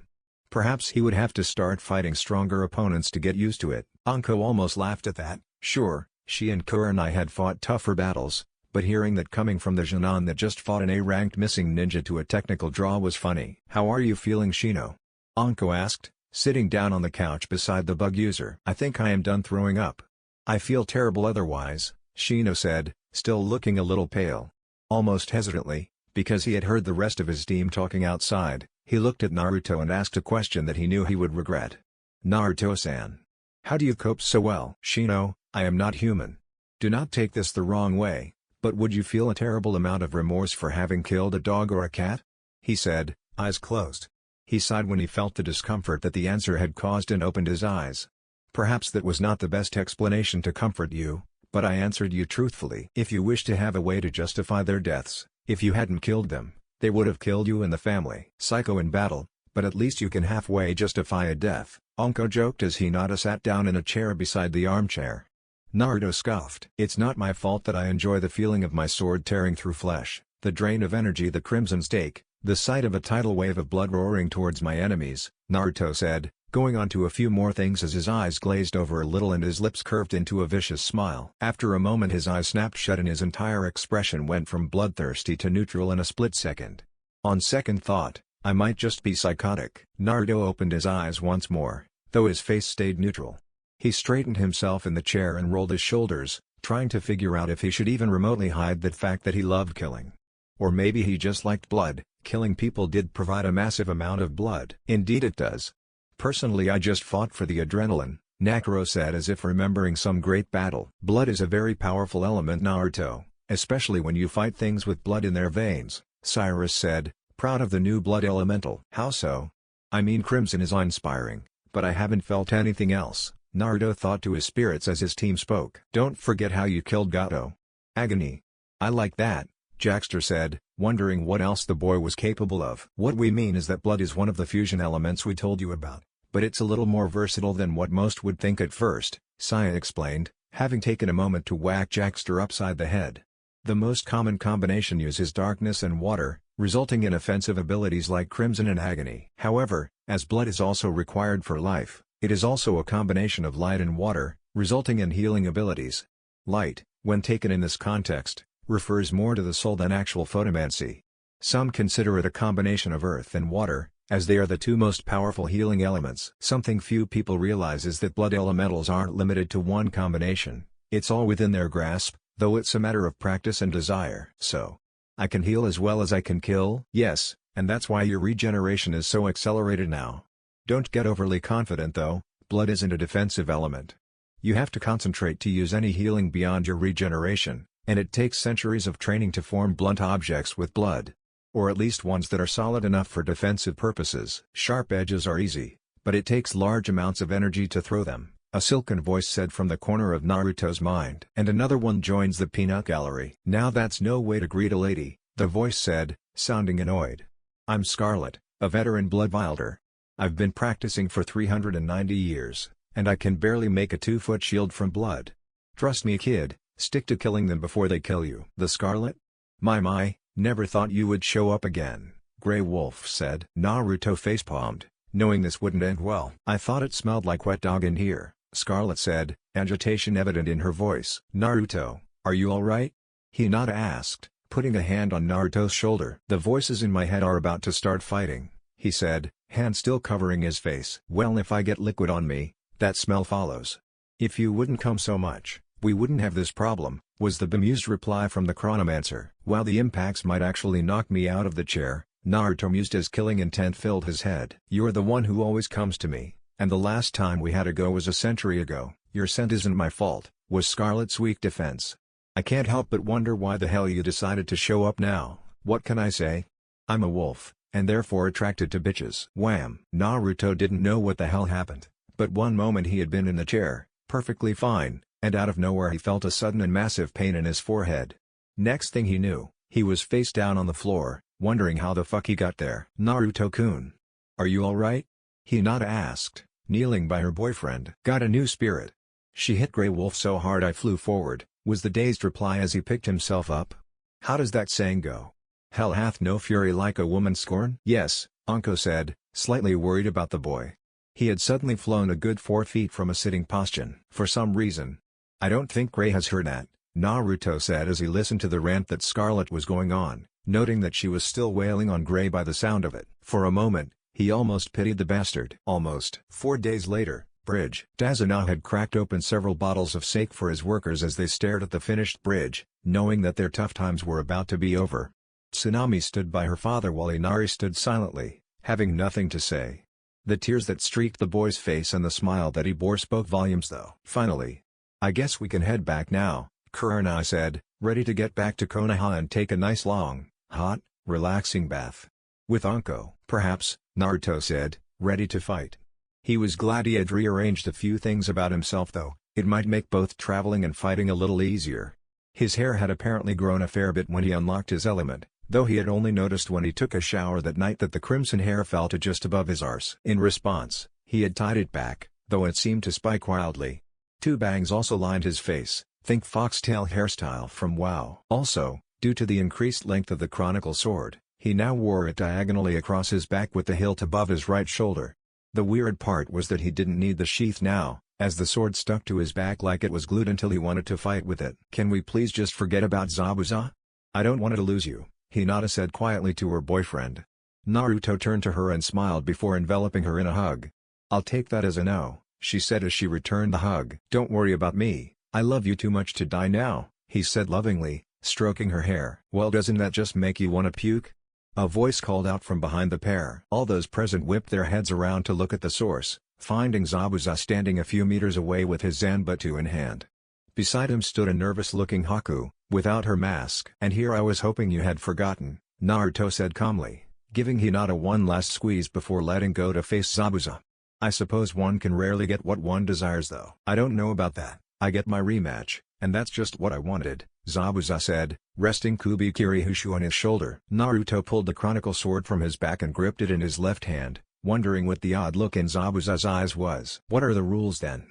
Perhaps he would have to start fighting stronger opponents to get used to it. Anko almost laughed at that. Sure, she and Kurenai had fought tougher battles, but hearing that coming from the Jonin that just fought an A-ranked missing ninja to a technical draw was funny. "How are you feeling, Shino?" Anko asked, sitting down on the couch beside the bug user. "I think I am done throwing up. I feel terrible otherwise," Shino said, still looking a little pale. Almost hesitantly, because he had heard the rest of his team talking outside, he looked at Naruto and asked a question that he knew he would regret. "Naruto-san. How do you cope so well?" "Shino, I am not human. Do not take this the wrong way, but would you feel a terrible amount of remorse for having killed a dog or a cat?" he said, eyes closed. He sighed when he felt the discomfort that the answer had caused and opened his eyes. "Perhaps that was not the best explanation to comfort you, but I answered you truthfully. If you wish to have a way to justify their deaths, if you hadn't killed them, they would have killed you and the family." "Psycho in battle, but at least you can halfway justify a death," Anko joked as Hinata sat down in a chair beside the armchair. Naruto scoffed. "It's not my fault that I enjoy the feeling of my sword tearing through flesh, the drain of energy, the crimson stake, the sight of a tidal wave of blood roaring towards my enemies," Naruto said, going on to a few more things as his eyes glazed over a little and his lips curved into a vicious smile. After a moment his eyes snapped shut and his entire expression went from bloodthirsty to neutral in a split second. "On second thought, I might just be psychotic." Naruto opened his eyes once more, though his face stayed neutral. He straightened himself in the chair and rolled his shoulders, trying to figure out if he should even remotely hide the fact that he loved killing. Or maybe he just liked blood. Killing people did provide a massive amount of blood. "Indeed it does. Personally I just fought for the adrenaline," Nakuro said as if remembering some great battle. Blood is a very powerful element, Naruto, especially when you fight things with blood in their veins, Cyrus said, proud of the new blood elemental. How so? I mean, crimson is inspiring, but I haven't felt anything else, Naruto thought to his spirits as his team spoke. Don't forget how you killed Gato. Agony. I like that, Jackster said, wondering what else the boy was capable of. What we mean is that blood is one of the fusion elements we told you about, but it's a little more versatile than what most would think at first, Saya explained, having taken a moment to whack Jackster upside the head. The most common combination uses darkness and water, resulting in offensive abilities like Crimson and Agony. However, as blood is also required for life, it is also a combination of light and water, resulting in healing abilities. Light, when taken in this context, refers more to the soul than actual photomancy. Some consider it a combination of earth and water, as they are the two most powerful healing elements. Something few people realize is that blood elementals aren't limited to one combination, it's all within their grasp, though it's a matter of practice and desire. So, I can heal as well as I can kill? Yes, and that's why your regeneration is so accelerated now. Don't get overly confident though, blood isn't a defensive element. You have to concentrate to use any healing beyond your regeneration, and it takes centuries of training to form blunt objects with blood. Or at least ones that are solid enough for defensive purposes. Sharp edges are easy, but it takes large amounts of energy to throw them, a silken voice said from the corner of Naruto's mind. And another one joins the peanut gallery. Now that's no way to greet a lady, the voice said, sounding annoyed. I'm Scarlet, a veteran blood wielder. I've been practicing for 390 years, and I can barely make a 2-foot shield from blood. Trust me kid, stick to killing them before they kill you. The Scarlet? My, never thought you would show up again, Grey Wolf said. Naruto facepalmed, knowing this wouldn't end well. I thought it smelled like wet dog in here, Scarlet said, agitation evident in her voice. Naruto, are you alright? Hinata asked, putting a hand on Naruto's shoulder. The voices in my head are about to start fighting, he said, hand still covering his face. Well, if I get liquid on me, that smell follows. If you wouldn't come so much, we wouldn't have this problem, was the bemused reply from the chronomancer. While the impacts might actually knock me out of the chair, Naruto mused as killing intent filled his head. You're the one who always comes to me, and the last time we had a go was a century ago. Your scent isn't my fault, was Scarlet's weak defense. I can't help but wonder why the hell you decided to show up now. What can I say? I'm a wolf, and therefore attracted to bitches. Wham! Naruto didn't know what the hell happened, but one moment he had been in the chair, perfectly fine, and out of nowhere he felt a sudden and massive pain in his forehead. Next thing he knew, he was face down on the floor, wondering how the fuck he got there. Naruto-kun. Are you alright? Hinata asked, kneeling by her boyfriend. Got a new spirit. She hit Grey Wolf so hard I flew forward, was the dazed reply as he picked himself up. How does that saying go? Hell hath no fury like a woman's scorn? Yes, Anko said, slightly worried about the boy. He had suddenly flown a good 4 feet from a sitting position. For some reason. I don't think Grey has heard that, Naruto said as he listened to the rant that Scarlet was going on, noting that she was still wailing on Grey by the sound of it. For a moment, he almost pitied the bastard. Almost. 4 days later, bridge. Dazuna had cracked open several bottles of sake for his workers as they stared at the finished bridge, knowing that their tough times were about to be over. Tsunami stood by her father while Inari stood silently, having nothing to say. The tears that streaked the boy's face and the smile that he bore spoke volumes though. Finally. I guess we can head back now, Kurenai said, ready to get back to Konoha and take a nice long, hot, relaxing bath. With Anko, perhaps, Naruto said, ready to fight. He was glad he had rearranged a few things about himself though, it might make both traveling and fighting a little easier. His hair had apparently grown a fair bit when he unlocked his element, though he had only noticed when he took a shower that night that the crimson hair fell to just above his arse. In response, he had tied it back, though it seemed to spike wildly. 2 bangs also lined his face, think foxtail hairstyle from WoW. Also, due to the increased length of the chronicle sword, he now wore it diagonally across his back with the hilt above his right shoulder. The weird part was that he didn't need the sheath now, as the sword stuck to his back like it was glued until he wanted to fight with it. Can we please just forget about Zabuza? I don't want to lose you, Hinata said quietly to her boyfriend. Naruto turned to her and smiled before enveloping her in a hug. I'll take that as a no, she said as she returned the hug. Don't worry about me, I love you too much to die now, he said lovingly, stroking her hair. Well, doesn't that just make you want to puke? A voice called out from behind the pair. All those present whipped their heads around to look at the source, finding Zabuza standing a few meters away with his Zanbatsu in hand. Beside him stood a nervous-looking Haku, without her mask. "And here I was hoping you had forgotten," Naruto said calmly, giving Hinata one last squeeze before letting go to face Zabuza. "I suppose one can rarely get what one desires though." "I don't know about that, I get my rematch, and that's just what I wanted," Zabuza said, resting Kubikiri Hushu on his shoulder. Naruto pulled the chronicle sword from his back and gripped it in his left hand, wondering what the odd look in Zabuza's eyes was. "What are the rules then?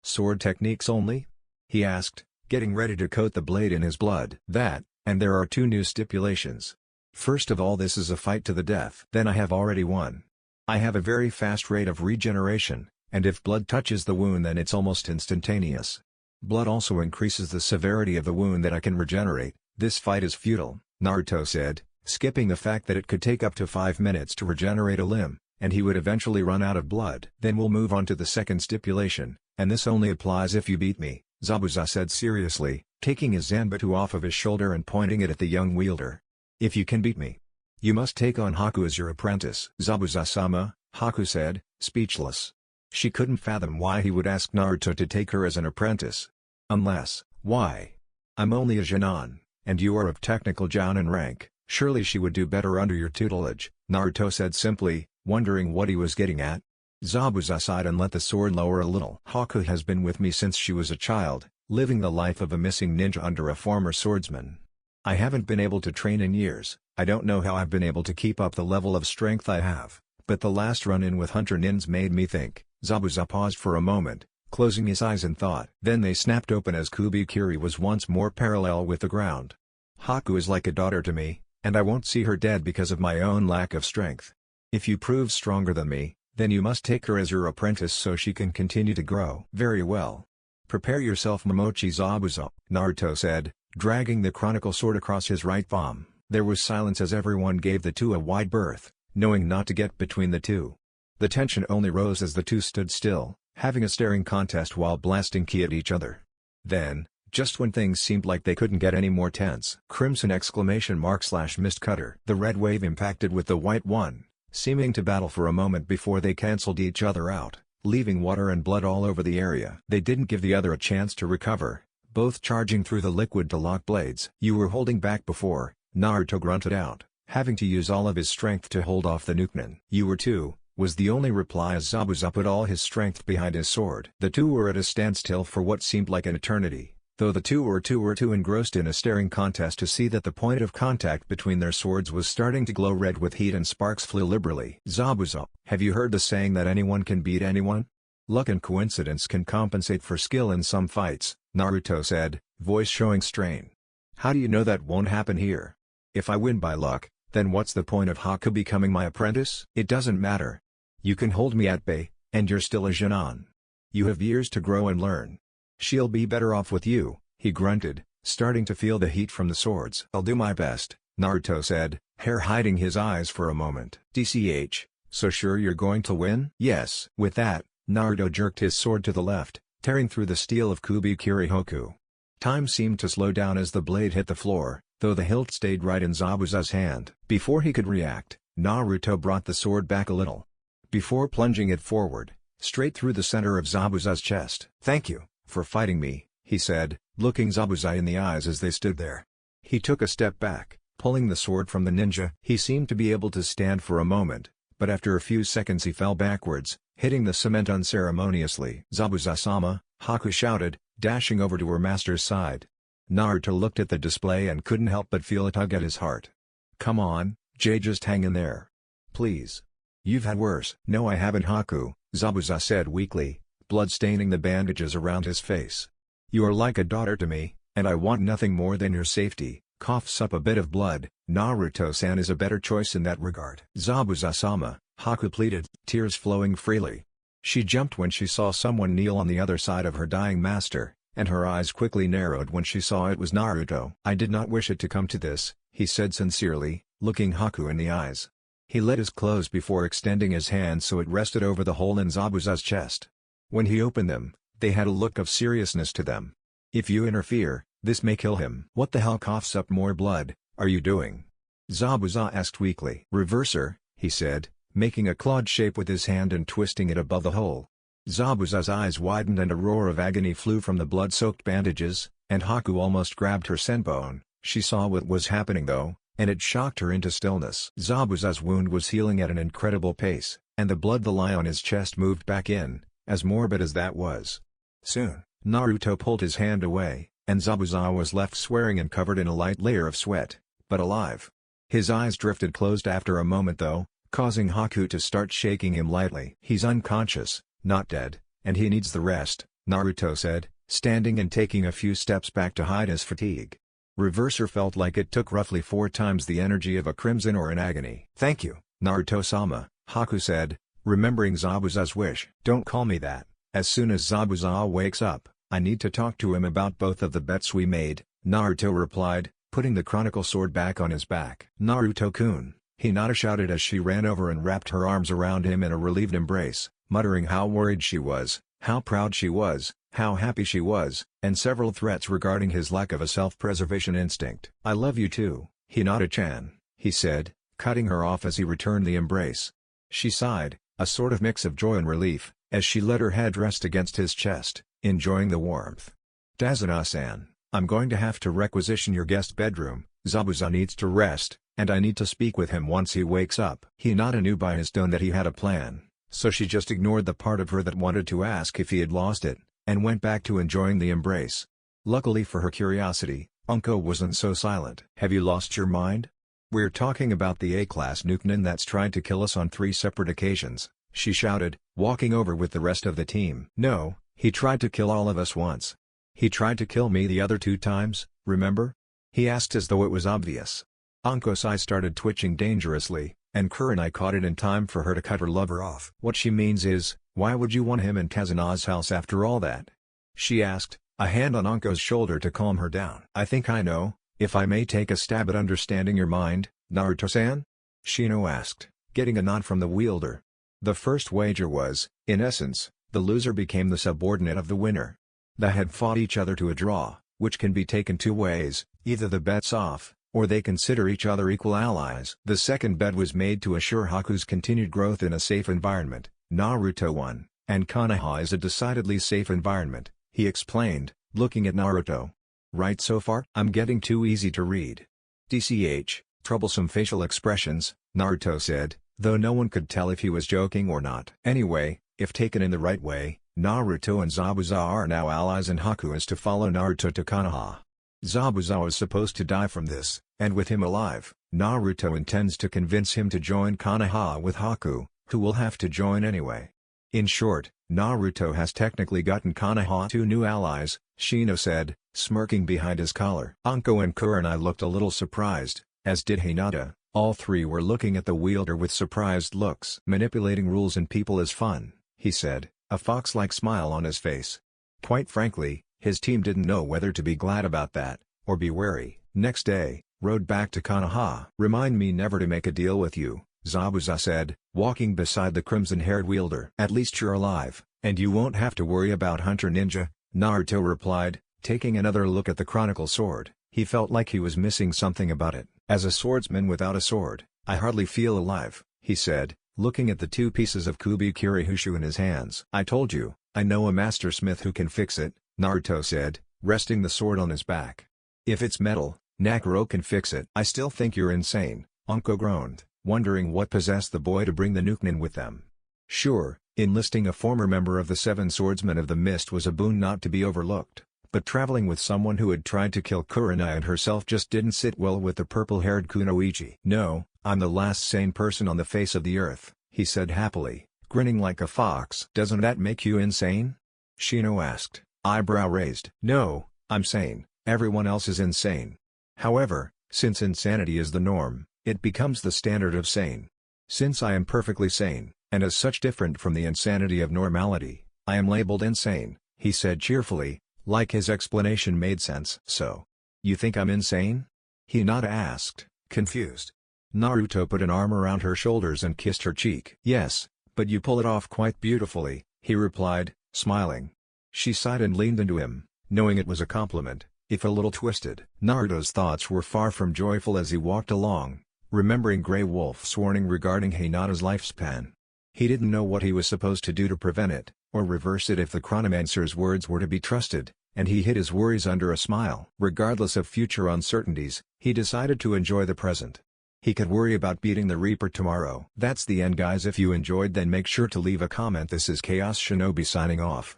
Sword techniques only?" he asked, getting ready to coat the blade in his blood. "That, and there are two new stipulations. First of all, this is a fight to the death. Then I have already won. I have a very fast rate of regeneration, and if blood touches the wound then it's almost instantaneous. Blood also increases the severity of the wound that I can regenerate. This fight is futile," Naruto said, skipping the fact that it could take up to 5 minutes to regenerate a limb, and he would eventually run out of blood. "Then we'll move on to the second stipulation, and this only applies if you beat me," Zabuza said seriously, taking his Zanbatsu off of his shoulder and pointing it at the young wielder. "If you can beat me, you must take on Haku as your apprentice." "Zabuza-sama," Haku said, speechless. She couldn't fathom why he would ask Naruto to take her as an apprentice. "Unless, why? I'm only a Jonin, and you are of technical Jounin rank, surely she would do better under your tutelage," Naruto said simply, wondering what he was getting at. Zabuza sighed and let the sword lower a little. "Haku has been with me since she was a child, living the life of a missing ninja under a former swordsman. I haven't been able to train in years. I don't know how I've been able to keep up the level of strength I have, but the last run-in with Hunter Nins made me think." Zabuza paused for a moment, closing his eyes in thought. Then they snapped open as Kubikiri was once more parallel with the ground. "Haku is like a daughter to me, and I won't see her dead because of my own lack of strength. If you prove stronger than me, then you must take her as your apprentice so she can continue to grow." "Very well. Prepare yourself, Momochi Zabuza," Naruto said, dragging the chronicle sword across his right palm. There was silence as everyone gave the two a wide berth, knowing not to get between the two. The tension only rose as the two stood still, having a staring contest while blasting ki at each other. Then, just when things seemed like they couldn't get any more tense, crimson !/mist cutter. The red wave impacted with the white one, seeming to battle for a moment before they cancelled each other out, leaving water and blood all over the area. They didn't give the other a chance to recover, both charging through the liquid to lock blades. "You were holding back before," Naruto grunted out, having to use all of his strength to hold off the nukenin. "You were too," was the only reply as Zabuza put all his strength behind his sword. The two were at a standstill for what seemed like an eternity, though the two were too engrossed in a staring contest to see that the point of contact between their swords was starting to glow red with heat and sparks flew liberally. "Zabuza, have you heard the saying that anyone can beat anyone? Luck and coincidence can compensate for skill in some fights," Naruto said, voice showing strain. "How do you know that won't happen here? If I win by luck, then what's the point of Haku becoming my apprentice?" "It doesn't matter. You can hold me at bay, and you're still a Jonin. You have years to grow and learn. She'll be better off with you," he grunted, starting to feel the heat from the swords. "I'll do my best," Naruto said, hair hiding his eyes for a moment. "DCH, so sure you're going to win?" "Yes." With that, Naruto jerked his sword to the left, tearing through the steel of Kubikiri Hoku. Time seemed to slow down as the blade hit the floor, though the hilt stayed right in Zabuza's hand. Before he could react, Naruto brought the sword back a little, before plunging it forward, straight through the center of Zabuza's chest. "Thank you for fighting me," he said, looking Zabuza in the eyes as they stood there. He took a step back, pulling the sword from the ninja. He seemed to be able to stand for a moment, but after a few seconds he fell backwards, hitting the cement unceremoniously. "Zabuza-sama," Haku shouted, dashing over to her master's side. Naruto looked at the display and couldn't help but feel a tug at his heart. "Come on, Jay, just hang in there. Please. You've had worse." "No, I haven't, Haku," Zabuza said weakly, blood staining the bandages around his face. "You are like a daughter to me, and I want nothing more than your safety." Coughs up a bit of blood. "Naruto-san is a better choice in that regard." "Zabuza-sama," Haku pleaded, tears flowing freely. She jumped when she saw someone kneel on the other side of her dying master, and her eyes quickly narrowed when she saw it was Naruto. "I did not wish it to come to this," he said sincerely, looking Haku in the eyes. He let his close before extending his hand so it rested over the hole in Zabuza's chest. When he opened them, they had a look of seriousness to them. "If you interfere, this may kill him." "What the hell coughs up more blood, are you doing?" Zabuza asked weakly. "Reverser," he said, making a clawed shape with his hand and twisting it above the hole. Zabuza's eyes widened and a roar of agony flew from the blood-soaked bandages, and Haku almost grabbed her senbone. She saw what was happening though, and it shocked her into stillness. Zabuza's wound was healing at an incredible pace, and the blood the lie on his chest moved back in, as morbid as that was. Soon, Naruto pulled his hand away, and Zabuza was left swearing and covered in a light layer of sweat, but alive. His eyes drifted closed after a moment though, causing Haku to start shaking him lightly. "He's unconscious, not dead, and he needs the rest," Naruto said, standing and taking a few steps back to hide his fatigue. Reverser felt like it took roughly 4 times the energy of a crimson or in agony. "Thank you, Naruto-sama," Haku said, remembering Zabuza's wish. "Don't call me that. As soon as Zabuza wakes up, I need to talk to him about both of the bets we made," Naruto replied, putting the chronicle sword back on his back. "Naruto-kun," Hinata shouted as she ran over and wrapped her arms around him in a relieved embrace, muttering how worried she was, how proud she was, how happy she was, and several threats regarding his lack of a self-preservation instinct. "I love you too, Hinata-chan," he said, cutting her off as he returned the embrace. She sighed, a sort of mix of joy and relief, as she let her head rest against his chest, enjoying the warmth. "Dazuna-san, I'm going to have to requisition your guest bedroom. Zabuza needs to rest, and I need to speak with him once he wakes up." Hinata knew by his tone that he had a plan, so she just ignored the part of her that wanted to ask if he had lost it, and went back to enjoying the embrace. Luckily for her curiosity, Unko wasn't so silent. "Have you lost your mind? We're talking about the A-class nukenin that's tried to kill us on 3 separate occasions," she shouted, walking over with the rest of the team. "No, he tried to kill all of us once. He tried to kill me the other 2 times, remember?" he asked as though it was obvious. Anko's eye started twitching dangerously, and Kurenai caught it in time for her to cut her lover off. "What she means is, why would you want him in Kazuna's house after all that?" she asked, a hand on Anko's shoulder to calm her down. "I think I know, if I may take a stab at understanding your mind, Naruto-san?" Shino asked, getting a nod from the wielder. The first wager was, in essence, the loser became the subordinate of the winner. They had fought each other to a draw, which can be taken 2 ways, either the bet's off, or they consider each other equal allies. The second bet was made to assure Haku's continued growth in a safe environment. Naruto won, and Konoha is a decidedly safe environment, he explained, looking at Naruto. "Right so far?" "I'm getting too easy to read." "DCH, troublesome facial expressions," Naruto said, though no one could tell if he was joking or not. "Anyway, if taken in the right way, Naruto and Zabuza are now allies and Haku is to follow Naruto to Konoha. Zabuza was supposed to die from this, and with him alive, Naruto intends to convince him to join Konoha with Haku, who will have to join anyway. In short, Naruto has technically gotten Konoha 2 new allies," Shino said, smirking behind his collar. Anko and Kurenai looked a little surprised, as did Hinata. All 3 were looking at the wielder with surprised looks. "Manipulating rules and people is fun," he said, a fox-like smile on his face. Quite frankly, his team didn't know whether to be glad about that, or be wary. Next day, rode back to Konoha. "Remind me never to make a deal with you," Zabuza said, walking beside the crimson-haired wielder. "At least you're alive, and you won't have to worry about Hunter Ninja," Naruto replied, taking another look at the chronicle sword. He felt like he was missing something about it. "As a swordsman without a sword, I hardly feel alive," he said, looking at the 2 pieces of Kubikiri Hushu in his hands. "I told you, I know a master smith who can fix it," Naruto said, resting the sword on his back. "If it's metal, Nakuro can fix it." "I still think you're insane," Anko groaned, wondering what possessed the boy to bring the nukenin with them. Sure, enlisting a former member of the 7 Swordsmen of the Mist was a boon not to be overlooked, but traveling with someone who had tried to kill Kurenai and herself just didn't sit well with the purple-haired Kunoichi. "No, I'm the last sane person on the face of the earth," he said happily, grinning like a fox. "Doesn't that make you insane?" Shino asked, eyebrow raised. "No, I'm sane, everyone else is insane. However, since insanity is the norm, it becomes the standard of sane. Since I am perfectly sane, and as such different from the insanity of normality, I am labeled insane," he said cheerfully, like his explanation made sense. "So, you think I'm insane?" Hinata asked, confused. Naruto put an arm around her shoulders and kissed her cheek. "Yes, but you pull it off quite beautifully," he replied, smiling. She sighed and leaned into him, knowing it was a compliment, if a little twisted. Naruto's thoughts were far from joyful as he walked along, remembering Grey Wolf's warning regarding Hinata's lifespan. He didn't know what he was supposed to do to prevent it, or reverse it if the chronomancer's words were to be trusted, and he hid his worries under a smile. Regardless of future uncertainties, he decided to enjoy the present. He could worry about beating the Reaper tomorrow. That's the end, guys. If you enjoyed, then make sure to leave a comment. This is Chaos Shinobi signing off.